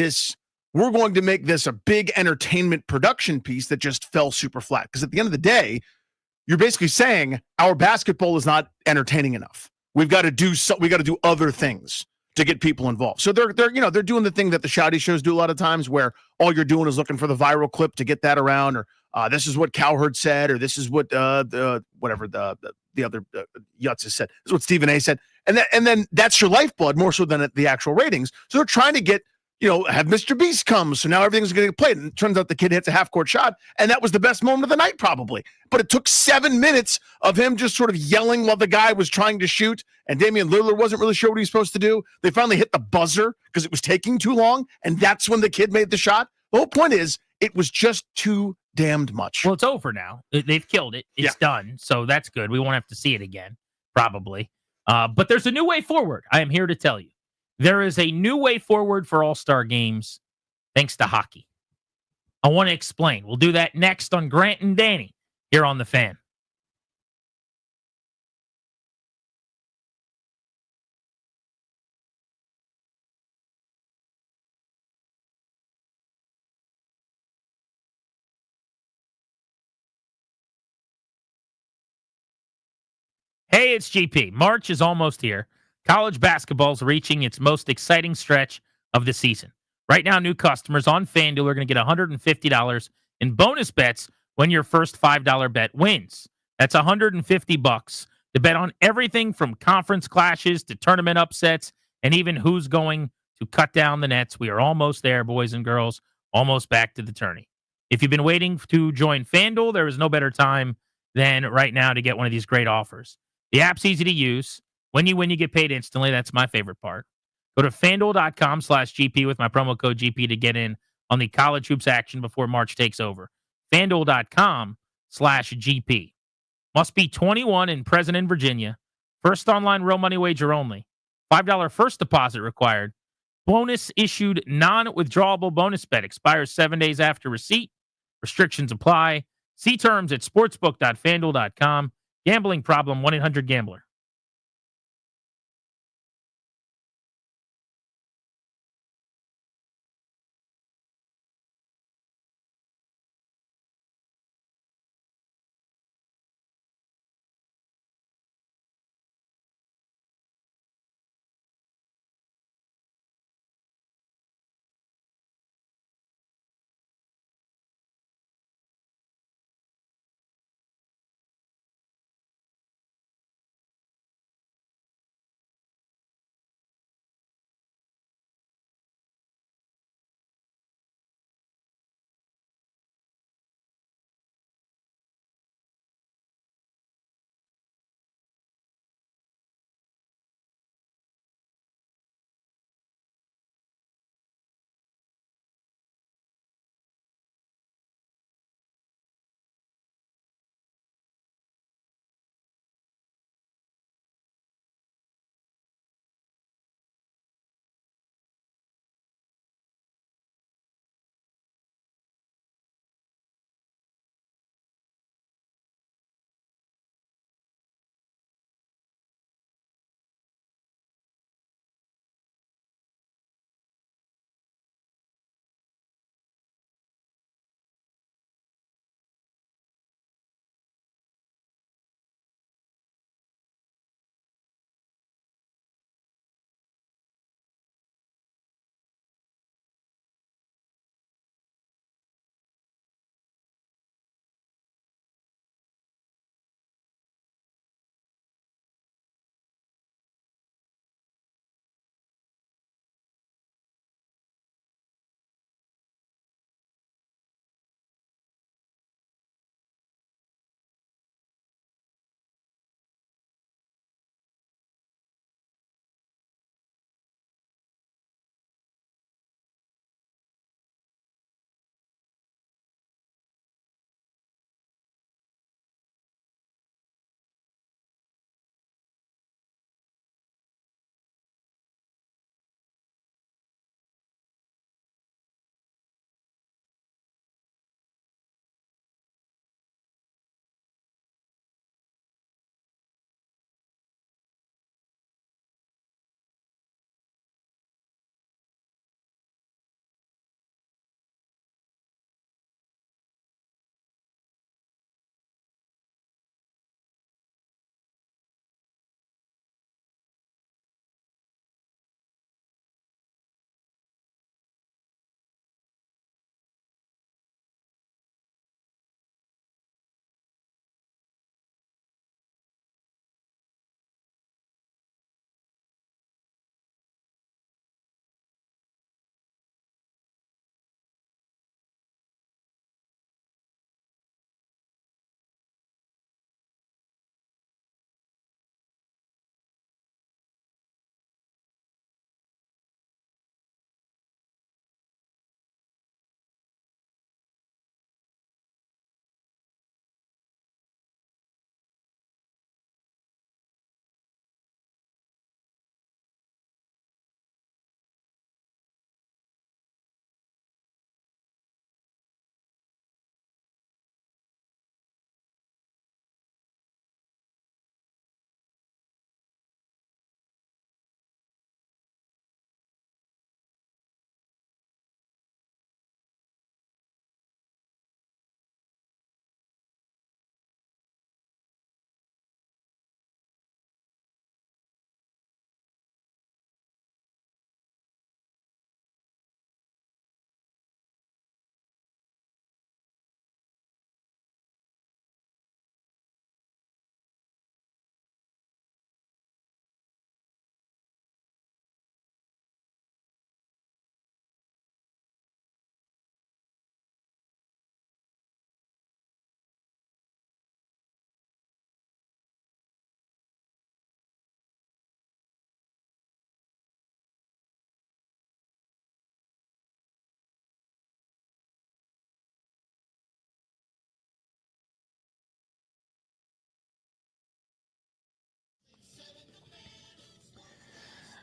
we're going to make this a big entertainment production piece that just fell super flat. Because at the end of the day, you're basically saying our basketball is not entertaining enough. We got to do other things to get people involved. So they're doing the thing that the shouty shows do a lot of times, where all you're doing is looking for the viral clip to get that around, or this is what Cowherd said, or this is what the other Yutz has said. This is what Stephen A said, and then that's your lifeblood more so than the actual ratings. So they're trying to get, have Mr. Beast come, so now everything's going to get played. And it turns out the kid hits a half-court shot, and that was the best moment of the night, probably. But it took 7 minutes of him just sort of yelling while the guy was trying to shoot, and Damian Lillard wasn't really sure what he was supposed to do. They finally hit the buzzer because it was taking too long, and that's when the kid made the shot. The whole point is, it was just too damned much. Well, it's over now. They've killed it. It's done. So that's good. We won't have to see it again, probably. But there's a new way forward. I am here to tell you. There is a new way forward for All-Star games thanks to hockey. I want to explain. We'll do that next on Grant and Danny here on The Fan. Hey, it's GP. March is almost here. College basketball is reaching its most exciting stretch of the season. Right now, new customers on FanDuel are going to get $150 in bonus bets when your first $5 bet wins. That's $150 to bet on everything from conference clashes to tournament upsets and even who's going to cut down the nets. We are almost there, boys and girls, almost back to the tourney. If you've been waiting to join FanDuel, there is no better time than right now to get one of these great offers. The app's easy to use. When you win, you get paid instantly. That's my favorite part. Go to FanDuel.com/GP with my promo code GP to get in on the college hoops action before March takes over. FanDuel.com/GP. Must be 21 and present in Virginia. First online real money wager only. $5 first deposit required. Bonus issued non-withdrawable bonus bet. Expires 7 days after receipt. Restrictions apply. See terms at sportsbook.fanduel.com. Gambling problem, 1-800-GAMBLER.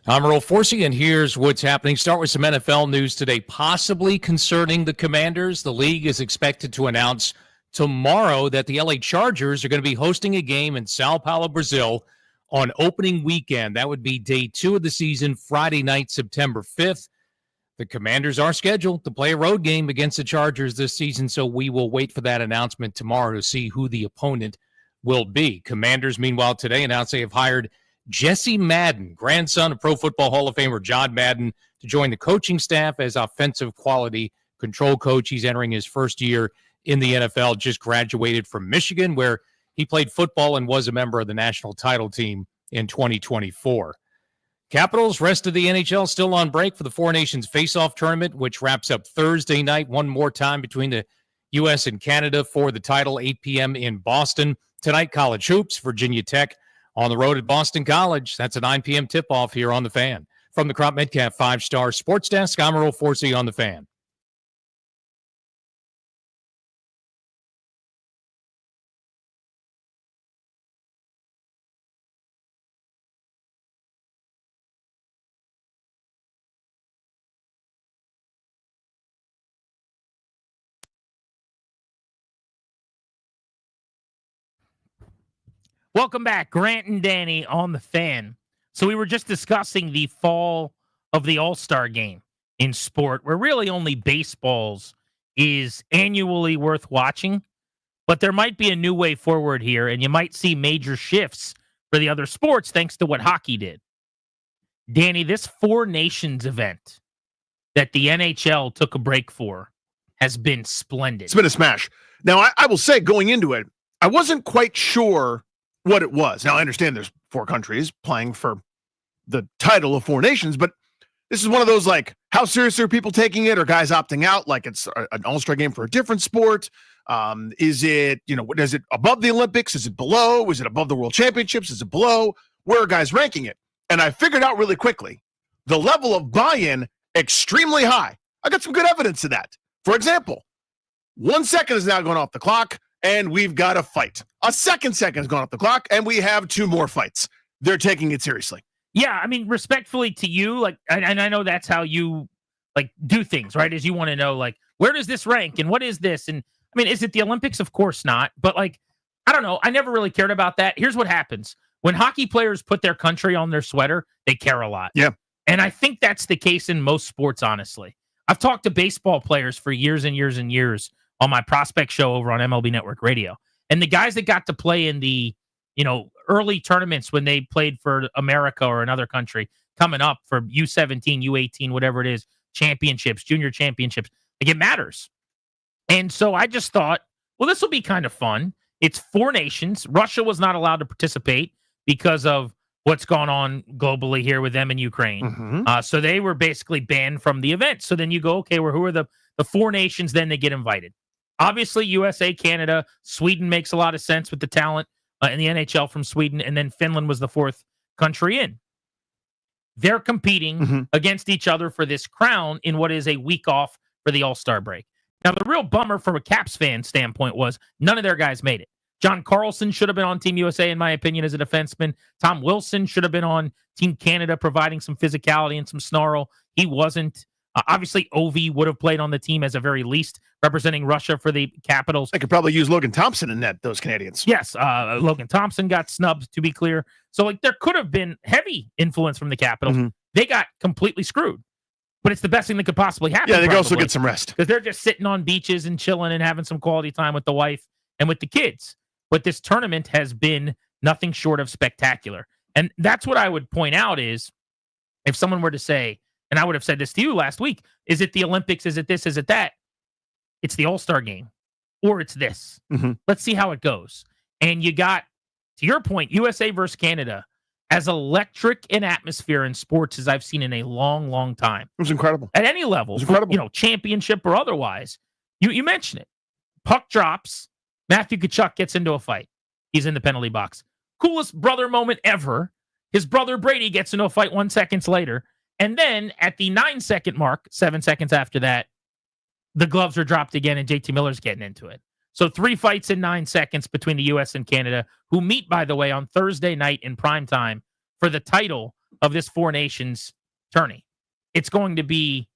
I'm Earl Forsey, and here's what's happening. Start with some NFL news today, possibly concerning the Commanders. The league is expected to announce tomorrow that the LA Chargers are going to be hosting a game in Sao Paulo, Brazil on opening weekend. That would be day 2 of the season, Friday night, September 5th. The Commanders are scheduled to play a road game against the Chargers this season, so we will wait for that announcement tomorrow to see who the opponent will be. Commanders, meanwhile, today announced they have hired Jesse Madden, grandson of Pro Football Hall of Famer John Madden, to join the coaching staff as offensive quality control coach. He's entering his first year in the NFL, just graduated from Michigan, where he played football and was a member of the national title team in 2024. Capitals, rest of the NHL still on break for the Four Nations Face-Off Tournament, which wraps up Thursday night. One more time between the U.S. and Canada for the title, 8 p.m. in Boston. Tonight, college hoops, Virginia Tech on the road at Boston College. That's a 9 p.m. tip-off here on The Fan. From the Crop Metcalf 5-Star Sports Desk, I'm Earl Forsey on The Fan. Welcome back, Grant and Danny on The Fan. So we were just discussing the fall of the All-Star game in sport, where really only baseballs is annually worth watching. But there might be a new way forward here, and you might see major shifts for the other sports thanks to what hockey did. Danny, this Four Nations event that the NHL took a break for has been splendid. It's been a smash. Now, I will say, going into it, I wasn't quite sure what it was. Now, I understand there's 4 countries playing for the title of Four Nations, but this is one of those, like, how serious are people taking it? Or guys opting out like it's an all-star game for a different sport? Is it, is it above the Olympics? Is it below? Is it above the World Championships? Is it below? Where are guys ranking it? And I figured out really quickly, the level of buy-in, extremely high. I got some good evidence of that. For example, 1 second is now going off the clock, and we've got a fight. A second has gone off the clock, and we have 2 more fights. They're taking it seriously. Yeah, I mean, respectfully to you, like, and I know that's how you like do things, right? Is you want to know, like, where does this rank and what is this? And I mean, is it the Olympics? Of course not. But like, I don't know. I never really cared about that. Here's what happens. When hockey players put their country on their sweater, they care a lot. Yeah. And I think that's the case in most sports, honestly. I've talked to baseball players for years and years and years on my prospect show over on MLB Network Radio. And the guys that got to play in the, early tournaments when they played for America or another country coming up for U17, U18, whatever it is, championships, junior championships, like, it matters. And so I just thought, well, this will be kind of fun. It's 4 nations. Russia was not allowed to participate because of what's gone on globally here with them in Ukraine. Mm-hmm. So they were basically banned from the event. So then you go, okay, well, who are the 4 nations? Then they get invited. Obviously, USA, Canada, Sweden makes a lot of sense with the talent in the NHL from Sweden. And then Finland was the 4th country in. They're competing against each other for this crown in what is a week off for the All-Star break. Now, the real bummer from a Caps fan standpoint was none of their guys made it. John Carlson should have been on Team USA, in my opinion, as a defenseman. Tom Wilson should have been on Team Canada, providing some physicality and some snarl. He wasn't. Obviously, Ovi would have played on the team as a very least, representing Russia for the Capitals. I could probably use Logan Thompson in those Canadians. Yes, Logan Thompson got snubbed, to be clear. So, like, there could have been heavy influence from the Capitals. They got completely screwed. But it's the best thing that could possibly happen. Yeah, they could also get some rest. Because they're just sitting on beaches and chilling and having some quality time with the wife and with the kids. But this tournament has been nothing short of spectacular. And that's what I would point out is, if someone were to say, and I would have said this to you last week, is it the Olympics? Is it this? Is it that? It's the All-Star game. Or it's this. Let's see how it goes. And you got, to your point, USA versus Canada, as electric an atmosphere in sports as I've seen in a long, long time. It was incredible. At any level. It was incredible. Championship or otherwise. You mention it. Puck drops. Matthew Tkachuk gets into a fight. He's in the penalty box. Coolest brother moment ever. His brother Brady gets into a fight 1 second later. And then at the 9-second mark, 7 seconds after that, the gloves are dropped again and JT Miller's getting into it. So 3 fights in 9 seconds between the U.S. and Canada, who meet, by the way, on Thursday night in prime time for the title of this Four Nations tourney. It's going to be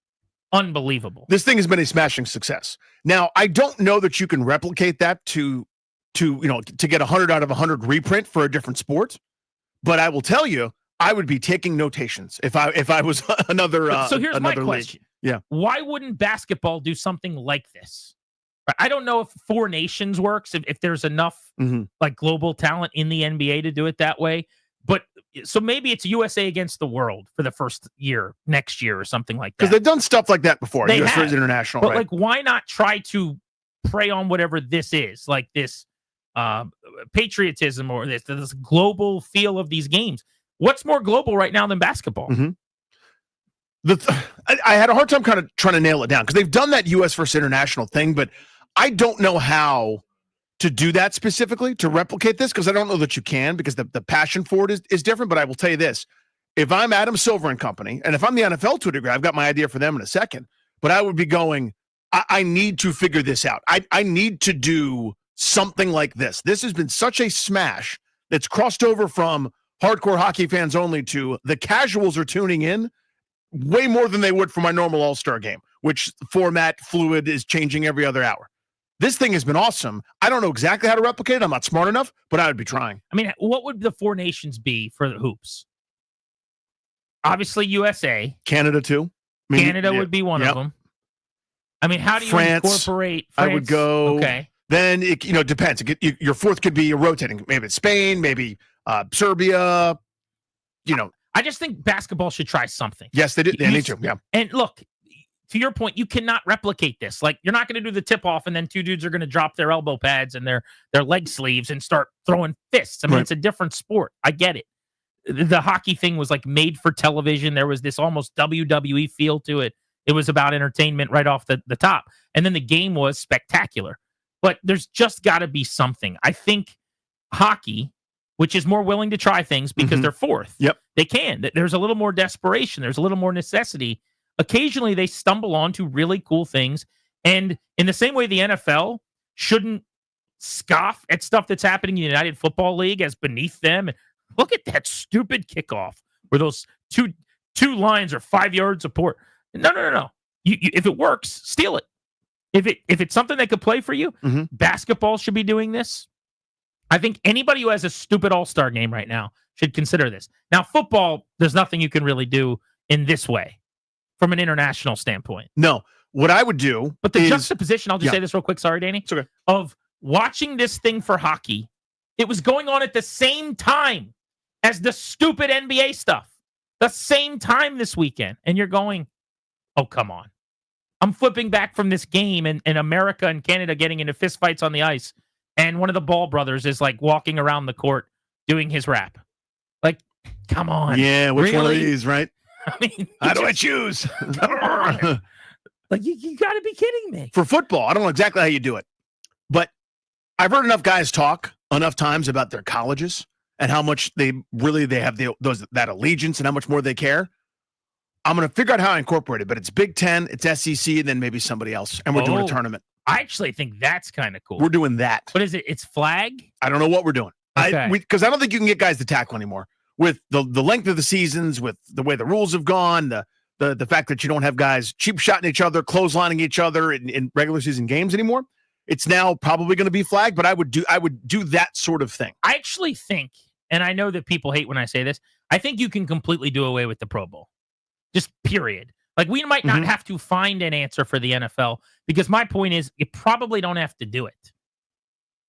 unbelievable. This thing has been a smashing success. Now, I don't know that you can replicate that to get 100 out of 100 reprint for a different sport, but I will tell you, I would be taking notations if I was another. So here's my another question. League. Yeah. Why wouldn't basketball do something like this? I don't know if Four Nations works, if there's enough like global talent in the NBA to do it that way. But so maybe it's USA against the world for the first year next year or something like that. Because they've done stuff like that before. They US have. International, But right? like, why not try to prey on whatever this is, like this patriotism or this global feel of these games? What's more global right now than basketball? I had a hard time kind of trying to nail it down because they've done that US versus international thing, but I don't know how to do that specifically to replicate this because I don't know that you can because the passion for it is different. But I will tell you this. If I'm Adam Silver and company, and if I'm the NFL to a degree, I've got my idea for them in a second, but I would be going, I need to figure this out. I need to do something like this. This has been such a smash that's crossed over from hardcore hockey fans only to the casuals are tuning in way more than they would for my normal All-Star game, which format fluid is changing every other hour. This thing has been awesome. I don't know exactly how to replicate it. I'm not smart enough, but I would be trying. I mean, what would the Four Nations be for the hoops? Obviously, USA. Canada, too. I mean, Canada would be one of them. I mean, how do you incorporate France? I would go. Okay. Then it depends. Your fourth could be rotating. Maybe it's Spain, maybe Serbia. I just think basketball should try something. Yes, they did. They need to. Yeah. And look, to your point, you cannot replicate this. Like, you're not going to do the tip off and then two dudes are going to drop their elbow pads and their leg sleeves and start throwing fists. I mean, It's a different sport. I get it. The hockey thing was like made for television. There was this almost WWE feel to it. It was about entertainment right off the top. And then the game was spectacular. But there's just got to be something. I think hockey, which is more willing to try things because they're fourth. Yep. They can. There's a little more desperation. There's a little more necessity. Occasionally, they stumble onto really cool things. And in the same way the NFL shouldn't scoff at stuff that's happening in the United Football League as beneath them. Look at that stupid kickoff where those two lines are 5 yards apart. No. If it works, steal it. If it's something that could play for you, basketball should be doing this. I think anybody who has a stupid all-star game right now should consider this. Now, football, there's nothing you can really do in this way from an international standpoint. No. What I would do But the juxtaposition, I'll just say this real quick, sorry, Danny, it's okay. of watching this thing for hockey, it was going on at the same time as the stupid NBA stuff. The same time this weekend. And you're going, oh, come on. I'm flipping back from this game and America and Canada getting into fistfights on the ice. And one of the Ball brothers is like walking around the court doing his rap. Like, come on. Yeah, which one of Really? these, right? I mean, How do I choose? like, you got to be kidding me. For football, I don't know exactly how you do it, but I've heard enough guys talk enough times about their colleges and how much they have that allegiance and how much more they care. I'm going to figure out how I incorporate it, but it's Big Ten, it's SEC, and then maybe somebody else, and we're doing a tournament. I actually think that's kind of cool. We're doing that. What is it? It's flag? I don't know what we're doing. Okay. Because I don't think you can get guys to tackle anymore with the length of the seasons, with the way the rules have gone, the fact that you don't have guys cheap shotting each other, clotheslining each other in regular season games anymore. It's now probably going to be flag, but I would do that sort of thing. I actually think, and I know that people hate when I say this, I think you can completely do away with the Pro Bowl. Just period. Like, we might not have to find an answer for the NFL because my point is you probably don't have to do it.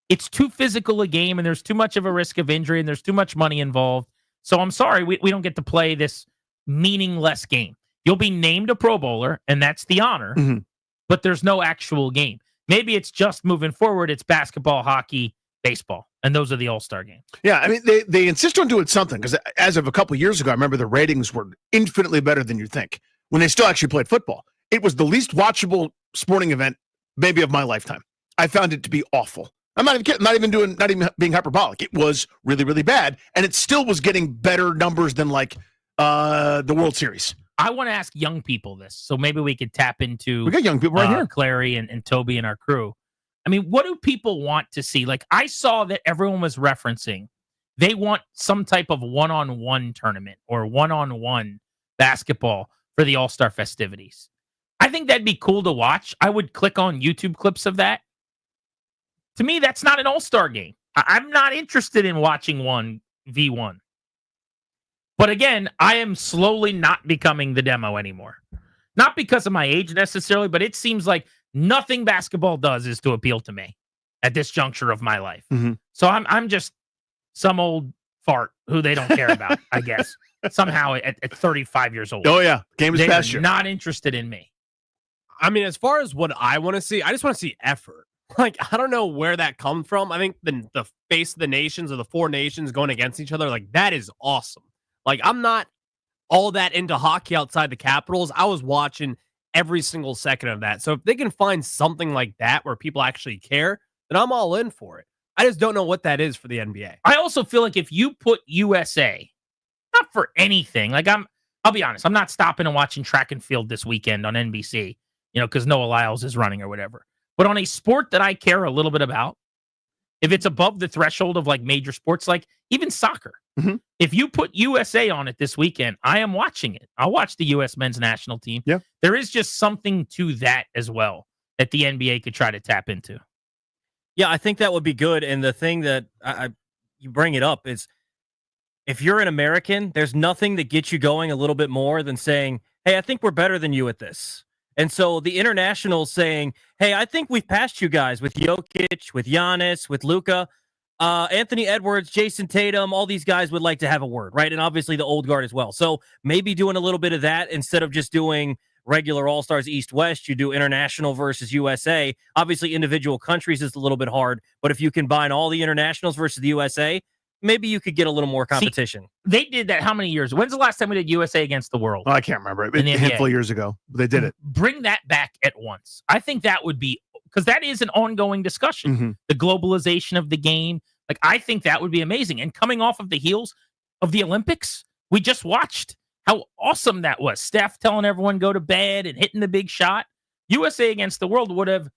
It's too physical a game and there's too much of a risk of injury and there's too much money involved. So I'm sorry, we don't get to play this meaningless game. You'll be named a Pro Bowler and that's the honor, but there's no actual game. Maybe it's just moving forward. It's basketball, hockey, baseball, and those are the all-star games. Yeah, I mean, they insist on doing something because as of a couple of years ago, I remember the ratings were infinitely better than you'd think when they still actually played football. It was the least watchable sporting event maybe of my lifetime. I found it to be awful. I'm not even kidding, not even being hyperbolic. It was really, really bad, and it still was getting better numbers than like the World Series. I want to ask young people this, so maybe we could tap into. We got young people right here, Clary and Toby and our crew. I mean, what do people want to see? Like, I saw that everyone was referencing They want some type of one-on-one tournament or one-on-one basketball for the All-Star festivities. I think that'd be cool to watch. I would click on YouTube clips of that. To me, that's not an All-Star game. I'm not interested in watching 1v1. But again, I am slowly not becoming the demo anymore. Not because of my age necessarily, but it seems like nothing basketball does is to appeal to me at this juncture of my life. Mm-hmm. So I'm just some old fart who they don't care about, I guess. Somehow at 35 years old. Oh, yeah. Game is They're past you. not interested in me. I mean, as far as what I want to see, I just want to see effort. Like, I don't know where that comes from. I think the face of the nations or the four nations going against each other, like, that is awesome. Like, I'm not all that into hockey outside the Capitals. I was watching every single second of that. So if they can find something like that where people actually care, then I'm all in for it. I just don't know what that is for the NBA. I also feel like if you put USA, not for anything, like I'll be honest, I'm not stopping and watching track and field this weekend on NBC, because Noah Lyles is running or whatever. But on a sport that I care a little bit about, if it's above the threshold of like major sports, like even soccer, if you put USA on it this weekend, I am watching it. I'll watch the U.S. men's national team. Yeah. There is just something to that as well that the NBA could try to tap into. Yeah, I think that would be good. And the thing that you bring it up is if you're an American, there's nothing that gets you going a little bit more than saying, hey, I think we're better than you at this. And so the internationals saying, hey, I think we've passed you guys with Jokic, with Giannis, with Luka, Anthony Edwards, Jason Tatum, all these guys would like to have a word, right? And obviously the old guard as well. So maybe doing a little bit of that instead of just doing regular All-Stars East-West, you do international versus USA. Obviously individual countries is a little bit hard, but if you combine all the internationals versus the USA, maybe you could get a little more competition. See, they did that how many years? When's the last time we did USA against the world? Oh, I can't remember. In the A handful NBA. of years ago. They did it. Bring that back at once. I think that would be, because that is an ongoing discussion. Mhm. The globalization of the game. Like, I think that would be amazing. And coming off of the heels of the Olympics, we just watched how awesome that was. Steph telling everyone go to bed and hitting the big shot. USA against the world would have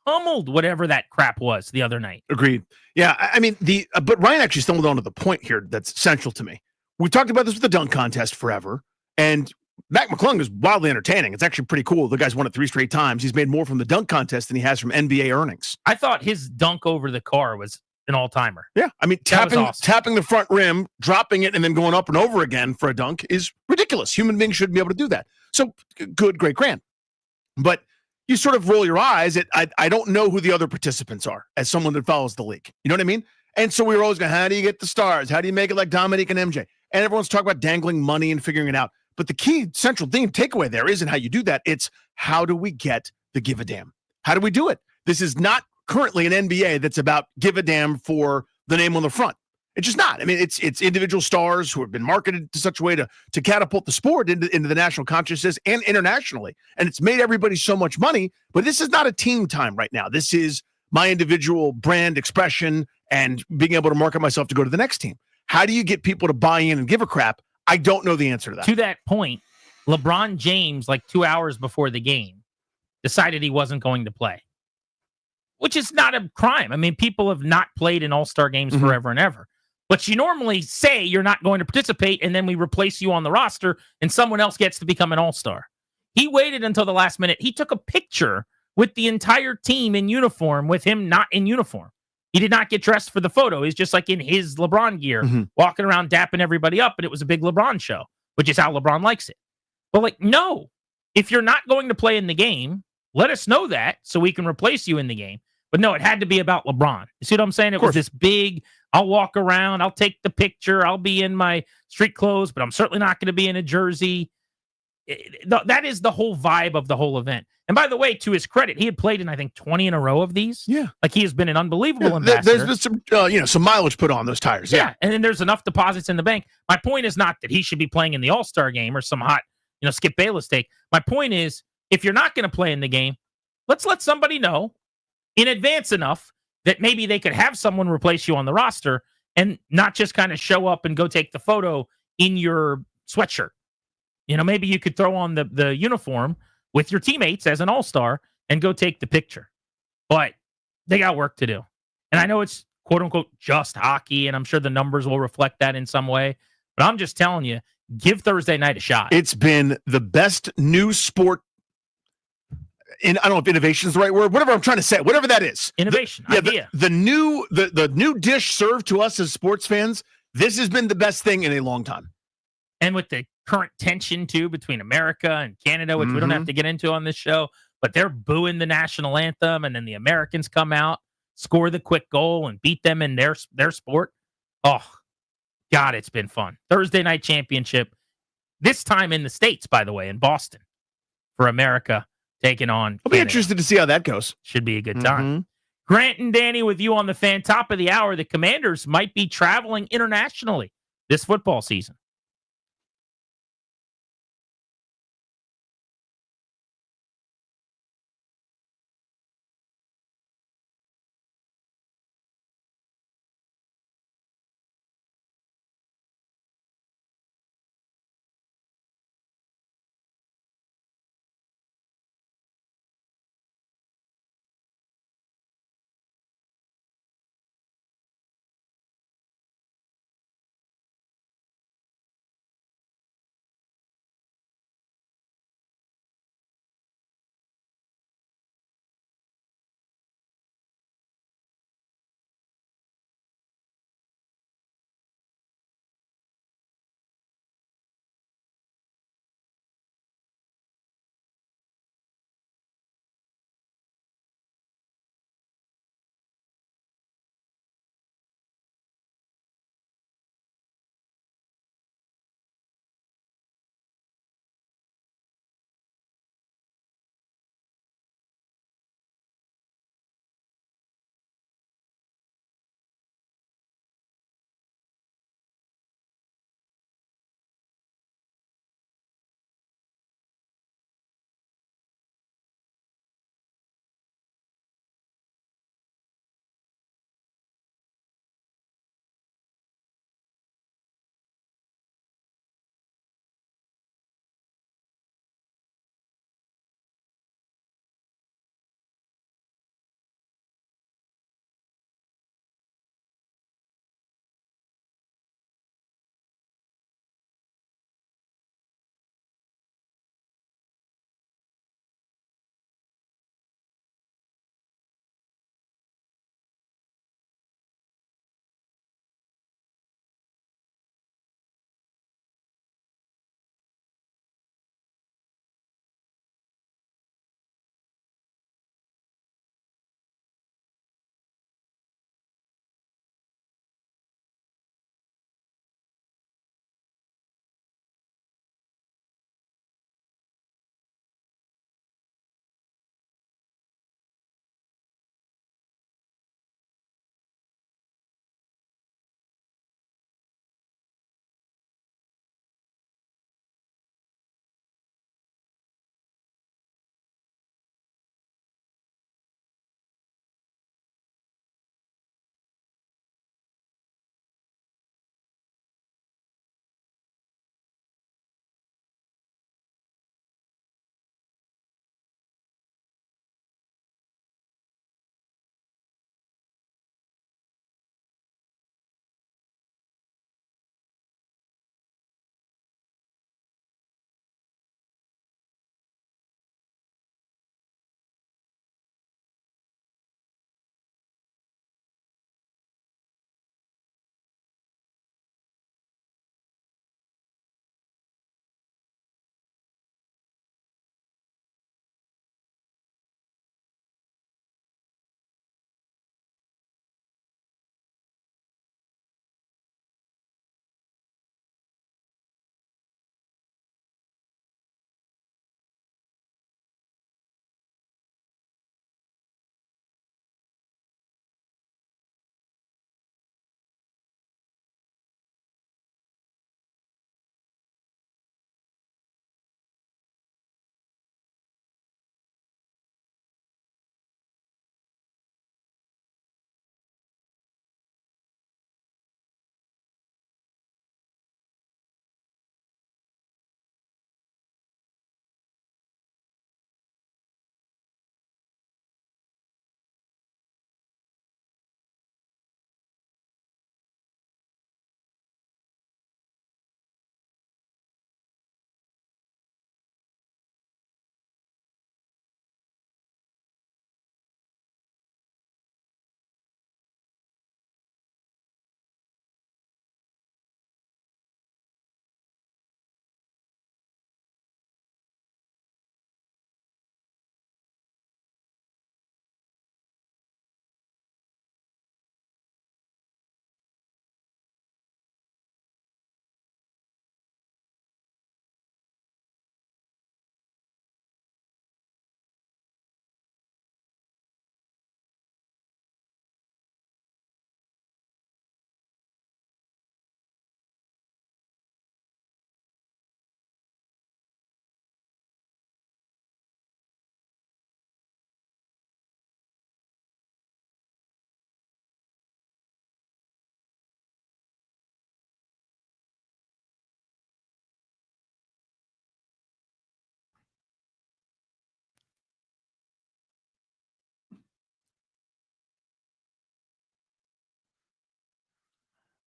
pummeled whatever that crap was the other night. Agreed. Yeah, I mean, but Ryan actually stumbled onto the point here that's central to me. We talked about this with the dunk contest forever, and Mac McClung is wildly entertaining. It's actually pretty cool. The guy's won it 3 straight times. He's made more from the dunk contest than he has from NBA earnings. I thought his dunk over the car was an all-timer. Yeah, I mean, That was awesome. tapping the front rim, dropping it, and then going up and over again for a dunk is ridiculous. Human beings shouldn't be able to do that. So, good, great, grand. But you sort of roll your eyes at, I don't know who the other participants are as someone that follows the league. You know what I mean? And so we were always going, how do you get the stars? How do you make it like Dominique and MJ? And everyone's talking about dangling money and figuring it out. But the key central theme takeaway there isn't how you do that. It's how do we get the give a damn? How do we do it? This is not currently an NBA that's about give a damn for the name on the front. It's just not. I mean, it's individual stars who have been marketed to such a way to catapult the sport into the national consciousness and internationally. And it's made everybody so much money, but this is not a team time right now. This is my individual brand expression and being able to market myself to go to the next team. How do you get people to buy in and give a crap? I don't know the answer to that. To that point, LeBron James, like 2 hours before the game, decided he wasn't going to play, which is not a crime. I mean, people have not played in all-star games forever and ever. But you normally say you're not going to participate, and then we replace you on the roster, and someone else gets to become an all-star. He waited until the last minute. He took a picture with the entire team in uniform with him not in uniform. He did not get dressed for the photo. He's just like in his LeBron gear, walking around dapping everybody up, and it was a big LeBron show, which is how LeBron likes it. But like, no, if you're not going to play in the game, let us know that so we can replace you in the game. But no, it had to be about LeBron. You see what I'm saying? It was this big, I'll walk around, I'll take the picture, I'll be in my street clothes, but I'm certainly not going to be in a jersey. That is the whole vibe of the whole event. And by the way, to his credit, he had played in, I think, 20 in a row of these. Yeah. Like, he has been an unbelievable ambassador. There's been some mileage put on those tires. Yeah. And then there's enough deposits in the bank. My point is not that he should be playing in the All-Star game or some hot, Skip Bayless take. My point is, if you're not going to play in the game, let's let somebody know in advance enough that maybe they could have someone replace you on the roster and not just kind of show up and go take the photo in your sweatshirt. Maybe you could throw on the uniform with your teammates as an all-star and go take the picture. But they got work to do. And I know it's quote unquote just hockey, and I'm sure the numbers will reflect that in some way. But I'm just telling you, give Thursday night a shot. It's been the best new sport. I don't know if innovation is the right word. Whatever I'm trying to say, whatever that is. Innovation, idea. The new dish served to us as sports fans. This has been the best thing in a long time. And with the current tension too between America and Canada, which we don't have to get into on this show, but they're booing the national anthem, and then the Americans come out, score the quick goal, and beat them in their sport. Oh, God, it's been fun. Thursday night championship, this time in the States, by the way, in Boston, for America taking on I'll be Canada. interested to see how that goes. Should be a good time. Grant and Danny with you on the Fan. Top of the hour. The Commanders might be traveling internationally this football season.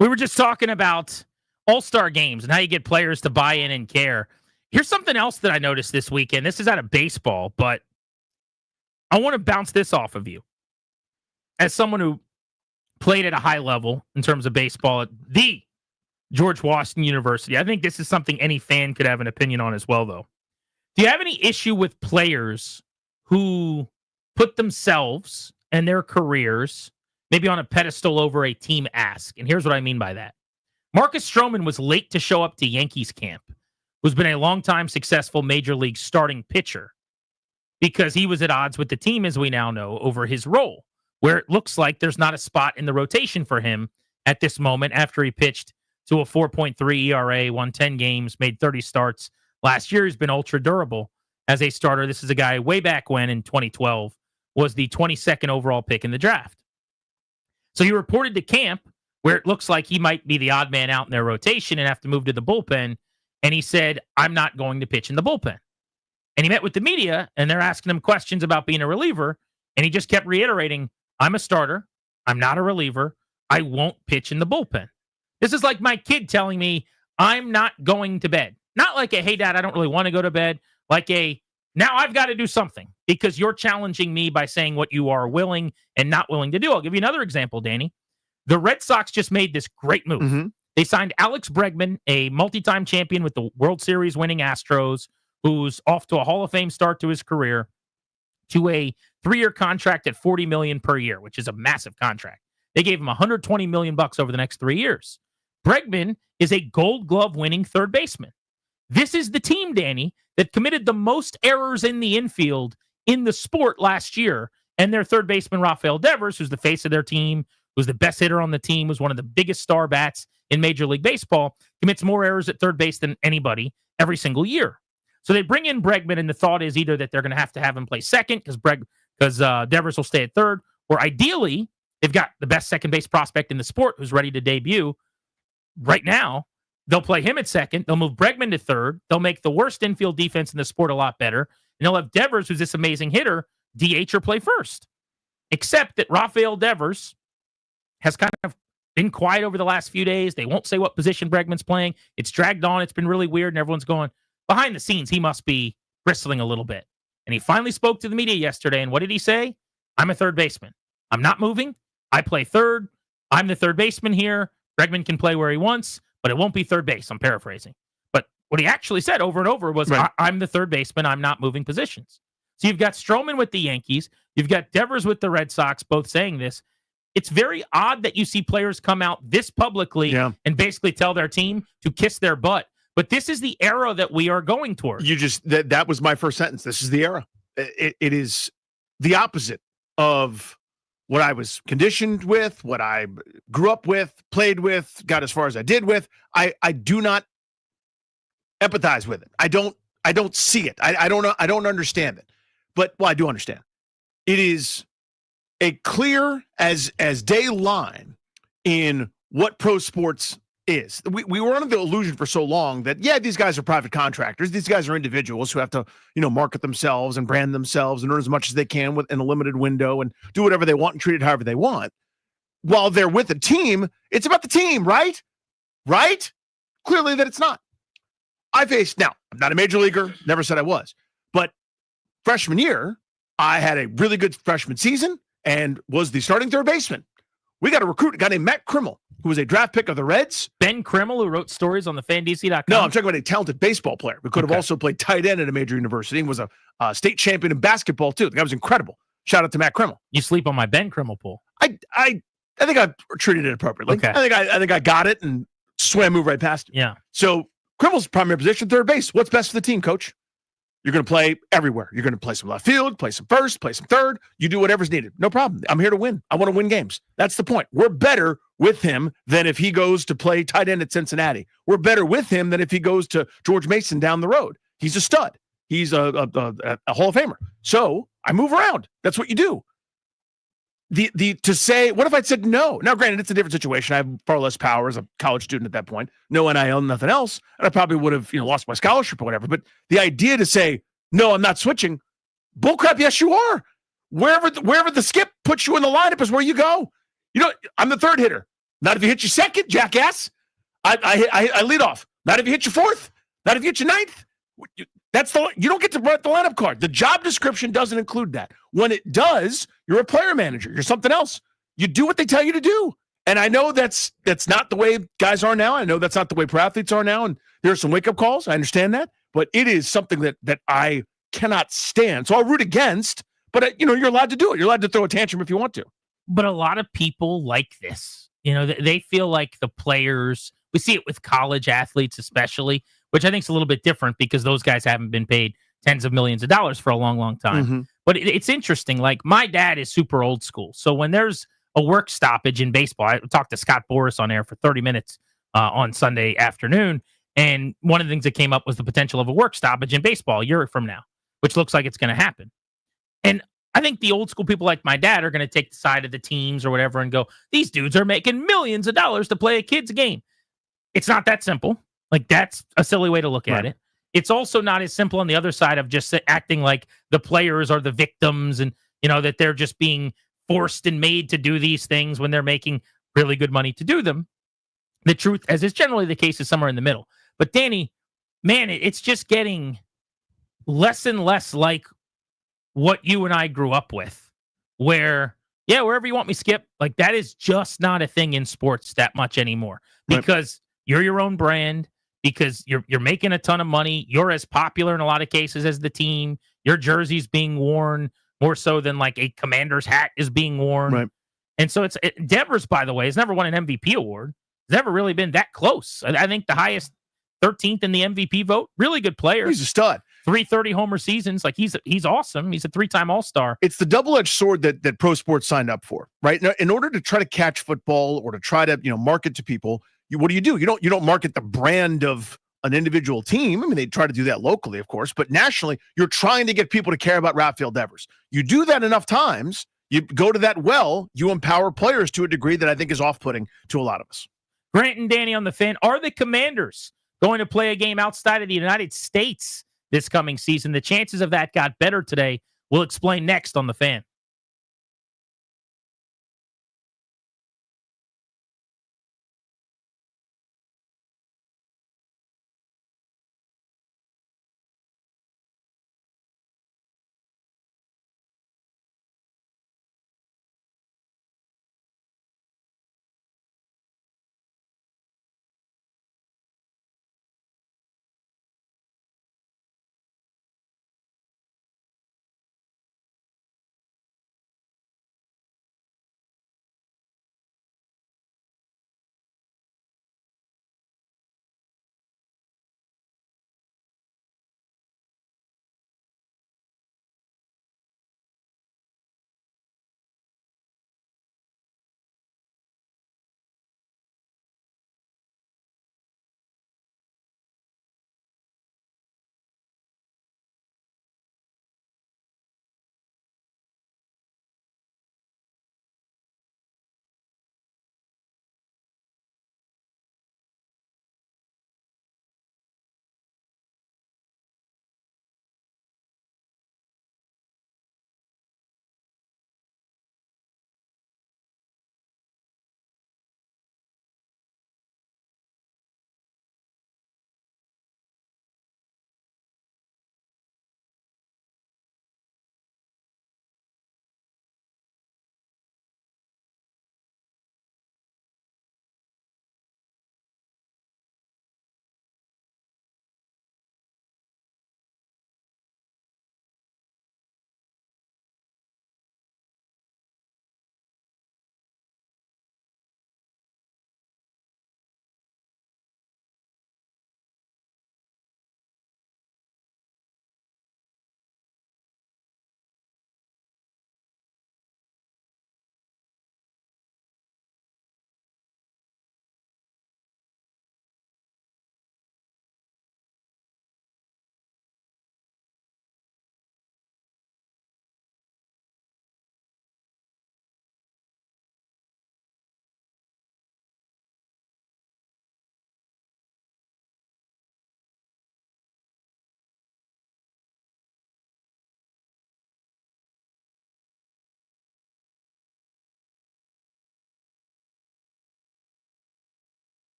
We were just talking about all-star games and how you get players to buy in and care. Here's something else that I noticed this weekend. This is out of baseball, but I want to bounce this off of you. As someone who played at a high level in terms of baseball at the George Washington University, I think this is something any fan could have an opinion on as well, though. Do you have any issue with players who put themselves and their careers maybe on a pedestal over a team ask? And here's what I mean by that. Marcus Stroman was late to show up to Yankees camp, who's been a longtime successful major league starting pitcher, because he was at odds with the team, as we now know, over his role, where it looks like there's not a spot in the rotation for him at this moment after he pitched to a 4.3 ERA, won 10 games, made 30 starts. Last year, he's been ultra durable as a starter. This is a guy way back when, in 2012, was the 22nd overall pick in the draft. So he reported to camp where it looks like he might be the odd man out in their rotation and have to move to the bullpen. And he said, I'm not going to pitch in the bullpen. And he met with the media, and they're asking him questions about being a reliever. And he just kept reiterating, I'm a starter. I'm not a reliever. I won't pitch in the bullpen. This is like my kid telling me I'm not going to bed. Not like a, hey, Dad, I don't really want to go to bed. Like a, now I've got to do something because you're challenging me by saying what you are willing and not willing to do. I'll give you another example, Danny. The Red Sox just made this great move. Mm-hmm. They signed Alex Bregman, a multi-time champion with the World Series winning Astros, who's off to a Hall of Fame start to his career, to a 3-year contract at $40 million per year, which is a massive contract. They gave him $120 million over the next 3 years. Bregman is a Gold Glove winning third baseman. This is the team, Danny, that committed the most errors in the infield in the sport last year. And their third baseman, Rafael Devers, who's the face of their team, who's the best hitter on the team, was one of the biggest star bats in Major League Baseball, commits more errors at third base than anybody every single year. So they bring in Bregman, and the thought is either that they're going to have him play second because Devers will stay at third, or ideally, they've got the best second base prospect in the sport who's ready to debut right now. They'll play him at second. They'll move Bregman to third. They'll make the worst infield defense in the sport a lot better. And they'll have Devers, who's this amazing hitter, DH or play first. Except that Rafael Devers has kind of been quiet over the last few days. They won't say what position Bregman's playing. It's dragged on. It's been really weird, and everyone's going, behind the scenes, he must be bristling a little bit. And he finally spoke to the media yesterday, and what did he say? I'm a third baseman. I'm not moving. I play third. I'm the third baseman here. Bregman can play where he wants, but it won't be third base. I'm paraphrasing. But what he actually said over and over was, right, I'm the third baseman. I'm not moving positions. So you've got Stroman with the Yankees. You've got Devers with the Red Sox, both saying this. It's very odd that you see players come out this publicly and basically tell their team to kiss their butt. But this is the era that we are going toward. You just, that was my first sentence. This is the era. It is the opposite of what I was conditioned with, what I grew up with, played with, got as far as I did with. I do not empathize with it. I don't see it. I don't know. I don't understand it. But, well, I do understand. It is a clear as day line in what pro sports is. We were under the illusion for so long that, yeah, these guys are private contractors. These guys are individuals who have to, market themselves and brand themselves and earn as much as they can within a limited window and do whatever they want and treat it however they want. While they're with a team, it's about the team, right? Right? Clearly that it's not. Now, I'm not a major leaguer, never said I was, but freshman year, I had a really good freshman season and was the starting third baseman. We got to recruit a guy named Matt Krimmel, who was a draft pick of the Reds. Ben Krimmel, who wrote stories on the FanDC.com? No, I'm talking about a talented baseball player who could have also played tight end at a major university and was a state champion in basketball, too. The guy was incredible. Shout out to Matt Krimmel. You sleep on my Ben Krimmel pool. I think I treated it appropriately. Okay. I think I got it and moved right past it. Yeah. So Krimmel's primary position, third base. What's best for the team, coach? You're going to play everywhere. You're going to play some left field, play some first, play some third. You do whatever's needed. No problem. I'm here to win. I want to win games. That's the point. We're better with him than if he goes to play tight end at Cincinnati. We're better with him than if he goes to George Mason down the road. He's a stud. He's a Hall of Famer. So I move around. That's what you do. To say, what if I'd said no? Now, granted, it's a different situation. I have far less power as a college student at that point. No NIL, nothing else. And I probably would have, lost my scholarship or whatever. But the idea to say, no, I'm not switching. Bullcrap, yes, you are. Wherever the skip puts you in the lineup is where you go. I'm the third hitter. Not if you hit your second, jackass. I lead off. Not if you hit your fourth. Not if you hit your ninth. You don't get to write the lineup card. The job description doesn't include that. When it does, you're a player manager. You're something else. You do what they tell you to do. And I know that's not the way guys are now. I know that's not the way pro athletes are now. And there are some wake-up calls. I understand that. But it is something that I cannot stand. So I'll root against, but you're allowed to do it. You're allowed to throw a tantrum if you want to. But a lot of people like this. They feel like the players, we see it with college athletes especially, which I think is a little bit different because those guys haven't been paid tens of millions of dollars for a long, long time. Mm-hmm. But it's interesting. Like, my dad is super old school. So when there's a work stoppage in baseball, I talked to Scott Boras on air for 30 minutes on Sunday afternoon. And one of the things that came up was the potential of a work stoppage in baseball a year from now, which looks like it's going to happen. And I think the old school people like my dad are going to take the side of the teams or whatever and go, these dudes are making millions of dollars to play a kid's game. It's not that simple. Like, that's a silly way to look at it. It's also not as simple on the other side of just acting like the players are the victims and, that they're just being forced and made to do these things when they're making really good money to do them. The truth, as is generally the case, is somewhere in the middle. But Danny, man, it's just getting less and less like what you and I grew up with, where, wherever you want me, Skip, like, that is just not a thing in sports that much anymore, because you're your own brand, because you're making a ton of money. You're as popular in a lot of cases as the team. Your jersey's being worn more so than like a Commander's hat is being worn. Right. And so Devers, by the way, has never won an MVP award. Has never really been that close. I think the highest 13th in the MVP vote. Really good player. He's a stud. 330 homer seasons. Like, he's awesome. He's a 3-time All-Star. It's the double-edged sword that pro sports signed up for, right? Now, in order to try to catch football or to try to market to people, what do? You don't market the brand of an individual team. I mean, they try to do that locally, of course, but nationally, you're trying to get people to care about Rafael Devers. You do that enough times, you go to that well, you empower players to a degree that I think is off-putting to a lot of us. Grant and Danny on the Fan. Are the Commanders going to play a game outside of the United States this coming season? The chances of that got better today. We'll explain next on the Fan.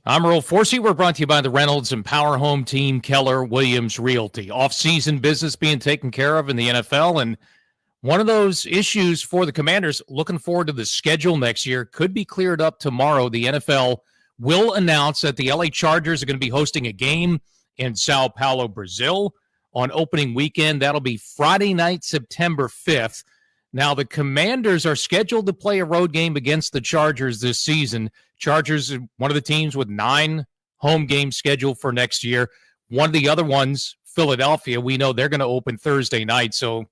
I'm Earl Forsey. We're brought to you by the Reynolds and Power Home team, Keller Williams Realty. Off-season business being taken care of in the NFL, and one of those issues for the Commanders, looking forward to the schedule next year, could be cleared up tomorrow. The NFL will announce that the LA Chargers are going to be hosting a game in Sao Paulo, Brazil on opening weekend. That'll be Friday night, September 5th. Now, the Commanders are scheduled to play a road game against the Chargers this season. Chargers are one of the teams with 9 home games scheduled for next year. One of the other ones, Philadelphia, we know they're going to open Thursday night. So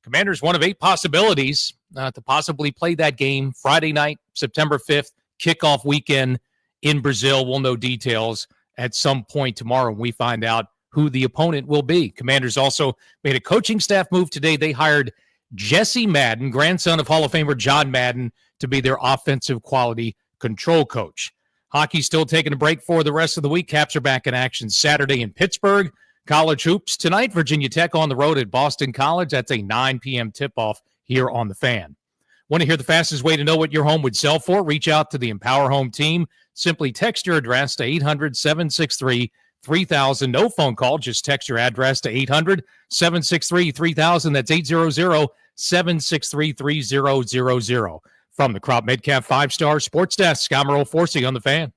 Commanders, one of 8 possibilities to possibly play that game Friday night, September 5th, kickoff weekend in Brazil. We'll know details at some point tomorrow when we find out who the opponent will be. Commanders also made a coaching staff move today. They hired Jesse Madden, grandson of Hall of Famer John Madden, to be their offensive quality control coach. Hockey still taking a break for the rest of the week. Caps are back in action Saturday in Pittsburgh. College hoops tonight, Virginia Tech on the road at Boston College. That's a 9 p.m. tip-off here on The Fan. Want to hear the fastest way to know what your home would sell for? Reach out to the Empower Home team. Simply text your address to 800-763-3000. No phone call. Just text your address to 800-763-3000. That's 800-763-3000. From the Crop Medcalf 5-Star Sports Desk, I'm Earl Forsey on The Fan.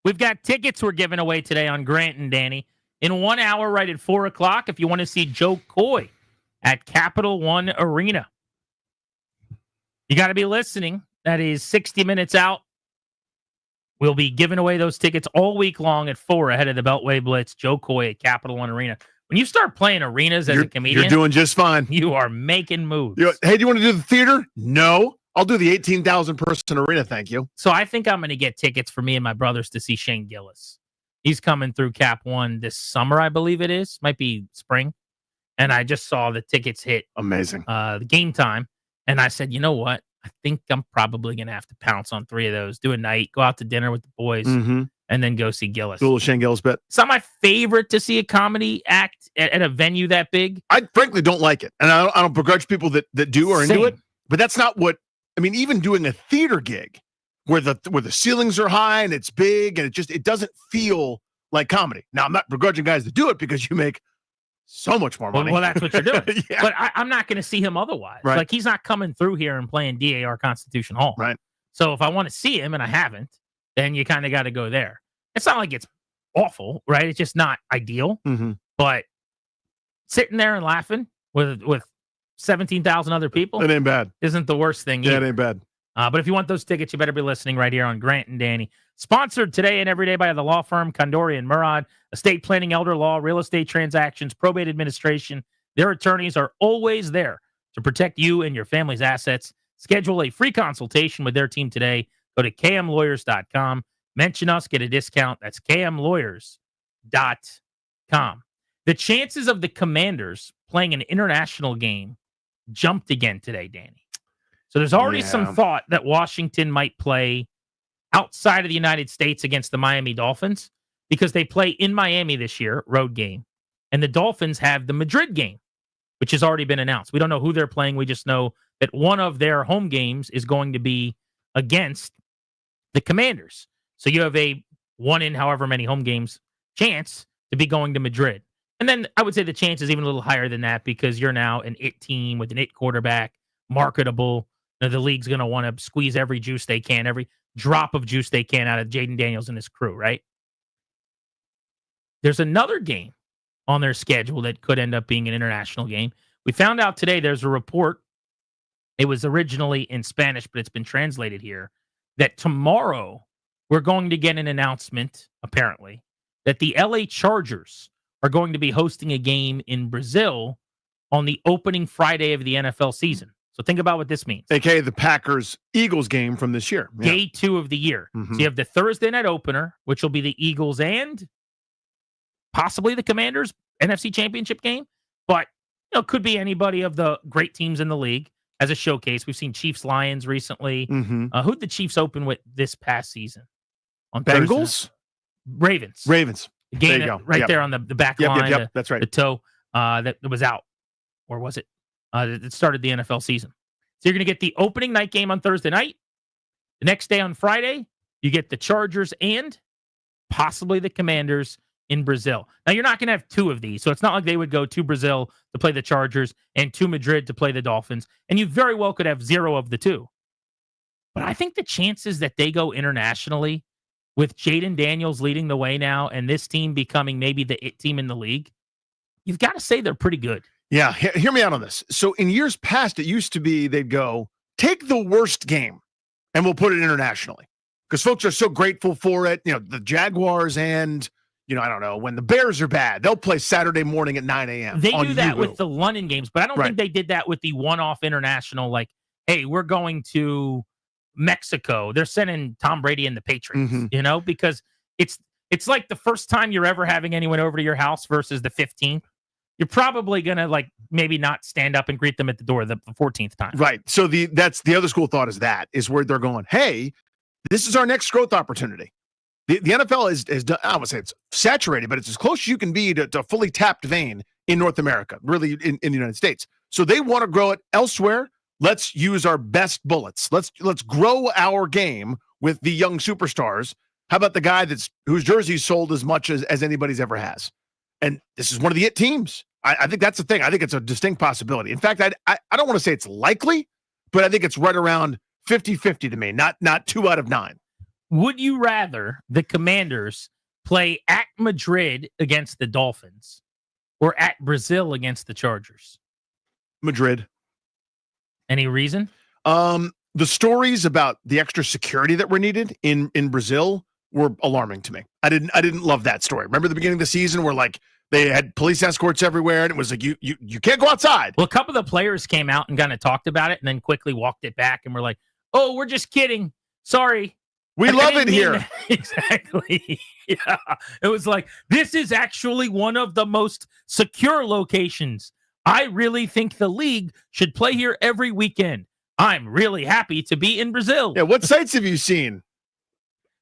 We've got tickets we're giving away today on Grant and Danny. In 1 hour, right at 4 o'clock, if you want to see Joe Coy at Capital One Arena. You got to be listening. That is 60 minutes out. We'll be giving away those tickets all week long at 4 ahead of the Beltway Blitz. Joe Coy at Capital One Arena. When you start playing arenas as a comedian, you're doing just fine. You are making moves. Hey, do you want to do the theater? No. I'll do the 18,000 person arena, thank you. So I think I'm going to get tickets for me and my brothers to see Shane Gillis. He's coming through Cap One this summer, I believe it is. Might be spring. And I just saw the tickets hit. Amazing. The game time. And I said, you know what? I think I'm probably going to have to pounce on 3 of those. Do a night, go out to dinner with the boys, and then go see Gillis. Do a little Shane Gillis bit. It's not my favorite to see a comedy act at a venue that big. I frankly don't like it. And I don't begrudge people that do or into it. But that's not what, I mean, even doing a theater gig where the ceilings are high and it's big and it doesn't feel like comedy. Now, I'm not begrudging guys that do it because you make so much more money. Well, that's what you're doing. Yeah. But I'm not going to see him otherwise. Right. Like, he's not coming through here and playing DAR Constitution Hall. Right. So if I want to see him and I haven't, then you kind of got to go there. It's not like it's awful, right? It's just not ideal. But sitting there and laughing with 17,000 other people, it ain't bad. Isn't the worst thing. Yeah, it ain't bad. But if you want those tickets, you better be listening right here on Grant and Danny. Sponsored today and every day by the law firm Condori and Murad, estate planning, elder law, real estate transactions, probate administration. Their attorneys are always there to protect you and your family's assets. Schedule a free consultation with their team today. Go to kmlawyers.com. Mention us, get a discount. That's kmlawyers.com. The chances of the Commanders playing an international game jumped again today, Danny. So there's already some thought that Washington might play outside of the United States against the Miami Dolphins because they play in Miami this year, road game. And the Dolphins have the Madrid game, which has already been announced. We don't know who they're playing. We just know that one of their home games is going to be against the Commanders. So you have a 1 in however many home games chance to be going to Madrid. And then I would say the chance is even a little higher than that because you're now an it team with an it quarterback, marketable. Now, the league's going to want to squeeze every juice they can, every drop of juice they can out of Jaden Daniels and his crew, right? There's another game on their schedule that could end up being an international game. We found out today there's a report. It was originally in Spanish, but it's been translated here, that tomorrow we're going to get an announcement, apparently, that the LA Chargers are going to be hosting a game in Brazil on the opening Friday of the NFL season. So think about what this means. AKA the Packers-Eagles game from this year. Yeah. Day 2 of the year. So you have the Thursday night opener, which will be the Eagles and possibly the Commanders NFC Championship game. But could be anybody of the great teams in the league as a showcase. We've seen Chiefs Lions recently. Mm-hmm. Who'd the Chiefs open with this past season? On Thursday? Bengals? Ravens. There you go. Right there on the back line. Yep. That's right. The toe that was out. Or was it? It started the NFL season. So you're going to get the opening night game on Thursday night. The next day on Friday, you get the Chargers and possibly the Commanders in Brazil. Now, you're not going to have two of these, so it's not like they would go to Brazil to play the Chargers and to Madrid to play the Dolphins, and you very well could have zero of the two. But I think the chances that they go internationally with Jaden Daniels leading the way now and this team becoming maybe the it team in the league, you've got to say they're pretty good. Yeah, hear me out on this. So in years past, it used to be they'd go, take the worst game, and we'll put it internationally. Because folks are so grateful for it. The Jaguars and, I don't know, when the Bears are bad, they'll play Saturday morning at 9 a.m. They do that with the London games, but I don't think they did that with the one-off international, like, hey, we're going to Mexico. They're sending Tom Brady and the Patriots, because it's like the first time you're ever having anyone over to your house versus the 15th. You're probably going to maybe not stand up and greet them at the door the 14th time. Right. So that's the other school of thought is where they're going, hey, this is our next growth opportunity. The NFL is done, I would say it's saturated, but it's as close as you can be to fully tapped vein in North America, really in the United States. So they want to grow it elsewhere. Let's use our best bullets. Let's grow our game with the young superstars. How about the guy whose jersey sold as much as anybody's ever has? And this is one of the it teams. I think that's the thing. I think it's a distinct possibility. In fact, I don't want to say it's likely, but I think it's right around 50-50 to me, not 2 out of 9. Would you rather the Commanders play at Madrid against the Dolphins or at Brazil against the Chargers? Madrid. Any reason? The stories about the extra security that were needed in Brazil were alarming to me. I didn't love that story. Remember the beginning of the season where they had police escorts everywhere and it was like you can't go outside. Well, a couple of the players came out and kind of talked about it and then quickly walked it back and were like, "Oh, we're just kidding. Sorry. We love it here." Exactly. Yeah. It was like, this is actually one of the most secure locations. I really think the league should play here every weekend. I'm really happy to be in Brazil. Yeah, what sights have you seen?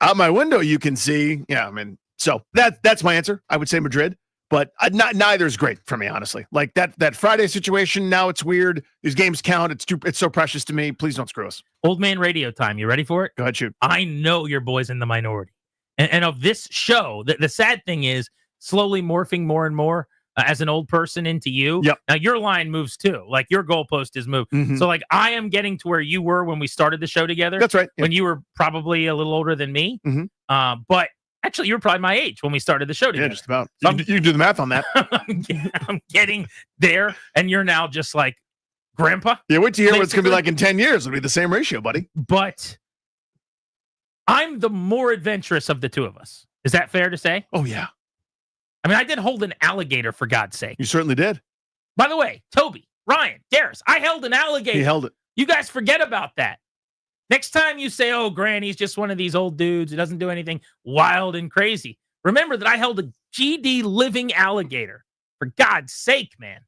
Out my window, you can see. Yeah, so that's my answer. I would say Madrid, but neither is great for me, honestly. Like that Friday situation, now it's weird. These games count. It's so precious to me. Please don't screw us. Old man radio time. You ready for it? Go ahead, shoot. I know your boy's in the minority. And of this show, the sad thing is slowly morphing more and more as an old person into you. Yep. Now your line moves too. Like your goalpost is moved. Mm-hmm. So I am getting to where you were when we started the show together. That's right. Yeah. When you were probably a little older than me. Mm-hmm. But actually, you were probably my age when we started the show together. Yeah, just about. You do the math on that. I'm getting there, and you're now just like grandpa. Yeah, wait till you hear what it's going to be like in 10 years. It'll be the same ratio, buddy. But I'm the more adventurous of the two of us. Is that fair to say? Oh, yeah. I mean, I did hold an alligator, for God's sake. You certainly did. By the way, Toby, Ryan, Darius, I held an alligator. He held it. You guys forget about that. Next time you say, oh, Granny's just one of these old dudes who doesn't do anything wild and crazy, remember that I held a GD living alligator. For God's sake, man.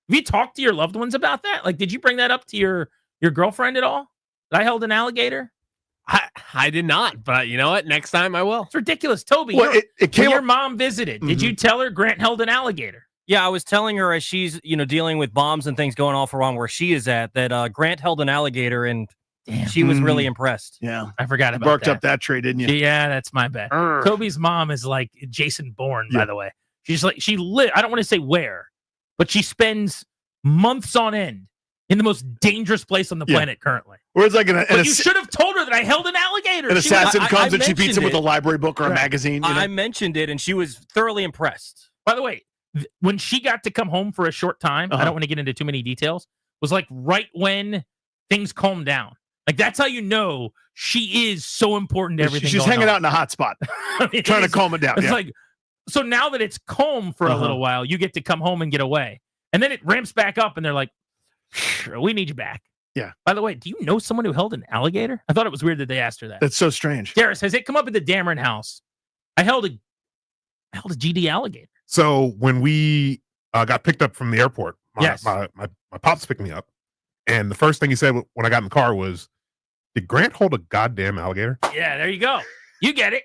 Have you talked to your loved ones about that? Like, did you bring that up to your girlfriend at all? That I held an alligator? I did not, but you know what? Next time I will. It's ridiculous. Toby, Well, when your mom visited, did you tell her Grant held an alligator? Yeah, I was telling her as she's, dealing with bombs and things going off around where she is at, that Grant held an alligator and she was really impressed. Yeah. I forgot about Barked that. up that trade, didn't you? Yeah, that's my bad. Toby's mom is like Jason Bourne, by the way. She's like, I don't want to say where, but she spends months on end in the most dangerous place on the planet currently. Where it's like you should have told her that I held an alligator. An assassin comes and she beats him with a library book or a magazine. I mentioned it and she was thoroughly impressed. By the way, when she got to come home for a short time, I don't want to get into too many details, was like right when things calmed down. Like, that's how you know she is so important to everything. She's hanging out in a hot spot, trying to calm it down. It's like, so now that it's calm for a little while, you get to come home and get away. And then it ramps back up and they're like, we need you back. Yeah. By the way, do you know someone who held an alligator? I thought it was weird that they asked her that. That's so strange. Darius, has it come up at the Dameron house? I held a GD alligator. So when we got picked up from the airport, My pops picked me up, and the first thing he said when I got in the car was, "Did Grant hold a goddamn alligator?" Yeah, there you go. You get it.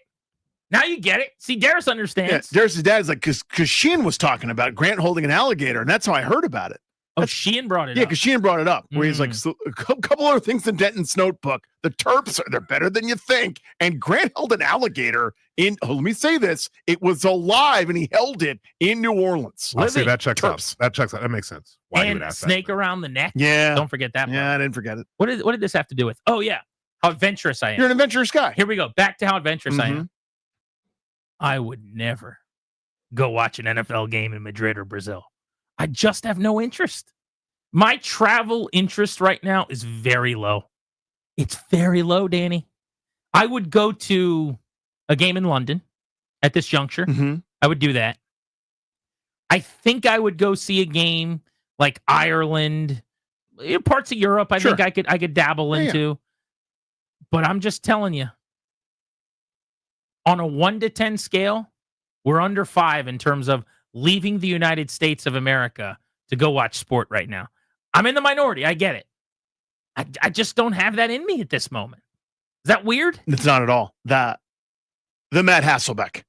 Now you get it. See, Darius understands. Yeah, Darius' dad is like, because Sheehan was talking about Grant holding an alligator, and that's how I heard about it. Oh, Sheehan brought it up. Yeah, because Sheehan brought it up, where he's like, so, a couple other things in Denton's notebook. The Terps, they're better than you think. And Grant held an alligator in, let me say this, it was alive, and he held it in New Orleans. I'll say that checks out. That checks out. That makes sense. Why you And would ask snake around the neck. Yeah. Don't forget that. Yeah, I didn't forget it. What did this have to do with? Oh, yeah. How adventurous I am. You're an adventurous guy. Here we go. Back to how adventurous I am. I would never go watch an NFL game in Madrid or Brazil. I just have no interest. My travel interest right now is very low. It's very low, Danny. I would go to a game in London at this juncture. I would do that. I think I would go see a game like Ireland, parts of Europe. I think I could dabble into. But I'm just telling you, on a 1 to 10 scale, we're under 5 in terms of leaving the United States of America to go watch sport right now. I'm in the minority. I get it. I just don't have that in me at this moment. Is that weird? It's not at all. The Matt Hasselbeck.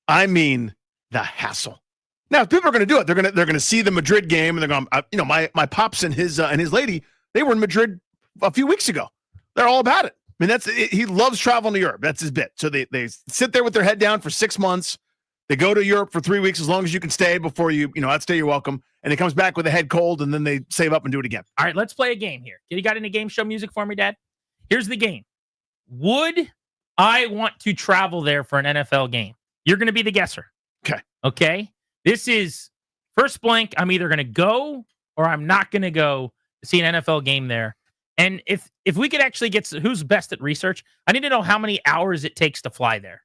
I mean, the hassle. Now, if people are going to do it, they're going to see the Madrid game, and they're going, my pops and his lady, they were in Madrid a few weeks ago. They're all about it. I mean, he loves traveling to Europe. That's his bit. So they sit there with their head down for 6 months. They go to Europe for 3 weeks, as long as you can stay before outstay your welcome. And he comes back with a head cold, and then they save up and do it again. All right, let's play a game here. You got any game show music for me, Dad? Here's the game. Would I want to travel there for an NFL game? You're going to be the guesser. Okay? This is first blank. I'm either going to go or I'm not going to go to see an NFL game there. And if we could actually get who's best at research, I need to know how many hours it takes to fly there.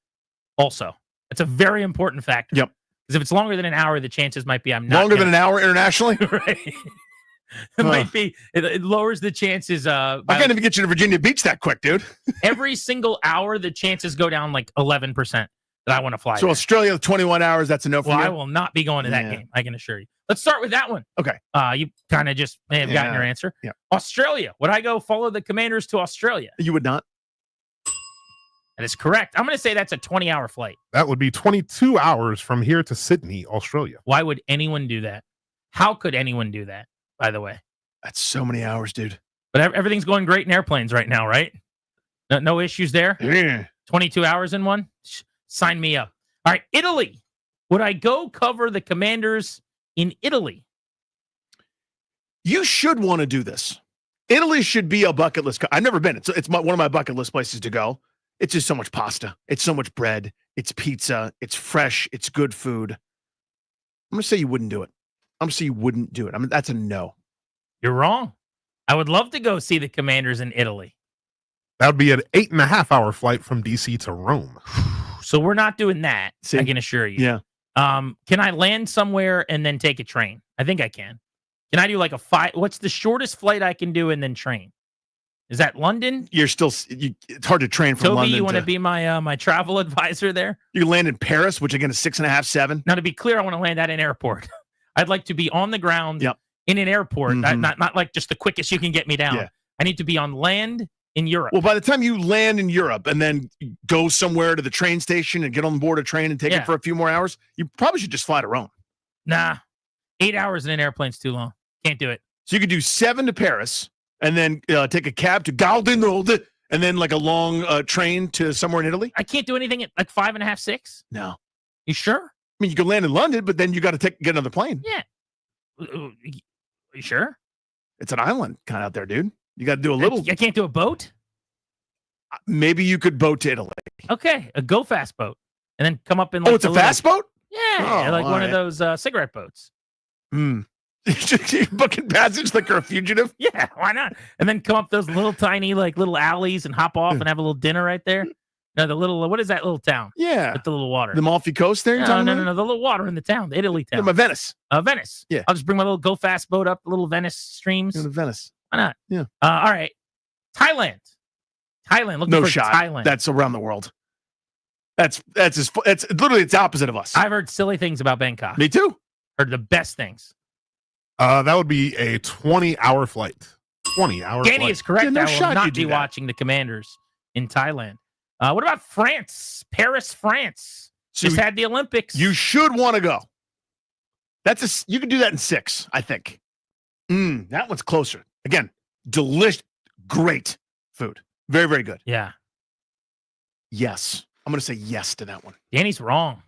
Also, it's a very important factor. Yep. Because if it's longer than an hour, the chances might be I'm not longer than an hour internationally. Right. It might be. It lowers the chances. I can't even get you to Virginia Beach that quick, dude. Every single hour, the chances go down like 11% that I want to fly. So there. Australia, 21 hours. That's a no for you. I will not be going to that game. I can assure you. Let's start with that one. Okay. You kind of just may have gotten your answer. Yeah. Australia. Would I go follow the Commanders to Australia? You would not. That is correct. I'm going to say that's a 20-hour flight. That would be 22 hours from here to Sydney, Australia. Why would anyone do that? How could anyone do that, by the way? That's so many hours, dude. But everything's going great in airplanes right now, right? No issues there? Yeah. 22 hours in one? Sign me up. All right, Italy. Would I go cover the Commanders in Italy? You should want to do this. Italy should be a bucket list. I've never been. It's one of my bucket list places to go. It's just so much pasta. It's so much bread. It's pizza. It's fresh. It's good food. I'm going to say you wouldn't do it. I'm going to say you wouldn't do it. I mean, that's a no. You're wrong. I would love to go see the Commanders in Italy. That would be an 8.5-hour flight from DC to Rome. So we're not doing that. I can assure you. Yeah. Can I land somewhere and then take a train? I think I can. Can I do like what's the shortest flight I can do and then train? Is that London? You're still. It's hard to train from Toby, London. you want to be my travel advisor there? You land in Paris, which again is 6.5, 7. Now, to be clear, I want to land at an airport. I'd like to be on the ground in an airport, not like just the quickest you can get me down. Yeah. I need to be on land in Europe. Well, by the time you land in Europe and then go somewhere to the train station and get on board a train and take it for a few more hours, you probably should just fly to Rome. Nah, 8 hours in an airplane's too long. Can't do it. So you could do 7 to Paris and then take a cab to Galdinolde and then like a long train to somewhere in Italy. I can't do anything at like 5.5, 6. No. You sure? I mean, you can land in London, but then you got to get another plane. Yeah. You sure? It's an island kind of out there, dude. You got to do a little. I can't do a boat? Maybe you could boat to Italy. Okay, a go fast boat. And then come up in like it's a fast boat? Yeah, like one of those cigarette boats. You're booking passage like you're a fugitive? Yeah, why not? And then come up those little tiny little alleys and hop off and have a little dinner right there. No, the little what is that little town? Yeah, with the little water. The Amalfi Coast there. No, the little water in the town, the Italy town. Venice. Venice. Yeah, I'll just bring my little go fast boat up the little Venice streams. Go to Venice. Why not? Yeah. All right. Thailand. Looking no for shot. Thailand. That's around the world. It's literally it's opposite of us. I've heard silly things about Bangkok. Me too. Heard the best things. That would be a 20-hour flight. 20-hour Danny flight. is correct. Yeah, no I shot will not you do be that. watching the Commanders in Thailand. What about France? Paris, France. So Just had the Olympics. You should want to go. You can do that in 6, I think. That one's closer. Again, delicious, great food. Very, very good. Yeah. Yes. I'm going to say yes to that one. Danny's wrong.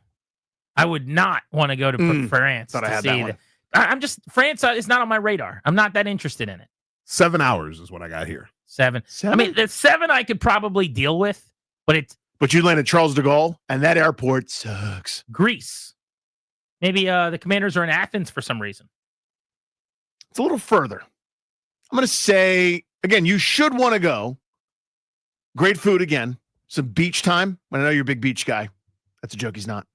I would not want to go to France Thought I to had see that one. I'm just France is not on my radar. I'm not that interested in it. 7 hours is what I got here. 7. I mean, the 7 I could probably deal with, but you landed Charles de Gaulle, and that airport sucks. Greece. Maybe the Commanders are in Athens for some reason. It's a little further. I'm going to say, again, you should want to go. Great food again. Some beach time. I know you're a big beach guy. That's a joke. He's not.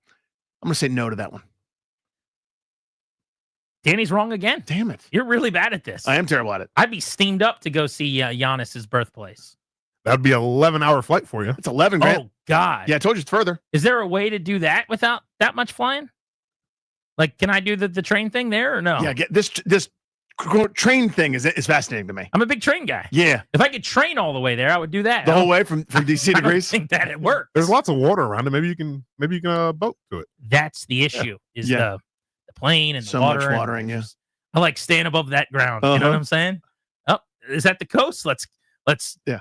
I'm going to say no to that one. Danny's wrong again. Damn it. You're really bad at this. I am terrible at it. I'd be steamed up to go see Giannis's birthplace. That'd be an 11-hour flight for you. It's 11 grand. Oh, God. Yeah, I told you it's further. Is there a way to do that without that much flying? Like, can I do the train thing there or no? Yeah, get this train thing is fascinating to me. I'm a big train guy. Yeah. If I could train all the way there, I would do that. The whole way from DC to I don't Greece? think that it works. There's lots of water around it. Maybe you can boat to it. That's the issue. Is the plane and the So water. much watering, yeah. I like staying above that ground. You know what I'm saying? Oh, is that the coast? Let's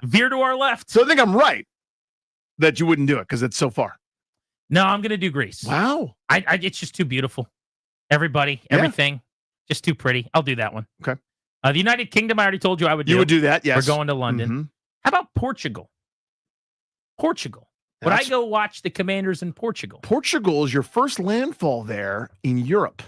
veer to our left. So I think I'm right that you wouldn't do it because it's so far. No, I'm gonna do Greece. Wow. It's just too beautiful. Everybody, everything, just too pretty. I'll do that one. Okay. The United Kingdom, I already told you I would do. You would do that, yes. We're going to London. Mhm. How about Portugal? Portugal. Would I go watch the Commanders in Portugal? Portugal is your first landfall there in Europe.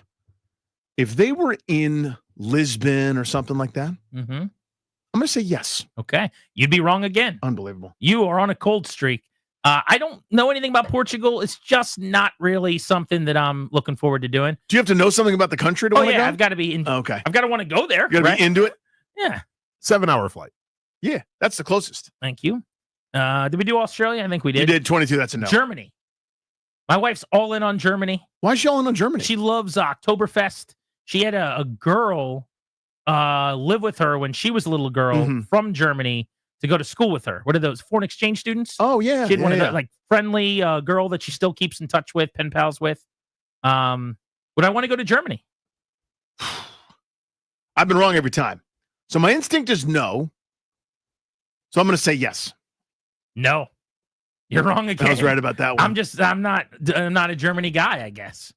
If they were in Lisbon or something like that, Mm-hmm. I'm going to say yes. Okay. You'd be wrong again. Unbelievable. You are on a cold streak. I don't know anything about Portugal. It's just not really something that I'm looking forward to doing. Do you have to know something about the country to Oh, want to yeah. go? I've got to be in. Okay. I've got to want to go there. You got to be into it? Yeah. 7-hour flight. Yeah, that's the closest. Thank you. Did we do Australia? I think we did. You did 22. That's a no. Germany. My wife's all in on Germany. Why is she all in on Germany? She loves Oktoberfest. She had a girl live with her when she was a little girl from Germany to go to school with her. What are those, foreign exchange students? Oh, yeah. She had one of yeah. the like friendly girl that she still keeps in touch with, pen pals with. Would I want to go to Germany? I've been wrong every time. So my instinct is no. So I'm going to say yes. No. You're wrong again. I was right about that one. I'm not a Germany guy, I guess.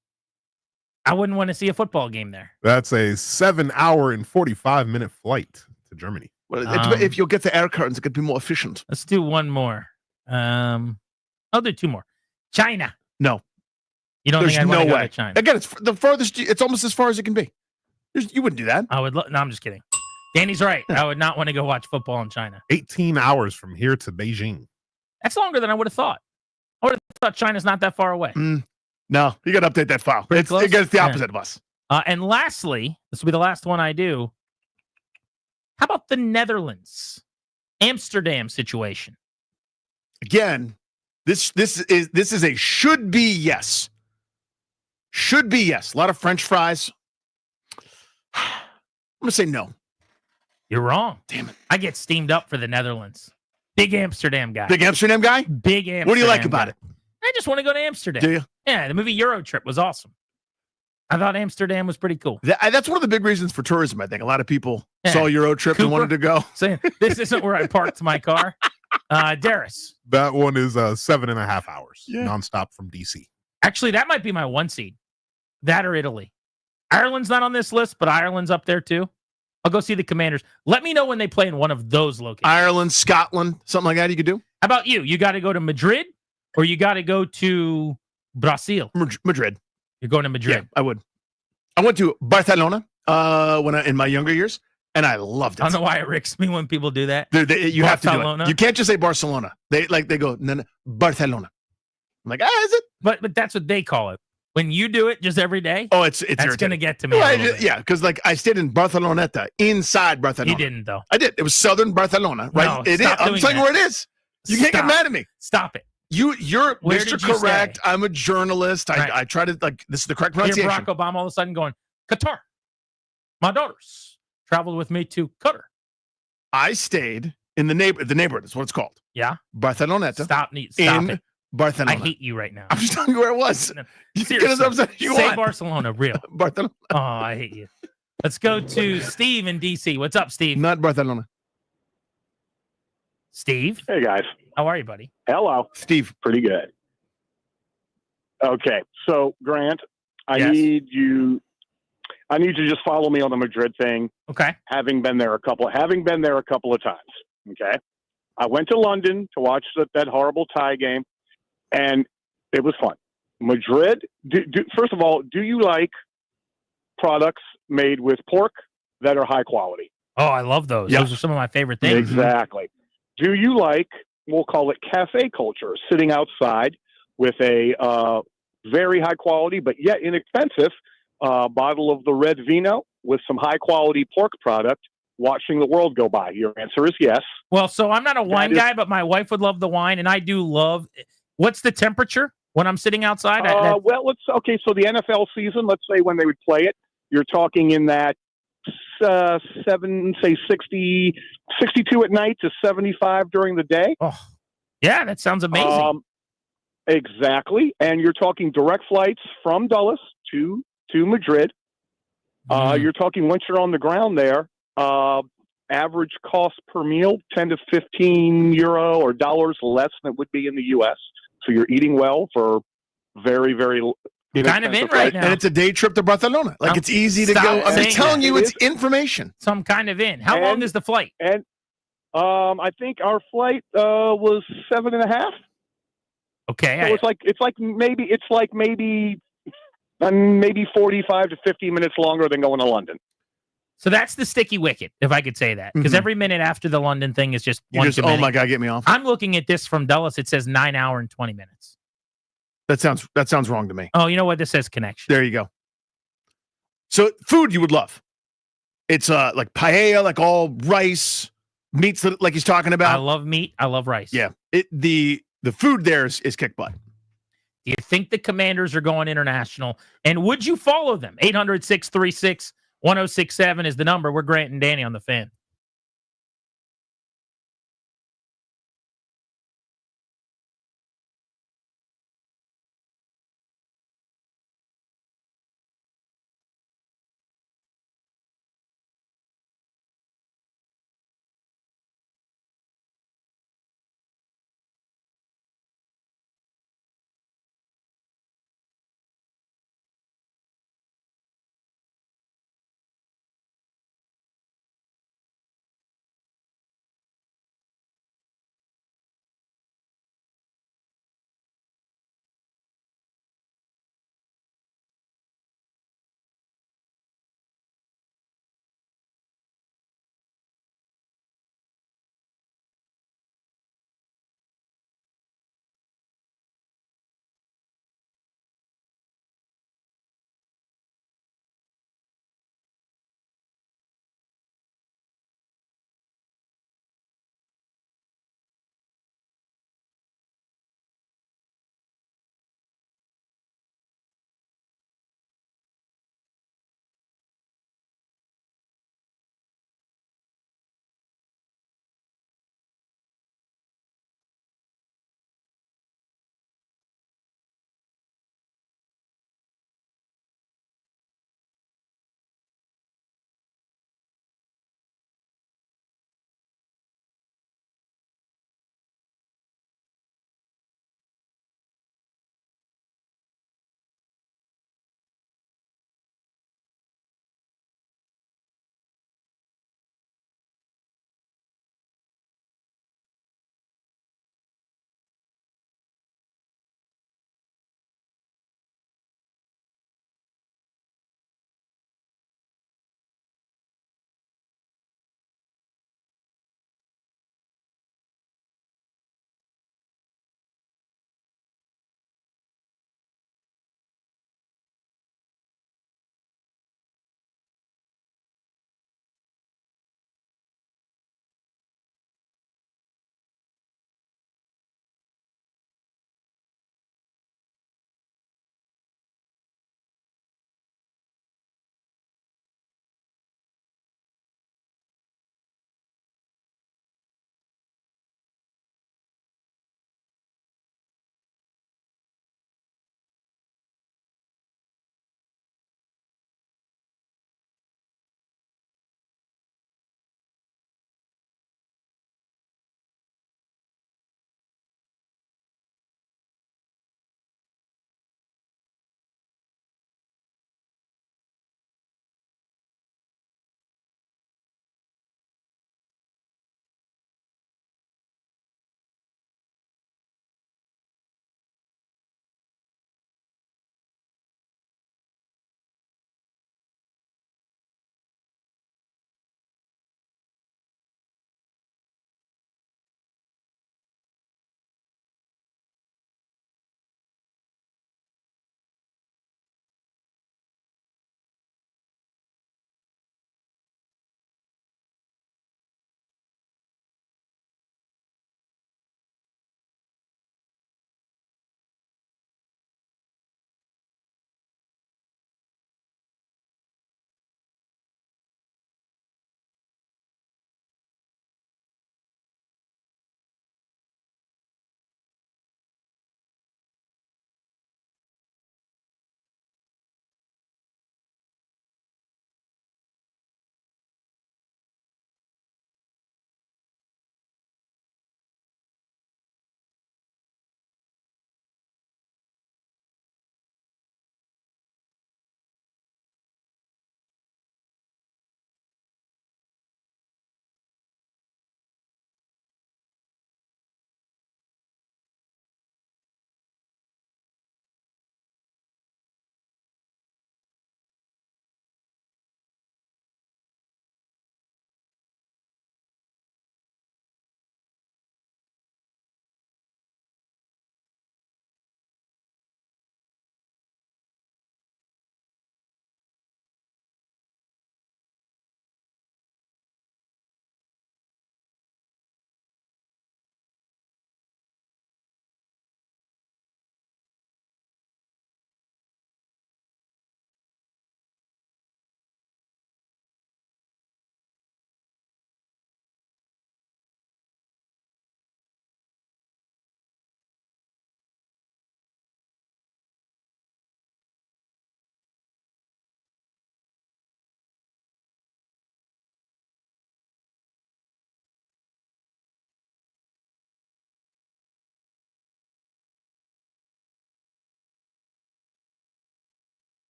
I wouldn't want to see a football game there. That's a 7-hour and 45-minute flight to Germany. Well, if you'll get the air curtains, it could be more efficient. Let's do one more. I'll do 2 more. China. No. You don't There's think I'd want no to go way. to China? Again, it's the farthest. It's almost as far as it can be. You wouldn't do that. I would. No, I'm just kidding. Danny's right. I would not want to go watch football in China. 18 hours from here to Beijing. That's longer than I would have thought. I would have thought China's not that far away. No, you got to update that file. Pretty close? It's the Yeah. opposite of us. And lastly, this will be the last one I do. How about the Netherlands? Amsterdam situation. Again, this is a should be yes. Should be yes. A lot of French fries. I'm gonna say no. You're wrong. Damn it. I get steamed up for the Netherlands. Big Amsterdam guy. Big Amsterdam guy? Big Amsterdam. What do you like about guy. it? I just want to go to Amsterdam. Do you? Yeah, the movie Euro Trip was awesome. I thought Amsterdam was pretty cool. That's one of the big reasons for tourism, I think. A lot of people Yeah. saw Euro Trip and Cooper? wanted to go. Saying this isn't where I parked my car. Darius. That one is 7.5 hours Yeah. nonstop from DC. Actually, that might be my 1 seed. That or Italy. Ireland's not on this list, but Ireland's up there too. I'll go see the Commanders. Let me know when they play in one of those locations. Ireland, Scotland, something like that you could do. How about you? You got to go to Madrid or you got to go to Brazil? Madrid. You're going to Madrid. Yeah, I would. I went to Barcelona in my younger years, and I loved it. I don't know why it ricks me when people do that. You have to do Barcelona? it. You can't just say Barcelona. They go no, Barcelona. I'm like, is it? But that's what they call it. When you do it just every day, Oh, it's that's going to irritating. get to me. a Well, little bit. yeah, because like I stayed in Barceloneta, inside Barcelona. You didn't though. I did. It was southern Barcelona, right? No, it is. stop I'm doing telling you that. where it is. You can't get Stop. mad at me. Stop it. You're Where Mr. did you Correct. stay? I'm a journalist. Right. I try to like this is the correct Hear pronunciation. Barack Obama all of a sudden going, Qatar. My daughters traveled with me to Qatar. I stayed in the neighborhood. That's what it's called. Yeah. Barceloneta. Stop in it. Barcelona. I hate you right now. I'm just telling you where it was. No, You can seriously. get as upset as you Say want. Barcelona, real. Barcelona. Oh, I hate you. Let's go to Steve in DC. What's up, Steve? Not Barcelona. Steve. Hey, guys. How are you, buddy? Hello. Steve. Pretty good. Okay. So, Grant, I Yes. need you to just follow me on the Madrid thing. Okay. Having been there a couple of times. Okay. I went to London to watch that horrible tie game, and it was fun. Madrid, first of all, do you like products made with pork that are high quality? Oh, I love those. Yeah. Those are some of my favorite things. Exactly. Do you like, we'll call it cafe culture, sitting outside with a very high quality but yet inexpensive bottle of the red vino with some high quality pork product, watching the world go by? Your answer is yes. Well, so I'm not a wine guy, but my wife would love the wine, and I do love. What's the temperature when I'm sitting outside? So the NFL season, let's say when they would play it, you're talking in that 62 at night to 75 during the day. Oh, yeah, that sounds amazing. Exactly. And you're talking direct flights from Dulles to Madrid. You're talking once you're on the ground there, average cost per meal, 10 to 15 euro or dollars less than it would be in the U.S. So you're eating well for very, very kind of in right now. And it's a day trip to Barcelona. Like, it's easy to go. I'm just telling you, it's information. So I'm kind of in. How long is the flight? And I think our flight was 7.5. Okay. So it's like maybe 45 to 50 minutes longer than going to London. So that's the sticky wicket, if I could say that, because every minute after the London thing is just one too many. Oh my God, get me off. I'm looking at this from Dulles. It says 9 hour and 20 minutes. That sounds wrong to me. Oh, you know what? This says connection. There you go. So food you would love. It's like paella, like all rice, meats like he's talking about. I love meat. I love rice. Yeah. The food there is kick butt. Do you think the Commanders are going international? And would you follow them? 800-636-1067 is the number. We're Grant and Danny on the Fan.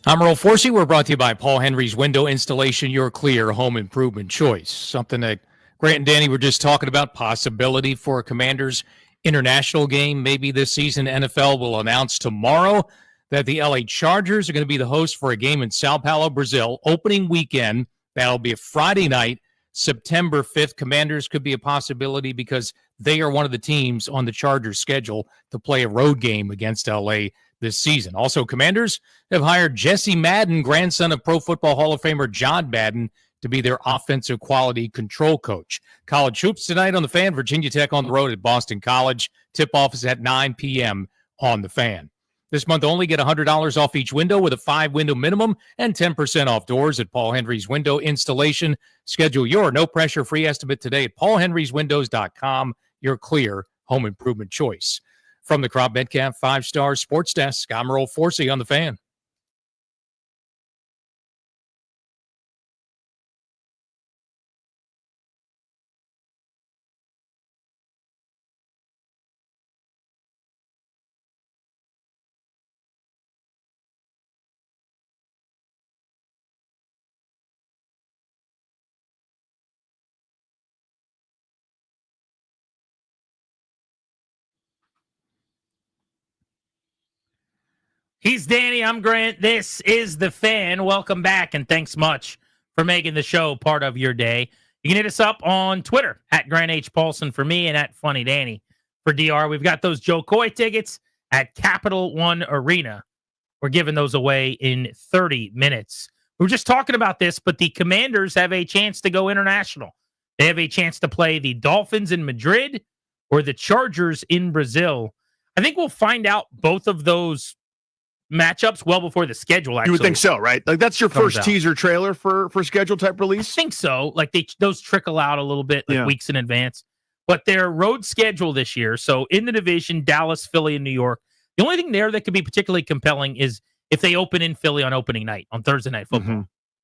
I'm Earl Forsey. We're brought to you by Paul Henry's Window Installation, your clear home improvement choice. Something that Grant and Danny were just talking about, possibility for a Commanders international game maybe this season. NFL will announce tomorrow that the LA Chargers are going to be the host for a game in Sao Paulo, Brazil, opening weekend. That'll be a Friday night, September 5th. Commanders could be a possibility because they are one of the teams on the Chargers schedule to play a road game against LA this season. Also, Commanders have hired Jesse Madden, grandson of Pro Football Hall of Famer John Madden, to be their offensive quality control coach. College hoops tonight on The Fan. Virginia Tech on the road at Boston College. Tip-off is at 9 p.m. on The Fan. This month, only get $100 off each window with a 5-window minimum and 10% off doors at Paul Henry's Window Installation. Schedule your no-pressure free estimate today at paulhenryswindows.com, your clear home improvement choice. From the Crop Metcalf 5-Star Sports Desk, I'm Earl Forsey on The Fan. He's Danny. I'm Grant. This is The Fan. Welcome back, and thanks much for making the show part of your day. You can hit us up on Twitter at Grant H. Paulson for me and at Funny Danny for DR. We've got those Joe Coy tickets at Capital One Arena. We're giving those away in 30 minutes. We were just talking about this, but the Commanders have a chance to go international. They have a chance to play the Dolphins in Madrid or the Chargers in Brazil. I think we'll find out both of those matchups well before the schedule actually. You would think so, right? Like that's your first teaser trailer for schedule type release? I think so. Like those trickle out a little bit weeks in advance. But their road schedule this year, so in the division, Dallas, Philly, and New York. The only thing there that could be particularly compelling is if they open in Philly on opening night, on Thursday Night Football. Mm-hmm.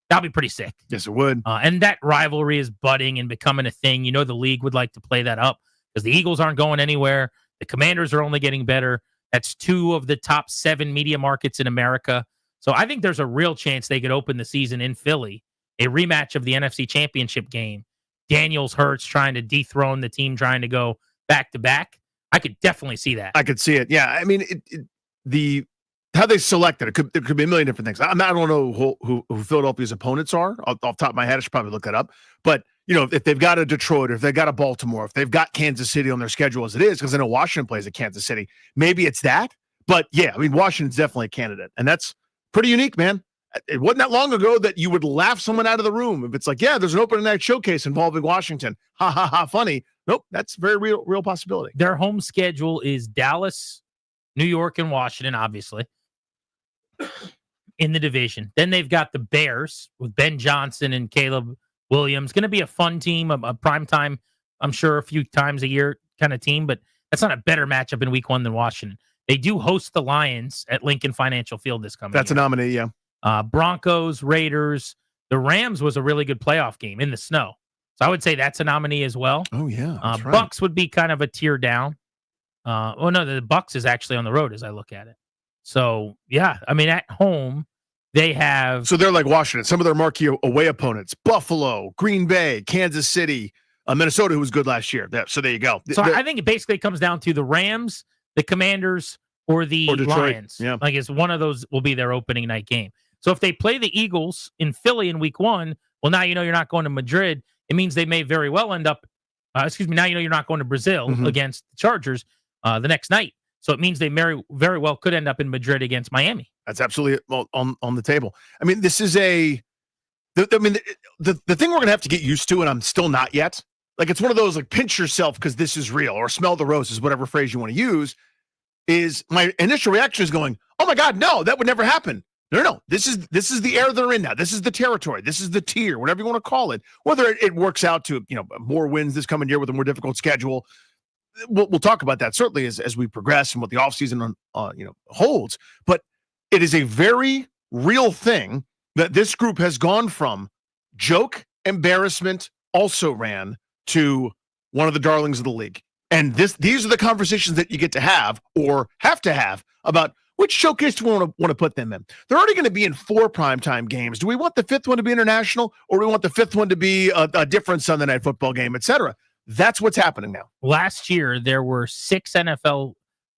That'll be pretty sick. Yes, it would. And that rivalry is budding and becoming a thing. You know, the league would like to play that up because the Eagles aren't going anywhere. The Commanders are only getting better. That's 2 of the top 7 media markets in America. So I think there's a real chance they could open the season in Philly, a rematch of the NFC Championship game. Daniels Hurts trying to dethrone the team trying to go back-to-back. I could definitely see that. I could see it. Yeah, I mean, how they selected it could be a million different things. I don't know who Philadelphia's opponents are. Off the top of my head, I should probably look that up. But you know, if they've got a Detroit, or if they've got a Baltimore, if they've got Kansas City on their schedule as it is, because I know Washington plays at Kansas City, maybe it's that. But yeah, I mean, Washington's definitely a candidate, and that's pretty unique, man. It wasn't that long ago that you would laugh someone out of the room if it's like, yeah, there's an opening night showcase involving Washington. Ha ha ha! Funny. Nope, that's a very real possibility. Their home schedule is Dallas, New York, and Washington, obviously, in the division. Then they've got the Bears with Ben Johnson and Caleb Williams. Going to be a fun team, a primetime, I'm sure, a few times a year kind of team, but that's not a better matchup in week 1 than Washington. They do host the Lions at Lincoln Financial Field this coming That's year. a nominee, yeah. Broncos, Raiders. The Rams was a really good playoff game in the snow. So I would say that's a nominee as well. Oh, yeah. That's right. Bucks would be kind of a tier down. No, the Bucks is actually on the road as I look at it. So, yeah, I mean, at home, they have... So they're like Washington. Some of their marquee away opponents, Buffalo, Green Bay, Kansas City, Minnesota, who was good last year. So there you go. So I think it basically comes down to the Rams, the Commanders, or the Lions. Yeah. Like it's one of those will be their opening night game. So if they play the Eagles in Philly in week 1, well, now you know you're not going to Madrid. It means they may very well end up, now you know you're not going to Brazil against the Chargers the next night. So it means they very well could end up in Madrid against Miami. That's absolutely on the table. I mean, this is the thing we're going to have to get used to, and I'm still not yet. Like, it's one of those, like, pinch yourself because this is real, or smell the roses, whatever phrase you want to use, is my initial reaction is going, oh my God, no, that would never happen. No. This is the air they're in now. This is the territory. This is the tier, whatever you want to call it. Whether it works out to, more wins this coming year with a more difficult schedule, we'll talk about that certainly as we progress and what the offseason holds. But it is a very real thing that this group has gone from joke, embarrassment, also ran to one of the darlings of the league. And these are the conversations that you get to have or have to have about, Which showcase do we want to put them in? They're already going to be in 4 primetime games. Do we want the 5th one to be international, or do we want the 5th one to be a different Sunday night football game, etc.? That's what's happening now. Last year, there were 6 NFL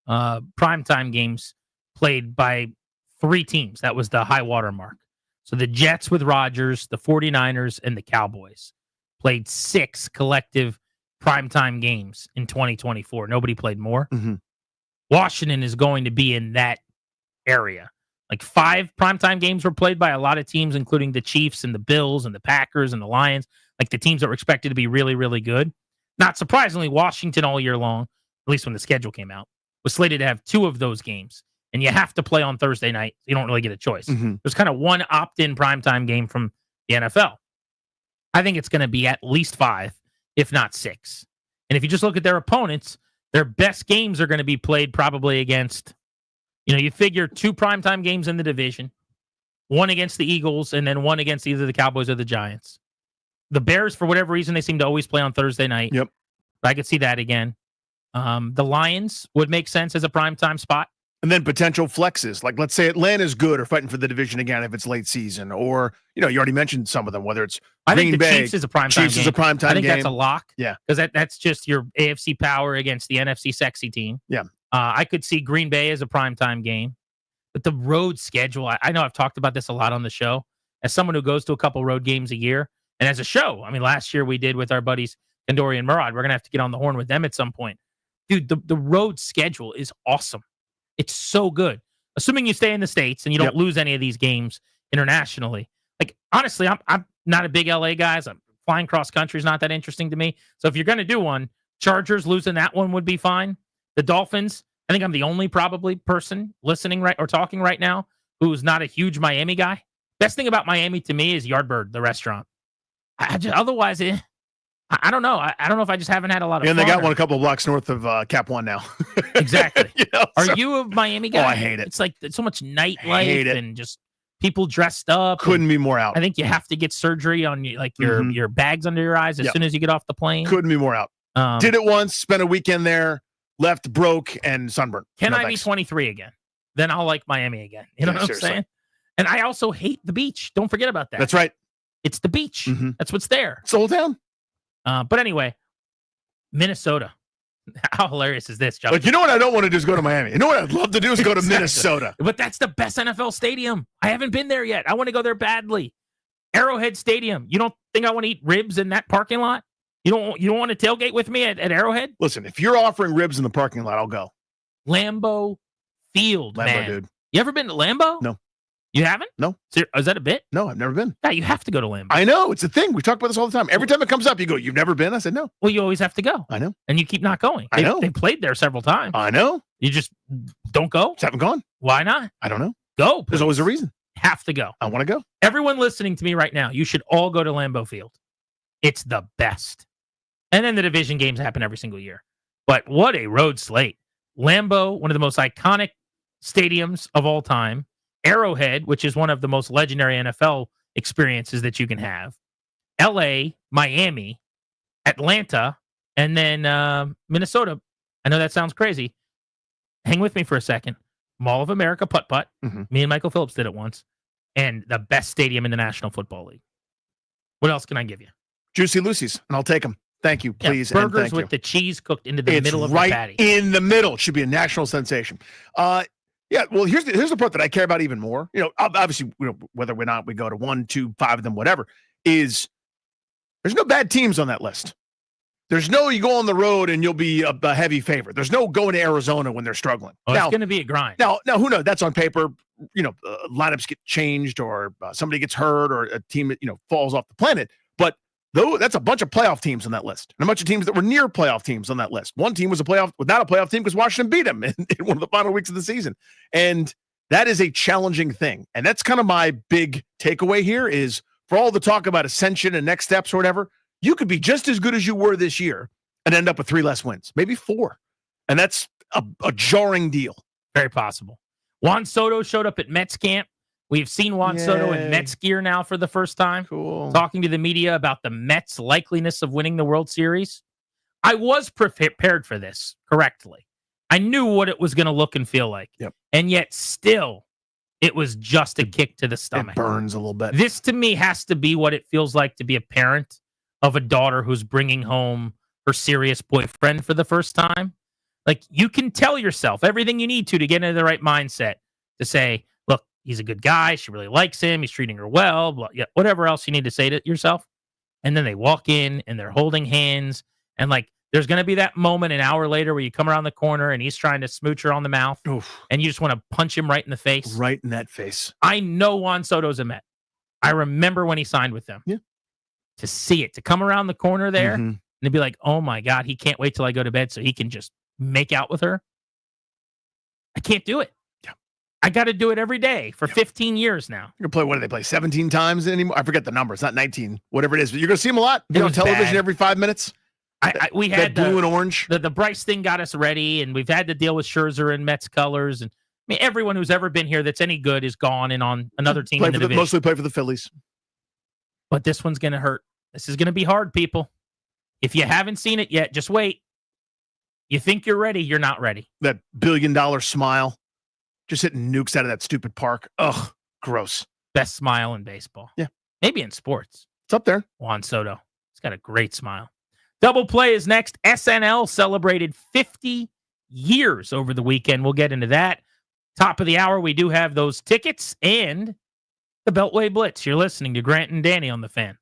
primetime games played by 3 teams. That was the high water mark. So the Jets with Rodgers, the 49ers, and the Cowboys played 6 collective primetime games in 2024. Nobody played more. Mm-hmm. Washington is going to be in that area. Like 5 primetime games were played by a lot of teams, including the Chiefs and the Bills and the Packers and the Lions, like the teams that were expected to be really, really good. Not surprisingly, Washington all year long, at least when the schedule came out, was slated to have 2 of those games. And you have to play on Thursday night. You don't really get a choice. Mm-hmm. There's kind of one opt-in primetime game from the NFL. I think it's going to be at least 5, if not 6. And if you just look at their opponents, their best games are going to be played probably against, you figure 2 primetime games in the division, 1 against the Eagles, and then 1 against either the Cowboys or the Giants. The Bears, for whatever reason, they seem to always play on Thursday night. Yep. I could see that again. The Lions would make sense as a primetime spot. And then potential flexes, like let's say Atlanta's good or fighting for the division again if it's late season, or you already mentioned some of them. Whether it's I Green think the Bay, Chiefs is a primetime Chiefs game. is a primetime game. I think that's a lock. Yeah, because that's just your AFC power against the NFC sexy team. Yeah, I could see Green Bay as a primetime game, but the road schedule. I know I've talked about this a lot on the show. As someone who goes to a couple road games a year, and as a show, I mean, last year we did with our buddies Kandori and Murad. We're gonna have to get on the horn with them at some point, dude. The road schedule is awesome. It's so good. Assuming you stay in the States and you don't lose any of these games internationally. Like, honestly, I'm not a big LA guy. So flying cross country is not that interesting to me. So if you're going to do one, Chargers losing that one would be fine. The Dolphins, I think I'm the only probably person listening right or talking right now who's not a huge Miami guy. Best thing about Miami to me is Yardbird, the restaurant. Otherwise, I don't know. I don't know if I just haven't had a lot of and fun. they got one a couple of blocks north of Cap One now. Exactly. Are so- you a Miami guy? Oh, I hate it. It's like so much Hate nightlife it. and just people dressed up. Couldn't be more out. I think you have to get surgery on your bags under your eyes as Yep. soon as you get off the plane. Couldn't be more out. Did it once, spent a weekend there, left broke and sunburned. Can No I thanks. be 23 again? Then I'll like Miami again. You know Yeah, what seriously. I'm saying? And I also hate the beach. Don't forget about that. That's right. It's the beach. Mhm. That's what's there. It's the whole town. But anyway, Minnesota. How hilarious is this, John? Like, you know what I don't want to do is go to Miami. You know what I'd love to do is go to Exactly. Minnesota. But that's the best NFL stadium. I haven't been there yet. I want to go there badly. Arrowhead Stadium. You don't think I want to eat ribs in that parking lot? You don't want to tailgate with me at Arrowhead? Listen, if you're offering ribs in the parking lot, I'll go. Lambeau Field, Lambeau, man. dude. You ever been to Lambeau? No. You haven't? No. Is that a bit? No, I've never been. Yeah, you have to go to Lambeau. I know. It's a thing. We talk about this all the time. Every time it comes up, you go, "You've never been?" I said, "No." Well, you always have to go. I know. And you keep not going. I know. They played there several times. I know. You just don't go? Just haven't gone. Why not? I don't know. Go. There's please. always a reason. Have to go. I want to go. Everyone listening to me right now, you should all go to Lambeau Field. It's the best. And then the division games happen every single year. But what a road slate. Lambeau, one of the most iconic stadiums of all time. Arrowhead, which is one of the most legendary NFL experiences that you can have. LA, Miami, Atlanta, and then Minnesota. I know that sounds crazy. Hang with me for a second. Mall of America, putt-putt. Mhm. Me and Michael Phillips did it once. And the best stadium in the National Football League. What else can I give you? Juicy Lucy's, and I'll take them. Thank you, Yeah, please. and burgers thank with you. the cheese cooked into the It's middle of right the patty. in the middle. It should be a national sensation. Yeah. Well, here's the part that I care about even more. Obviously, whether or not we go to 1, 2, 5 of them, whatever, is there's no bad teams on that list. There's no you go on the road and you'll be a heavy favorite. There's no going to Arizona when they're struggling. Oh, Now, it's going to be a grind. Now, who knows? That's on paper. Lineups get changed, or somebody gets hurt, or a team that falls off the planet. But though that's a bunch of playoff teams on that list, and a bunch of teams that were near playoff teams on that list. One team was not a playoff team because Washington beat them in one of the final weeks of the season, and that is a challenging thing. And that's kind of my big takeaway here is for all the talk about ascension and next steps or whatever, you could be just as good as you were this year and end up with 3 less wins, maybe 4, and that's a jarring deal. Very possible. Juan Soto showed up at Mets camp. We've seen Juan Soto in Yay. Mets gear now for the first time. Cool. Talking to the media about the Mets' likeliness of winning the World Series. I was prepared for this correctly. I knew what it was going to look and feel like. Yep. And yet still, it was just a kick to the stomach. It burns a little bit. This to me has to be what it feels like to be a parent of a daughter who's bringing home her serious boyfriend for the first time. Like, you can tell yourself everything you need to get into the right mindset to say, look, he's a good guy. She really likes him. He's treating her well. Blah, yeah, whatever else you need to say to yourself. And then they walk in and they're holding hands. And like, there's going to be that moment an hour later where you come around the corner and he's trying to smooch her on the mouth. Oof. And you just want to punch him right in the face. Right in that face. I know Juan Soto's a Met. I remember when he signed with them. Yeah. To see it, to come around the corner there Mm-hmm. and to be like, oh my God, he can't wait till I go to bed so he can just make out with her. I can't do it. Yeah. I got to do it every day for 15 years now. You're going to play, what do they play, 17 times anymore? I forget the number. It's not 19, whatever it is. But you're going to see him a lot. It On was television bad. every 5 minutes. We that had blue and orange. The Bryce thing got us ready, and we've had to deal with Scherzer in Mets colors. And I mean, everyone who's ever been here that's any good is gone and on another team in the division. Mostly play for the Phillies. But this one's going to hurt. This is going to be hard, people. If you haven't seen it yet, just wait. You think you're ready, you're not ready. That $1 billion smile. Just hitting nukes out of that stupid park. Ugh, gross. Best smile in baseball. Yeah. Maybe in sports. It's up there. Juan Soto. He's got a great smile. Double play is next. SNL celebrated 50 years over the weekend. We'll get into that. Top of the hour, we do have those tickets and the Beltway Blitz. You're listening to Grant and Danny on The Fan.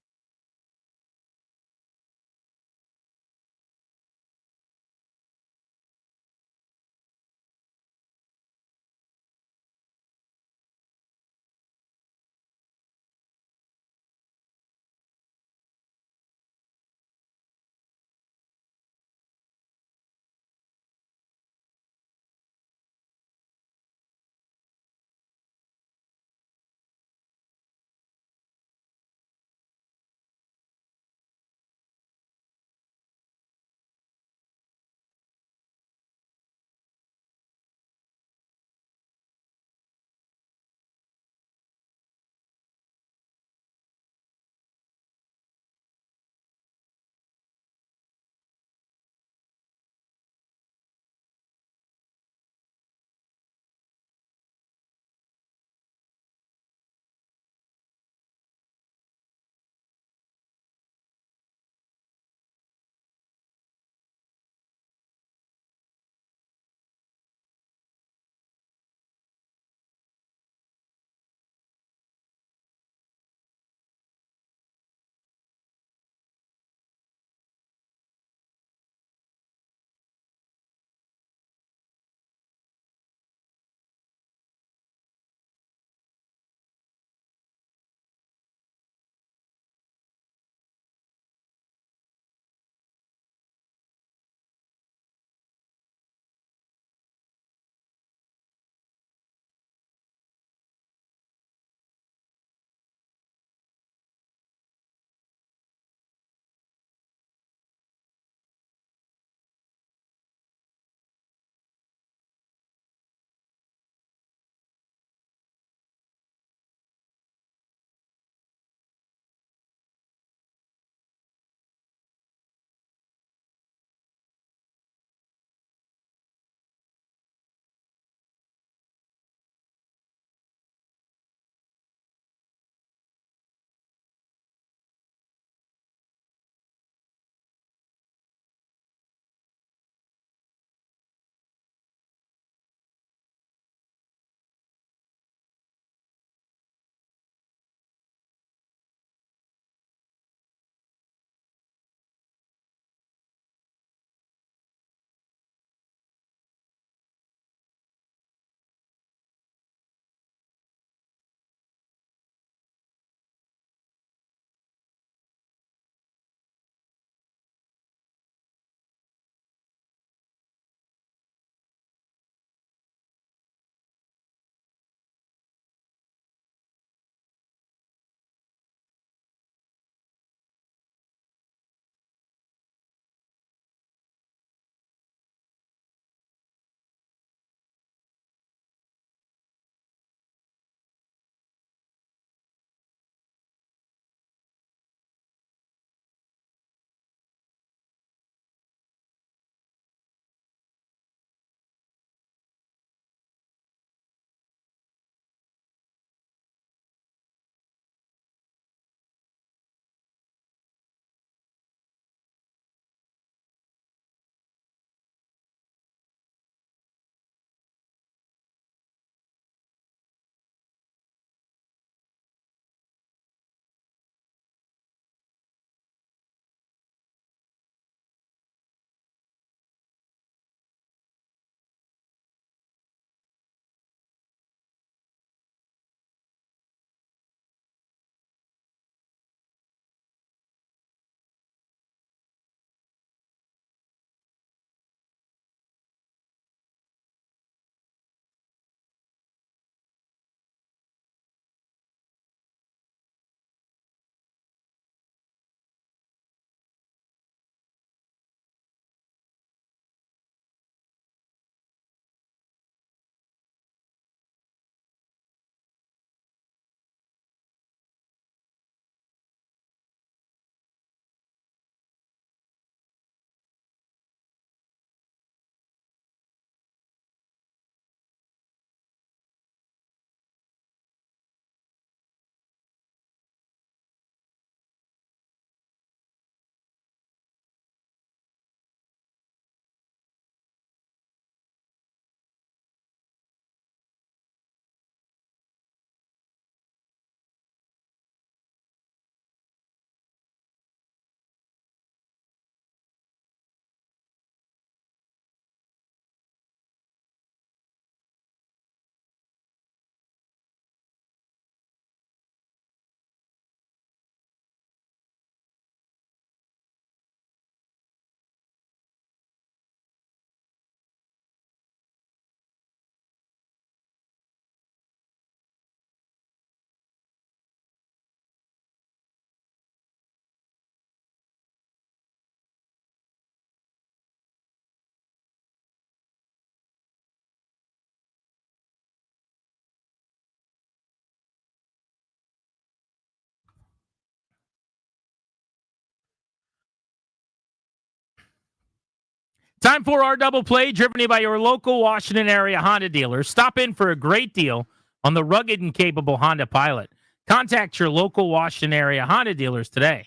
Time for our double play, driven to you by your local Washington area Honda dealers. Stop in for a great deal on the rugged and capable Honda Pilot. Contact your local Washington area Honda dealers today.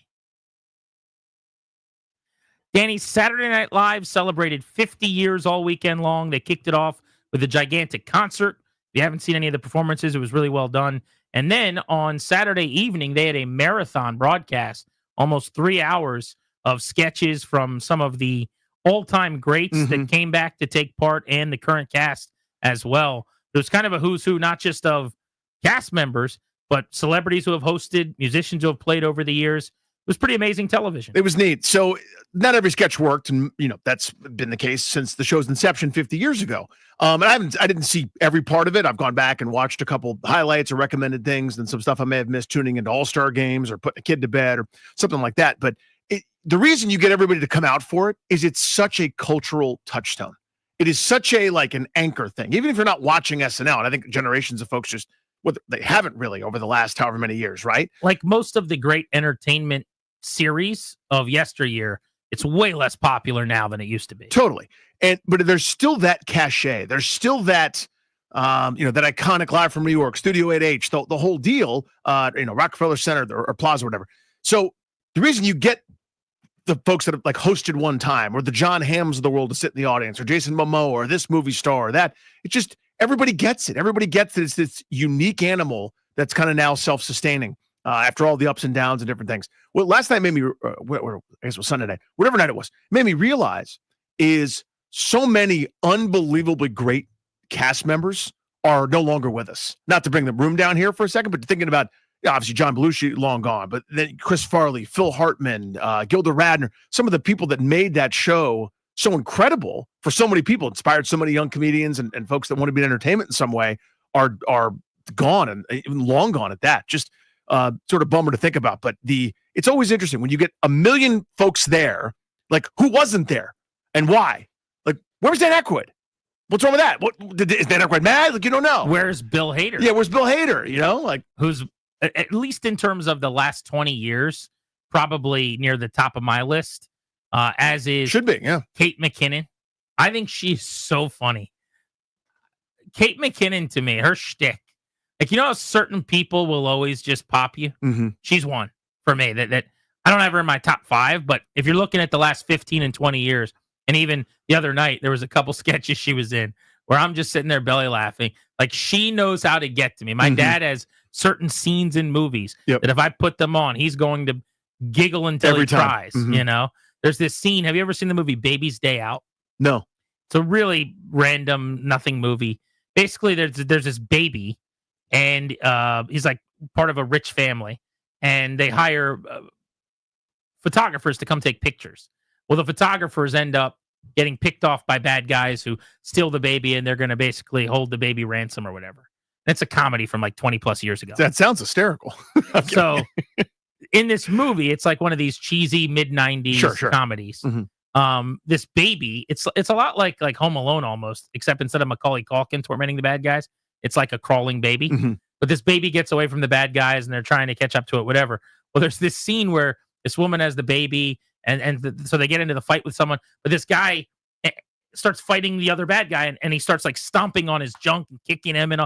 Danny, Saturday Night Live celebrated 50 years all weekend long. They kicked it off with a gigantic concert. If you haven't seen any of the performances, it was really well done. And then on Saturday evening, they had a marathon broadcast, almost 3 hours of sketches from some of the all-time greats that came back to take part, and the current cast as well. It was kind of a who's who, not just of cast members, but celebrities who have hosted, musicians who have played over the years. It was pretty amazing television. It was neat. So not every sketch worked, and that's been the case since the show's inception 50 years ago. And I didn't see every part of it. I've gone back and watched a couple highlights or recommended things, and some stuff I may have missed tuning into All-Star games or putting a kid to bed or something like that. But the reason you get everybody to come out for it is it's such a cultural touchstone. It is such a an anchor thing. Even if you're not watching SNL, and I think generations of folks they haven't really over the last however many years, right? Like most of the great entertainment series of yesteryear, it's way less popular now than it used to be. Totally. But there's still that cachet. There's still that that iconic Live from New York, Studio 8H, the whole deal, Rockefeller Center or Plaza, whatever. So the reason you get the folks that have hosted one time, or the John Hams of the world to sit in the audience, or Jason Momoa, or this movie star, or that, it's just everybody gets it. Everybody gets it. It's this unique animal that's kind of now self-sustaining after all the ups and downs and different things. What last night made me, I guess it was Sunday night, whatever night it was, made me realize is so many unbelievably great cast members are no longer with us. Not to bring the room down here for a second, but thinking about, obviously John Belushi, long gone, but then Chris Farley, Phil Hartman, Gilda Radner, some of the people that made that show so incredible for so many people, inspired so many young comedians and folks that want to be in entertainment in some way, are gone, and even long gone at that. Just sort of bummer to think about. But it's always interesting when you get a million folks there, who wasn't there and why? Where was Dan Aykroyd? What's wrong with that? Is Dan Aykroyd mad? You don't know. Where's Bill Hader? Yeah, where's Bill Hader? Who's, at least in terms of the last 20 years, probably near the top of my list, as is should be, yeah, Kate McKinnon. I think she's so funny. Kate McKinnon, to me, her shtick, how certain people will always just pop you? Mm-hmm. She's one for me that I don't have her in my top 5, but if you're looking at the last 15 and 20 years, and even the other night, there was a couple sketches she was in where I'm just sitting there belly laughing. She knows how to get to me. My dad has certain scenes in movies that if I put them on, he's going to giggle until Every he time. cries. There's this scene. Have you ever seen the movie Baby's Day Out? No. It's a really random, nothing movie. Basically, there's this baby, and he's part of a rich family, and they hire photographers to come take pictures. Well, the photographers end up getting picked off by bad guys who steal the baby, and they're going to basically hold the baby ransom or whatever. It's a comedy from 20 plus years ago. That sounds hysterical. Okay. So in this movie, it's one of these cheesy mid-90s comedies. Mm-hmm. This baby, it's a lot like Home Alone almost, except instead of Macaulay Culkin tormenting the bad guys, it's like a crawling baby. Mm-hmm. But this baby gets away from the bad guys, and they're trying to catch up to it, whatever. Well, there's this scene where this woman has the baby, so they get into the fight with someone, but this guy starts fighting the other bad guy, and he starts stomping on his junk and kicking him, and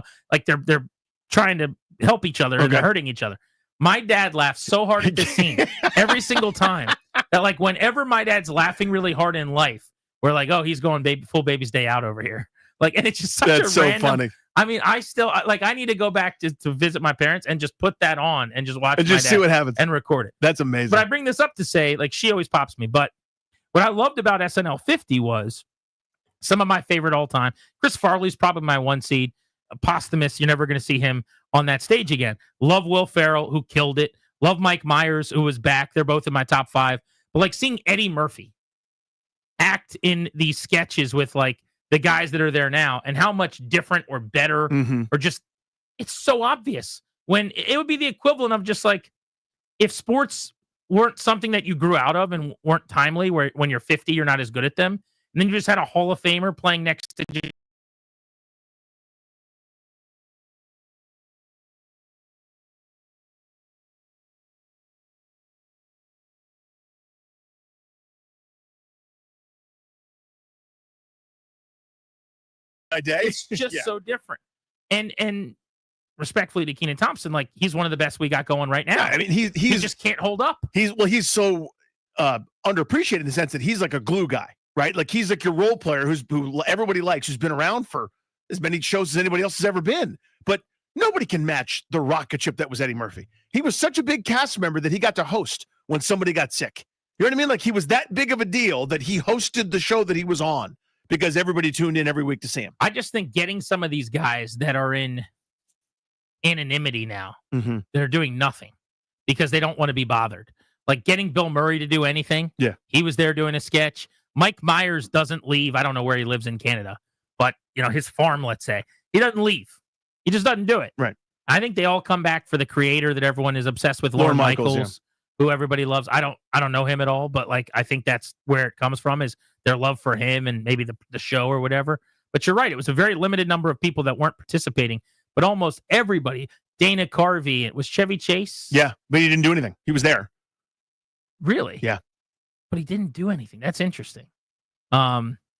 they're trying to help each other and they're hurting each other. My dad laughs so hard at this scene every single time that whenever my dad's laughing really hard in life, we're oh, he's going full Baby's Day Out over here. And it's just such That's a so random, funny. I mean, I still I need to go back to visit my parents and just put that on and just watch And just my see dad what happens and record it. That's amazing. But I bring this up to say, she always pops me. But what I loved about SNL 50 was some of my favorite all time. Chris Farley's probably my one seed. Posthumous, you're never going to see him on that stage again. Love Will Ferrell, who killed it. Love Mike Myers, who was back. They're both in my top 5. But seeing Eddie Murphy act in these sketches with the guys that are there now, and how much different or better or just, it's so obvious, when it would be the equivalent of just if sports weren't something that you grew out of and weren't timely, where when you're 50 you're not as good at them, and then you just had a Hall of Famer playing next to day. It's just Yeah. so different. And respectfully to Keenan Thompson, like he's one of the best we got going right now. Yeah, I mean, he just can't hold up. He's so underappreciated in the sense that he's like a glue guy, right? Like he's like your role player who everybody likes, who's been around for as many shows as anybody else has ever been. But nobody can match the rocket ship that was Eddie Murphy. He was such a big cast member that he got to host when somebody got sick. You know what I mean? Like he was that big of a deal that he hosted the show that he was on because everybody tuned in every week to see him. I just think getting some of these guys that are in anonymity now, Mm-hmm. they're doing nothing because they don't want to be bothered. Like getting Bill Murray to do anything. Yeah. He was there doing a sketch. Mike Myers doesn't leave. I don't know where he lives in Canada, but his farm, let's say, he doesn't leave. He just doesn't do it. Right. I think they all come back for the creator that everyone is obsessed with, Lorne Lorne Michaels, Michaels, who everybody loves. I don't know him at all, but like I think that's where it comes from, is their love for him and maybe the show or whatever. But you're right. It was a very limited number of people that weren't participating, but almost everybody. Dana Carvey, it was Chevy Chase. Yeah, but he didn't do anything. He was there. Really? Yeah. But he didn't do anything. That's interesting.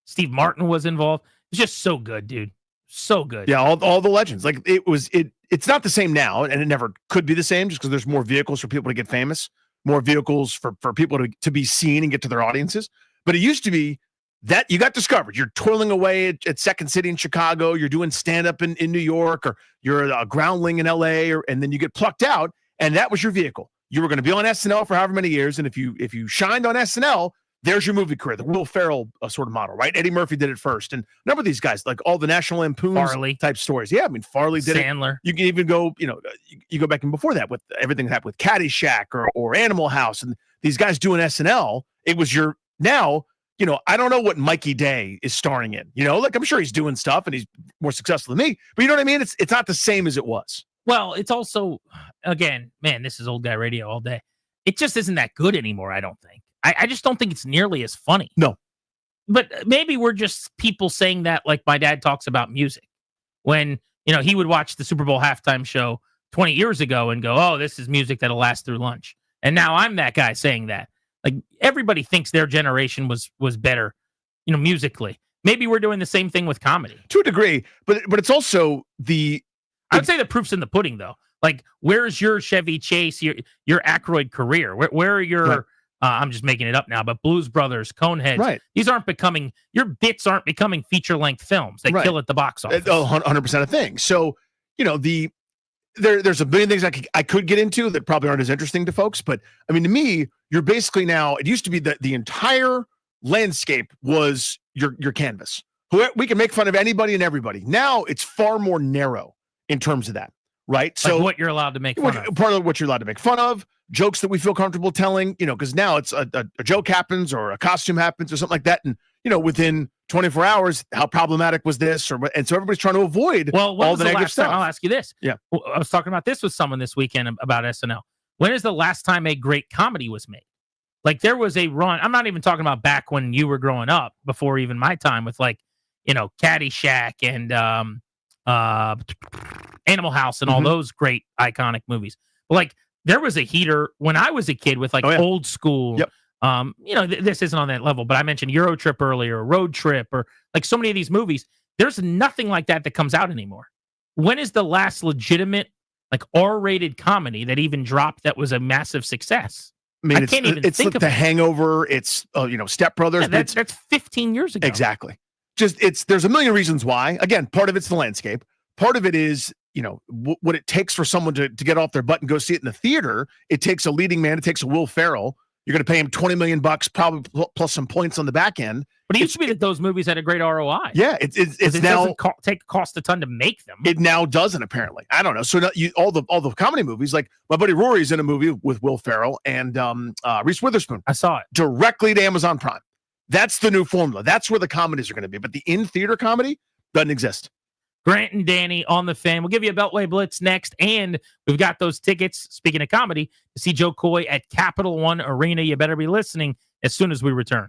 Steve Martin was involved. It's just so good, dude. So good. Yeah, all the legends. Like it's not the same now, and it never could be the same just because there's more vehicles for people to get famous, more vehicles for people to be seen and get to their audiences. But it used to be that you got discovered. You're toiling away at Second City in Chicago. You're doing stand-up in New York, or you're a groundling in LA, and then you get plucked out, and that was your vehicle. You were going to be on SNL for however many years, and if you shined on SNL, there's your movie career, the Will Ferrell sort of model, right? Eddie Murphy did it first, and a number of these guys, like all the National Lampoons Farley type stories. Yeah, I mean Farley did Sandler. it. You can even go, you go back in before that with everything that happened with Caddyshack or Animal House, and these guys doing SNL. It was your now. I don't know what Mikey Day is starring in. Like I'm sure he's doing stuff and he's more successful than me, but you know what I mean? It's not the same as it was. Well, it's also, again, man, this is old guy radio all day. It just isn't that good anymore, I don't think. I just don't think it's nearly as funny. No. But maybe we're just people saying that like my dad talks about music. When, he would watch the Super Bowl halftime show 20 years ago and go, oh, this is music that'll last through lunch. And now I'm that guy saying that. Like everybody thinks their generation was better, musically. Maybe we're doing the same thing with comedy to a degree, but it's also I would say the proof's in the pudding, though. Like, where's your Chevy Chase, your Aykroyd career? Where are your? Right. I'm just making it up now, but Blues Brothers, Coneheads. Right. These aren't becoming your bits aren't becoming feature length films. They kill at the box office. 100% a thing. So there's a billion things I could get into that probably aren't as interesting to folks, but I mean, to me, you're basically now. It used to be that the entire landscape was your canvas. We can make fun of anybody and everybody. Now it's far more narrow in terms of that, right? So what you're allowed to make fun of. Part of what you're allowed to make fun of, jokes that we feel comfortable telling, because now it's a joke happens or a costume happens or something like that, and within 24 hours, how problematic was this? And so everybody's trying to avoid all the negative stuff. I'll ask you this. Yeah. I was talking about this with someone this weekend about SNL. When is the last time a great comedy was made? Like there was a run. I'm not even talking about back when you were growing up, before even my time, with like, Caddyshack and Animal House and all those great iconic movies. But like there was a heater when I was a kid with like old school. Yep. This isn't on that level, but I mentioned Euro Trip earlier, Road Trip, or like so many of these movies. There's nothing like that comes out anymore. When is the last legitimate, like R-rated comedy that even dropped that was a massive success? I mean, I can't even it's think like of The it. Hangover. It's Step Brothers. Yeah, that's 15 years ago. Exactly. There's a million reasons why. Again, part of it's the landscape. Part of it is what it takes for someone to get off their butt and go see it in the theater. It takes a leading man. It takes a Will Ferrell. You're going to pay him $20 million, probably plus some points on the back end. But it used to be that those movies had a great ROI. Yeah, it's now doesn't cost a ton to make them. It now doesn't, apparently. I don't know. So now all the comedy movies, like my buddy Rory's in a movie with Will Ferrell and Reese Witherspoon. I saw it directly to Amazon Prime. That's the new formula. That's where the comedies are going to be. But the in-theater comedy doesn't exist. Grant and Danny on the Fan. We'll give you a Beltway Blitz next, and we've got those tickets, speaking of comedy, to see Joe Coy at Capital One Arena. You better be listening as soon as we return.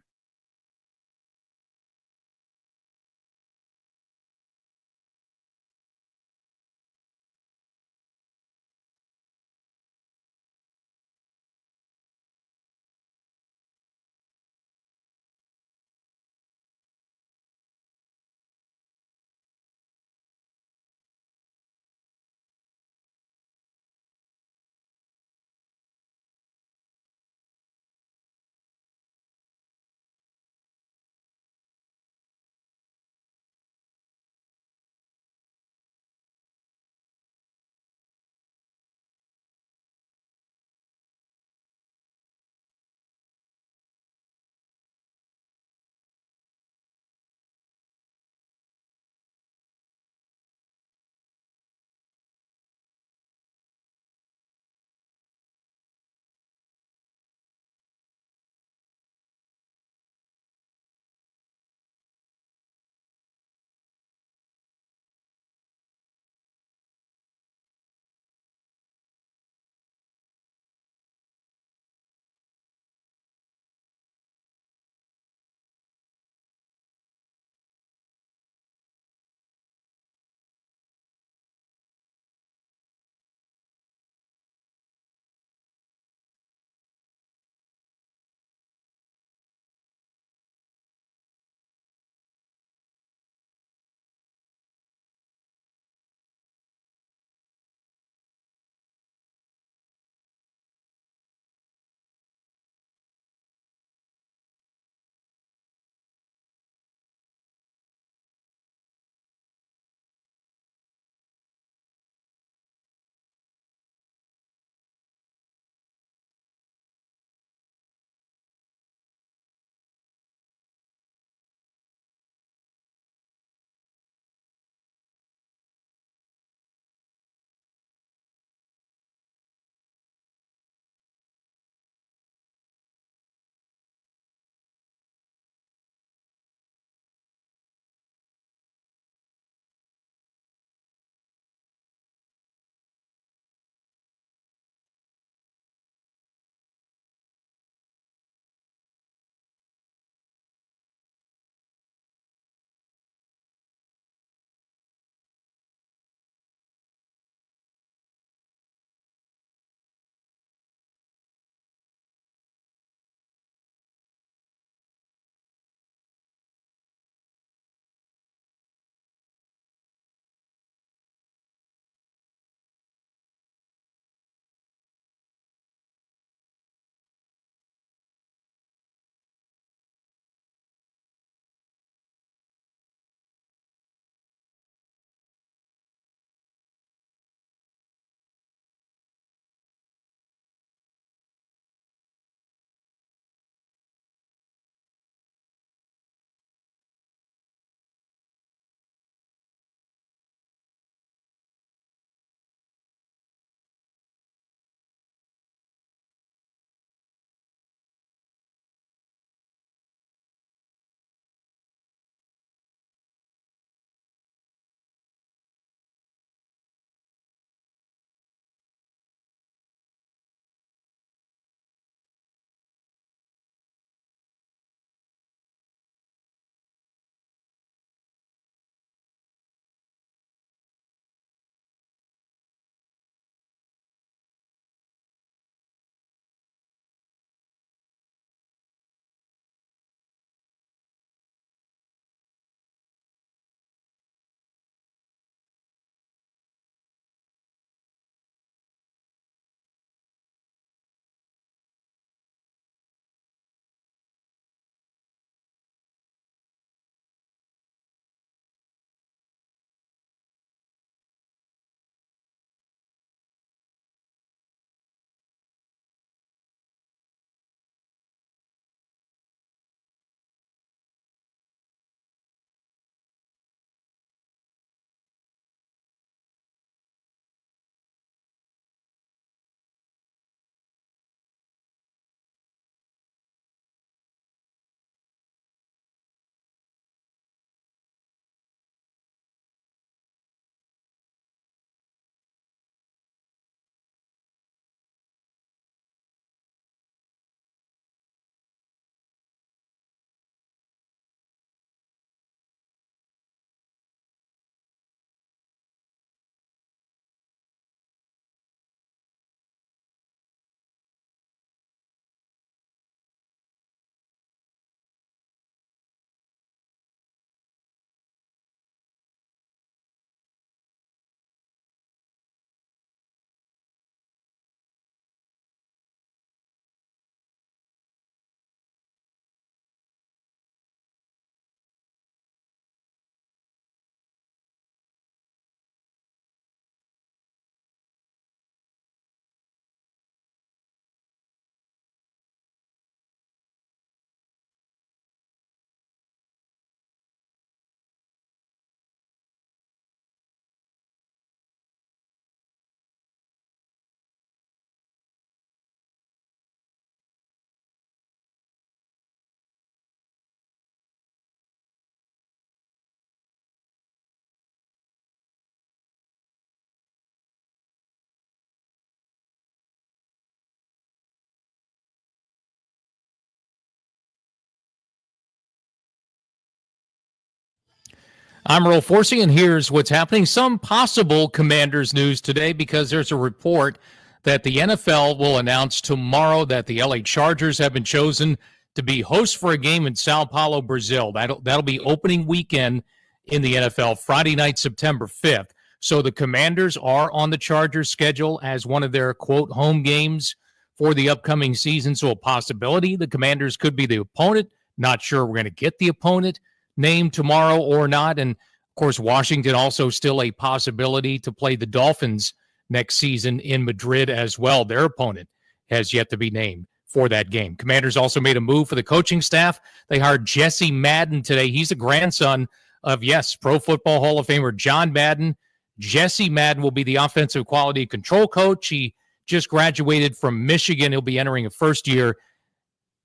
I'm Earl Forsey, and here's what's happening. Some possible Commanders news today because there's a report that the NFL will announce tomorrow that the LA Chargers have been chosen to be hosts for a game in Sao Paulo, Brazil. That'll be opening weekend in the NFL, Friday night, September 5th. So the Commanders are on the Chargers schedule as one of their, quote, home games for the upcoming season. So a possibility the Commanders could be the opponent. Not sure we're going to get the opponent name tomorrow or not. And of course, Washington also still a possibility to play the Dolphins next season in Madrid as well. Their opponent has yet to be named for that game. Commanders also made a move for the coaching staff. They hired Jesse Madden today. He's a grandson of, yes, Pro Football Hall of Famer John Madden. Jesse Madden will be the offensive quality control coach. He just graduated from Michigan. He'll be entering a first year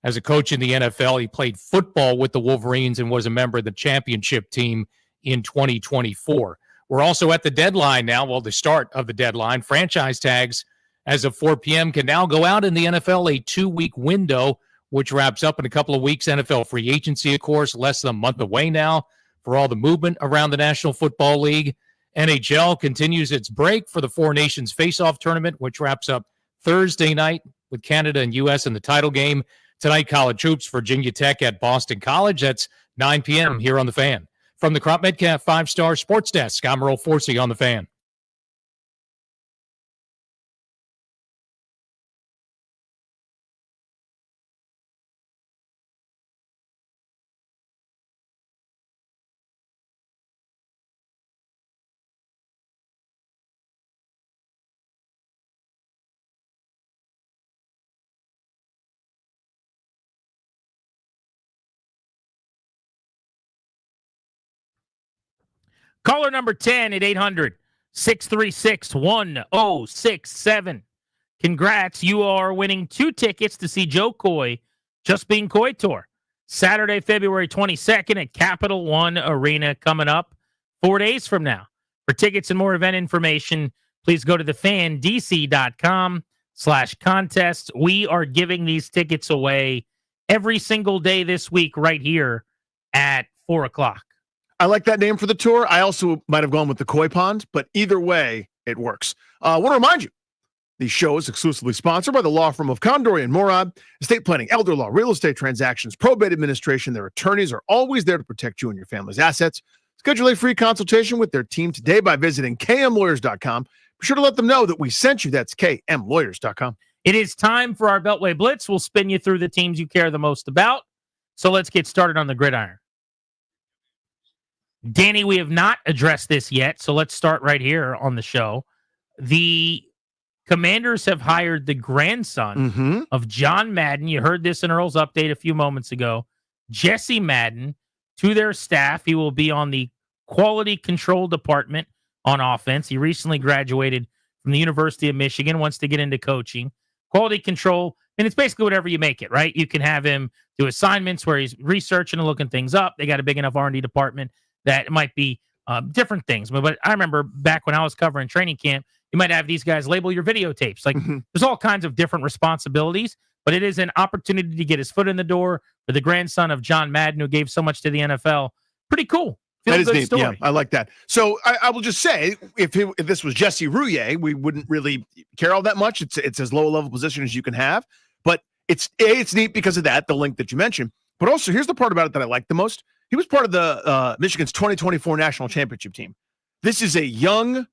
as a coach in the NFL. He played football with the Wolverines and was a member of the championship team in 2024. We're also at the deadline now. Well, the start of the deadline. Franchise tags as of 4 p.m. can now go out in the NFL, a 2-week window, which wraps up in a couple of weeks. NFL free agency, of course, less than a month away now for all the movement around the National Football League. NHL continues its break for the Four Nations Face-Off Tournament, which wraps up Thursday night with Canada and U.S. in the title game. Tonight, college hoops, Virginia Tech at Boston College. That's 9 p.m. here on The Fan. From the Crop Metcalf 5-Star Sports Desk, I'm Earl Forsey on The Fan. Caller number 10 at 800-636-1067. Congrats. You are winning 2 tickets to see Joe Coy, Just Being Coy Tour. Saturday, February 22nd at Capital One Arena coming up 4 days from now. For tickets and more event information, please go to thefandc.com/contest. We are giving these tickets away every single day this week right here at 4 o'clock. I like that name for the tour. I also might have gone with the Koi Pond, but either way, it works. I want to remind you, the show is exclusively sponsored by the law firm of Condori and Morad. Estate planning, elder law, real estate transactions, probate administration. Their attorneys are always there to protect you and your family's assets. Schedule a free consultation with their team today by visiting kmlawyers.com. Be sure to let them know that we sent you. That's kmlawyers.com. It is time for our Beltway Blitz. We'll spin you through the teams you care the most about. So let's get started on the gridiron. Danny, we have not addressed this yet, so let's start right here on the show. The Commanders have hired the grandson of John Madden. You heard this in Earl's update a few moments ago. Jesse Madden to their staff. He will be on the quality control department on offense. He recently graduated from the University of Michigan, wants to get into coaching. Quality control, and it's basically whatever you make it, right? You can have him do assignments where he's researching and looking things up. They got a big enough R&D department that it might be different things. But I remember back when I was covering training camp, you might have these guys label your videotapes. Like there's all kinds of different responsibilities, but it is an opportunity to get his foot in the door for the grandson of John Madden, who gave so much to the NFL. Pretty cool. That is neat. Story. Yeah, I like that. So I will just say, if this was Jesse Rouillet, we wouldn't really care all that much. It's as low a level position as you can have, but it's neat because of that, the link that you mentioned. But also, here's the part about it that I like the most. He was part of the Michigan's 2024 national championship team. This is a young,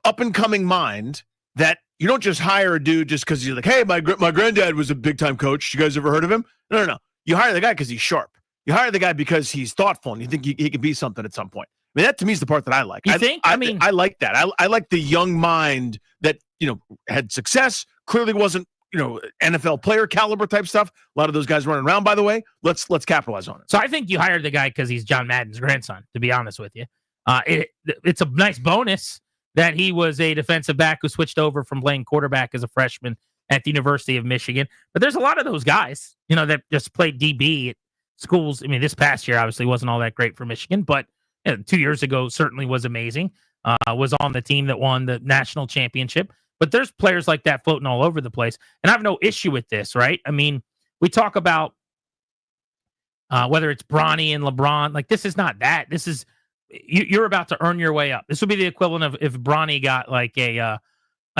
up-and-coming mind that you don't just hire a dude just because you're like, hey, my granddad was a big-time coach. You guys ever heard of him? No. You hire the guy because he's sharp. You hire the guy because he's thoughtful, and you think he can be something at some point. I mean, that to me is the part that I like. You think? I like that. I like the young mind that, had success, clearly wasn't, NFL player caliber type stuff. A lot of those guys running around, by the way. Let's capitalize on it. So I think you hired the guy because he's John Madden's grandson, to be honest with you. It's a nice bonus that he was a defensive back who switched over from playing quarterback as a freshman at the University of Michigan. But there's a lot of those guys, that just played DB at schools. I mean, this past year obviously wasn't all that great for Michigan, but 2 years ago certainly was amazing. Was on the team that won the national championship. But there's players like that floating all over the place. And I have no issue with this, right? I mean, we talk about whether it's Bronny and LeBron. Like, this is not that. This is you're about to earn your way up. This would be the equivalent of if Bronny got like a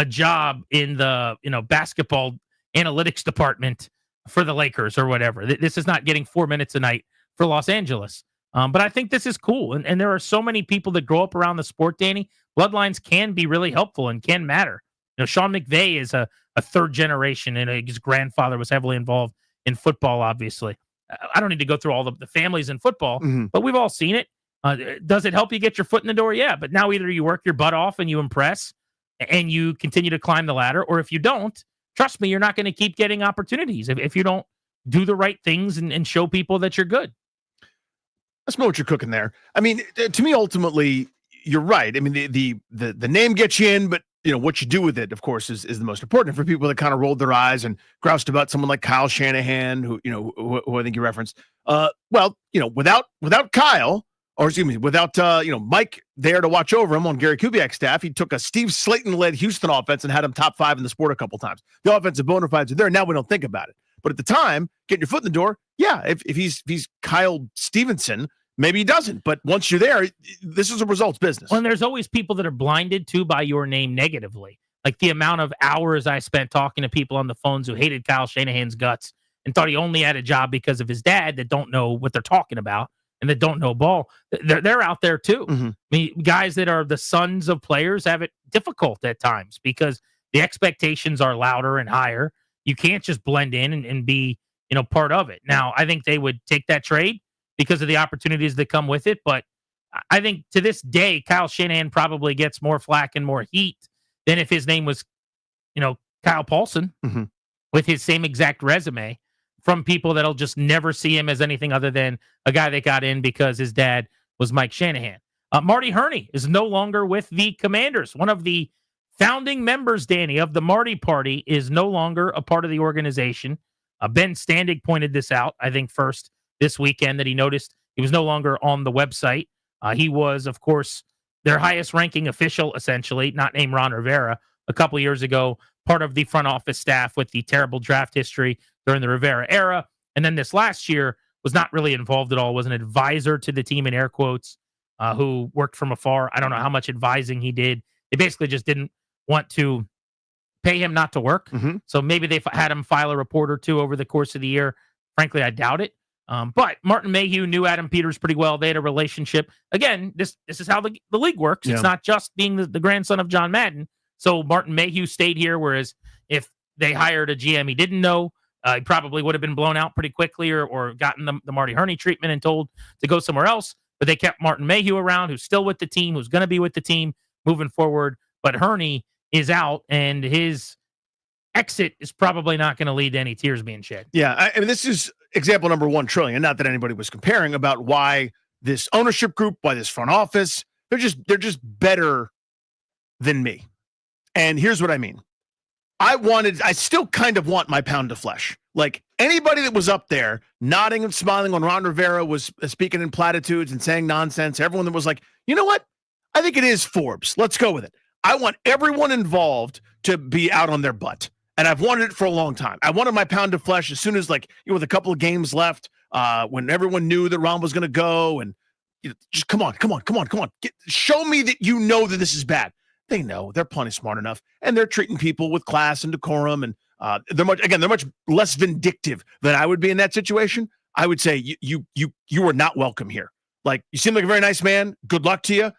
job in the basketball analytics department for the Lakers or whatever. This is not getting 4 minutes a night for Los Angeles. But I think this is cool. And there are so many people that grow up around the sport, Danny. Bloodlines can be really helpful and can matter. Sean McVay is a third generation, and his grandfather was heavily involved in football, obviously. I don't need to go through all the families in football, but we've all seen it. Does it help you get your foot in the door? Yeah. But now either you work your butt off and you impress and you continue to climb the ladder, or if you don't, trust me, you're not going to keep getting opportunities if you don't do the right things and show people that you're good. I smell what you're cooking there. I mean, to me, ultimately, you're right. I mean, the name gets you in, but what you do with it, of course, is the most important. For people that kind of rolled their eyes and groused about someone like Kyle Shanahan, who I think you referenced. Without Kyle, or excuse me, without Mike there to watch over him on Gary Kubiak's staff, he took a Steve Slayton-led Houston offense and had him top 5 in the sport a couple times. The offensive bona fides are there. Now we don't think about it. But at the time, getting your foot in the door, yeah, if he's Kyle Stevenson, maybe he doesn't. But once you're there, this is a results business. Well, and there's always people that are blinded too by your name negatively. Like the amount of hours I spent talking to people on the phones who hated Kyle Shanahan's guts and thought he only had a job because of his dad that don't know what they're talking about and that don't know ball. They're out there too. I mean, guys that are the sons of players have it difficult at times because the expectations are louder and higher. You can't just blend in and be, part of it. Now, I think they would take that trade because of the opportunities that come with it. But I think to this day, Kyle Shanahan probably gets more flack and more heat than if his name was, Kyle Paulson with his same exact resume from people that'll just never see him as anything other than a guy that got in because his dad was Mike Shanahan. Marty Herney is no longer with the Commanders. One of the founding members, Danny, of the Marty Party is no longer a part of the organization. Ben Standig pointed this out, I think, first this weekend, that he noticed he was no longer on the website. He was, of course, their highest ranking official, essentially, not named Ron Rivera, a couple years ago, part of the front office staff with the terrible draft history during the Rivera era. And then this last year was not really involved at all, was an advisor to the team in air quotes, who worked from afar. I don't know how much advising he did. They basically just didn't want to pay him not to work. So maybe they had him file a report or two over the course of the year. Frankly, I doubt it. But Martin Mayhew knew Adam Peters pretty well. They had a relationship. Again, this is how the league works. Yeah. It's not just being the grandson of John Madden. So Martin Mayhew stayed here, whereas if they hired a GM he didn't know, he probably would have been blown out pretty quickly or gotten the Marty Herney treatment and told to go somewhere else. But they kept Martin Mayhew around, who's still with the team, who's going to be with the team moving forward. But Herney is out, and his exit is probably not going to lead to any tears being shed. Yeah, I mean, this is example number 1 trillion. Not that anybody was comparing about why this ownership group, why this front office, they're just better than me. And here's what I mean. I still kind of want my pound of flesh. Like anybody that was up there nodding and smiling when Ron Rivera was speaking in platitudes and saying nonsense, everyone that was like, you know what? I think it is Forbes. Let's go with it. I want everyone involved to be out on their butt. And I've wanted it for a long time. I wanted my pound of flesh as soon as, with a couple of games left, when everyone knew that Ron was going to go, and just come on. Show me that you know that this is bad. They know. They're plenty smart enough, and they're treating people with class and decorum, and they're much less vindictive than I would be in that situation. I would say you are not welcome here. Like, you seem like a very nice man. Good luck to you.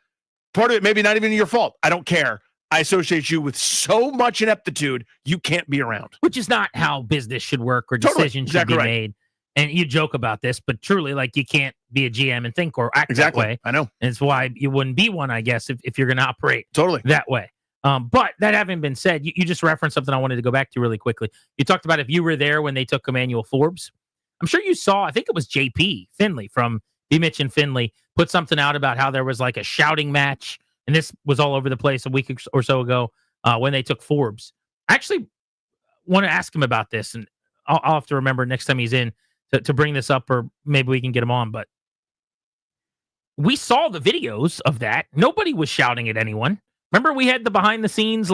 Part of it maybe not even your fault. I don't care. I associate you with so much ineptitude, you can't be around. Which is not how business should work or decisions should be made. And you joke about this, but truly, you can't be a GM and think or act that way. I know. And it's why you wouldn't be one, I guess, if you're going to operate that way. But that having been said, you just referenced something I wanted to go back to really quickly. You talked about if you were there when they took Emmanuel Forbes. I'm sure you saw, I think it was JP Finley from B. Mitch and Finley put something out about how there was a shouting match. And this was all over the place a week or so ago when they took Forbes. I actually want to ask him about this, and I'll have to remember next time he's in to bring this up, or maybe we can get him on. But we saw the videos of that. Nobody was shouting at anyone. Remember, we had the behind the scenes,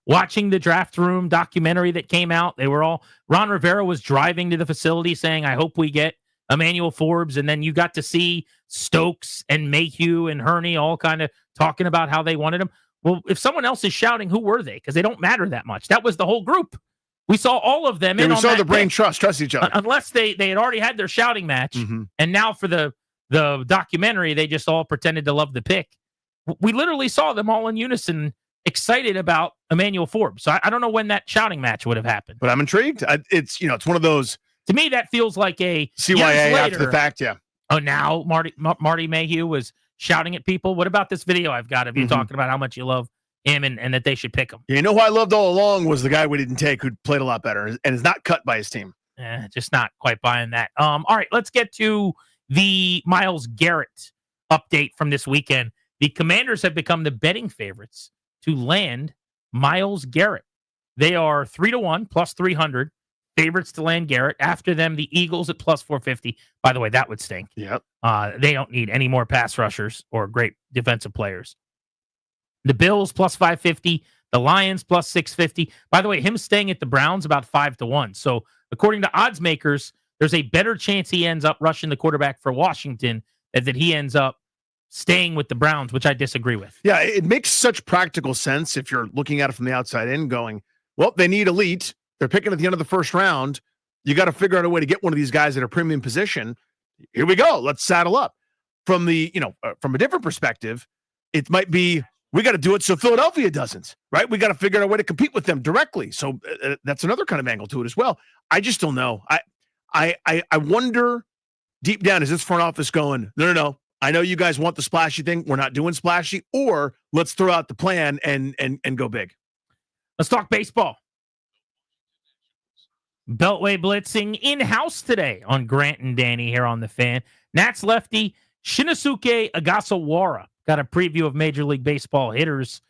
watching the draft room documentary that came out. They were all, Ron Rivera was driving to the facility saying, I hope we get Emmanuel Forbes, and then you got to see Stokes and Mayhew and Hurney all kind of talking about how they wanted him. Well, if someone else is shouting, who were they? Because they don't matter that much. That was the whole group. We saw all of them. Yeah, we on saw that the brain pick. trust each other. Unless they had already had their shouting match, and now for the documentary, they just all pretended to love the pick. We literally saw them all in unison, excited about Emmanuel Forbes. So I don't know when that shouting match would have happened. But I'm intrigued. It's one of those. To me, that feels like a CYA after the fact, yeah. Oh, now Marty Mayhew was shouting at people. What about this video I've got of you talking about how much you love him and that they should pick him? Yeah, you know who I loved all along was the guy we didn't take who played a lot better and is not cut by his team. Just not quite buying that. All right, let's get to the Myles Garrett update from this weekend. The Commanders have become the betting favorites to land Myles Garrett. They are 3-1 plus 300 favorites to land Garrett. After them, the Eagles at plus 450. By the way, that would stink. Yep. They don't need any more pass rushers or great defensive players. The Bills plus 550. The Lions plus 650. By the way, him staying at the Browns about 5-1. So according to odds makers, there's a better chance he ends up rushing the quarterback for Washington than that he ends up staying with the Browns, which I disagree with. Yeah, it makes such practical sense if you're looking at it from the outside in going, well, they need elite. They're picking at the end of the first round. You got to figure out a way to get one of these guys at a premium position. Here we go. Let's saddle up. From the, from a different perspective, it might be, we got to do it so Philadelphia doesn't, right? We got to figure out a way to compete with them directly. So that's another kind of angle to it as well. I just don't know. I wonder deep down, is this front office going, no. I know you guys want the splashy thing. We're not doing splashy, or let's throw out the plan and go big. Let's talk baseball. Beltway blitzing in-house today on Grant and Danny here on The Fan. Nats lefty Shinosuke Agasawara got a preview of Major League Baseball hitters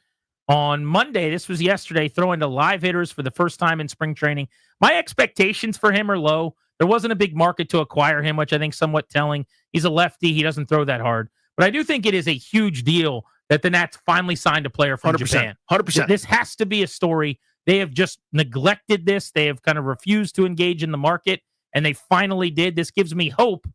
on Monday. This was yesterday, throwing to live hitters for the first time in spring training. My expectations for him are low. There wasn't a big market to acquire him, which I think is somewhat telling. He's a lefty. He doesn't throw that hard. But I do think it is a huge deal that the Nats finally signed a player from 100%, Japan. 100%. This has to be a story. They have just neglected this. They have kind of refused to engage in the market, and they finally did. This gives me hope,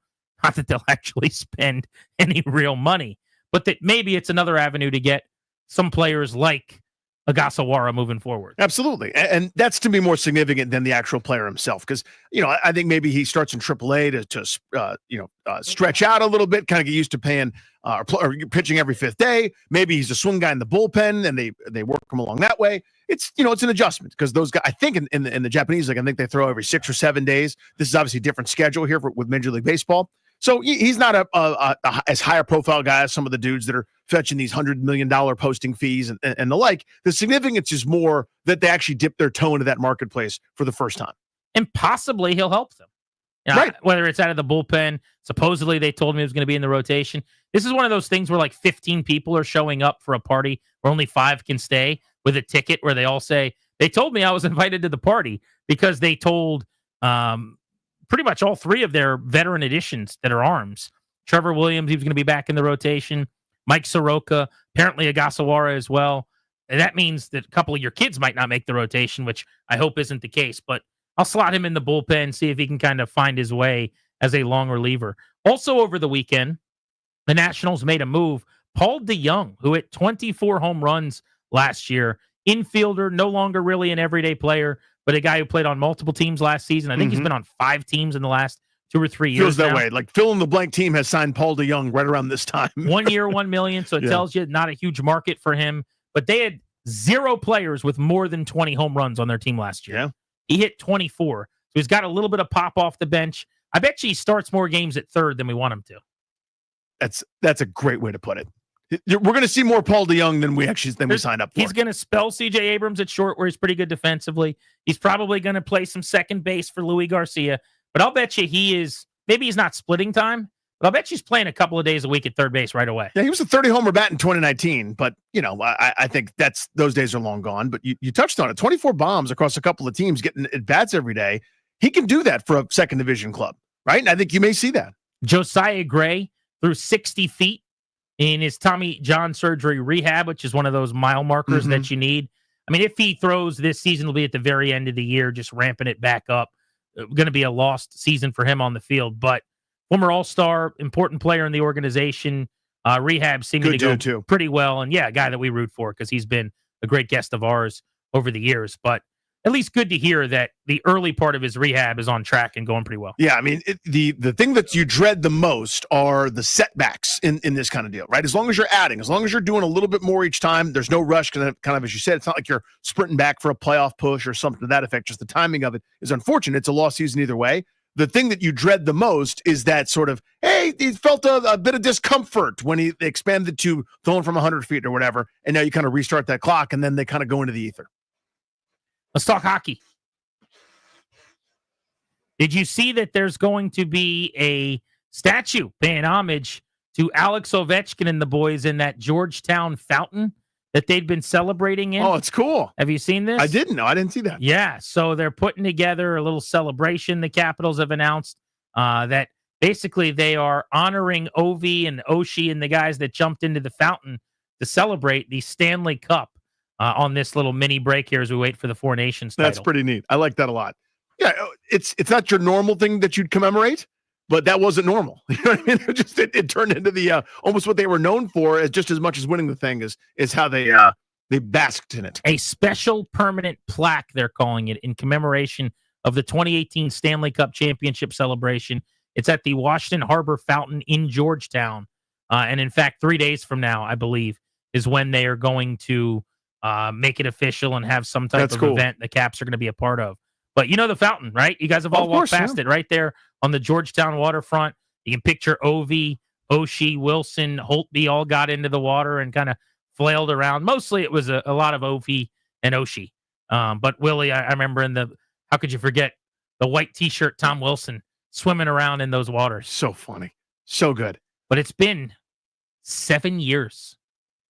not that they'll actually spend any real money, but that maybe it's another avenue to get some players like Agasawara moving forward. Absolutely. And that's to me more significant than the actual player himself. Because, I think maybe he starts in AAA to stretch out a little bit, kind of get used to paying or pitching every fifth day. Maybe he's a swing guy in the bullpen and they work him along that way. It's, it's an adjustment because those guys, I think in the Japanese league, I think they throw every 6 or 7 days. This is obviously a different schedule here with Major League Baseball. So he's not as high a profile guy as some of the dudes that are fetching these $100 million posting fees and the like. The significance is more that they actually dip their toe into that marketplace for the first time. And possibly he'll help them. Right. Whether it's out of the bullpen, supposedly they told me it was going to be in the rotation. This is one of those things where like 15 people are showing up for a party where only 5 can stay with a ticket where they all say, they told me I was invited to the party because they told pretty much all 3 of their veteran additions that are arms. Trevor Williams, he was going to be back in the rotation. Mike Soroka, apparently Agasawara as well. And that means that a couple of your kids might not make the rotation, which I hope isn't the case. But I'll slot him in the bullpen, see if he can kind of find his way as a long reliever. Also over the weekend, the Nationals made a move. Paul DeJong, who hit 24 home runs last year, infielder, no longer really an everyday player, but a guy who played on multiple teams last season. I think he's been on 5 teams in the last 2 or 3 years. Feels that now. way. Like fill in the blank team has signed Paul DeJong right around this time. 1 year, $1 million. So it tells you not a huge market for him. But they had 0 players with more than 20 home runs on their team last year. Yeah. He hit 24. So he's got a little bit of pop off the bench. I bet you he starts more games at third than we want him to. That's a great way to put it. We're going to see more Paul DeJong than we signed up for. He's going to spell C.J. Abrams at short, where he's pretty good defensively. He's probably going to play some second base for Louis Garcia. But I'll bet you maybe he's not splitting time, but I'll bet you he's playing a couple of days a week at third base right away. Yeah, he was a 30-homer bat in 2019, but, I think those days are long gone. But you touched on it. 24 bombs across a couple of teams getting at-bats every day. He can do that for a second division club, right? And I think you may see that. Josiah Gray threw 60 feet in his Tommy John surgery rehab, which is one of those mile markers that you need. I mean, if he throws this season, it'll be at the very end of the year, just ramping it back up. Going to be a lost season for him on the field. But former All-Star, important player in the organization. Rehab seeming Good to go dude, too. pretty well. And yeah, a guy that we root for because he's been a great guest of ours over the years. But at least good to hear that the early part of his rehab is on track and going pretty well. Yeah, I mean, the thing that you dread the most are the setbacks in this kind of deal, right? As long as you're adding, as long as you're doing a little bit more each time, there's no rush. Kind of as you said, it's not like you're sprinting back for a playoff push or something to that effect. Just the timing of it is unfortunate. It's a lost season either way. The thing that you dread the most is that sort of, hey, he felt a bit of discomfort when he expanded to throwing from 100 feet or whatever, and now you kind of restart that clock, and then they kind of go into the ether. Let's talk hockey. Did you see that there's going to be a statue paying homage to Alex Ovechkin and the boys in that Georgetown fountain that they'd been celebrating in? Oh, it's cool. Have you seen this? I didn't know. I didn't see that. Yeah. So they're putting together a little celebration. The Capitals have announced that basically they are honoring Ovi and Oshie and the guys that jumped into the fountain to celebrate the Stanley Cup on this little mini break here as we wait for the Four Nations title. That's pretty neat. I like that a lot. Yeah, it's not your normal thing that you'd commemorate, but that wasn't normal. You know what I mean? It turned into the almost what they were known for, as just as much as winning the thing is how they basked in it. A special permanent plaque, they're calling it, in commemoration of the 2018 Stanley Cup Championship celebration. It's at the Washington Harbor Fountain in Georgetown. And in fact, 3 days from now, I believe, is when they are going to make it official and have some type of event the Caps are going to be a part of. But you know the fountain, right? You guys have all walked past it right there on the Georgetown waterfront. You can picture Ovi, Oshie, Wilson, Holtby all got into the water and kind of flailed around. Mostly it was a lot of Ovi and Oshie. But Willie, I remember how could you forget the white T-shirt Tom Wilson swimming around in those waters. So funny. So good. But it's been 7 years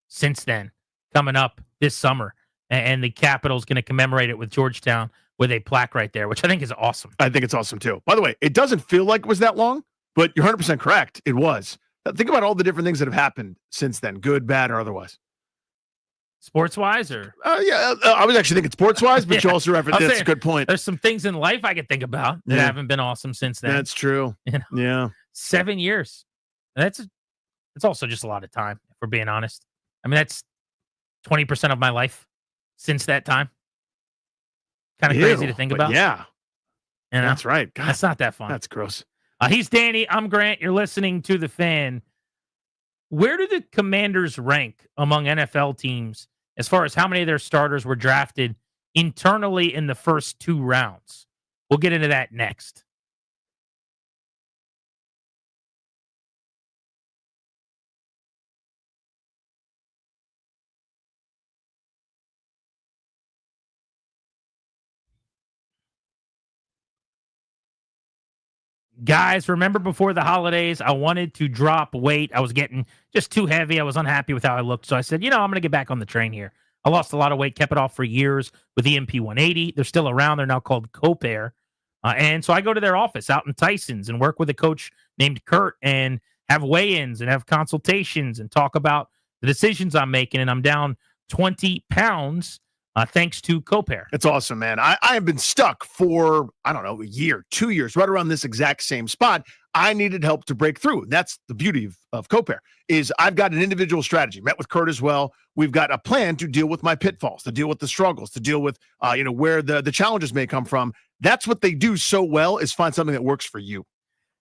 since then, coming up this summer. And the Capitals going to commemorate it with Georgetown with a plaque right there, which I think is awesome. I think it's awesome, too. By the way, it doesn't feel like it was that long, but you're 100% correct. It was. Think about all the different things that have happened since then, good, bad, or otherwise. Sports-wise, or? Yeah, I was actually thinking sports-wise, but you also referenced that's a good point. There's some things in life I could think about that haven't been awesome since then. That's true. You know? Yeah. 7 years. It's also just a lot of time, if we're being honest. I mean, that's 20% of my life since that time. Kind of crazy to think about. Yeah. You know? That's right. God, that's not that fun. That's gross. He's Danny. I'm Grant. You're listening to The Fan. Where do the Commanders rank among NFL teams as far as how many of their starters were drafted internally in the first 2 rounds? We'll get into that next. Guys, remember before the holidays, I wanted to drop weight. I was getting just too heavy. I was unhappy with how I looked. So I said, I'm going to get back on the train here. I lost a lot of weight, kept it off for years with EMP 180. They're still around. They're now called Copair. And so I go to their office out in Tyson's and work with a coach named Kurt and have weigh-ins and have consultations and talk about the decisions I'm making. And I'm down 20 pounds thanks to Copair. It's awesome, man. I have been stuck for, I don't know, a year, 2 years, right around this exact same spot. I needed help to break through. That's the beauty of Copair, is I've got an individual strategy. Met with Kurt as well. We've got a plan to deal with my pitfalls, to deal with the struggles, to deal with where the challenges may come from. That's what they do so well, is find something that works for you.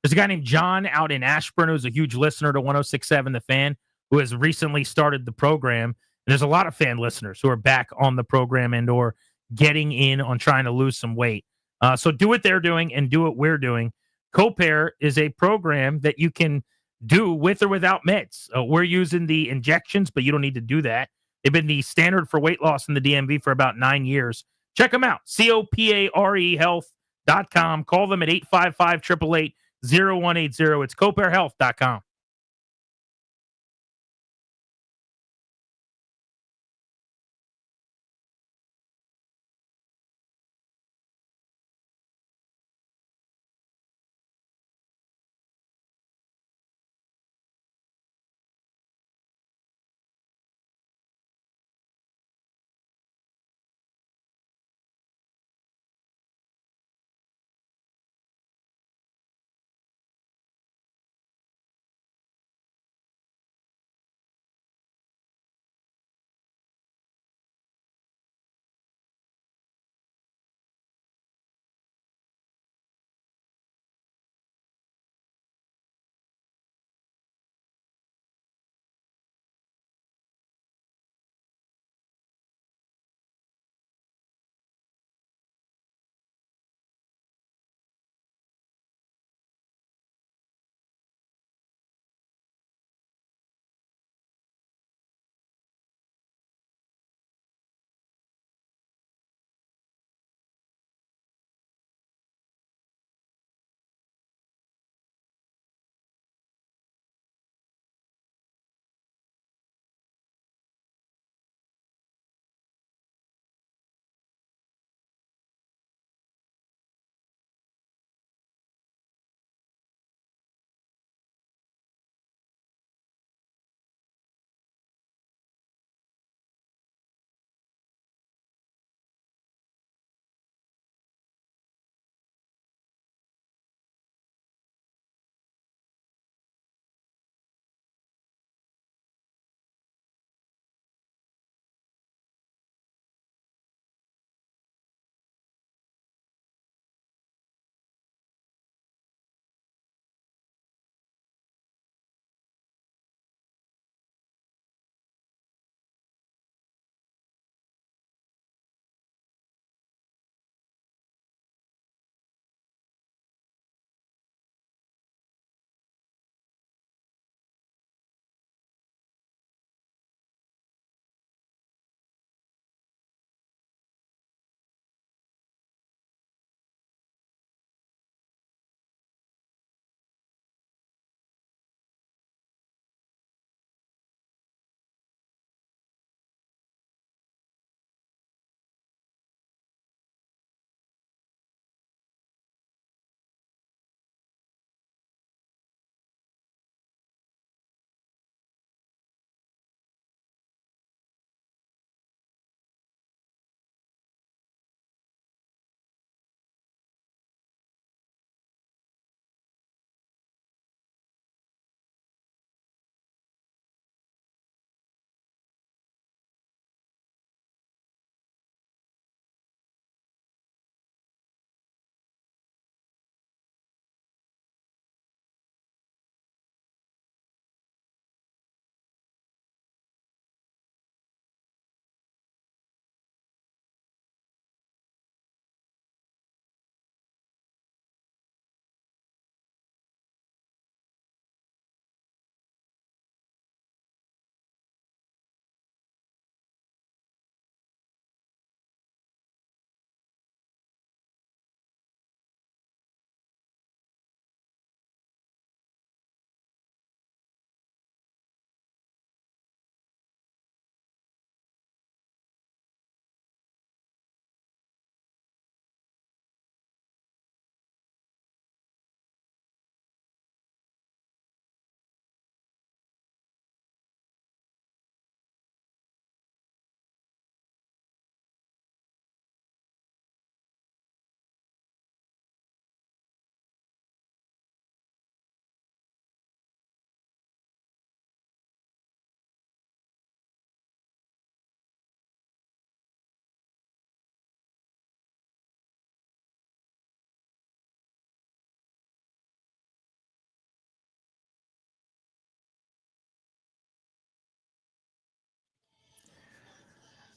There's a guy named John out in Ashburn who's a huge listener to 106.7 The Fan, who has recently started the program. There's a lot of fan listeners who are back on the program and or getting in on trying to lose some weight. So do what they're doing and do what we're doing. Copair is a program that you can do with or without meds. We're using the injections, but you don't need to do that. They've been the standard for weight loss in the DMV for about 9 years. Check them out, COPARE health.com. Call them at 855-888-0180. It's copairhealth.com.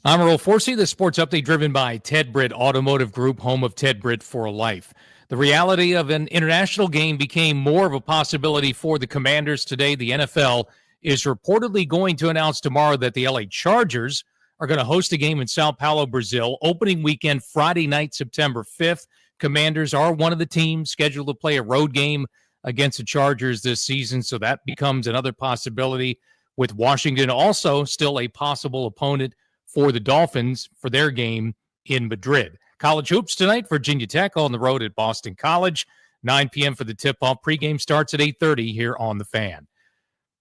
I'm Earl Forsey, the sports update driven by Ted Britt Automotive Group, home of Ted Britt for life. The reality of an international game became more of a possibility for the Commanders today. The NFL is reportedly going to announce tomorrow that the LA Chargers are going to host a game in Sao Paulo, Brazil, opening weekend Friday night, September 5th. Commanders are one of the teams scheduled to play a road game against the Chargers this season, so that becomes another possibility, with Washington also still a possible opponent for the Dolphins for their game in Madrid. College hoops tonight, Virginia Tech on the road at Boston College. 9 p.m. for the tip-off. Pregame starts at 8:30 here on The Fan.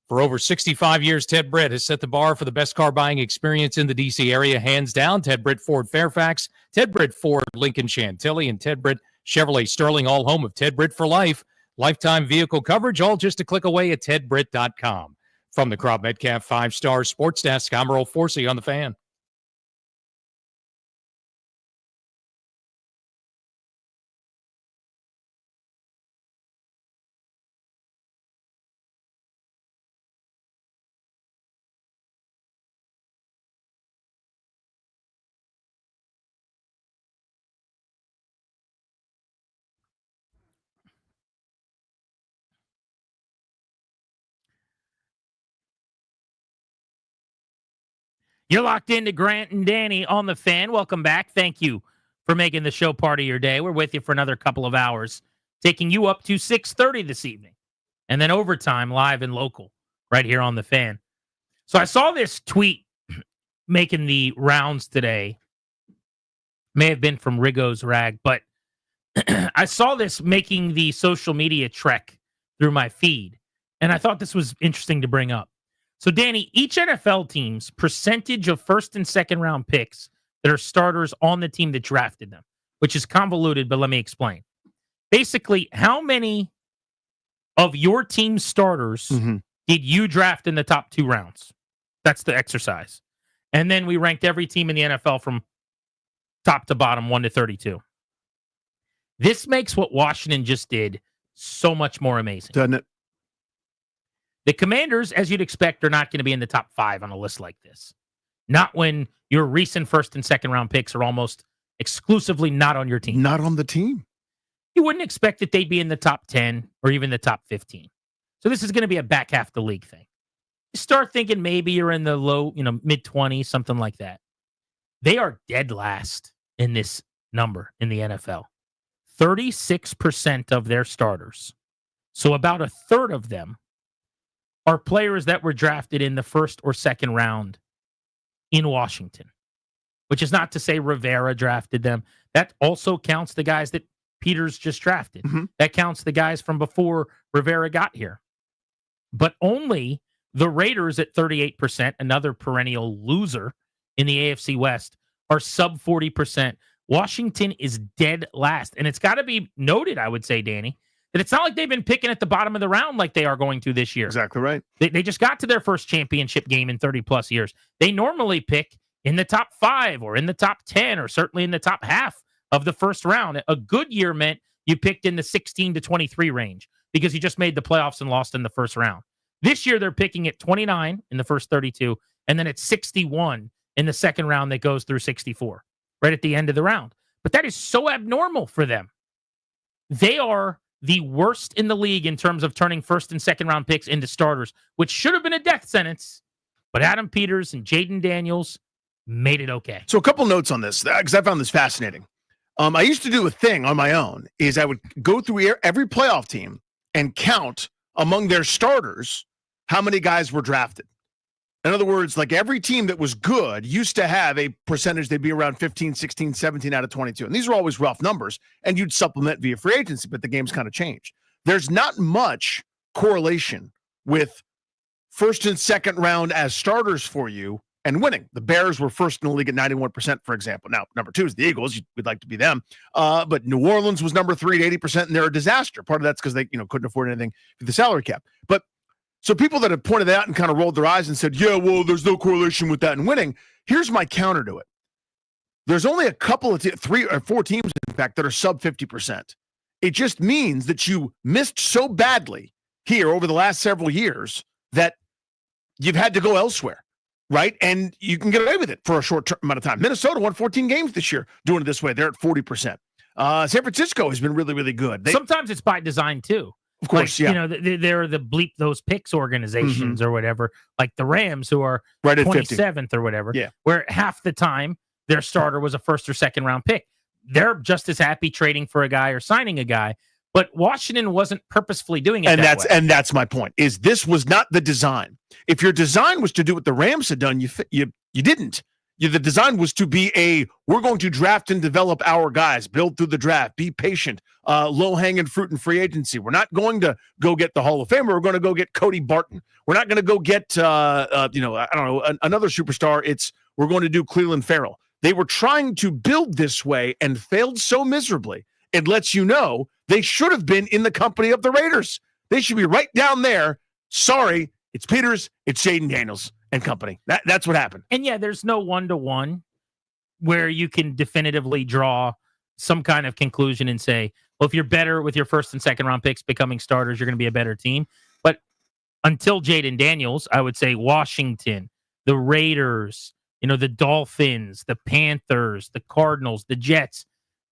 For over 65 years, Ted Britt has set the bar for the best car buying experience in the D.C. area, hands down. Ted Britt Ford Fairfax, Ted Britt Ford Lincoln Chantilly, and Ted Britt Chevrolet Sterling, all home of Ted Britt for life. Lifetime vehicle coverage, all just a click away at tedbritt.com. From the Crop Metcalf 5-Star Sports Desk, I'm Earl Forsey on The Fan. You're locked into Grant and Danny on The Fan. Welcome back. Thank you for making the show part of your day. We're with you for another couple of hours, taking you up to 6:30 this evening. And then overtime, live and local, right here on The Fan. So I saw this tweet making the rounds today. May have been from Rigo's Rag, but I saw this making the social media trek through my feed. And I thought this was interesting to bring up. So, Danny, each NFL team's percentage of first and second round picks that are starters on the team that drafted them, which is convoluted, but let me explain. Basically, how many of your team's starters did you draft in the top 2 rounds? That's the exercise. And then we ranked every team in the NFL from top to bottom, 1 to 32. This makes what Washington just did so much more amazing. Doesn't it? The Commanders, as you'd expect, are not going to be in the top 5 on a list like this. Not when your recent first and second round picks are almost exclusively not on your team. Not on the team. You wouldn't expect that they'd be in the top 10 or even the top 15. So this is going to be a back half the league thing. You start thinking maybe you're in the low, mid-20s, something like that. They are dead last in this number in the NFL. 36% of their starters, so about a third of them, are players that were drafted in the first or second round in Washington, which is not to say Rivera drafted them. That also counts the guys that Peters just drafted. That counts the guys from before Rivera got here. But only the Raiders at 38%, another perennial loser in the AFC West, are sub 40%. Washington is dead last. And it's got to be noted, I would say, Danny, that it's not like they've been picking at the bottom of the round like they are going to this year. Exactly right. They just got to their first championship game in 30-plus years. They normally pick in the top 5 or in the top 10 or certainly in the top half of the first round. A good year meant you picked in the 16 to 23 range because you just made the playoffs and lost in the first round. This year, they're picking at 29 in the first 32, and then at 61 in the second round that goes through 64, right at the end of the round. But that is so abnormal for them. They are the worst in the league in terms of turning first and second round picks into starters, which should have been a death sentence. But Adam Peters and Jaden Daniels made it okay. So a couple notes on this, because I found this fascinating. I used to do a thing on my own, is I would go through every playoff team and count among their starters how many guys were drafted. In other words, like every team that was good used to have a percentage, they'd be around 15, 16, 17 out of 22. And these are always rough numbers, and you'd supplement via free agency, but the game's kind of changed. There's not much correlation with first and second round as starters for you and winning. The Bears were first in the league at 91%, for example. Now, number 2 is the Eagles. We'd like to be them. But New Orleans was number 3 at 80%, and they're a disaster. Part of that's because they couldn't afford anything with the salary cap. But so people that have pointed that out and kind of rolled their eyes and said, yeah, well, there's no correlation with that in winning. Here's my counter to it. There's only a couple of 3 or 4 teams, in fact, that are sub 50%. It just means that you missed so badly here over the last several years that you've had to go elsewhere. right? And you can get away with it for a short amount of time. Minnesota won 14 games this year doing it this way. They're at 40%. San Francisco has been really, really good. Sometimes it's by design too. Of course, You know, they're the bleep those picks organizations or whatever, like the Rams, who are right at 27th or whatever, Yeah. where half the time their starter was a first or second round pick. They're just as happy trading for a guy or signing a guy. But Washington wasn't purposefully doing it that way. And that's my point, is this was not the design. If your design was to do what the Rams had done, you didn't. The design was to be we're going to draft and develop our guys, build through the draft, be patient, low-hanging fruit in free agency. We're not going to go get the Hall of Famer. We're going to go get Cody Barton. We're not going to go get, I don't know, another superstar. We're going to do Cleveland Farrell. They were trying to build this way and failed so miserably. It lets you know they should have been in the company of the Raiders. They should be right down there. Sorry, it's Peters, it's Jaden Daniels and company. That's what happened. And yeah, there's no one-to-one where you can definitively draw some kind of conclusion and say, well, if you're better with your first and second round picks becoming starters, you're going to be a better team. But until Jaden Daniels, I would say Washington, the Raiders, the Dolphins, the Panthers, the Cardinals, the Jets,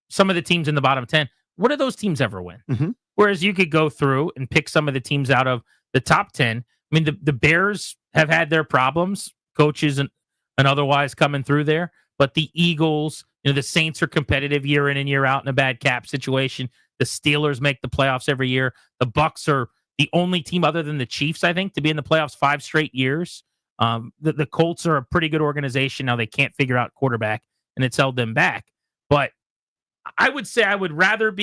some of the teams in the bottom 10, what do those teams ever win? Mm-hmm. Whereas you could go through and pick some of the teams out of the top 10. I mean, the Bears have had their problems, coaches and otherwise coming through there. But the Eagles, the Saints are competitive year in and year out in a bad cap situation. The Steelers make the playoffs every year. The Bucs are the only team other than the Chiefs, I think, to be in the playoffs 5 straight years. The Colts are a pretty good organization. Now they can't figure out quarterback, and it's held them back. But I would say I would rather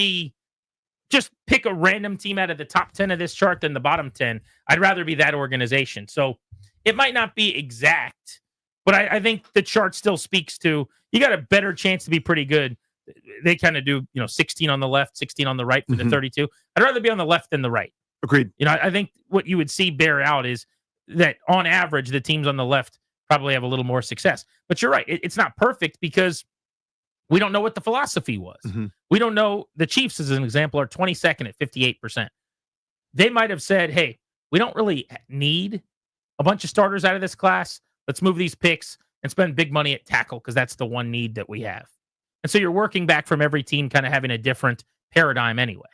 just pick a random team out of the top 10 of this chart than the bottom 10. I'd rather be that organization. So it might not be exact, but I think the chart still speaks to you got a better chance to be pretty good. They kind of do, 16 on the left, 16 on the right for the 32. I'd rather be on the left than the right. Agreed. I think what you would see bear out is that on average, the teams on the left probably have a little more success. But you're right. It's not perfect because we don't know what the philosophy was. Mm-hmm. We don't know. The Chiefs, as an example, are 22nd at 58%. They might have said, hey, we don't really need a bunch of starters out of this class. Let's move these picks and spend big money at tackle because that's the one need that we have. And so you're working back from every team kind of having a different paradigm anyway.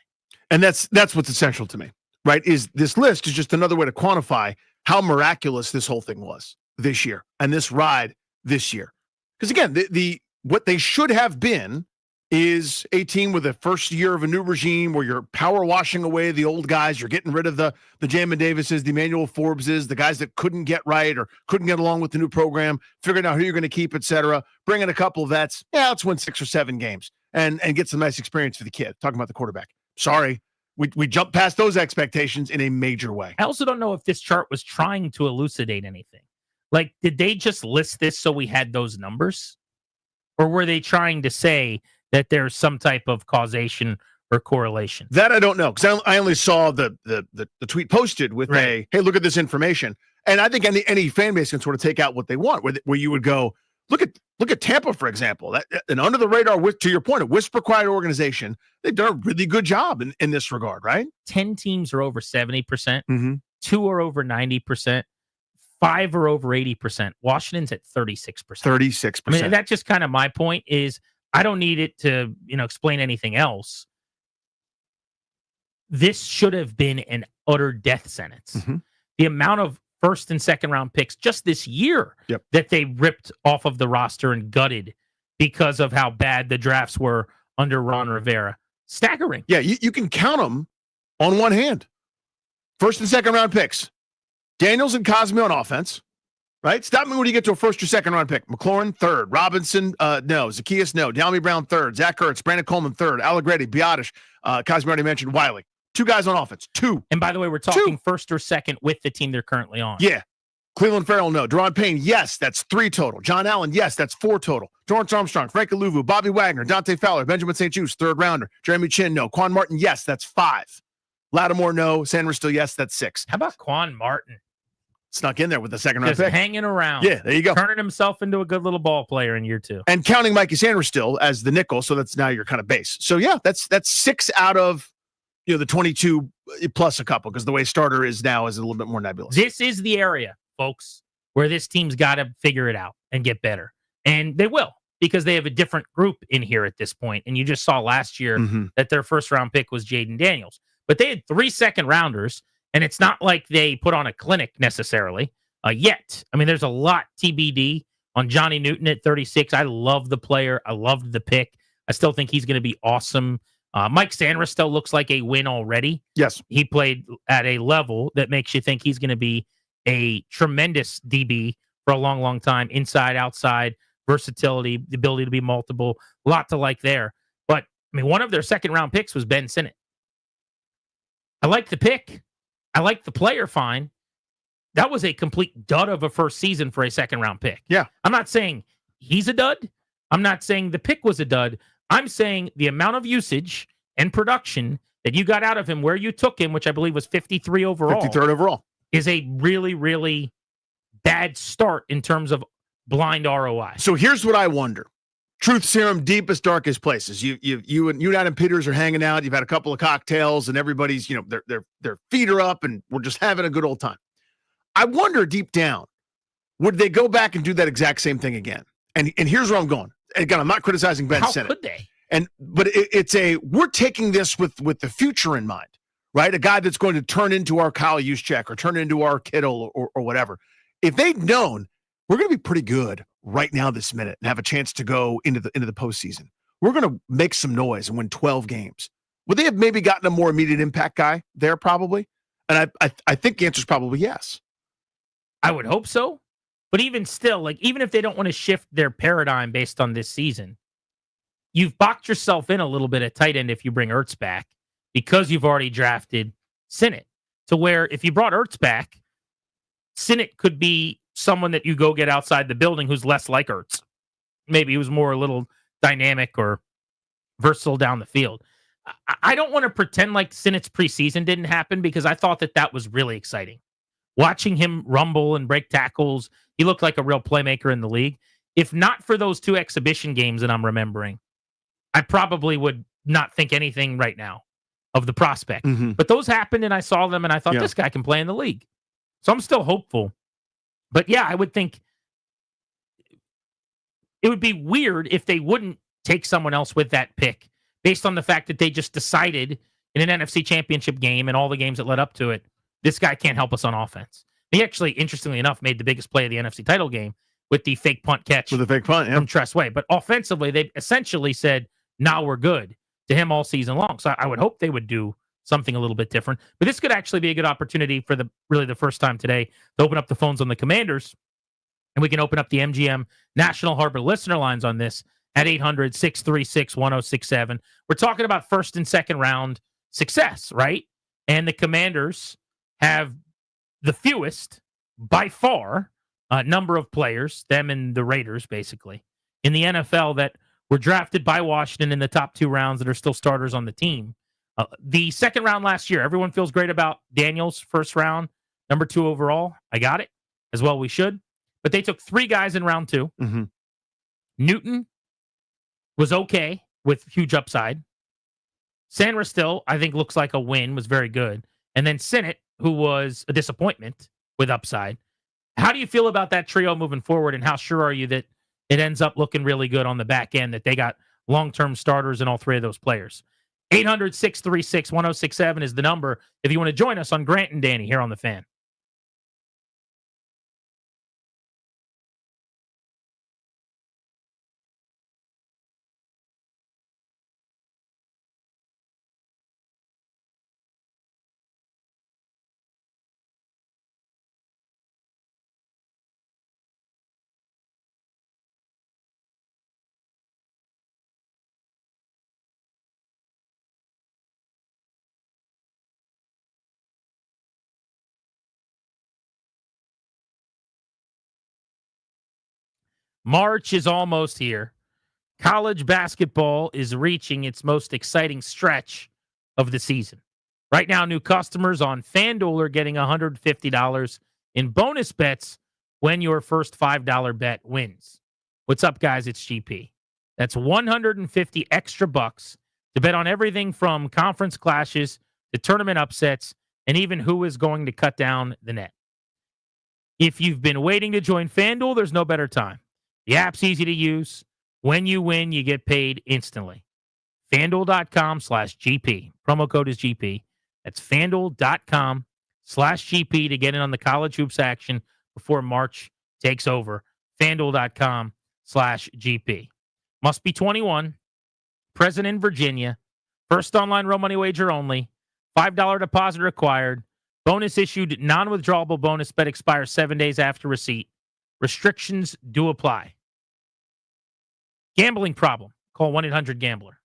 And that's what's essential to me, right? Is this list is just another way to quantify how miraculous this whole thing was this year and this ride this year. Because again, the what they should have been is a team with the first year of a new regime where you're power washing away the old guys. You're getting rid of the Jamin Davises, the Emmanuel Forbeses, the guys that couldn't get right or couldn't get along with the new program, figuring out who you're going to keep, et cetera. Bring in a couple of vets. Yeah, let's win 6 or 7 games and get some nice experience for the kid. Talking about the quarterback. Sorry, we jumped past those expectations in a major way. I also don't know if this chart was trying to elucidate anything. Like, did they just list this so we had those numbers? Or were they trying to say that there's some type of causation or correlation? That I don't know, because I only saw the tweet posted with right. hey, look at this information. And I think any fan base can sort of take out what they want, where you would go, look at Tampa, for example. An under the radar, to your point, a whisper quiet organization. They've done a really good job in this regard, right? 10 teams are over 70%. Mm-hmm. 2 are over 90%. 5 are over 80%. Washington's at 36%. 36%. I mean, that's just kind of my point is I don't need it to, explain anything else. This should have been an utter death sentence. Mm-hmm. The amount of first and second round picks just this year that they ripped off of the roster and gutted because of how bad the drafts were under Ron Rivera. Staggering. Yeah, you can count them on one hand. First and second round picks. Daniels and Cosme on offense, right? Stop me when you get to a first or second round pick. McLaurin, third. Robinson, no. Zacchaeus, no. Dalmy Brown, third. Zach Ertz, Brandon Coleman, third. Allegretti, Biotish, Cosme already mentioned Wiley. 2 guys on offense. 2. And by the way, we're talking first or second with the team they're currently on. Yeah. Cleveland Farrell, no. Deron Payne, yes, that's 3 total. John Allen, yes, that's 4 total. Torrance Armstrong, Frank Aluvu, Bobby Wagner, Dante Fowler, Benjamin St. Juste, 3rd rounder. Jeremy Chin, no. Quan Martin, yes, that's 5. Lattimore, no. Sanders still, yes, that's 6. How about Quan Martin? Snuck in there with the second round Just pick. hanging around. Yeah, there you go. Turning himself into a good little ball player in year 2. And counting Mikey Sanders still as the nickel, so that's now your kind of base. So yeah, that's 6 out of the 22 plus a couple, because the way starter is now is a little bit more nebulous. This is the area, folks, where this team's got to figure it out and get better. And they will, because they have a different group in here at this point. And you just saw last year that their first round pick was Jaden Daniels. But they had 3 second rounders, and it's not like they put on a clinic necessarily yet. I mean, there's a lot TBD on Johnny Newton at 36. I love the player. I loved the pick. I still think he's going to be awesome. Mike Sanders still looks like a win already. Yes. He played at a level that makes you think he's going to be a tremendous DB for a long, long time. Inside, outside, versatility, the ability to be multiple. A lot to like there. But, I mean, one of their second round picks was Ben Sinnott. I like the pick. I like the player fine. That was a complete dud of a first season for a second round pick. Yeah. I'm not saying he's a dud. I'm not saying the pick was a dud. I'm saying the amount of usage and production that you got out of him where you took him, which I believe was 53 overall. 53rd overall. Is a really, really bad start in terms of blind ROI. So here's what I wonder. Truth serum, deepest, darkest places. You and Adam Peters are hanging out. You've had a couple of cocktails, and everybody's, their feet are up, and we're just having a good old time. I wonder deep down, would they go back and do that exact same thing again? And here's where I'm going. Again, I'm not criticizing Ben Sinnott. How could they? But we're taking this with the future in mind, right? A guy that's going to turn into our Kyle Juszczyk or turn into our Kittle or whatever. If they'd known we're going to be pretty good right now this minute and have a chance to go into the postseason, we're going to make some noise and win 12 games. Would they have maybe gotten a more immediate impact guy there? Probably. And I think the answer is probably yes. I would hope so. But even still, like, even if they don't want to shift their paradigm based on this season, you've boxed yourself in a little bit at tight end if you bring Ertz back, because you've already drafted Sinnott. To where if you brought Ertz back, Sinnott could be someone that you go get outside the building who's less like Ertz. Maybe he was more a little dynamic or versatile down the field. I don't want to pretend like Sinnott's preseason didn't happen, because I thought that was really exciting. Watching him rumble and break tackles, he looked like a real playmaker in the league. If not for those 2 exhibition games that I'm remembering, I probably would not think anything right now of the prospect. But those happened, and I saw them, and I thought, this guy can play in the league. So I'm still hopeful. But yeah, I would think it would be weird if they wouldn't take someone else with that pick, based on the fact that they just decided in an NFC Championship game and all the games that led up to it, this guy can't help us on offense. He actually, interestingly enough, made the biggest play of the NFC title game with the fake punt catch. With the fake punt, from Tress Way. But offensively, they essentially said, now we're good to him all season long. So I would hope they would do something a little bit different. But this could actually be a good opportunity for the first time today to open up the phones on the Commanders. And we can open up the MGM National Harbor listener lines on this at 800-636-1067. We're talking about first and second round success, right? And the Commanders have the fewest, by far, number of players, them and the Raiders, basically, in the NFL that were drafted by Washington in the top 2 rounds that are still starters on the team. The second round last year, everyone feels great about Daniels' first round, number 2 overall. I got it, as well we should. But they took 3 guys in round 2. Newton was okay with huge upside. Sanders still, I think, looks like a win, was very good. And then Sinnott, who was a disappointment with upside. How do you feel about that trio moving forward, and how sure are you that it ends up looking really good on the back end, that they got long-term starters in all 3 of those players? 800-636-1067 is the number if you want to join us on Grant and Danny here on The Fan. March is almost here. College basketball is reaching its most exciting stretch of the season. Right now, new customers on FanDuel are getting $150 in bonus bets when your first $5 bet wins. What's up, guys? It's GP. That's 150 extra bucks to bet on everything from conference clashes to tournament upsets, and even who is going to cut down the net. If you've been waiting to join FanDuel, there's no better time. The app's easy to use. When you win, you get paid instantly. FanDuel.com/GP. Promo code is GP. That's FanDuel.com/GP to get in on the college hoops action before March takes over. FanDuel.com/GP. Must be 21. Present in Virginia. First online real money wager only. $5 deposit required. Bonus issued, non-withdrawable bonus bet expires 7 days after receipt. Restrictions do apply. Gambling problem? Call 1-800-GAMBLER.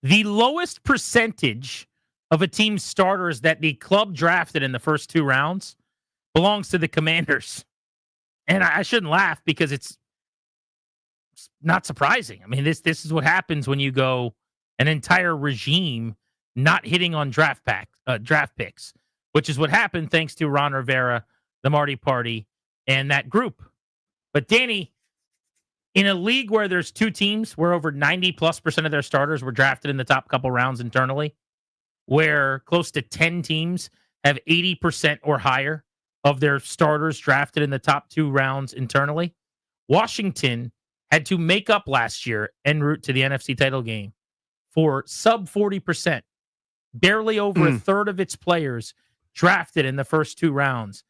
The lowest percentage of a team's starters that the club drafted in the first 2 rounds belongs to the Commanders. And I shouldn't laugh because it's not surprising. I mean, this is what happens when you go an entire regime not hitting on draft picks, which is what happened thanks to Ron Rivera, the Marty Party, and that group. But Danny, in a league where there's 2 teams where over 90+% of their starters were drafted in the top couple rounds internally, where close to 10 teams have 80% or higher of their starters drafted in the top 2 rounds internally, Washington had to make up last year en route to the NFC title game for sub 40%, barely over a third of its players drafted in the first 2 rounds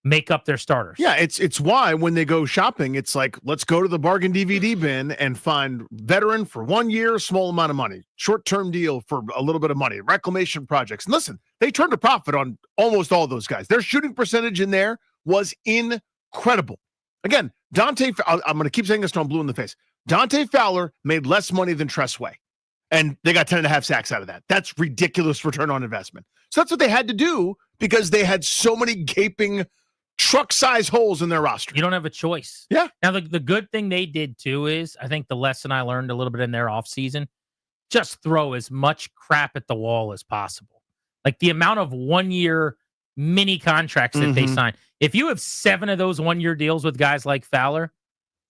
make up their starters. Yeah, it's why when they go shopping, it's like, let's go to the bargain DVD bin and find veteran for 1 year, small amount of money, short-term deal for a little bit of money, reclamation projects. And listen, they turned a profit on almost all those guys. Their shooting percentage in there was incredible. Again, I'm going to keep saying this till I'm blue in the face. Dante Fowler made less money than Tressway, and they got 10.5 sacks out of that. That's ridiculous return on investment. So that's what they had to do because they had so many gaping truck-size holes in their roster. You don't have a choice. Yeah. Now, the good thing they did, too, is I think the lesson I learned a little bit in their offseason, just throw as much crap at the wall as possible. Like the amount of 1-year mini contracts that they signed. If you have 7 of those 1-year deals with guys like Fowler,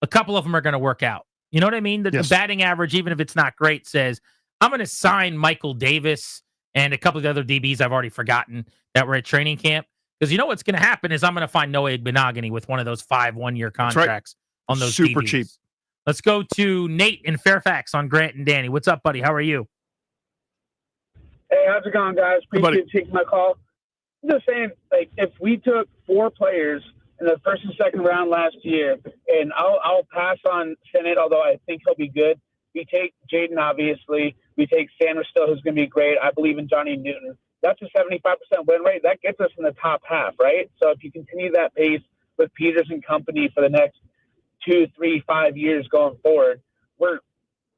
a couple of them are going to work out. You know what I mean? The batting average, even if it's not great, says, I'm going to sign Michael Davis and a couple of the other DBs I've already forgotten that were at training camp. Because you know what's going to happen is I'm going to find Noah Igbenogany with one of those 5 1-year contracts on those super DBs. cheap. Let's go to Nate in Fairfax on Grant and Danny. What's up, buddy? How are you? Hey, how's it going, guys? Appreciate you taking my call. I'm just saying, like, if we took 4 players in the first and second round last year, and I'll pass on Sennett, although I think he'll be good. We take Jaden, obviously. We take Sanders still, who's going to be great. I believe in Johnny Newton. That's a 75% win rate. That gets us in the top half, right? So if you continue that pace with Peters and company for the next 2, 3, 5 years going forward, we're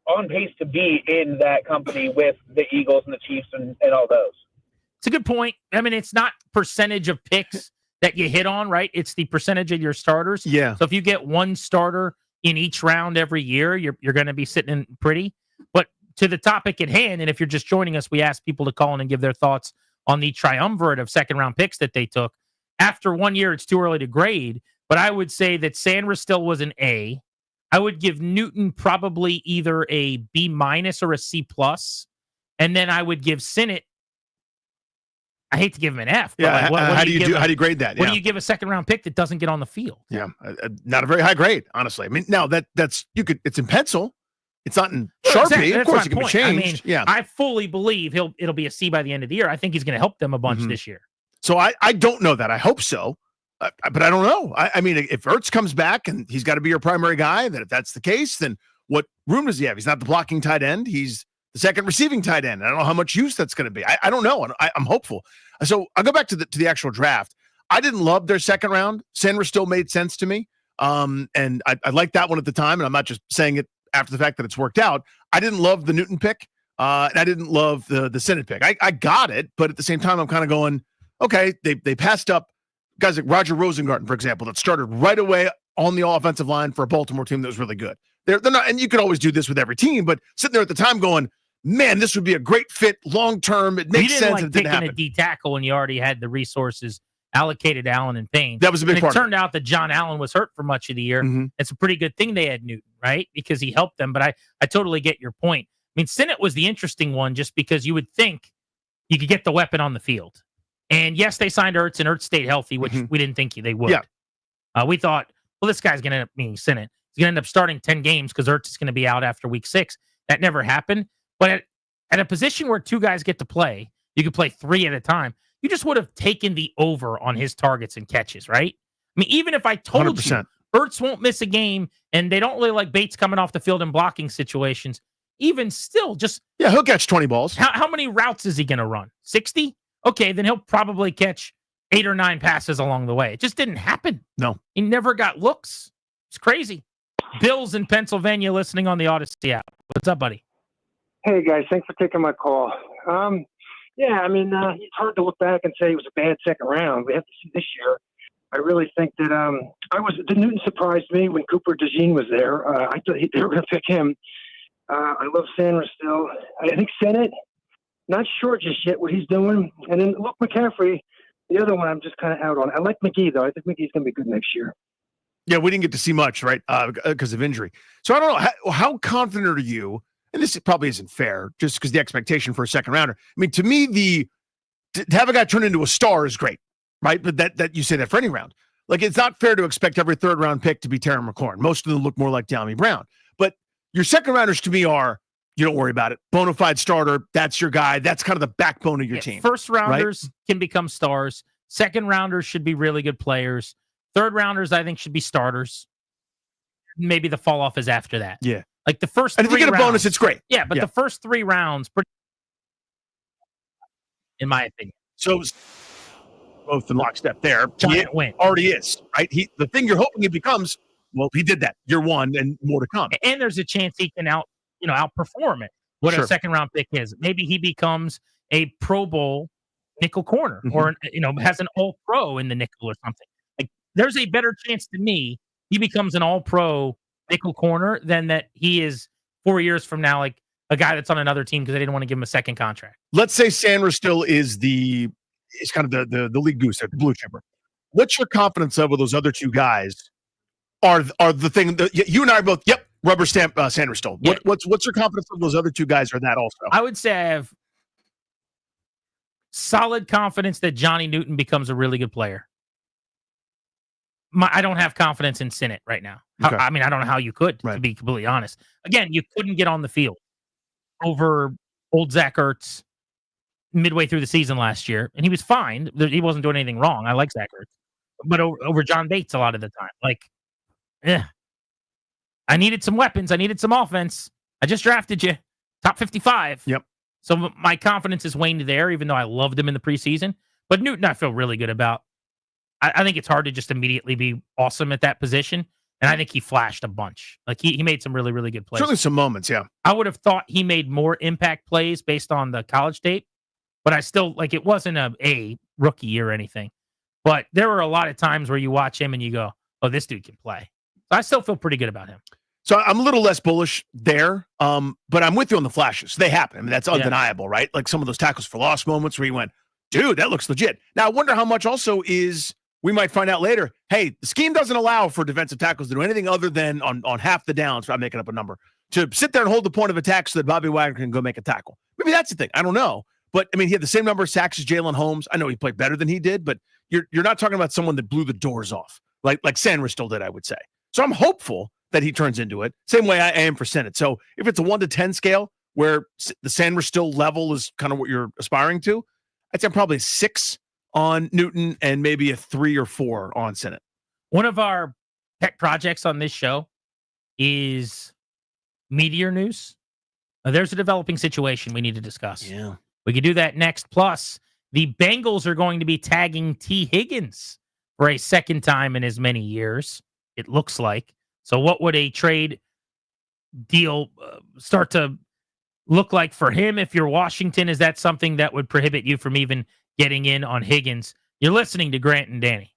on pace to be in that company with the Eagles and the Chiefs and all those. It's a good point. I mean, it's not percentage of picks that you hit on, right? It's the percentage of your starters. Yeah. So if you get 1 starter in each round every year, you're going to be sitting in pretty. But to the topic at hand, and if you're just joining us, we asked people to call in and give their thoughts on the triumvirate of second-round picks that they took. After 1 year, it's too early to grade, but I would say that Sanders still was an A. I would give Newton probably either a B- or a C+, and then I would give Sennett, I hate to give him an F. But Yeah, what how do you grade that? What do you give a second-round pick that doesn't get on the field? Yeah, not a very high grade, honestly. I mean, now that's it's in pencil. It's not in Sharpie. Exactly. Of course, it can be changed. I mean, I fully believe it'll be a C by the end of the year. I think he's going to help them a bunch this year. So I don't know that. I hope so, but I don't know. I mean, if Ertz comes back and he's got to be your primary guy, then if that's the case, then what room does he have? He's not the blocking tight end. He's the second receiving tight end. I don't know how much use that's going to be. I don't know. I'm hopeful. So I'll go back to the actual draft. I didn't love their second round. Sanders still made sense to me. And I liked that one at the time. And I'm not just saying it after the fact that it's worked out. I didn't love the Newton pick. And I didn't love the Sennett pick. I got it, but at the same time, I'm kind of going, okay, they passed up guys like Roger Rosengarten, for example, that started right away on the offensive line for a Baltimore team that was really good. They're not, and you could always do this with every team, but sitting there at the time going, man, this would be a great fit long term. It makes sense. Like it didn't happen. A D tackle when you already had the resources allocated to Allen and Payne. That was a big part. It turned out that John Allen was hurt for much of the year. It's a pretty good thing they had Newton, right? Because he helped them. But I totally get your point. I mean, Sennett was the interesting one just because you would think you could get the weapon on the field. And yes, they signed Ertz, and Ertz stayed healthy, which we didn't think they would. Yeah. We thought, well, this guy's going to end up being Sennett. He's going to end up starting 10 games because Ertz is going to be out after week 6. That never happened. But at a position where 2 guys get to play, you could play 3 at a time. You just would have taken the over on his targets and catches, right? I mean, even if I told 100%. you Ertz won't miss a game and they don't really like Bates coming off the field in blocking situations, even still, just... Yeah, he'll catch 20 balls. How many routes is he going to run? 60? Okay, then he'll probably catch 8 or 9 passes along the way. It just didn't happen. No. He never got looks. It's crazy. Bill's in Pennsylvania listening on the Odyssey app. What's up, buddy? Hey, guys. Thanks for taking my call. Yeah, I mean, it's hard to look back and say it was a bad second round. We have to see this year. I really think that the Newton surprised me when Cooper DeJean was there. I thought they were going to pick him. I love Sanders still. I think Sennett, not sure just yet what he's doing. And then Luke McCaffrey, the other one I'm just kind of out on. I like McGee, though. I think McGee's going to be good next year. Yeah, we didn't get to see much, right, because of injury. So I don't know, how confident are you, and this probably isn't fair, just because the expectation for a second rounder. I mean, to me, to have a guy turn into a star is great, right? But that you say that for any round. Like, it's not fair to expect every third-round pick to be Terry McLaurin. Most of them look more like De'Ami Brown. But your second rounders to me are, you don't worry about it. Bona fide starter, that's your guy. That's kind of the backbone of your team. First rounders can become stars. Second rounders should be really good players. Third rounders, I think, should be starters. Maybe the fall off is after that. Yeah. Like the first and if you get a bonus, it's great. Yeah, but the first 3 rounds, in my opinion. So both in lockstep there. Giant win. Already is, right? The thing you're hoping he becomes, well, he did that year one and more to come. And there's a chance he can outperform it. What a second round pick is. Maybe he becomes a Pro Bowl nickel corner or has an all pro in the nickel or something. Like, there's a better chance to me he becomes an all pro nickel corner than that he is 4 years from now, like a guy that's on another team because they didn't want to give him a second contract. Let's say Sanders still is kind of the lead goose, the blue chipper. What's your confidence of those other two guys are the thing that you and I are both, rubber stamp Sanders still. Yeah. What's your confidence of those other two guys are that also? I would say I have solid confidence that Johnny Newton becomes a really good player. I don't have confidence in Sennett right now. Okay. I mean, I don't know how you could, to be completely honest. Again, you couldn't get on the field over old Zach Ertz midway through the season last year, and he was fine. He wasn't doing anything wrong. I like Zach Ertz. But over John Bates a lot of the time. Like, I needed some weapons. I needed some offense. I just drafted you. Top 55. Yep. So my confidence is waned there, even though I loved him in the preseason. But Newton, I feel really good about. I think it's hard to just immediately be awesome at that position. And I think he flashed a bunch. Like, he made some really, really good plays. Certainly some moments, yeah. I would have thought he made more impact plays based on the college tape. But I still, it wasn't a rookie or anything. But there were a lot of times where you watch him and you go, oh, this dude can play. So I still feel pretty good about him. So I'm a little less bullish there, but I'm with you on the flashes. They happen. I mean, that's undeniable, right? Like some of those tackles for loss moments where you went, dude, that looks legit. Now, I wonder how much also is, we might find out later, hey, the scheme doesn't allow for defensive tackles to do anything other than on half the downs, I'm making up a number, to sit there and hold the point of attack so that Bobby Wagner can go make a tackle. Maybe that's the thing. I don't know. But, I mean, he had the same number of sacks as Jalen Holmes. I know he played better than he did, but you're not talking about someone that blew the doors off, like Sanders still did, I would say. So I'm hopeful that he turns into it. Same way I am for Sennett. So if it's a 1 to 10 scale where the Sanders still level is kind of what you're aspiring to, I'd say probably a 6 on Newton and maybe a 3 or 4 on Sennett. One of our pet projects on this show is Meteor News. Now, there's a developing situation we need to discuss. Yeah. We could do that next. Plus, the Bengals are going to be tagging T. Higgins for a second time in as many years, it looks like. So what would a trade deal start to look like for him if you're Washington? Is that something that would prohibit you from even getting in on Higgins? You're listening to Grant and Danny.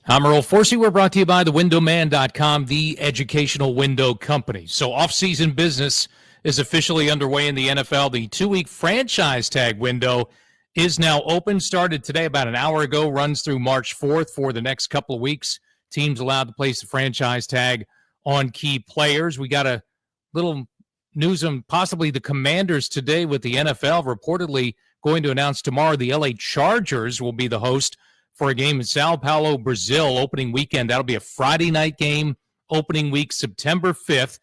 I'm Earl Forsey. We're brought to you by thewindowman.com, the educational window company. So off-season business is officially underway in the NFL. The 2-week franchise tag window is now open. Started today about an hour ago, runs through March 4th for the next couple of weeks. Teams allowed to place the franchise tag on key players. We got a little news on possibly the Commanders today with the NFL reportedly going to announce tomorrow the LA Chargers will be the host for a game in Sao Paulo, Brazil, opening weekend. That'll be a Friday night game, opening week, September 5th.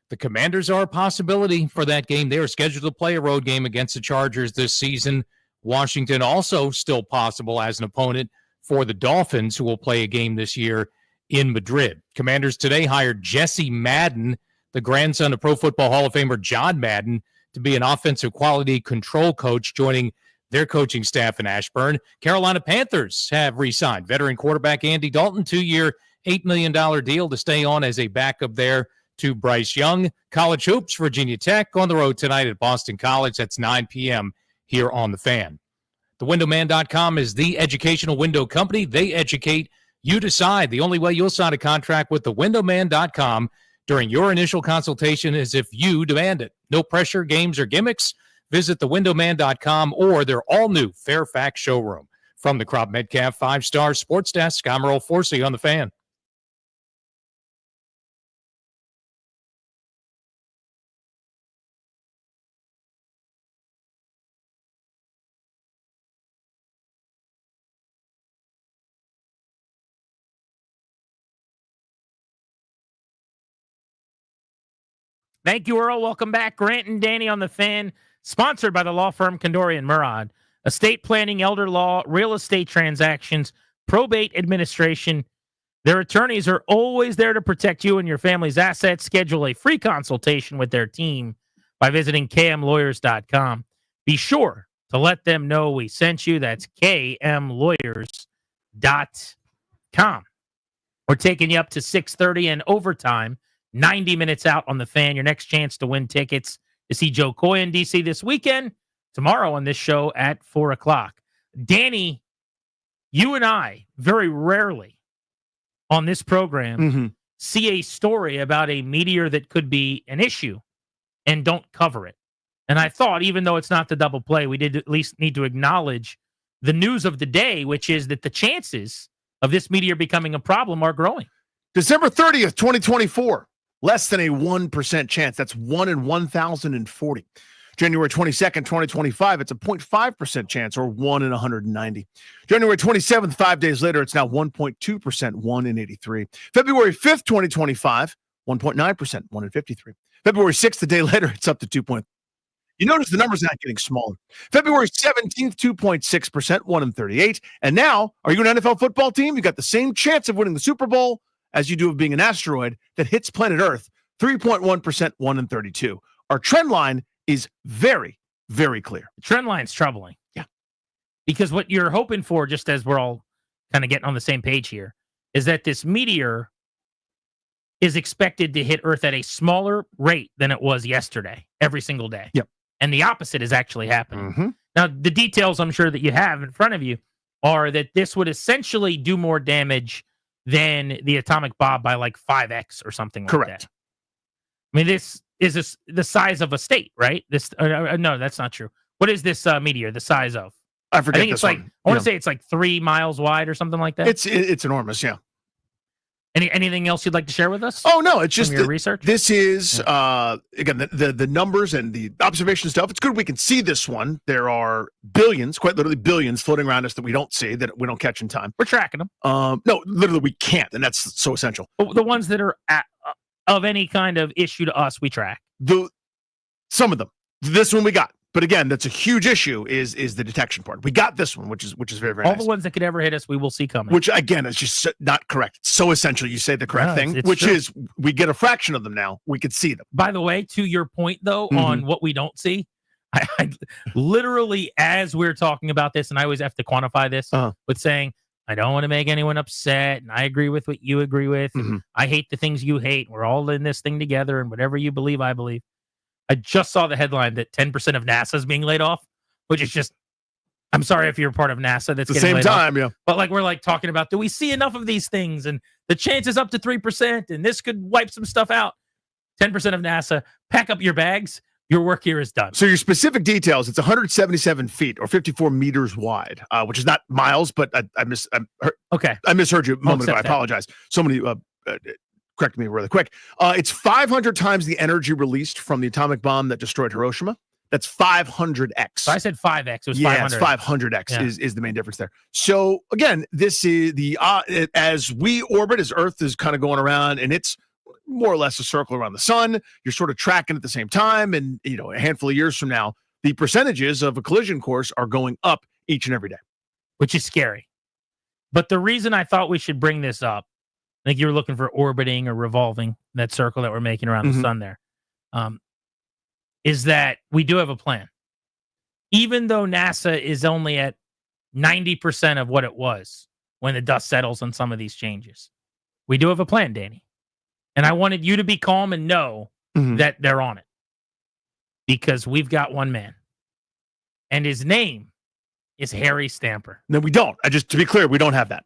The Commanders are a possibility for that game. They are scheduled to play a road game against the Chargers this season. Washington also still possible as an opponent for the Dolphins, who will play a game this year in Madrid. Commanders today hired Jesse Madden, the grandson of Pro Football Hall of Famer John Madden, to be an offensive quality control coach, joining their coaching staff in Ashburn. Carolina Panthers have re-signed veteran quarterback Andy Dalton, 2-year, $8 million deal to stay on as a backup there to Bryce Young. College hoops, Virginia Tech on the road tonight at Boston College. That's 9 p.m. here on The Fan. TheWindowman.com is the educational window company. They educate, you decide. The only way you'll sign a contract with TheWindowman.com during your initial consultation is if you demand it. No pressure, games, or gimmicks. Visit thewindowman.com or their all-new Fairfax showroom. From the Crop Metcalf 5-Star Sports Desk, I'm Earl Forsey on The Fan. Thank you, Earl. Welcome back. Grant and Danny on The Fan, sponsored by the law firm Kandori & Murad. Estate planning, elder law, real estate transactions, probate administration. Their attorneys are always there to protect you and your family's assets. Schedule a free consultation with their team by visiting kmlawyers.com. Be sure to let them know we sent you. That's kmlawyers.com. We're taking you up to 6:30 and overtime. 90 minutes out on The Fan. Your next chance to win tickets to see Joe Coy in D.C. this weekend. Tomorrow on this show at 4 o'clock. Danny, you and I very rarely on this program see a story about a meteor that could be an issue and don't cover it. And I thought, even though it's not the double play, we did at least need to acknowledge the news of the day, which is that the chances of this meteor becoming a problem are growing. December 30th, 2024. Less than a 1% chance. That's 1 in 1,040. January 22nd, 2025, it's a 0.5% chance, or 1 in 190. January 27th, 5 days later, it's now 1.2%, 1 in 83. February 5th, 2025, 1.9%, 1 in 53. February 6th, a day later, it's up to 2. You notice the numbers not getting smaller. February 17th, 2.6%, 1 in 38. And now, are you an NFL football team? You got the same chance of winning the Super Bowl as you do of being an asteroid that hits planet Earth, 3.1%, 1 in 32. Our trend line is very, very clear. The trend line's troubling. Yeah. Because what you're hoping for, just as we're all kind of getting on the same page here, is that this meteor is expected to hit Earth at a smaller rate than it was yesterday, every single day. Yep. And the opposite is actually happening. Now, the details I'm sure that you have in front of you are that this would essentially do more damage than the atomic bomb by like 5x or something like Correct. that. I mean, this is the size of a state, right? This no, that's not true. What is this meteor the size of? I forget. I think it's like one. I want to say it's like 3 miles wide or something like that. It's enormous. Yeah. Anything else you'd like to share with us? Oh no, it's just your research. This is again the numbers and the observation stuff. It's good we can see this one. There are billions, quite literally billions, floating around us that we don't see, that we don't catch in time. We're tracking them. No, literally we can't, and that's so essential. The ones that are of any kind of issue to us, we track. Some of them. This one we got. But again, that's a huge issue is the detection part. We got this one, which is very, very all nice. The ones that could ever hit us, we will see coming. Which again is just not correct. It's so essential you say the correct thing, it's which true. is we get a fraction of them now. We could see them. By the way, to your point though, on what we don't see, I literally, as we're talking about this, and I always have to quantify this with saying, I don't want to make anyone upset, and I agree with what you agree with, and I hate the things you hate. We're all in this thing together, and whatever you believe, I believe. I just saw the headline that 10% of NASA is being laid off, which is just I'm sorry if you're part of NASA. That's At the getting same laid off. time, yeah. But like we're like talking about, do we see enough of these things? And the chance is up to 3%, and this could wipe some stuff out. 10% of NASA. Pack up your bags. Your work here is done. So your specific details, it's 177 feet or 54 meters wide, which is not miles, but I misheard you a moment ago. I apologize. Somebody correct me really quick. It's 500 times the energy released from the atomic bomb that destroyed Hiroshima. That's 500x. So I said 5x. It was 500. It's 500x is the main difference there. So again, this is the as we orbit, as Earth is kind of going around, and it's more or less a circle around the sun. You're sort of tracking at the same time, and a handful of years from now, the percentages of a collision course are going up each and every day, which is scary. But the reason I thought we should bring this up, I think you were looking for orbiting or revolving, that circle that we're making around the sun there, is that we do have a plan. Even though NASA is only at 90% of what it was when the dust settles on some of these changes, we do have a plan, Danny. And I wanted you to be calm and know that they're on it. Because we've got one man. And his name is Harry Stamper. No, we don't. To be clear, we don't have that.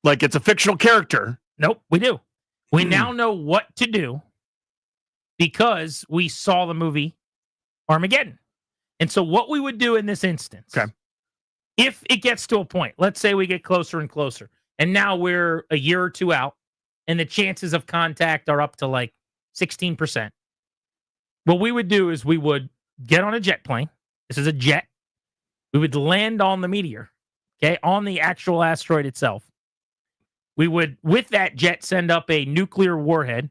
Like, it's a fictional character. Nope, we do. We now know what to do because we saw the movie Armageddon. And so what we would do in this instance, if it gets to a point, let's say we get closer and closer, and now we're a year or two out, and the chances of contact are up to like 16%. What we would do is we would get on a jet plane. This is a jet. We would land on the meteor, on the actual asteroid itself. We would, with that jet, send up a nuclear warhead.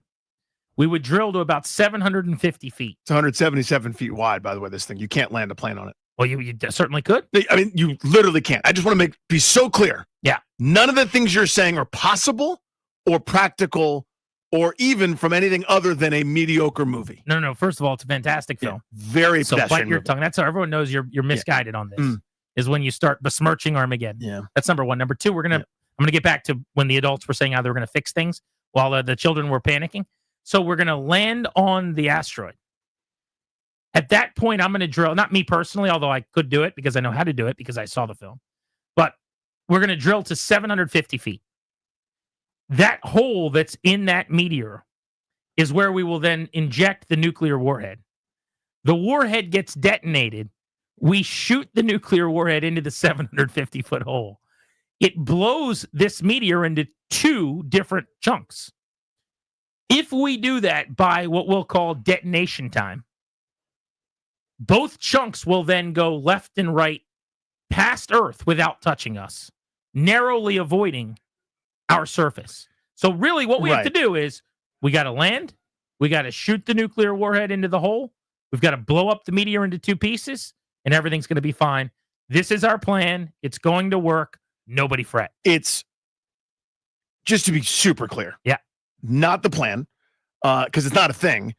We would drill to about 750 feet. It's 177 feet wide, by the way, this thing. You can't land a plane on it. Well, you certainly could. I mean, you literally can't. I just want to be so clear. Yeah. None of the things you're saying are possible or practical or even from anything other than a mediocre movie. No. First of all, it's a fantastic film. Very so pedestrian bite your movie. tongue. That's how everyone knows you're misguided on this. Is when you start besmirching Armageddon. Yeah. That's number one. Number two, I'm gonna get back to when the adults were saying how they were gonna fix things while the children were panicking. So we're gonna land on the asteroid. At that point, I'm gonna drill. Not me personally, although I could do it because I know how to do it because I saw the film. But we're gonna drill to 750 feet. That hole that's in that meteor is where we will then inject the nuclear warhead. The warhead gets detonated. We shoot the nuclear warhead into the 750-foot hole. It blows this meteor into two different chunks. If we do that by what we'll call detonation time, both chunks will then go left and right past Earth without touching us, narrowly avoiding our surface. So really what we have to do is we got to land, we got to shoot the nuclear warhead into the hole, we've got to blow up the meteor into two pieces, and everything's going to be fine. This is our plan. It's going to work. Nobody fret. It's just to be super clear. Yeah. Not the plan, because it's not a thing.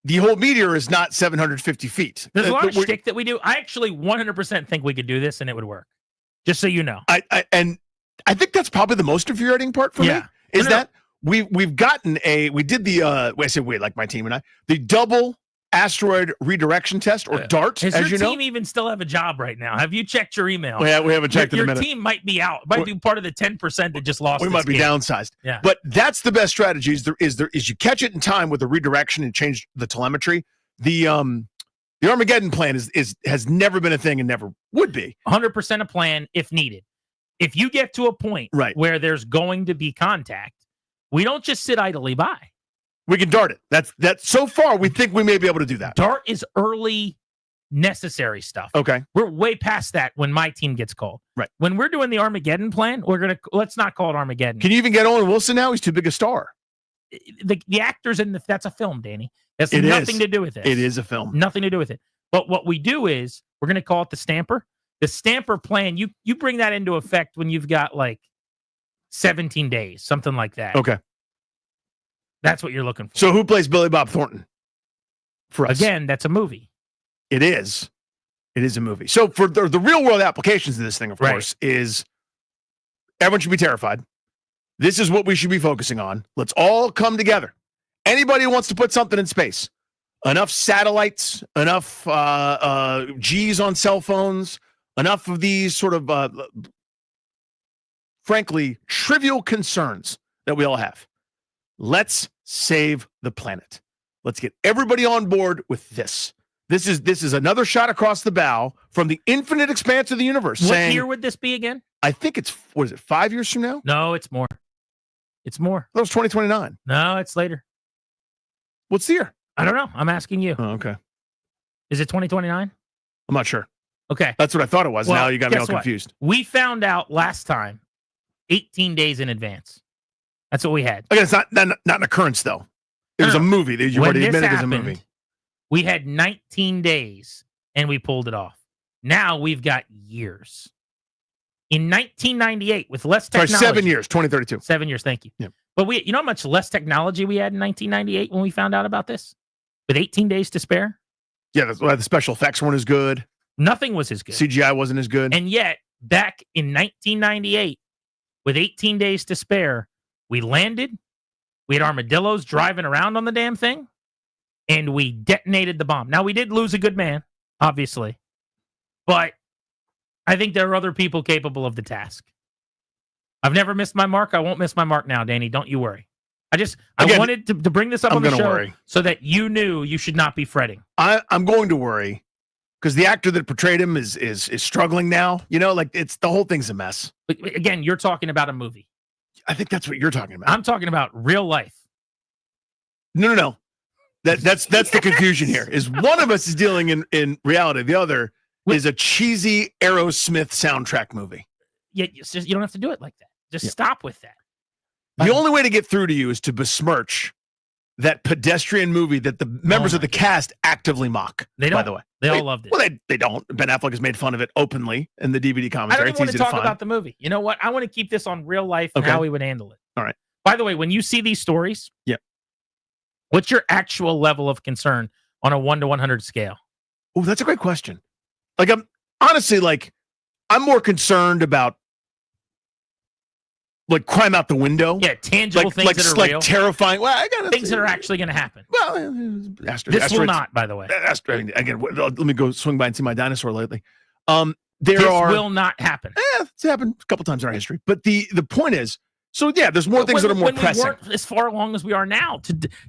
The whole meteor is not 750 feet. There's a lot of shtick that we do. I actually 100% think we could do this and it would work. Just so you know. I think that's probably the most infuriating part for me. Is that we've gotten we did the I say we, like my team and I, the double asteroid redirection test, or DART, Does as your you know. team even still have a job right now? Have you checked your email? We haven't checked in a minute. Your team might be out. Might be part of the 10% that just lost. We might be downsized. Yeah. But that's the best strategy. Is you catch it in time with the redirection and change the telemetry. The Armageddon plan has never been a thing and never would be. 100% a plan if needed. If you get to a point where there's going to be contact, we don't just sit idly by. We can dart it. That's so far we think we may be able to do that. DART is early necessary stuff. Okay. We're way past that when my team gets called. Right. When we're doing the Armageddon plan, let's not call it Armageddon. Can you even get Owen Wilson now? He's too big a star. The actors that's a film, Danny. That's nothing to do with it. It is a film. Nothing to do with it. But what we do is we're going to call it the Stamper. The Stamper plan, you bring that into effect when you've got like 17 days, something like that. Okay. That's what you're looking for. So who plays Billy Bob Thornton for us? Again, that's a movie. It is. It is a movie. So for the real world applications of this thing, of course, is everyone should be terrified. This is what we should be focusing on. Let's all come together. Anybody who wants to put something in space, enough satellites, enough G's on cell phones, Enough of these sort of, frankly, trivial concerns that we all have. Let's save the planet. Let's get everybody on board with this. This is another shot across the bow from the infinite expanse of the universe. What year would this be again? I think it's, 5 years from now? No, it's more. It's more. That was 2029. No, it's later. What's the year? I don't know. I'm asking you. Oh, okay. Is it 2029? I'm not sure. Okay. That's what I thought it was. Well, now you got me all guess what? confused. We found out last time 18 days in advance. That's what we had. Again, it's not an occurrence, though. It was a movie. You already admitted it was a movie. We had 19 days, and we pulled it off. Now we've got years. In 1998, with less technology. Sorry, 7 years, 2032. 7 years, thank you. Yeah. But you know how much less technology we had in 1998 when we found out about this? With 18 days to spare? Yeah, the special effects weren't as good. Nothing was as good. CGI wasn't as good. And yet, back in 1998, with 18 days to spare, we landed. We had armadillos driving around on the damn thing, and we detonated the bomb. Now, we did lose a good man, obviously, but I think there are other people capable of the task. I've never missed my mark. I won't miss my mark now, Danny. Don't you worry. I wanted to bring this up on the show so that you knew you should not be fretting. I'm going to worry because the actor that portrayed him is struggling now. You know, like it's the whole thing's a mess. But again, you're talking about a movie. I think that's what you're talking about. I'm talking about real life. No. That's the confusion here. Is one of us is dealing in reality. The other is a cheesy Aerosmith soundtrack movie. Yeah, you don't have to do it like that. Just stop with that. The only way to get through to you is to besmirch that pedestrian movie that the members of the cast actively mock. They don't. By the way, they all loved it. Well, they don't. Ben Affleck has made fun of it openly in the DVD I commentary. don't even want It's to easy talk find. about the movie. You know what? I want to keep this on real life and Okay. how we would handle it. All right. By the way, when you see these stories, what's your actual level of concern on a 1 to 100 scale? Oh, that's a great question. Like I'm honestly I'm more concerned about like crime out the window. Yeah, tangible things that are real. Terrifying. Well, I got things that are actually going to happen. Well, This will not, by the way. Again, let me go swing by and see my dinosaur lately. This will not happen. It's happened a couple times in our history. But the point is, so yeah, there's more things that are more pressing. We weren't as far along as we are now.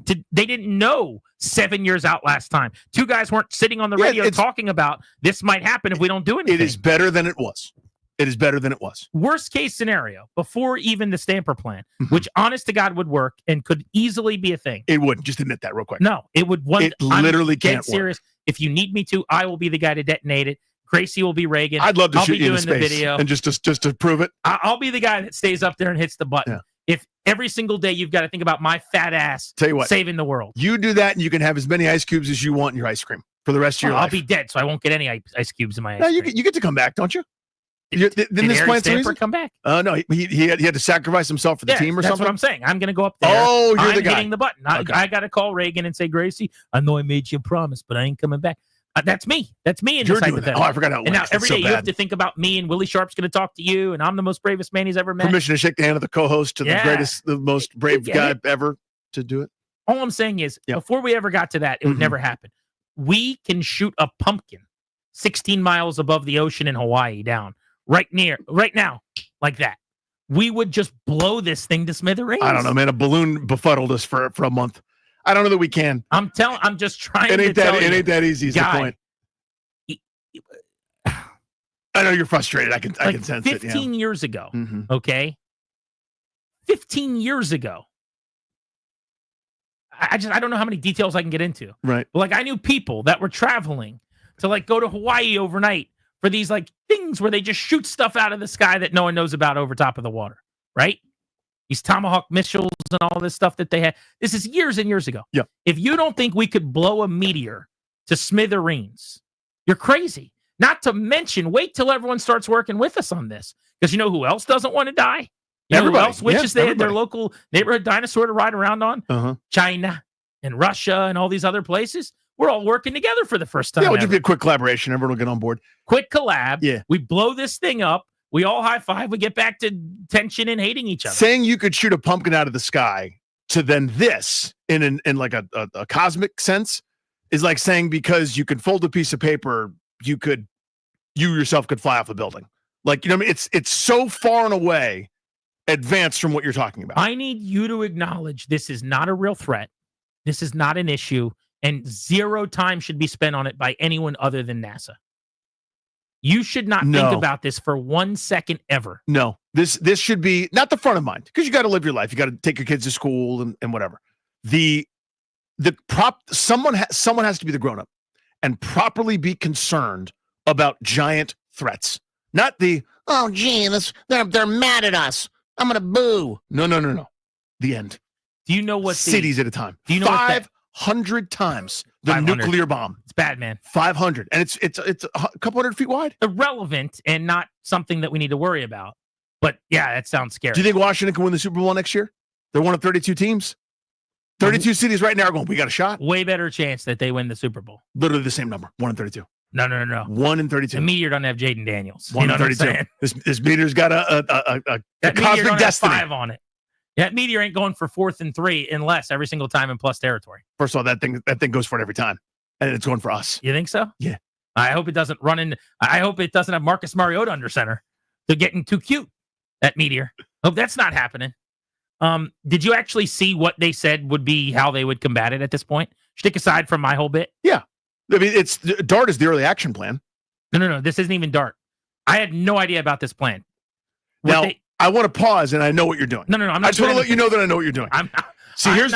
They didn't know 7 years out last time. Two guys weren't sitting on the radio talking about this might happen if we don't do anything. It is better than it was. It is better than it was. Worst case scenario, before even the Stamper plan, which honest to God would work and could easily be a thing. It would. Just admit that real quick. No, it would. It literally can't work. Serious. If you need me to, I will be the guy to detonate it. Gracie will be Reagan. I'd love to I'll shoot be you doing into the space video. and just to prove it. I'll be the guy that stays up there and hits the button. Yeah. If every single day you've got to think about my fat ass Tell you what, saving the world. You do that and you can have as many ice cubes as you want in your ice cream for the rest of your life. I'll be dead, so I won't get any ice cubes in my ice No, cream. you get to come back, don't you? Didn't this Harry plan Stamper come back? No, he had to sacrifice himself for the team or that's something. what I'm saying. I'm going to go up there. Oh, you're I'm the guy. hitting the button. I got to call Reagan and say, Gracie, I know I made you a promise, but I ain't coming back. That's me. That's me in You're this doing that. hypothetical. Oh, I forgot how it And now works. every That's day so you have bad. to think about me and Willie Sharp's going to talk to you, and I'm the most bravest man he's ever met. Permission to shake the hand of the co-host to the most brave get guy it. ever to do it. All I'm saying is, before we ever got to that, it would never happen. We can shoot a pumpkin 16 miles above the ocean in Hawaii down right now, like that. We would just blow this thing to smithereens. I don't know, man. A balloon befuddled us for a month. I don't know that we can. I'm just trying It to ain't tell that. you. It ain't that easy. Is the Guy, point? I know you're frustrated. I can sense it. 15 years ago, Mhm. okay? 15 years ago. I don't know how many details I can get into. Right. But like I knew people that were traveling to like go to Hawaii overnight for these like things where they just shoot stuff out of the sky that no one knows about over top of the water, right? These Tomahawk missiles and all this stuff that they had. This is years and years ago. Yeah. If you don't think we could blow a meteor to smithereens, you're crazy. Not to mention, wait till everyone starts working with us on this. Because you know who else doesn't want to die? You know Everybody. who else wishes Yeah, they had their everybody. local neighborhood dinosaur to ride around on? Uh-huh. China and Russia and all these other places. We're all working together for the first time. Yeah, it would just ever. be a quick collaboration. Everyone will get on board. Quick collab. Yeah. We blow this thing up. We all high five. We get back to tension and hating each other. Saying you could shoot a pumpkin out of the sky to then this in like a cosmic sense is like saying because you can fold a piece of paper, you could you yourself could fly off a building. Like, you know what I mean? It's so far and away advanced from what you're talking about. I need you to acknowledge this is not a real threat. This is not an issue, and 0 time should be spent on it by anyone other than NASA. You should not think about this for 1 second ever. No, this should be not the front of mind, because you got to live your life. You got to take your kids to school and whatever. Someone has to be the grown up and properly be concerned about giant threats. Not the, oh, gee, they're mad at us. I'm going to boo. No. The end. Do you know what cities at a time? Do you know 500 times the 500. nuclear bomb? It's bad, man. 500. And it's a couple hundred feet wide. Irrelevant and not something that we need to worry about. But yeah, that sounds scary. Do you think Washington can win the Super Bowl next year? They're one of 32 teams. 32 cities right now are going, we got a shot. Way better chance that they win the Super Bowl. Literally the same number, 1 in 32. No. 1 in 32. The meteor doesn't have Jaden Daniels. 1 in 32. This meteor's got a that cosmic meteor destiny. Have 5 on it. That meteor ain't going for 4th and 3 unless every single time in plus territory. First of all, that thing goes for it every time, and it's going for us. You think so? Yeah. I hope it doesn't run in. I hope it doesn't have Marcus Mariota under center. They're getting too cute. That meteor. Hope that's not happening. Did you actually see what they said would be how they would combat it at this point? Stick aside from my whole bit. Yeah. I mean, DART is the early action plan. No. This isn't even DART. I had no idea about this plan. I want to pause, and I know what you're doing. No. I'm not I just want to let you know that I know what you're doing.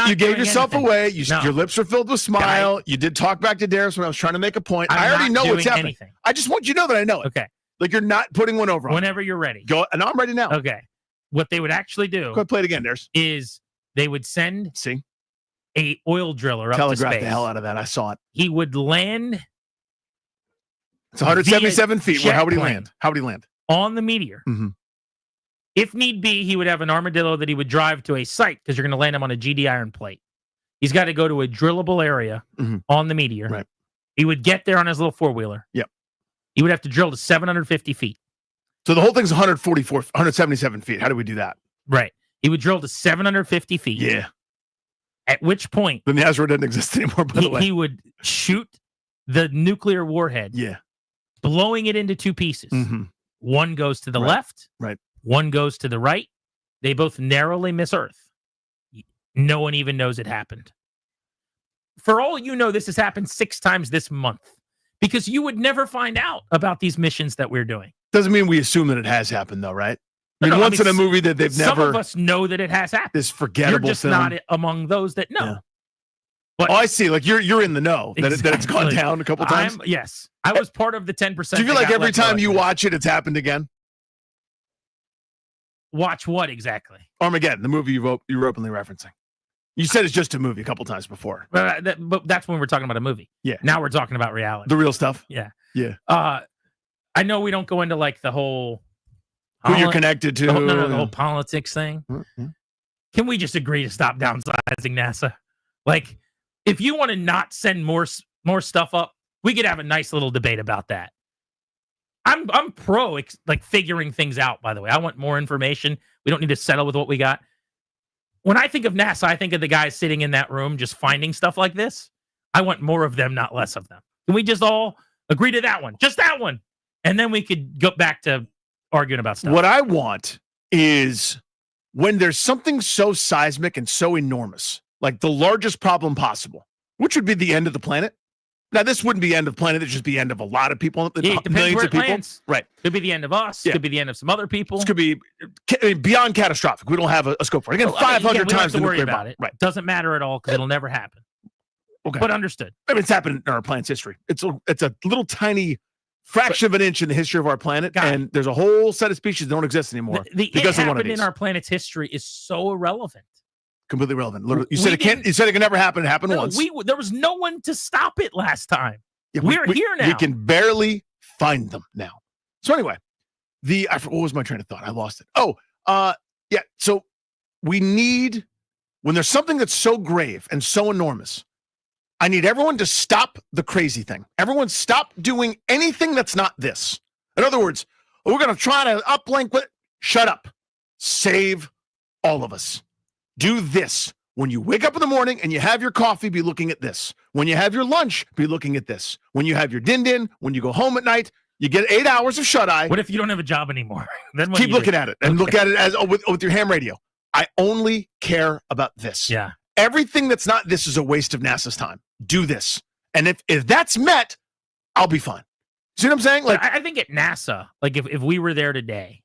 You gave yourself away. Your lips are filled with smile. You did talk back to Darius when I was trying to make a point. I already know what's happening. Anything. I just want you to know that I know it. Okay. Like you're not putting one over on Whenever you're ready. Go. And I'm ready now. Okay. What they would actually do. Go ahead, play it again, Darius. Is they would send a oil driller up Telegraph to space. The hell out of that. I saw it. He would land. It's 177 feet. How would he land? On the meteor. Mm-hmm. If need be, he would have an armadillo that he would drive to a site because you're going to land him on a GD iron plate. He's got to go to a drillable area on the meteor. Right. He would get there on his little 4-wheeler. Yep. He would have to drill to 750 feet. So the whole thing's 177 feet. How do we do that? Right. He would drill to 750 feet. Yeah. At which point... Then the asteroid doesn't exist anymore, by the way. He would shoot the nuclear warhead. Yeah. Blowing it into 2 pieces. Mm-hmm. One goes to the left. Right. One goes to the right. They both narrowly miss Earth. No one even knows it happened. For all you know, this has happened 6 times this month because you would never find out about these missions that we're doing. Doesn't mean we assume that it has happened, though, right? I mean, once in a movie that they've never... Some of us know that it has happened. This forgettable You're just film. not among those that know. Yeah. But I see. Like, you're in the know that it's gone down a couple times? Yes. I was part of the 10%. Do you feel like every time you watch it, it's happened again? Watch what exactly? Armageddon, the movie you're openly referencing. You said it's just a movie a couple times before. But that's when we're talking about a movie. Yeah. Now we're talking about reality. The real stuff? Yeah. Yeah. I know we don't go into like the whole... Who you're connected to. The whole politics thing. Mm-hmm. Can we just agree to stop downsizing NASA? Like, if you want to not send more stuff up, we could have a nice little debate about that. I'm pro like figuring things out, by the way. I want more information. We don't need to settle with what we got. When I think of NASA, I think of the guys sitting in that room just finding stuff like this. I want more of them, not less of them. Can we just all agree to that one? Just that one. And then we could go back to arguing about stuff. What I want is when there's something so seismic and so enormous, like the largest problem possible, which would be the end of the planet. Now, this wouldn't be end of planet. It'd just be end of a lot of people. Yeah, it depends millions where of people. Lands. Right. Could be the end of us. Yeah. Could be the end of some other people. This could be beyond catastrophic. We don't have a scope for it. Again, 500 we don't have times to the worry nuclear about bomb. it. Right. Doesn't matter at all because it'll never happen. Okay. But understood. I mean, it's happened in our planet's history. It's a little tiny fraction of an inch in the history of our planet, and there's a whole set of species that don't exist anymore because of one of these. In our planet's history is so irrelevant. Completely irrelevant. Literally, you said it can't. You said it can never happen. It happened once. There was no one to stop it last time. Yeah, we're here now. We can barely find them now. So anyway, what was my train of thought? I lost it. Yeah. So we need, when there's something that's so grave and so enormous, I need everyone to stop the crazy thing. Everyone stop doing anything that's not this. In other words, we're going to try to uplink with. Shut up. Save all of us. Do this. When you wake up in the morning and you have your coffee, be looking at this. When you have your lunch, be looking at this. When you have your din-din, when you go home at night, You get 8 hours of shut eye. What if you don't have a job anymore? Then what Keep do you looking do? at it and look at it as with your ham radio. I only care about this. Yeah. Everything that's not this is a waste of NASA's time. Do this. And if that's met, I'll be fine. See what I'm saying? Like, I think at NASA, like if we were there today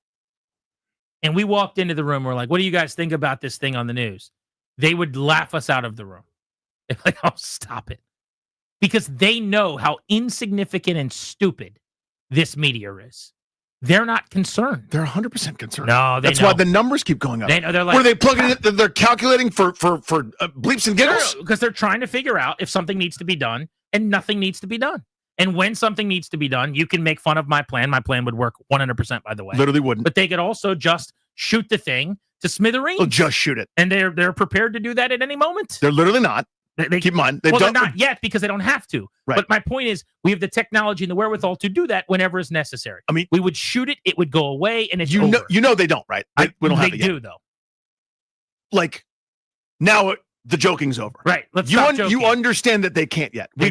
and we walked into the room, we're like, what do you guys think about this thing on the news? They would laugh us out of the room. They're like, oh, stop it. Because they know how insignificant and stupid this media is. They're not concerned. They're 100% concerned. No, that's why the numbers keep going up. They know. They're like, what are they plugging in? They're calculating for bleeps and giggles? Because they're trying to figure out if something needs to be done and nothing needs to be done. And when something needs to be done, you can make fun of my plan. My plan would work 100%, by the way. Literally wouldn't. But they could also just shoot the thing to smithereens. They'll just shoot it. And they're prepared to do that at any moment. They're literally not. Keep in mind. They're not yet because they don't have to. Right. But my point is, we have the technology and the wherewithal to do that whenever is necessary. I mean, we would shoot it, it would go away, and it's you over. know they don't, right? We don't have it yet. They do, though. Like, now the joking's over. Right. Let's stop joking. You understand that they can't yet. They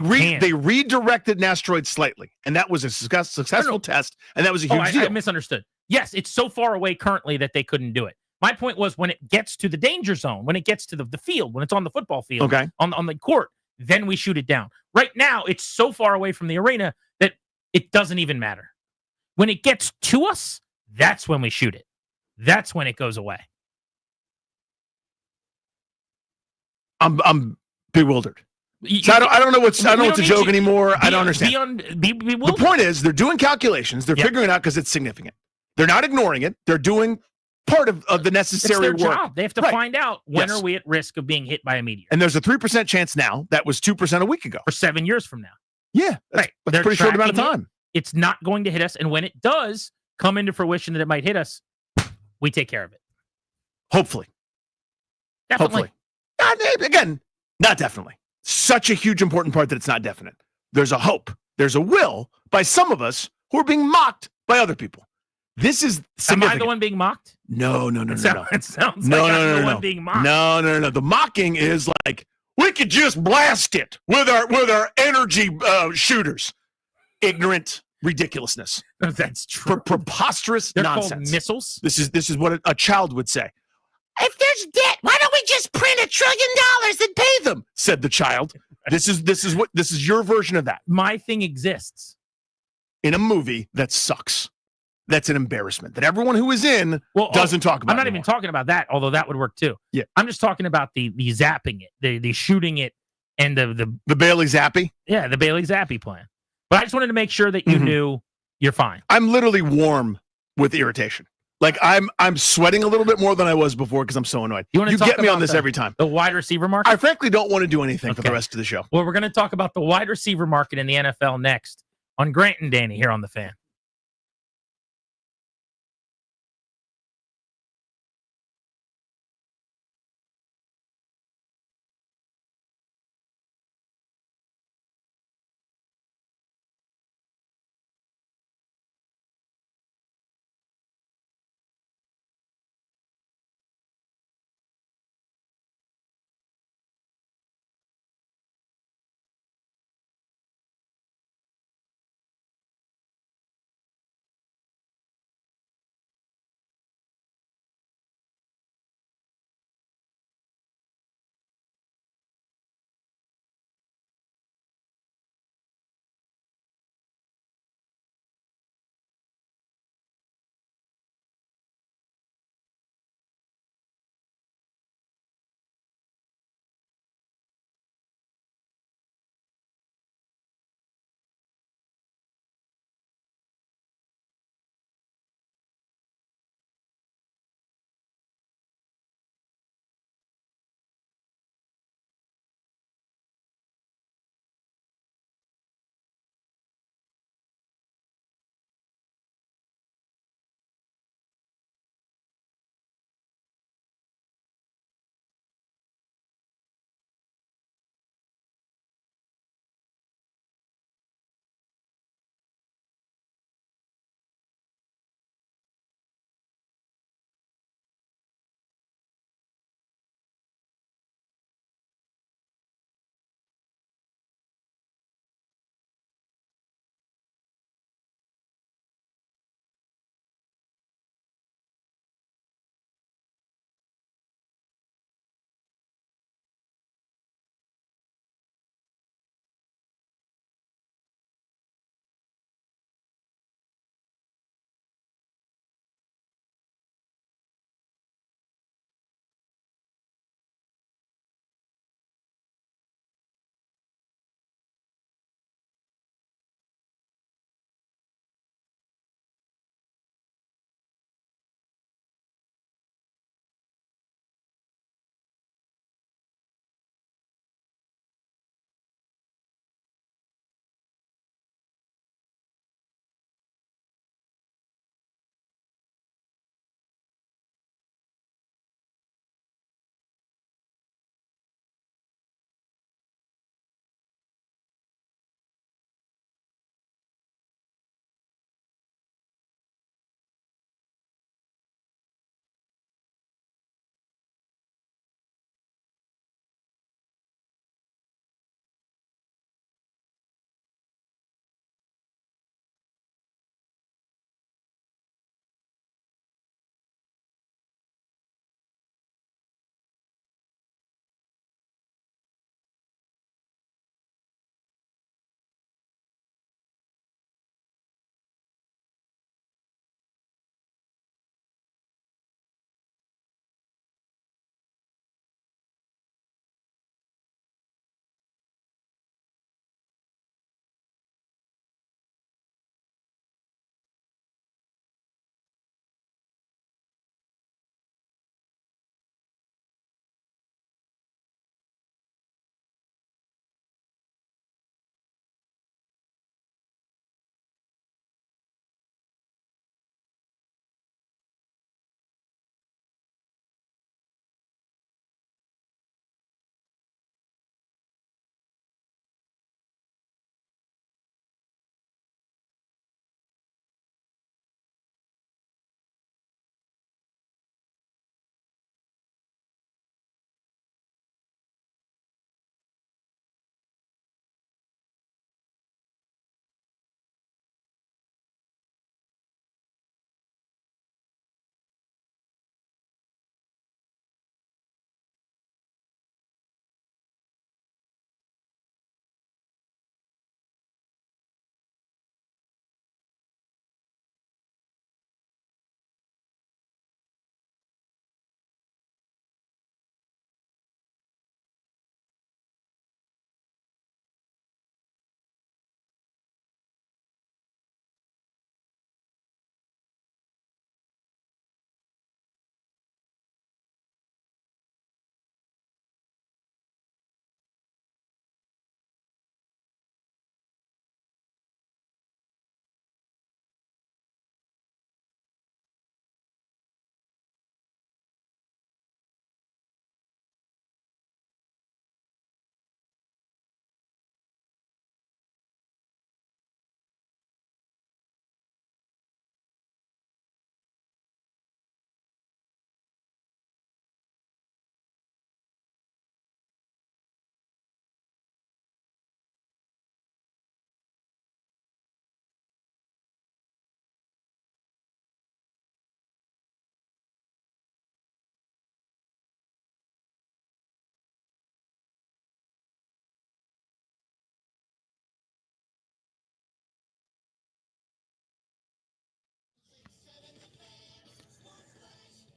redirected an asteroid slightly, and that was a successful test, and that was a huge deal. I misunderstood. Yes, it's so far away currently that they couldn't do it. My point was when it gets to the danger zone, when it gets to the field, when it's on the football field, on the court, then we shoot it down. Right now, it's so far away from the arena that it doesn't even matter. When it gets to us, that's when we shoot it. That's when it goes away. I'm bewildered. So I don't know what's a joke anymore. I don't understand. The point is, they're doing calculations. They're figuring it out because it's significant. They're not ignoring it. They're doing part of the necessary it's their work. Job. They have to find out when are we at risk of being hit by a meteor. And there's a 3% chance now. That was 2% a week ago. For 7 years from now. Yeah, that's a pretty short amount of time. It's not going to hit us. And when it does come into fruition that it might hit us, we take care of it. Hopefully. Definitely. Again, not definitely. Such a huge important part that it's not definite. There's a hope. There's a will by some of us who are being mocked by other people. This is significant. Am I the one being mocked? No. It sounds like I'm the one being mocked. No. The mocking is like, we could just blast it with our energy shooters. Ignorant ridiculousness. That's true. Preposterous They're nonsense. called missiles. This is what a child would say. If there's debt, why don't we just print $1 trillion and pay them? Said the child. This is your version of that. My thing exists in a movie that sucks. That's an embarrassment that everyone who is in doesn't talk about. I'm not even talking about that, although that would work too. Yeah. I'm just talking about the zapping it, the shooting it, and the Bailey Zappi. Yeah, the Bailey Zappi plan. But I just wanted to make sure that you knew you're fine. I'm literally warm with irritation. Like I'm sweating a little bit more than I was before because I'm so annoyed. You get me on this every time. The wide receiver market? I frankly don't want to do anything for the rest of the show. Well, we're going to talk about the wide receiver market in the NFL next on Grant and Danny here on The Fan.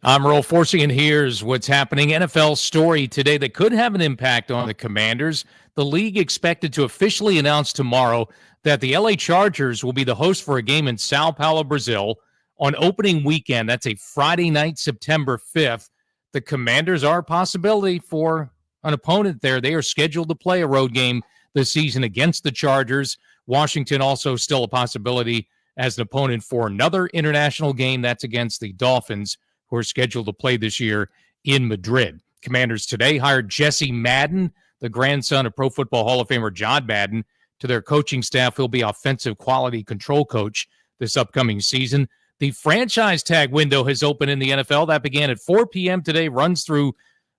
I'm Earl Forsing, and here's what's happening. NFL story today that could have an impact on the Commanders. The league expected to officially announce tomorrow that the LA Chargers will be the host for a game in Sao Paulo, Brazil on opening weekend. That's a Friday night, September 5th. The Commanders are a possibility for an opponent there. They are scheduled to play a road game this season against the Chargers. Washington also still a possibility as an opponent for another international game. That's against the Dolphins, who are scheduled to play this year in Madrid. Commanders today hired Jesse Madden, the grandson of Pro Football Hall of Famer John Madden, to their coaching staff. He'll be offensive quality control coach this upcoming season. The franchise tag window has opened in the NFL. That began at 4 p.m. today, runs through a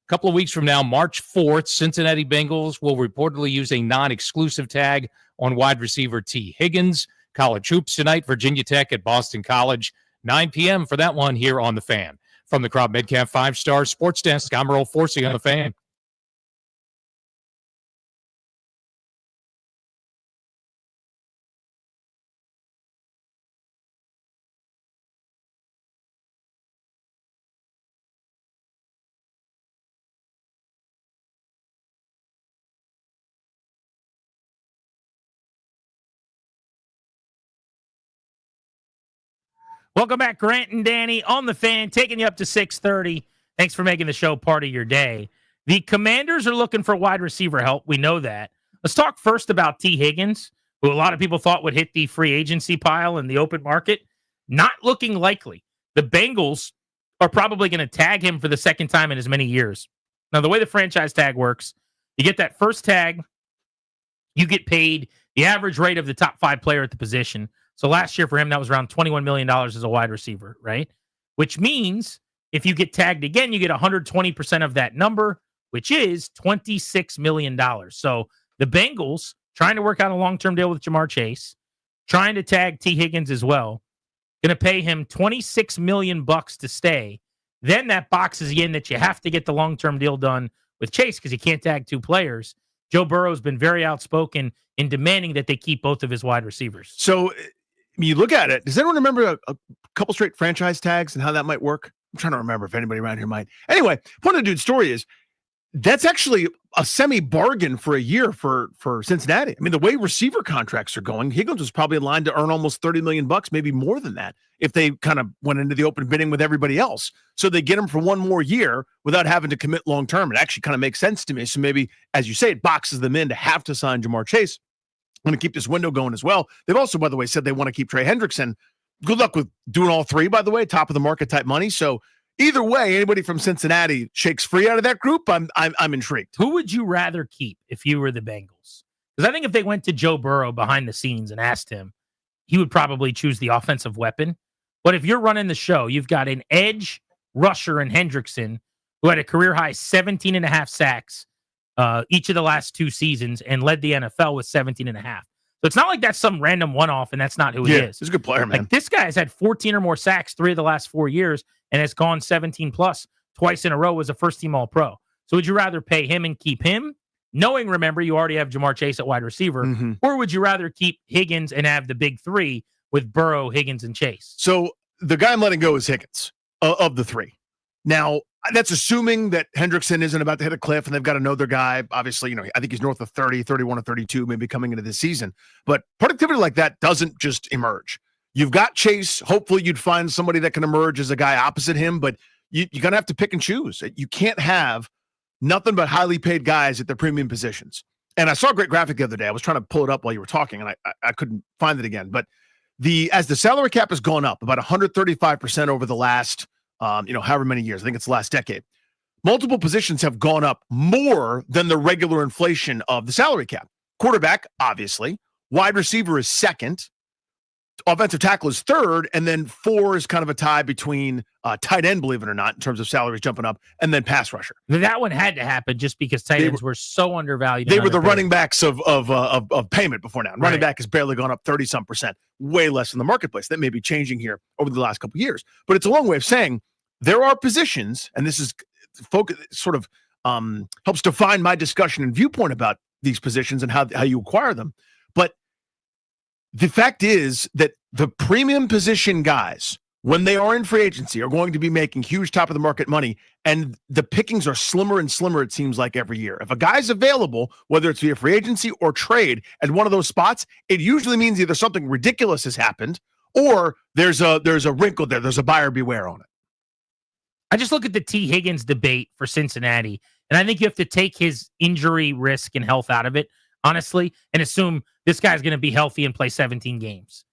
couple of weeks from now, March 4th. Cincinnati Bengals will reportedly use a non-exclusive tag on wide receiver T. Higgins. College hoops tonight, Virginia Tech at Boston College. 9 p.m. for that one here on The Fan. From the Crop Metcalf 5-Star Sports Desk, I'm Earl Forsey on The Fan. Welcome back, Grant and Danny on The Fan, taking you up to 6:30. Thanks for making the show part of your day. The Commanders are looking for wide receiver help. We know that. Let's talk first about T. Higgins, who a lot of people thought would hit the free agency pile in the open market. Not looking likely. The Bengals are probably going to tag him for the second time in as many years. Now, the way the franchise tag works, you get that first tag, you get paid the average rate of the top 5 player at the position. So last year for him, that was around $21 million as a wide receiver, right? Which means if you get tagged again, you get 120% of that number, which is $26 million. So the Bengals trying to work out a long-term deal with Jamar Chase, trying to tag T. Higgins as well, going to pay him $26 million to stay. Then that boxes you in that you have to get the long-term deal done with Chase because you can't tag 2 players. Joe Burrow's been very outspoken in demanding that they keep both of his wide receivers. So you look at it. Does anyone remember a couple straight franchise tags and how that might work? I'm trying to remember if anybody around here might. Anyway, point of the dude's story is that's actually a semi-bargain for a year for Cincinnati. I mean, the way receiver contracts are going, Higgins was probably in line to earn almost $30 million, maybe more than that, if they kind of went into the open bidding with everybody else. So they get him for one more year without having to commit long-term. It actually kind of makes sense to me. So maybe, as you say, it boxes them in to have to sign Jamar Chase. I'm going to keep this window going as well. They've also, by the way, said they want to keep Trey Hendrickson. Good luck with doing all 3, by the way, top of the market type money. So either way, anybody from Cincinnati shakes free out of that group, I'm intrigued. Who would you rather keep if you were the Bengals? Because I think if they went to Joe Burrow behind the scenes and asked him, he would probably choose the offensive weapon. But if you're running the show, you've got an edge rusher in Hendrickson, who had a career high 17 and a half sacks each of the last 2 seasons and led the NFL with 17 and a half. So it's not like that's some random one-off and that's not who he is. He's a good player, man. Like this guy has had 14 or more sacks 3 of the last 4 years and has gone 17 plus twice in a row as a first-team All-Pro. So would you rather pay him and keep him, knowing, remember, you already have Jamar Chase at wide receiver, or would you rather keep Higgins and have the big 3 with Burrow, Higgins, and Chase? So the guy I'm letting go is Higgins of the 3. Now, that's assuming that Hendrickson isn't about to hit a cliff and they've got to know their guy. Obviously, I think he's north of 30, 31 or 32, maybe coming into this season. But productivity like that doesn't just emerge. You've got Chase. Hopefully you'd find somebody that can emerge as a guy opposite him, but you're going to have to pick and choose. You can't have nothing but highly paid guys at their premium positions. And I saw a great graphic the other day. I was trying to pull it up while you were talking, and I couldn't find it again. But as the salary cap has gone up about 135% over the last however many years, I think it's the last decade, multiple positions have gone up more than the regular inflation of the salary cap. Quarterback, obviously. Wide receiver is second. Offensive tackle is third. And then 4 is kind of a tie between tight end, believe it or not, in terms of salaries jumping up, and then pass rusher. That one had to happen just because tight ends were so undervalued. They were the running backs of payment before now. Running back has barely gone up 30-some%, way less in the marketplace. That may be changing here over the last couple of years. But it's a long way of saying there are positions, and this is sort of helps define my discussion and viewpoint about these positions and how you acquire them. But the fact is that the premium position guys when they are in free agency, are going to be making huge top of the market money, and the pickings are slimmer and slimmer, it seems like, every year. If a guy's available, whether it's via free agency or trade at one of those spots, it usually means either something ridiculous has happened or there's a wrinkle there. There's a buyer beware on it. I just look at the T. Higgins debate for Cincinnati, and I think you have to take his injury risk and health out of it, honestly, and assume this guy's going to be healthy and play 17 games.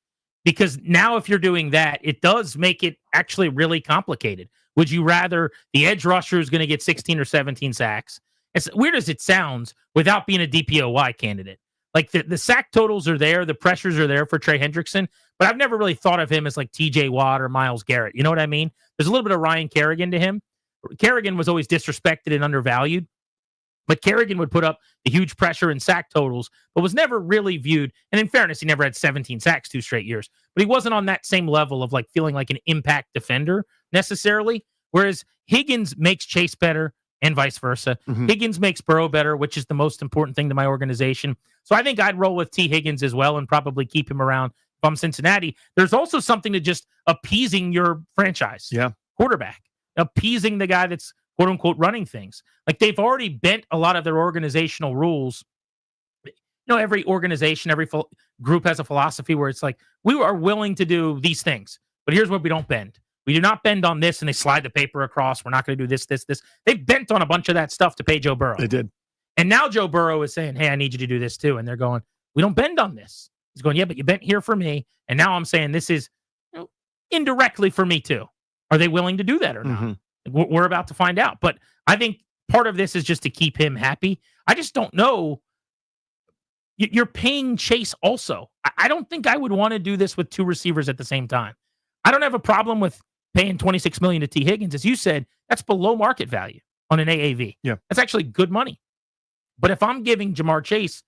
Because now if you're doing that, it does make it actually really complicated. Would you rather the edge rusher is going to get 16 or 17 sacks? As weird as it sounds, without being a DPOY candidate. Like the sack totals are there, the pressures are there for Trey Hendrickson, but I've never really thought of him as like TJ Watt or Myles Garrett. You know what I mean? There's a little bit of Ryan Kerrigan to him. Kerrigan was always disrespected and undervalued, but Kerrigan would put up the huge pressure and sack totals, but was never really viewed. And in fairness, he never had 17 sacks 2 straight years, but he wasn't on that same level of like feeling like an impact defender necessarily. Whereas Higgins makes Chase better and vice versa. Higgins makes Burrow better, which is the most important thing to my organization. So I think I'd roll with T. Higgins as well and probably keep him around if I'm Cincinnati. There's also something to just appeasing your franchise quarterback, appeasing the guy that's quote unquote running things. Like they've already bent a lot of their organizational rules. You know, every organization, every group has a philosophy where it's like, we are willing to do these things, but here's what we don't bend. We do not bend on this, and they slide the paper across. We're not going to do this. They bent on a bunch of that stuff to pay Joe Burrow. They did. And now Joe Burrow is saying, hey, I need you to do this too. And they're going, we don't bend on this. He's going, yeah, but you bent here for me. And now I'm saying this is indirectly for me too. Are they willing to do that or not? We're about to find out. But I think part of this is just to keep him happy. I just don't know. You're paying Chase also. I don't think I would want to do this with 2 receivers at the same time. I don't have a problem with paying $26 million to T. Higgins. As you said, that's below market value on an AAV. Yeah. That's actually good money. But if I'm giving Jamar Chase,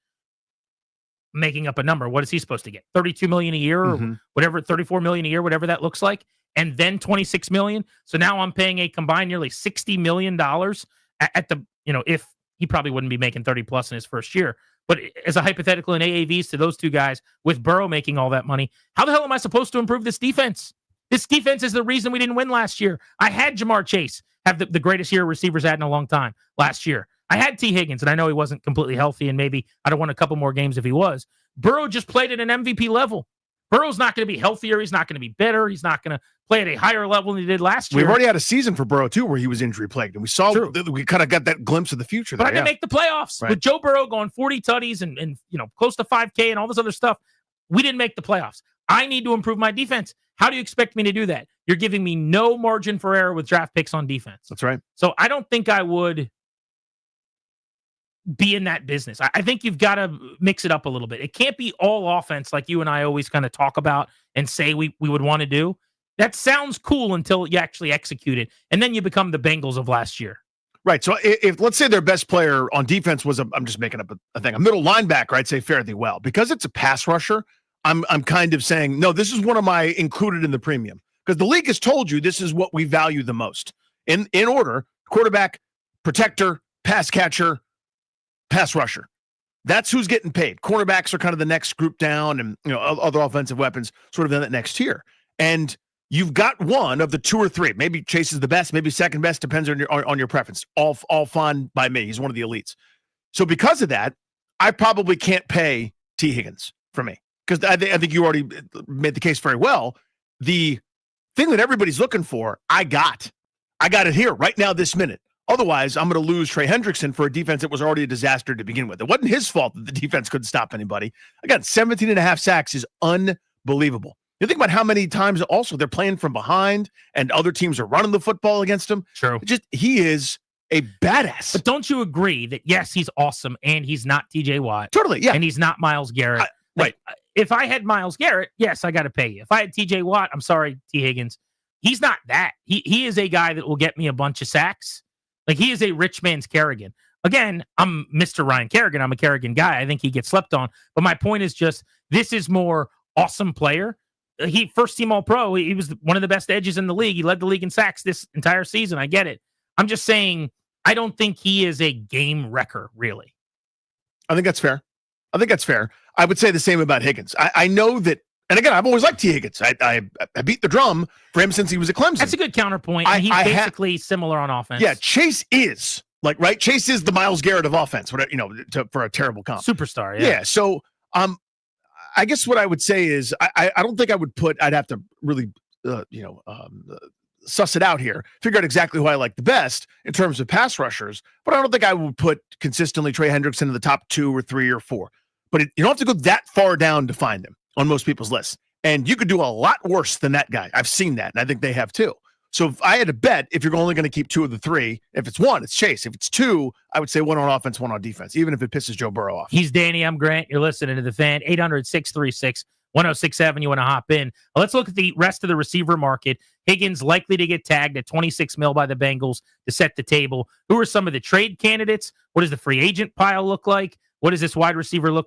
making up a number, what is he supposed to get? $32 million a year or whatever, $34 million a year, whatever that looks like, and then $26 million. So now I'm paying a combined nearly $60 million at the, if he probably wouldn't be making 30 plus in his first year. But as a hypothetical in AAVs to those 2 guys with Burrow making all that money, how the hell am I supposed to improve this defense? This defense is the reason we didn't win last year. I had Jamar Chase have the greatest year receivers had in a long time last year. I had T. Higgins, and I know he wasn't completely healthy, and maybe I'd have won a couple more games if he was. Burrow just played at an MVP level. Burrow's not going to be healthier. He's not going to be better. He's not going to play at a higher level than he did last year. We've already had a season for Burrow, too, where he was injury plagued, and we saw we kind of got that glimpse of the future. But there, I didn't make the playoffs. Right. With Joe Burrow going 40 tutties and close to 5K and all this other stuff, we didn't make the playoffs. I need to improve my defense. How do you expect me to do that? You're giving me no margin for error with draft picks on defense. That's right. So I don't think I would be in that business. I think you've got to mix it up a little bit. It can't be all offense like you and I always kind of talk about and say we would want to do. That sounds cool until you actually execute it, and then you become the Bengals of last year. Right. So if let's say their best player on defense was I'm just making up a thing, a middle linebacker, I'd say fare thee well. Because it's a pass rusher, I'm kind of saying, no, this is one of my included in the premium. Because the league has told you this is what we value the most. In order, quarterback, protector, pass catcher, pass rusher. That's who's getting paid. Cornerbacks are kind of the next group down, and other offensive weapons sort of in that next tier. And you've got one of the 2 or 3. Maybe Chase is the best, maybe second best, depends on your preference. All fine by me. He's one of the elites. So because of that, I probably can't pay T. Higgins for me. Because I think you already made the case very well. The thing that everybody's looking for, I got it here right now this minute. Otherwise, I'm going to lose Trey Hendrickson for a defense that was already a disaster to begin with. It wasn't his fault that the defense couldn't stop anybody. Again, 17 and a half sacks is unbelievable. You think about how many times also they're playing from behind and other teams are running the football against him. True. He is a badass. But don't you agree that, yes, he's awesome and he's not TJ Watt? Totally, yeah. And he's not Myles Garrett. Right. If I had Myles Garrett, yes, I got to pay you. If I had TJ Watt, I'm sorry, T. Higgins. He's not that. He is a guy that will get me a bunch of sacks. Like, he is a rich man's Kerrigan. Again, I'm Mr. Ryan Kerrigan. I'm a Kerrigan guy. I think he gets slept on. But my point is just, this is more awesome player. He first team All-Pro. He was one of the best edges in the league. He led the league in sacks this entire season. I get it. I'm just saying, I don't think he is a game wrecker, really. I think that's fair. I would say the same about Higgins. I know that And again, I've always liked T. Higgins. I beat the drum for him since he was at Clemson. That's a good counterpoint. And he's basically similar on offense. Yeah, Chase is right. Chase is the Myles Garrett of offense. Whatever, for a terrible comp. Superstar. Yeah. Yeah. So, I guess what I would say is I don't think I would put. I'd have to really, suss it out here, figure out exactly who I like the best in terms of pass rushers. But I don't think I would put consistently Trey Hendrickson in the top 2 or 3 or 4. But you don't have to go that far down to find him on most people's lists. And you could do a lot worse than that guy. I've seen that, and I think they have too. So if I had to bet, if you're only going to keep 2 of the 3, if it's 1, it's Chase. If it's 2, I would say 1 on offense, 1 on defense, even if it pisses Joe Burrow off. He's Danny. I'm Grant. You're listening to The Fan. 800-636-1067. You want to hop in. Let's look at the rest of the receiver market. Higgins likely to get tagged at $26 million by the Bengals to set the table. Who are some of the trade candidates? What does the free agent pile look like? What does this wide receiver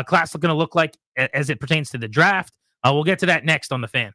class going to look like as it pertains to the draft? We'll get to that next on The Fan.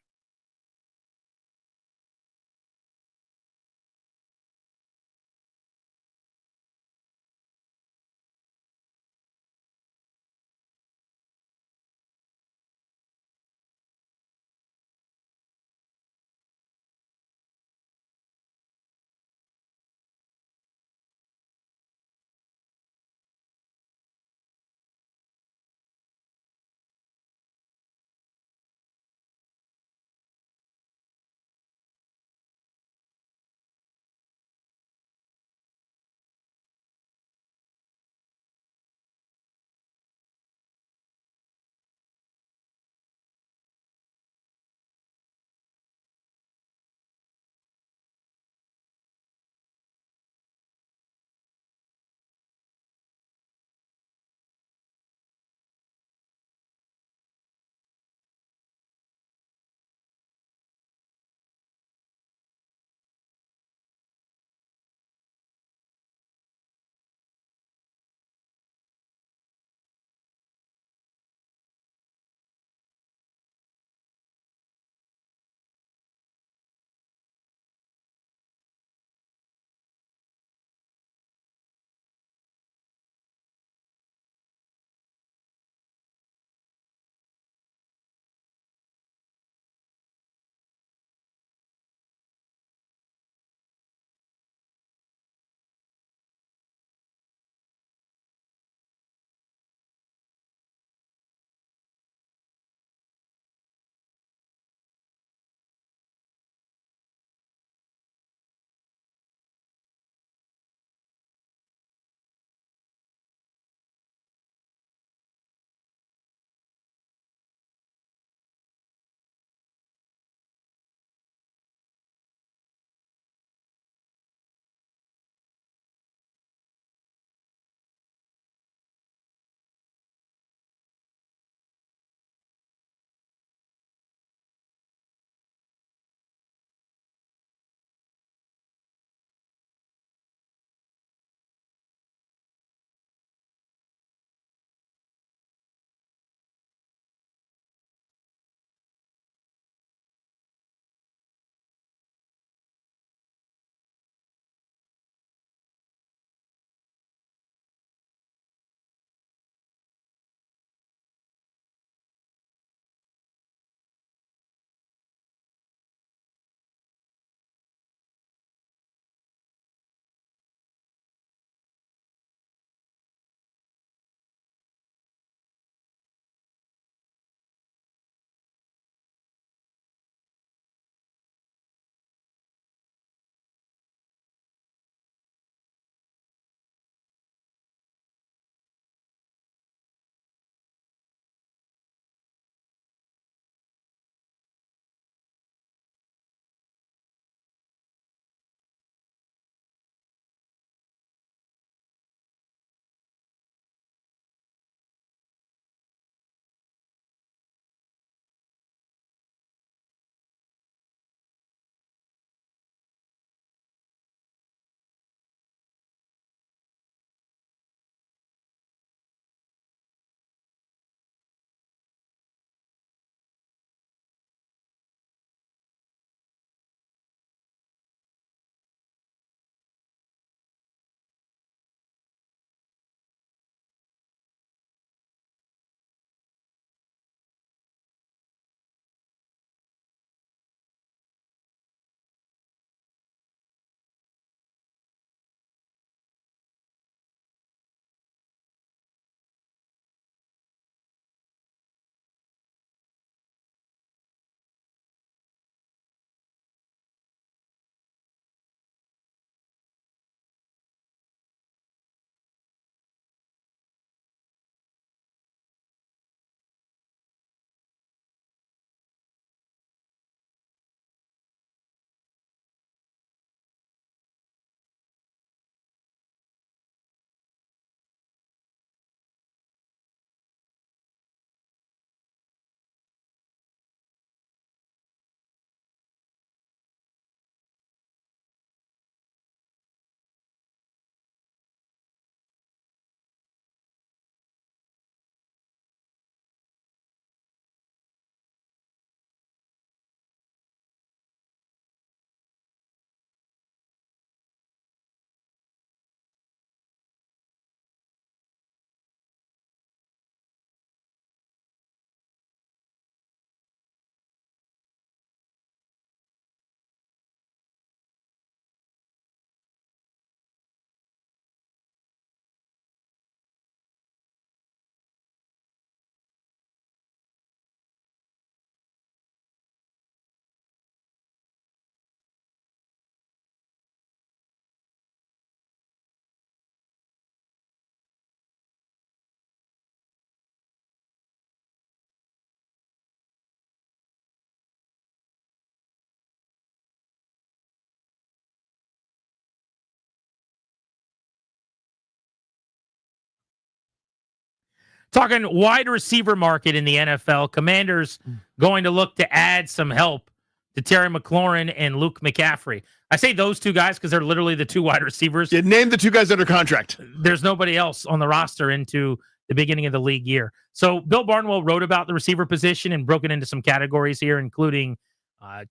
Talking wide receiver market in the NFL, Commanders going to look to add some help to Terry McLaurin and Luke McCaffrey. I say those two guys because they're literally the two wide receivers. Yeah, name the two guys under contract. There's nobody else on the roster into the beginning of the league year. So Bill Barnwell wrote about the receiver position and broken into some categories here, including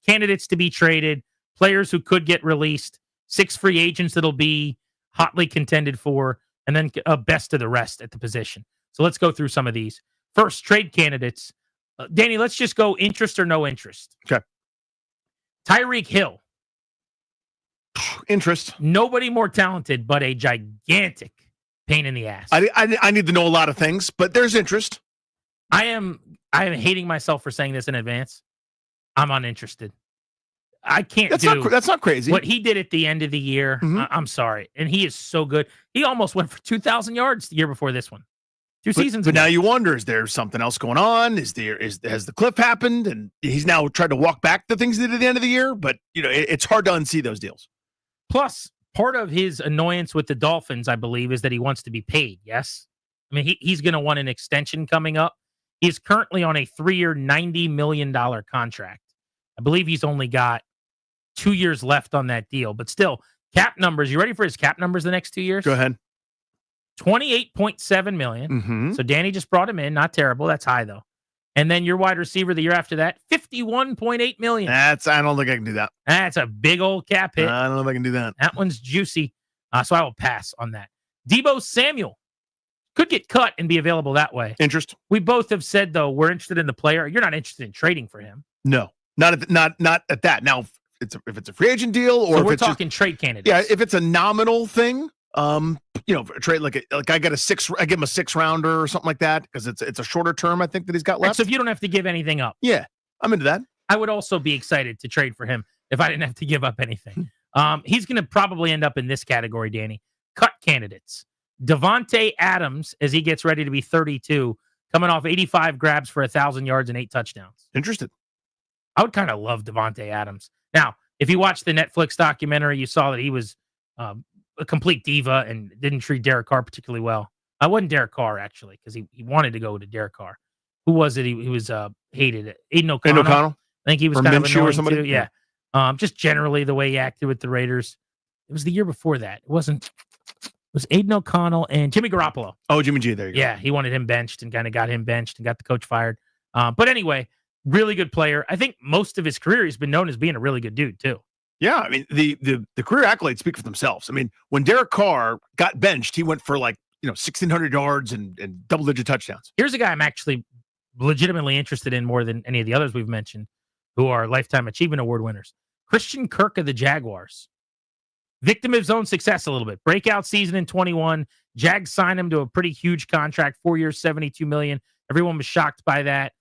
candidates to be traded, players who could get released, 6 free agents that'll be hotly contended for, and then a best of the rest at the position. So let's go through some of these. First, trade candidates. Danny, let's just go interest or no interest. Okay. Tyreek Hill. Interest. Nobody more talented, but a gigantic pain in the ass. I need to know a lot of things, but there's interest. I am hating myself for saying this in advance. I'm uninterested. I can't That's not crazy. What he did at the end of the year. I'm sorry. And he is so good. He almost went for 2,000 yards the year before this one. Two seasons But ago. now you wonder, is there something else going on? Has the cliff happened? And he's now tried to walk back the things he did at the end of the year, but it's hard to unsee those deals. Plus, part of his annoyance with the Dolphins, I believe, is that he wants to be paid. Yes. I mean, he's going to want an extension coming up. He's currently on a 3-year, $90 million contract. I believe he's only got 2 years left on that deal, but still, cap numbers. You ready for his cap numbers the next 2 years? Go ahead. $28.7 million. So Danny just brought him in. Not terrible. That's high, though. And then your wide receiver the year after that, $51.8 million. I don't think I can do that. That's a big old cap hit. I don't know if I can do that. That one's juicy. So I will pass on that. Deebo Samuel could get cut and be available that way. Interest. We both have said, though, we're interested in the player. You're not interested in trading for him. No, not at that. Now, if it's a free agent deal, or so if we're it's talking trade candidates. Yeah, if it's a nominal thing, trade like I give him a 6-rounder or something like that because it's a shorter term. I think that he's got left. So if you don't have to give anything up, yeah, I'm into that. I would also be excited to trade for him if I didn't have to give up anything. He's going to probably end up in this category, Danny. Cut candidates. Devontae Adams, as he gets ready to be 32, coming off 85 grabs for 1,000 yards and 8 touchdowns. Interested. I would kind of love Devontae Adams. Now, if you watched the Netflix documentary, you saw that he was a complete diva and didn't treat Derek Carr particularly well. I wasn't Derek Carr, actually, because he wanted to go to Derek Carr. Who was it? He was hated. Aiden O'Connell. I think he was or kind Minshew of annoying or somebody. too. Yeah. Just generally the way he acted with the Raiders. It was the year before that. It wasn't. It was Aiden O'Connell and Jimmy Garoppolo. Oh, Jimmy G. There you go. Yeah, he wanted him benched and kind of got him benched and got the coach fired. But anyway, really good player. I think most of his career he's been known as being a really good dude too. Yeah, I mean the career accolades speak for themselves. I mean, when Derek Carr got benched, he went for 1,600 yards and double-digit touchdowns. Here's a guy I'm actually legitimately interested in more than any of the others we've mentioned, who are Lifetime Achievement Award winners. Christian Kirk of the Jaguars. Victim of his own success a little bit. Breakout season in 21. Jags signed him to a pretty huge contract, 4 years, $72 million. Everyone was shocked by that.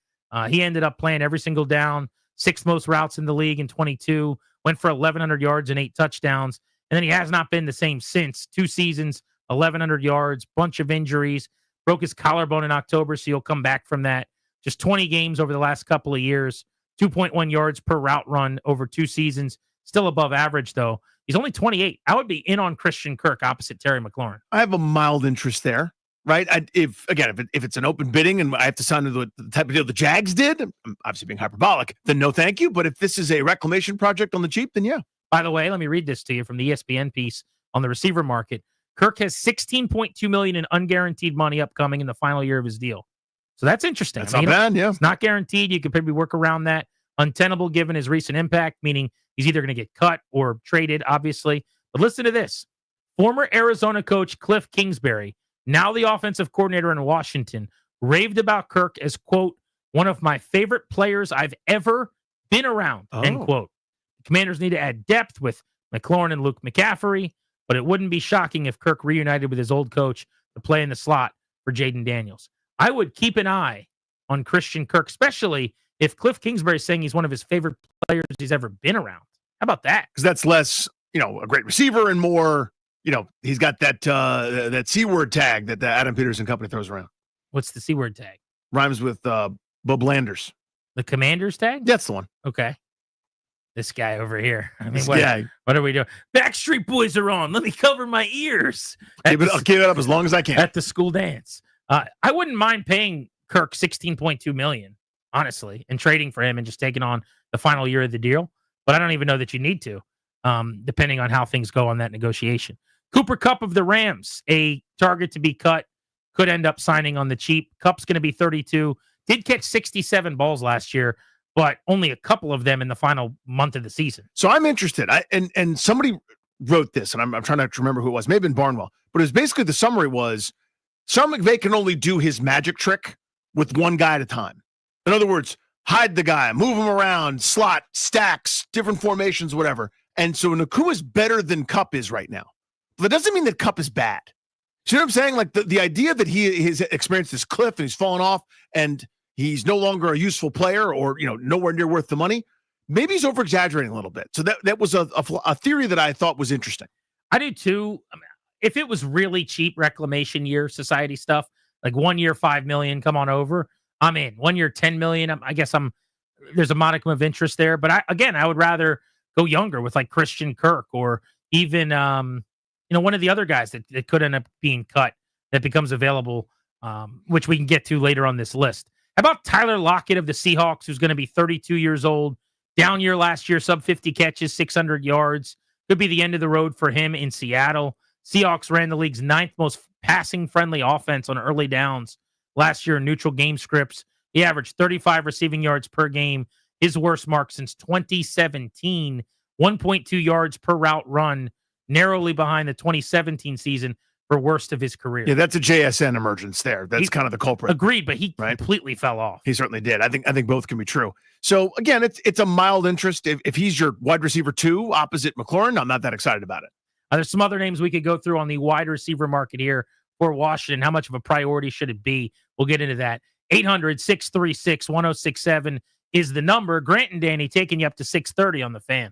He ended up playing every single down, 6th most routes in the league in 22, went for 1,100 yards and 8 touchdowns. And then he has not been the same since. 2 seasons, 1,100 yards, bunch of injuries, broke his collarbone in October, so he'll come back from that. Just 20 games over the last couple of years, 2.1 yards per route run over 2 seasons. Still above average, though. He's only 28. I would be in on Christian Kirk opposite Terry McLaurin. I have a mild interest there, right? If it's an open bidding and I have to sign to the type of deal the Jags did, I'm obviously being hyperbolic, then no thank you. But if this is a reclamation project on the cheap, then yeah. By the way, let me read this to you from the ESPN piece on the receiver market. Kirk has $16.2 million in unguaranteed money upcoming in the final year of his deal. So that's interesting. That's not bad, yeah. It's not guaranteed. You could probably work around that. Untenable given his recent impact, meaning he's either going to get cut or traded, obviously. But listen to this. Former Arizona coach Cliff Kingsbury, now the offensive coordinator in Washington, raved about Kirk as, quote, one of my favorite players I've ever been around, end quote. The Commanders need to add depth with McLaurin and Luke McCaffrey, but it wouldn't be shocking if Kirk reunited with his old coach to play in the slot for Jaden Daniels. I would keep an eye on Christian Kirk, especially if Cliff Kingsbury is saying he's one of his favorite players he's ever been around. How about that? Because that's less, a great receiver and more, he's got that C-word tag that the Adam Peters and company throws around. What's the C-word tag? Rhymes with Bub Landers. The Commander's tag? That's the one. Okay. This guy over here. I mean, This what, guy. what are we doing? Backstreet Boys are on. Let me cover my ears. I'll keep it up as long as I can. At the school dance. I wouldn't mind paying Kirk $16.2 million, honestly, and trading for him and just taking on the final year of the deal. But I don't even know that you need to, depending on how things go on that negotiation. Cooper Kupp of the Rams, a target to be cut, could end up signing on the cheap. Kupp's going to be 32. Did catch 67 balls last year, but only a couple of them in the final month of the season. So I'm interested. And somebody wrote this, and I'm trying to remember who it was. Maybe in Barnwell, but it was basically the summary was Sean McVay can only do his magic trick with one guy at a time. In other words, hide the guy, move him around, slot, stacks, different formations, whatever. And so Nakua is better than Kupp is right now. But that doesn't mean that Kupp is bad. See what I'm saying? Like the idea that he has experienced this cliff and he's fallen off and he's no longer a useful player or nowhere near worth the money. Maybe he's over exaggerating a little bit. So that was a theory that I thought was interesting. I do too. I mean, if it was really cheap reclamation year society stuff, like 1 year, $5 million, come on over, I'm in. 1 year, $10 million. I guess there's a modicum of interest there, but I would rather go younger with like Christian Kirk or even, one of the other guys that could end up being cut that becomes available, which we can get to later on this list. How about Tyler Lockett of the Seahawks, who's going to be 32 years old, down year last year, sub 50 catches, 600 yards. Could be the end of the road for him in Seattle. Seahawks ran the league's 9th most passing-friendly offense on early downs last year in neutral game scripts. He averaged 35 receiving yards per game, his worst mark since 2017, 1.2 yards per route run, narrowly behind the 2017 season for worst of his career. Yeah, that's a JSN emergence there. That's kind of the culprit. Agreed, but he completely fell off. He certainly did. I think both can be true. So again, it's a mild interest. If he's your wide receiver 2 opposite McLaurin, I'm not that excited about it. There's some other names we could go through on the wide receiver market here for Washington. How much of a priority should it be? We'll get into that. 800-636-1067 is the number. Grant and Danny taking you up to 6:30 on the Fan.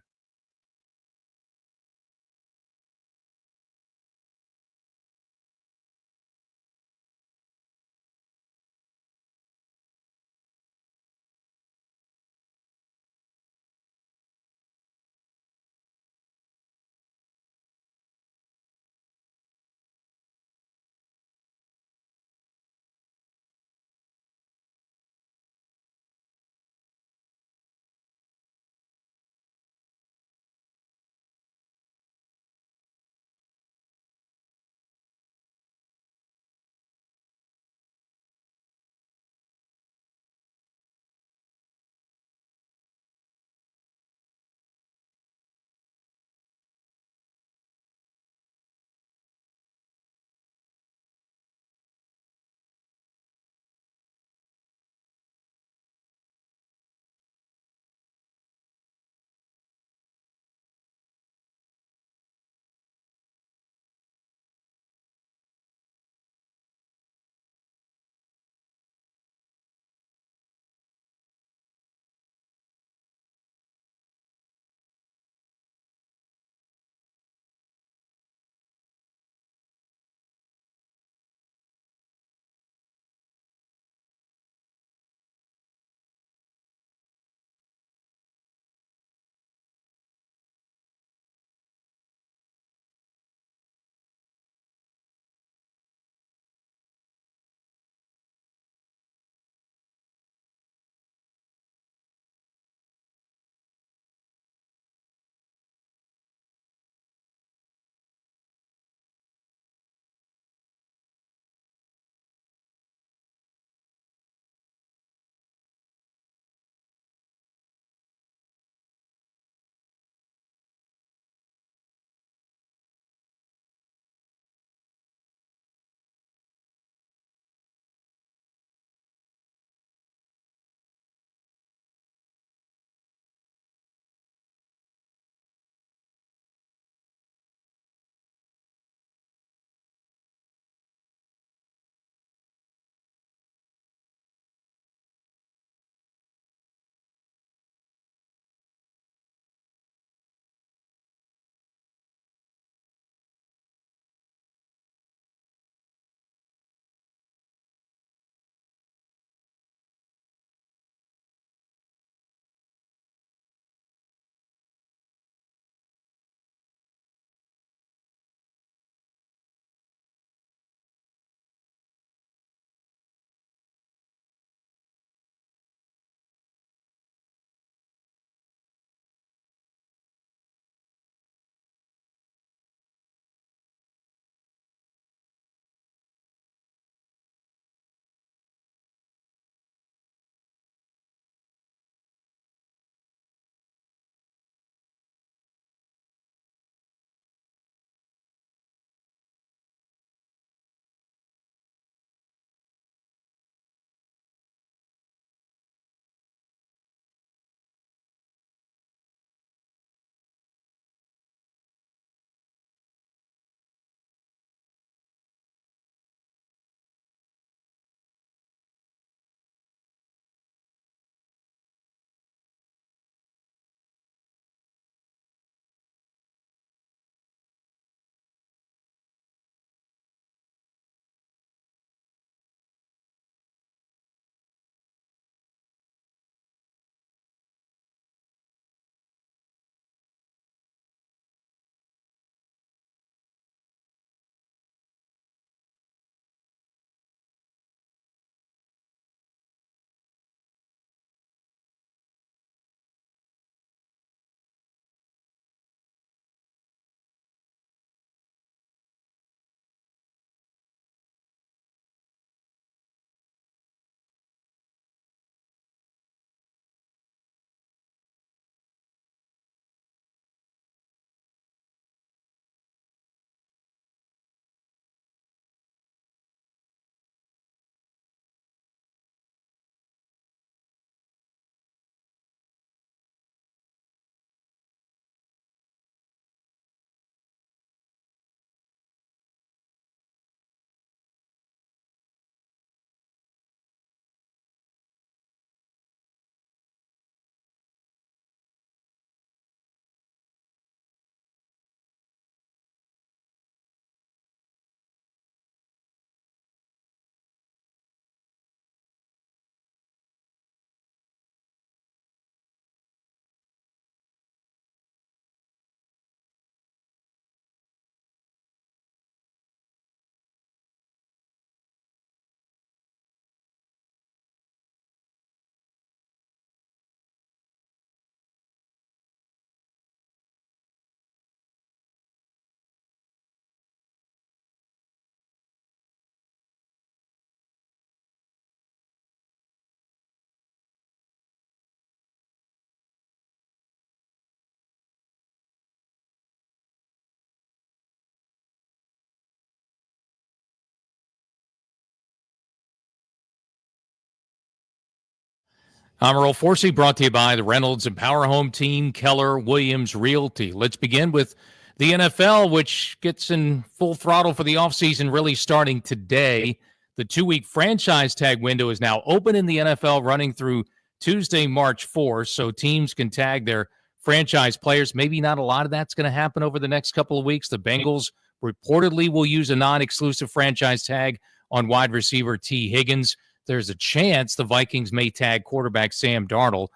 I'm Earl Forsey, brought to you by the Reynolds and Power Home Team, Keller Williams Realty. Let's begin with the NFL, which gets in full throttle for the offseason, really starting today. The 2-week franchise tag window is now open in the NFL, running through Tuesday, March 4th, so teams can tag their franchise players. Maybe not a lot of that's going to happen over the next couple of weeks. The Bengals reportedly will use a non-exclusive franchise tag on wide receiver T. Higgins. There's a chance the Vikings may tag quarterback Sam Darnold.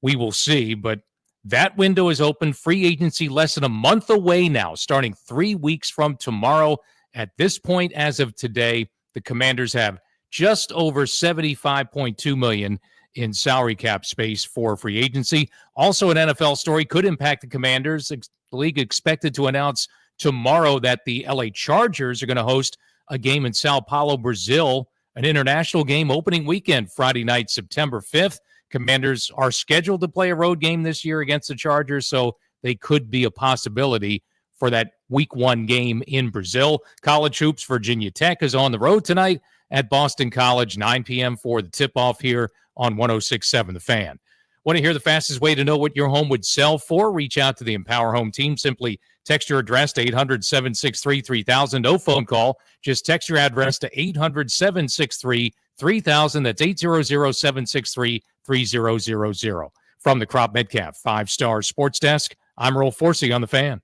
We will see, but that window is open. Free agency less than a month away now, starting 3 weeks from tomorrow. At this point, as of today, the Commanders have just over $75.2 million in salary cap space for free agency. Also, an NFL story could impact the Commanders. The league expected to announce tomorrow that the LA Chargers are going to host a game in Sao Paulo, Brazil, an international game opening weekend, Friday night, September 5th. Commanders are scheduled to play a road game this year against the Chargers, so they could be a possibility for that week 1 game in Brazil. College hoops, Virginia Tech is on the road tonight at Boston College, 9 p.m. for the tip-off here on 106.7 The Fan. Want to hear the fastest way to know what your home would sell for? Reach out to the Empower Home team. Simply text your address to 800-763-3000. No phone call. Just text your address to 800-763-3000. That's 800-763-3000. From the Crop Metcalf 5-Star Sports Desk, I'm Earl Forsey on The Fan.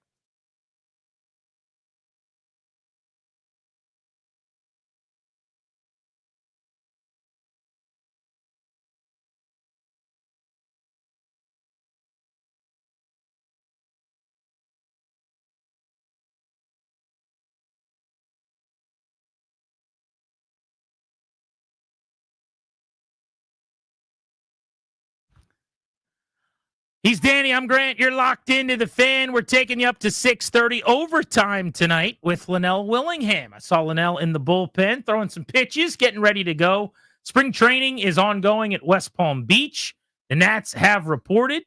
He's Danny. I'm Grant. You're locked into The Fan. We're taking you up to 6:30 overtime tonight with Linnell Willingham. I saw Linnell in the bullpen throwing some pitches, getting ready to go. Spring training is ongoing at West Palm Beach. The Nats have reported.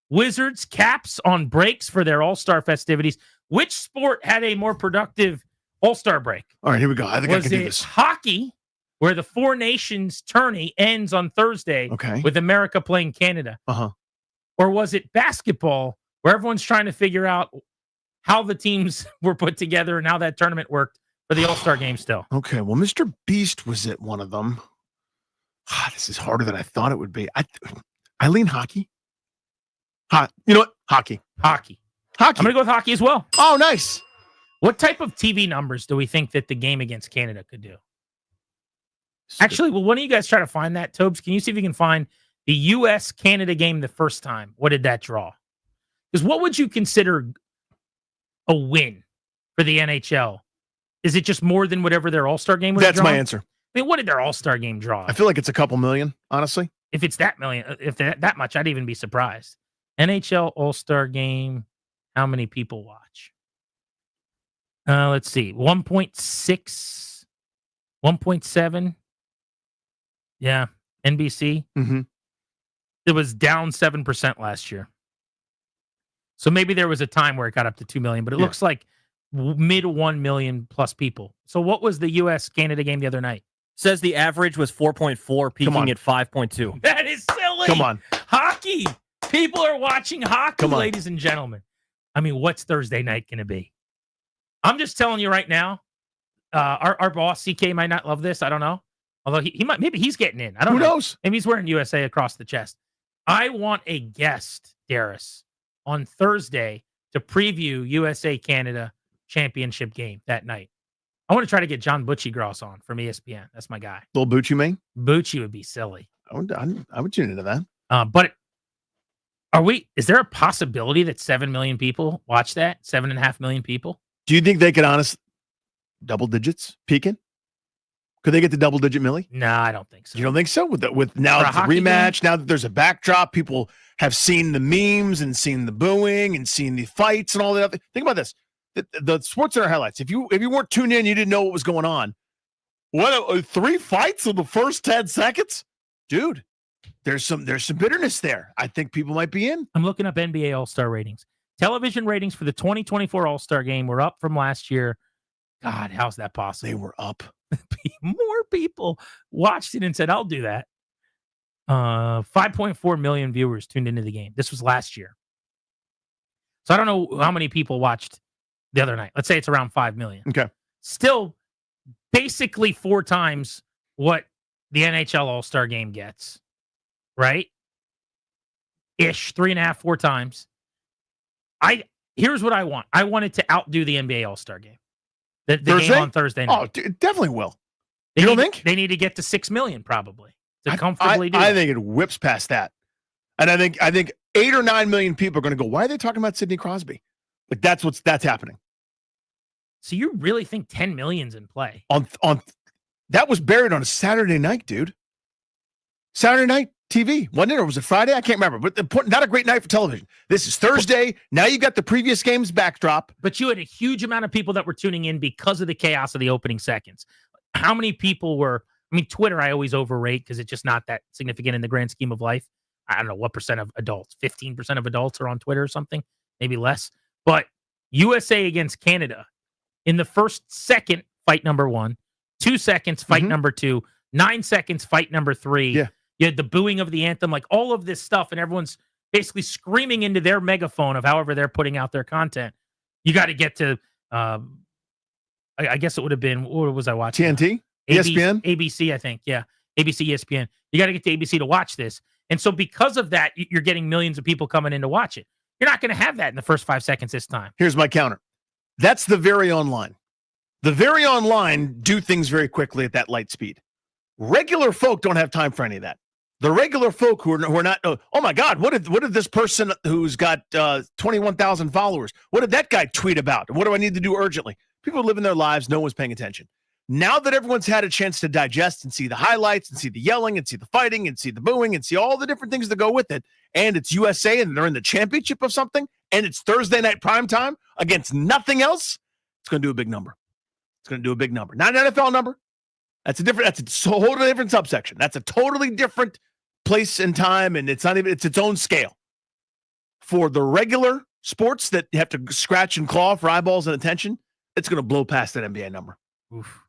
Wizards caps on breaks for their All-Star festivities. Which sport had a more productive All-Star break? All right, here we go. I think I can do this. Hockey, where the Four Nations tourney ends on Thursday with America playing Canada? Uh-huh. Or was it basketball, where everyone's trying to figure out how the teams were put together and how that tournament worked for the All-Star game still? Okay, well, Mr. Beast was at one of them. This is harder than I thought it would be. I lean hockey. You know what? Hockey. I'm going to go with hockey as well. Oh, nice. What type of TV numbers do we think that the game against Canada could do? Actually, well, why don't you guys try to find that, Tobes? Can you see if you can find the U.S.-Canada game the first time? What did that draw? Because what would you consider a win for the NHL? Is it just more than whatever their All-Star game would have drawn? That's my answer. I mean, what did their All-Star game draw? I feel like it's a couple million, honestly. If it's that much, I'd even be surprised. NHL All-Star game, how many people watch? Let's see. 1.6, 1.7. Yeah, NBC. Mm-hmm. It was down 7% last year. So maybe there was a time where it got up to 2 million, but it looks like mid 1 million plus people. So what was the U.S.-Canada game the other night? Says the average was 4.4, peaking at 5.2. That is silly. Come on. Hockey. People are watching hockey, ladies and gentlemen. I mean, what's Thursday night going to be? I'm just telling you right now, our boss, CK, might not love this. I don't know. Although he might, maybe he's getting in. I don't know. Who knows? Maybe he's wearing USA across the chest. I want a guest, Darius, on Thursday to preview USA-Canada championship game that night. I want to try to get John Butchie Gross on from ESPN. That's my guy. Little Bucci Mane? Bucci would be silly. I would tune into that. But is there a possibility that 7 million people watch that? 7.5 million people? Do you think they could double digits peaking? Could they get to double digit Millie? No, I don't think so. You don't think so? With now the rematch, now that there's a backdrop, people have seen the memes and seen the booing and seen the fights and all that. Think about this. The Sports Center highlights. If you weren't tuned in, you didn't know what was going on. What 3 fights in the first 10 seconds? Dude, there's some bitterness there. I think people might be in. I'm looking up NBA All-Star ratings. Television ratings for the 2024 All-Star game were up from last year. God, how's that possible? They were up. More people watched it and said, I'll do that. 5.4 million viewers tuned into the game. This was last year. So I don't know how many people watched the other night. Let's say it's around 5 million. Okay. Still basically 4 times what the NHL All-Star game gets, right? Ish, 3.5, 4 times. Here's what I want. I want it to outdo the NBA All-Star game. The game on Thursday night. Oh, it definitely will. You don't think? They need to get to 6 million probably to comfortably do I it. think it whips past that. And I think 8 or 9 million people are going to go, why are they talking about Sidney Crosby? Like that's happening. So you really think 10 million's in play? On that was buried on a Saturday night, dude. Saturday night TV, wasn't it? Or was it Friday? I can't remember. But not a great night for television. This is Thursday. Now you got the previous game's backdrop. But you had a huge amount of people that were tuning in because of the chaos of the opening seconds. How many people were? I mean, Twitter I always overrate because it's just not that significant in the grand scheme of life. I don't know what percent of adults. 15% of adults are on Twitter or something, maybe less. But USA against Canada in the first second, fight number 1, 2 seconds, fight number 2, 9 seconds, fight number 3. Yeah. You had the booing of the anthem, like all of this stuff, and everyone's basically screaming into their megaphone of however they're putting out their content. You got to get to, I guess it would have been, what was I watching? TNT? ESPN? ABC, I think. Yeah. ABC, ESPN. You got to get to ABC to watch this. And so because of that, you're getting millions of people coming in to watch it. You're not going to have that in the first 5 seconds this time. Here's my counter. That's the very online. The very online do things very quickly at that light speed. Regular folk don't have time for any of that. The regular folk who are not, oh my God, what did this person who's got 21,000 followers, what did that guy tweet about? What do I need to do urgently? People are living their lives. No one's paying attention. Now that everyone's had a chance to digest and see the highlights and see the yelling and see the fighting and see the booing and see all the different things that go with it, and it's USA and they're in the championship of something, and it's Thursday night primetime against nothing else, it's going to do a big number. It's going to do a big number. Not an NFL number. That's a totally different subsection. That's a totally different place and time, and it's its own scale. For the regular sports that you have to scratch and claw for eyeballs and attention, it's going to blow past that NBA number. Oof.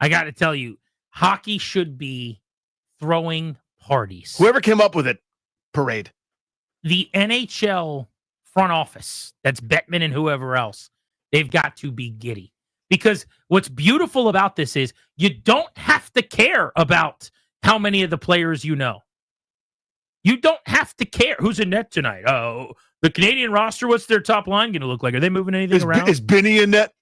I got to tell you, hockey should be throwing parties. Whoever came up with it, parade. The NHL front office, that's Bettman and whoever else, they've got to be giddy. Because what's beautiful about this is you don't have to care about how many of the players you know. You don't have to care who's in net tonight. Oh, the Canadian roster, what's their top line going to look like? Are they moving anything around? Is Benny in net?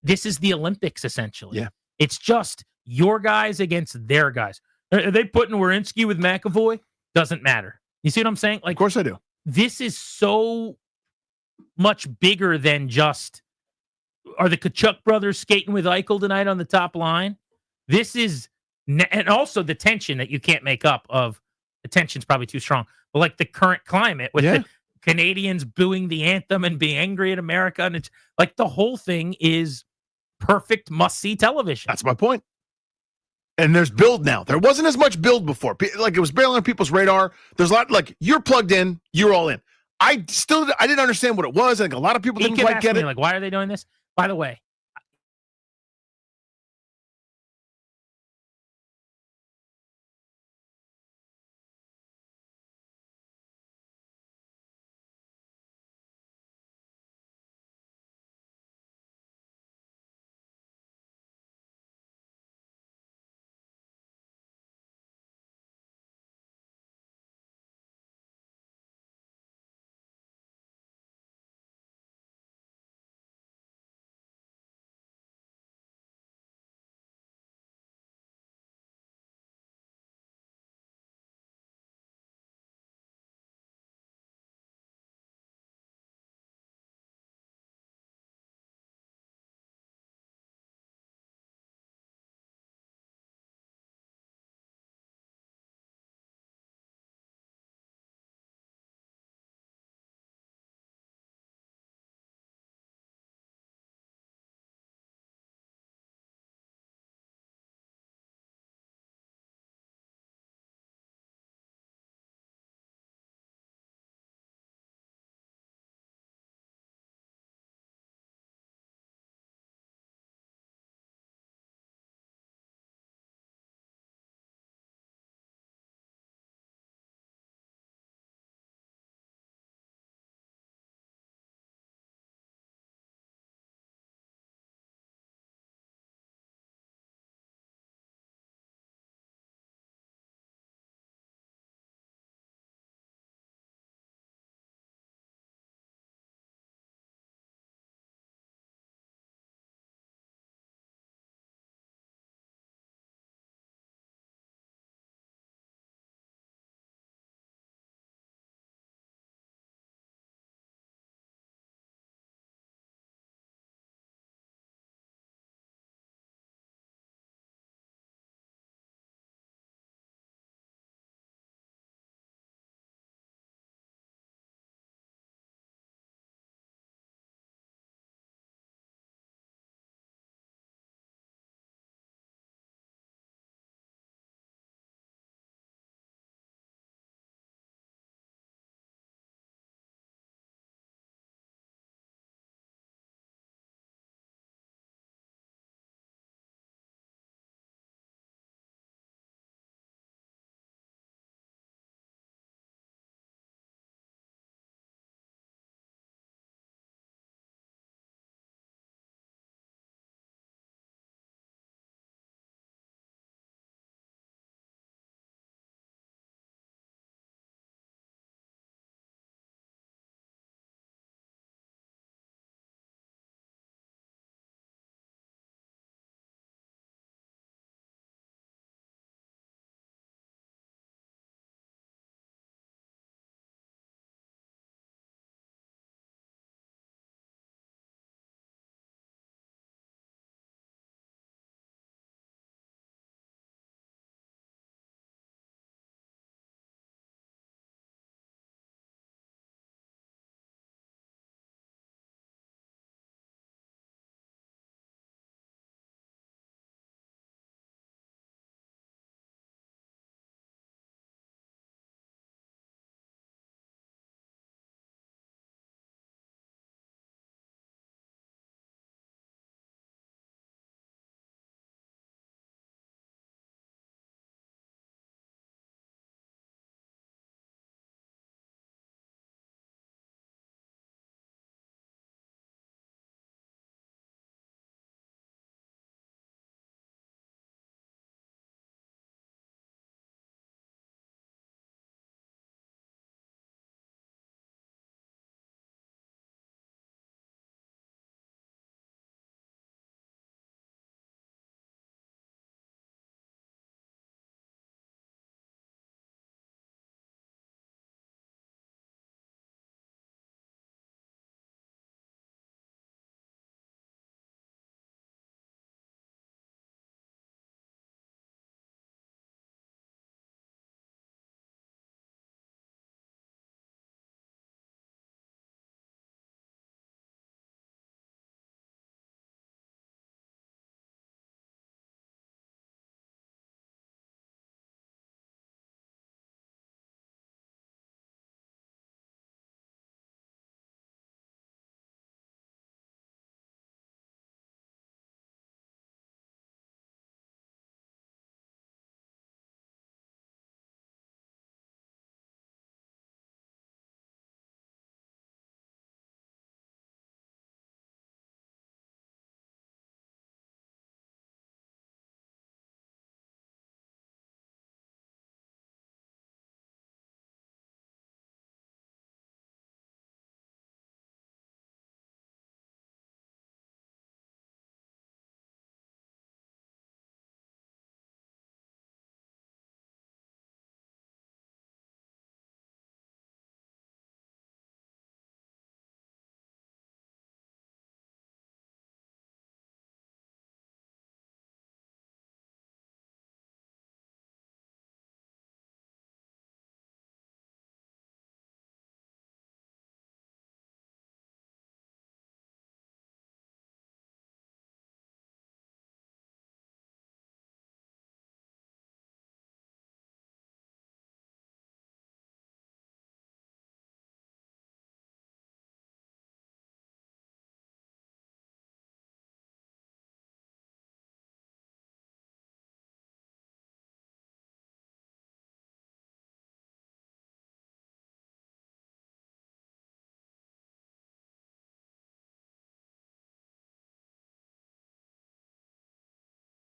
This is the Olympics, essentially. Yeah. It's just your guys against their guys. Are they putting Werenski with McAvoy? Doesn't matter. You see what I'm saying? Like, of course I do. This is so much bigger than just, are the Kachuk brothers skating with Eichel tonight on the top line? This is, and also the tension that you can't make up of, the tension's probably too strong, but like the current climate with the Canadians booing the anthem and being angry at America. And it's like the whole thing is perfect must-see television. That's my point. And there's build now. There wasn't as much build before. Like it was barely on people's radar. There's a lot, like you're plugged in, you're all in. I didn't understand what it was. I think a lot of people didn't quite get it. Like, why are they doing this? By the way,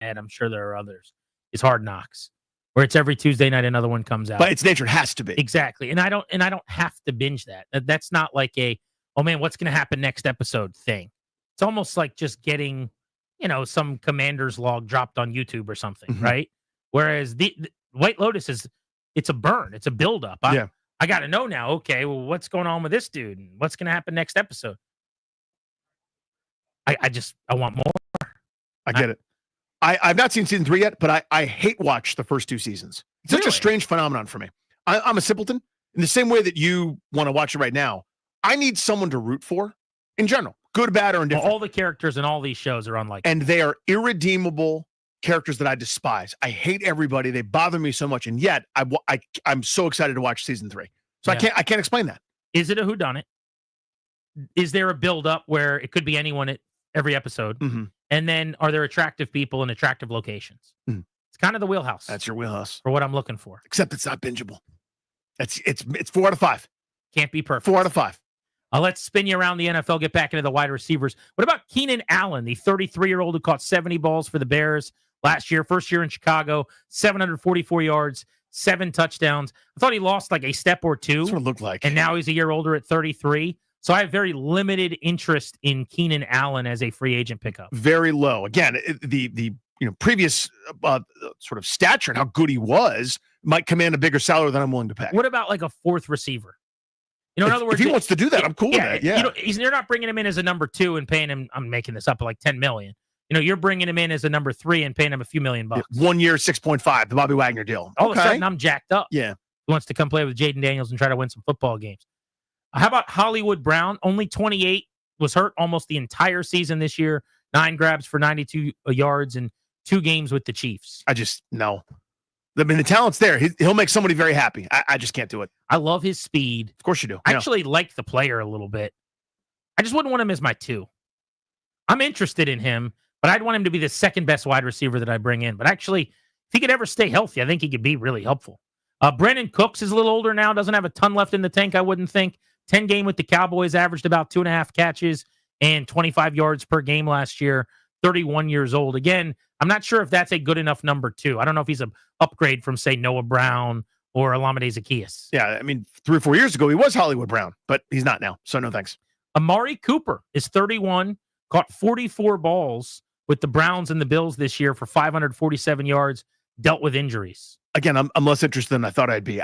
I'm sure there are others, is Hard Knocks, where it's every Tuesday night another one comes out. By its nature, it has to be. Exactly. And I don't have to binge that. That's not like a, oh man, what's going to happen next episode thing. It's almost like just getting, some commander's log dropped on YouTube or something, right? Whereas the White Lotus it's a burn. It's a buildup. I got to know now, okay, well, what's going on with this dude? And what's going to happen next episode? I want more. I get it. I've not seen season 3 yet, but I hate watch the first 2 seasons. It's such a strange phenomenon for me. I'm a simpleton. In the same way that you want to watch it right now, I need someone to root for in general, good, bad, or indifferent. All the characters in all these shows are unlike. And they are irredeemable characters that I despise. I hate everybody. They bother me so much. And yet I'm so excited to watch season 3. So I can't explain that. Is it a whodunit? Is there a build up where it could be anyone at every episode? And then are there attractive people in attractive locations? It's kind of the wheelhouse. That's your wheelhouse for what I'm looking for. Except it's not bingeable. It's 4 out of 5. Can't be perfect. 4 out of 5. Let's spin you around the NFL, get back into the wide receivers. What about Keenan Allen, the 33-year-old who caught 70 balls for the Bears last year, first year in Chicago, 744 yards, 7 touchdowns. I thought he lost like a step or two. That's what it looked like. And now he's a year older at 33. So I have very limited interest in Keenan Allen as a free agent pickup. Very low. Again, the previous sort of stature and how good he was might command a bigger salary than I'm willing to pay. What about like a 4th receiver? In other words, if he wants to do that, I'm cool with that. Yeah. They're not bringing him in as a number 2 and paying him, I'm making this up, like $10 million. You're bringing him in as a number 3 and paying him a few $1 million. 1 year, 6.5, the Bobby Wagner deal. All of a sudden, I'm jacked up. Yeah. He wants to come play with Jaden Daniels and try to win some football games. How about Hollywood Brown? Only 28, was hurt almost the entire season this year. 9 grabs for 92 yards and 2 games with the Chiefs. No. I mean, the talent's there. He'll make somebody very happy. I just can't do it. I love his speed. Of course you do. I actually like the player a little bit. I just wouldn't want him as my 2. I'm interested in him, but I'd want him to be the second best wide receiver that I bring in. But actually, if he could ever stay healthy, I think he could be really helpful. Brandon Cooks is a little older now, doesn't have a ton left in the tank, I wouldn't think. 10 game with the Cowboys, averaged about 2.5 catches and 25 yards per game last year. 31 years old. Again, I'm not sure if that's a good enough number 2. I don't know if he's an upgrade from, say, Noah Brown or Olamide Zaccheaus. Yeah, I mean, 3 or 4 years ago, he was Hollywood Brown, but he's not now. So no thanks. Amari Cooper is 31, caught 44 balls with the Browns and the Bills this year for 547 yards, dealt with injuries. Again, I'm less interested than I thought I'd be.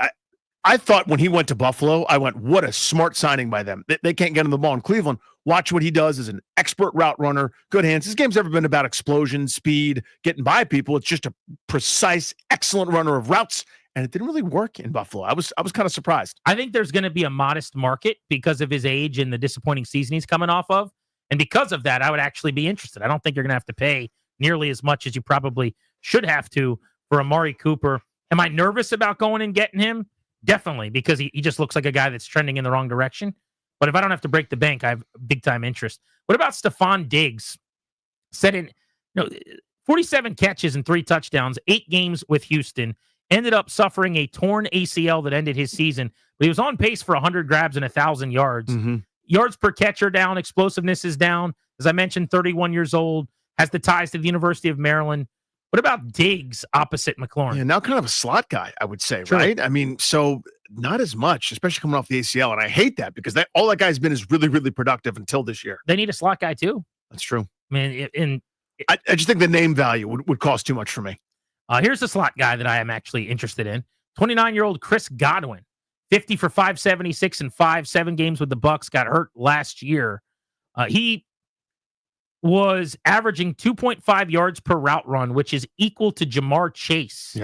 I thought when he went to Buffalo, I went, what a smart signing by them. They can't get him the ball in Cleveland. Watch what he does as an expert route runner, good hands. His game's never been about explosion, speed, getting by people. It's just a precise, excellent runner of routes, and it didn't really work in Buffalo. I was kind of surprised. I think there's going to be a modest market because of his age and the disappointing season he's coming off of. And because of that, I would actually be interested. I don't think you're going to have to pay nearly as much as you probably should have to for Amari Cooper. Am I nervous about going and getting him? Definitely, because he just looks like a guy that's trending in the wrong direction. But if I don't have to break the bank, I have big-time interest. What about Stephon Diggs? 47 catches and 3 touchdowns, 8 games with Houston. Ended up suffering a torn ACL that ended his season. But he was on pace for 100 grabs and 1,000 yards. Yards per catch are down. Explosiveness is down. As I mentioned, 31 years old. Has the ties to the University of Maryland. What about Diggs opposite McLaurin? Yeah, now kind of a slot guy, I would say, True. right? I mean, so not as much, especially coming off the ACL. And I hate that because all that guy's been is really, really productive until this year. They need a slot guy too. That's true. I mean, I just think the name value would cost too much for me. Here's the slot guy that I am actually interested in. 29-year-old Chris Godwin, 50 for 576 and 7 games with the Bucs, got hurt last year. He was averaging 2.5 yards per route run, which is equal to Jamar Chase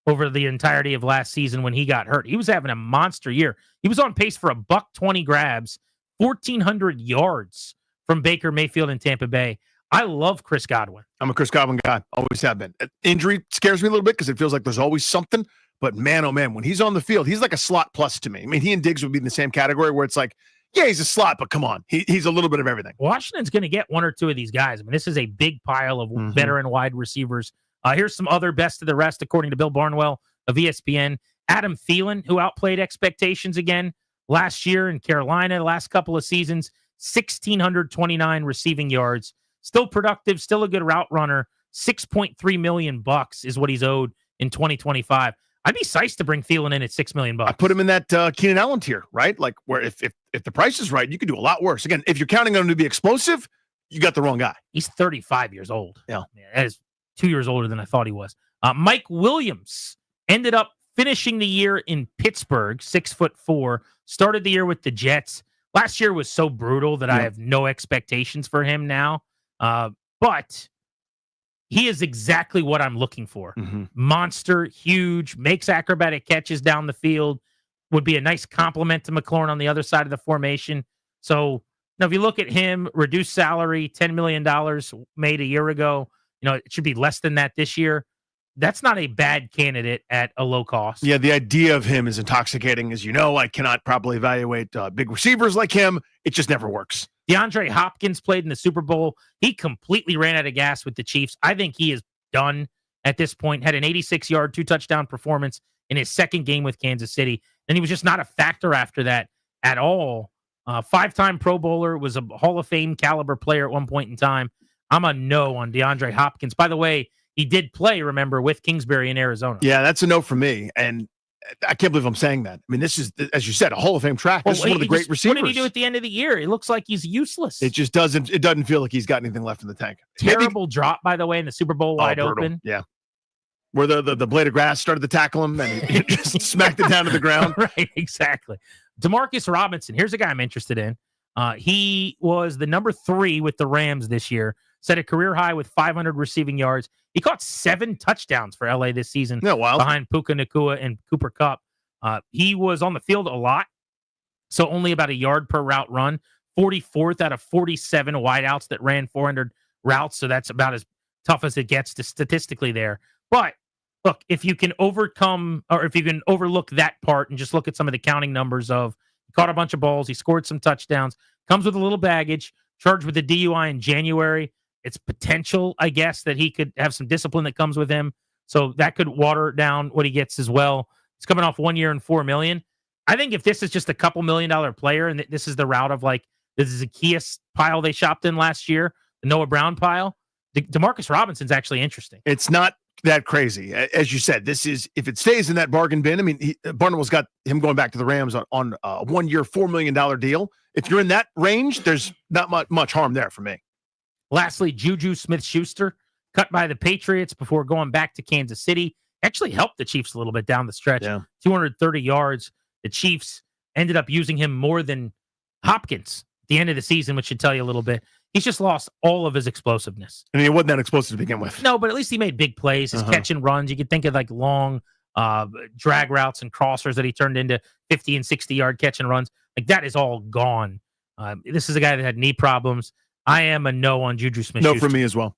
over the entirety of last season when he got hurt. He was having a monster year. He was on pace for $120 grabs, 1,400 yards from Baker Mayfield in Tampa Bay. I love Chris Godwin. I'm a Chris Godwin guy. Always have been. Injury scares me a little bit because it feels like there's always something. But man, oh man, when he's on the field, he's like a slot plus to me. I mean, he and Diggs would be in the same category where it's like, yeah, he's a slot, but come on. He's a little bit of everything. Washington's going to get 1 or 2 of these guys. I mean, this is a big pile of veteran wide receivers. Here's some other best of the rest, according to Bill Barnwell of ESPN. Adam Thielen, who outplayed expectations again last year in Carolina, the last couple of seasons, 1,629 receiving yards. Still productive, still a good route runner. $6.3 million is what he's owed in 2025. I'd be psyched to bring Thielen in at $6 million. I put him in that Keenan Allen tier, right? Like where if the price is right, you could do a lot worse. Again, if you're counting on him to be explosive, you got the wrong guy. He's 35 years old. Yeah. That is 2 years older than I thought he was. Mike Williams ended up finishing the year in Pittsburgh, 6'4", started the year with the Jets. Last year was so brutal that I have no expectations for him now. But he is exactly what I'm looking for. Monster, huge, makes acrobatic catches down the field, would be a nice compliment to McLaurin on the other side of the formation. So now if you look at him, reduced salary, $10 million made a year ago, it should be less than that this year. That's not a bad candidate at a low cost. Yeah, the idea of him is intoxicating. As you know, I cannot properly evaluate big receivers like him. It just never works. DeAndre Hopkins played in the Super Bowl. He completely ran out of gas with the Chiefs. I think he is done at this point. Had an 86-yard, 2-touchdown performance in his second game with Kansas City. And he was just not a factor after that at all. 5-time Pro Bowler, was a Hall of Fame caliber player at one point in time. I'm a no on DeAndre Hopkins. By the way, he did play, remember, with Kingsbury in Arizona. Yeah, that's a no for me. And I can't believe I'm saying that. I mean, this is, as you said, a Hall of Fame track. This is one of the great receivers. What did he do at the end of the year? It looks like he's useless. It just doesn't feel like he's got anything left in the tank. Terrible drop, by the way, in the Super Bowl, wide brutal. open. Yeah. Where the blade of grass started to tackle him and he just smacked it down to the ground. Right, exactly. Demarcus Robinson, here's a guy I'm interested in. He was the number 3 with the Rams this year, set a career high with 500 receiving yards. He caught 7 touchdowns for LA this season behind Puka Nacua and Cooper Kupp. He was on the field a lot, so only about a yard per route run. 44th out of 47 wideouts that ran 400 routes, so that's about as tough as it gets statistically there. But look, if you can overcome, or if you can overlook that part and just look at some of the counting numbers of he caught a bunch of balls, he scored some touchdowns, comes with a little baggage, charged with a DUI in January. It's potential, I guess, that he could have some discipline that comes with him. So that could water down what he gets as well. He's coming off 1 year and $4 million. I think if this is just a couple $1 million player, and this is the route of like the Zacchaeus pile they shopped in last year, the Noah Brown pile, Demarcus Robinson's actually interesting. It's not that crazy. As you said, this is, if it stays in that bargain bin, I mean, Barnable's got him going back to the Rams on a 1 year, $4 million deal. If you're in that range, there's not much harm there for me. Lastly, Juju Smith-Schuster, cut by the Patriots before going back to Kansas City. Actually helped the Chiefs a little bit down the stretch. 230 yards. The Chiefs ended up using him more than Hopkins at the end of the season, which should tell you a little bit. He's just lost all of his explosiveness. And he wasn't that explosive to begin with. No, but at least he made big plays. His catch and runs. You could think of like long drag routes and crossers that he turned into 50 and 60-yard catch and runs. Like that is all gone. This is a guy that had knee problems. I am a no on Juju Smith-Schuster. No for me as well.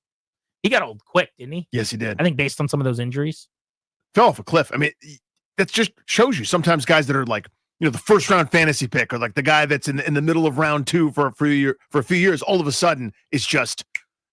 He got old quick, didn't he? Yes, he did. I think based on some of those injuries. Fell off a cliff. I mean, that just shows you sometimes guys that are like, the first round fantasy pick, or like the guy that's in the middle of round 2 for a few years, all of a sudden is just,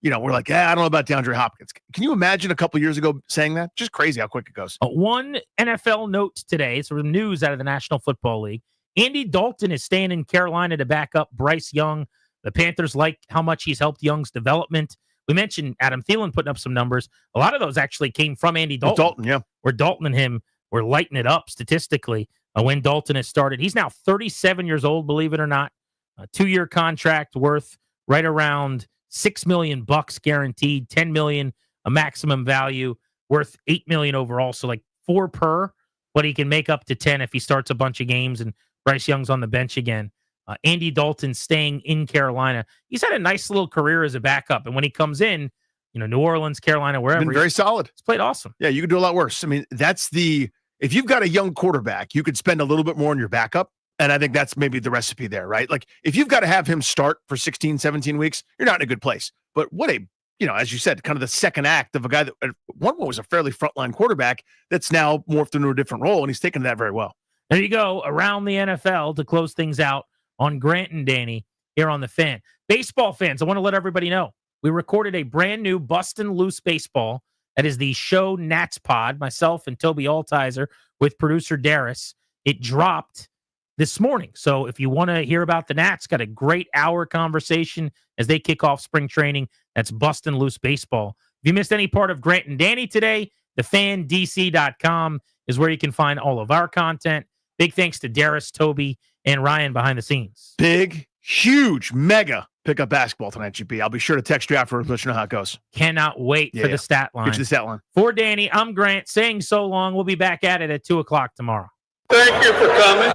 we're like, I don't know about DeAndre Hopkins. Can you imagine a couple years ago saying that? Just crazy how quick it goes. One NFL note today, so the news out of the National Football League. Andy Dalton is staying in Carolina to back up Bryce Young. The Panthers like how much he's helped Young's development. We mentioned Adam Thielen putting up some numbers. A lot of those actually came from Andy Dalton. Where Dalton and him were lighting it up statistically when Dalton has started. He's now 37 years old, believe it or not. A 2-year contract worth right around $6 million guaranteed, $10 million a maximum value, worth $8 million overall. So like 4 per, but he can make up to 10 if he starts a bunch of games and Bryce Young's on the bench again. Andy Dalton staying in Carolina. He's had a nice little career as a backup. And when he comes in, New Orleans, Carolina, wherever. Been very solid. He's played awesome. Yeah, you could do a lot worse. I mean, if you've got a young quarterback, you could spend a little bit more on your backup. And I think that's maybe the recipe there, right? Like if you've got to have him start for 16, 17 weeks, you're not in a good place. But what as you said, kind of the second act of a guy that at one point was a fairly frontline quarterback that's now morphed into a different role. And he's taken that very well. There you go. Around the NFL to close things out on Grant and Danny here on The Fan. Baseball fans, I want to let everybody know, we recorded a brand new Bustin' Loose Baseball. That is the show Nats Pod, myself and Toby Altizer with producer Darius. It dropped this morning. So if you want to hear about the Nats, got a great hour conversation as they kick off spring training. That's Bustin' Loose Baseball. If you missed any part of Grant and Danny today, thefandc.com is where you can find all of our content. Big thanks to Darius, Toby, and Ryan behind the scenes. Big, huge, mega pickup basketball tonight, GP. I'll be sure to text you afterwards to let you know how it goes. Cannot wait for the stat line. Get you the stat line. For Danny, I'm Grant saying so long. We'll be back at it at 2 o'clock tomorrow. Thank you for coming.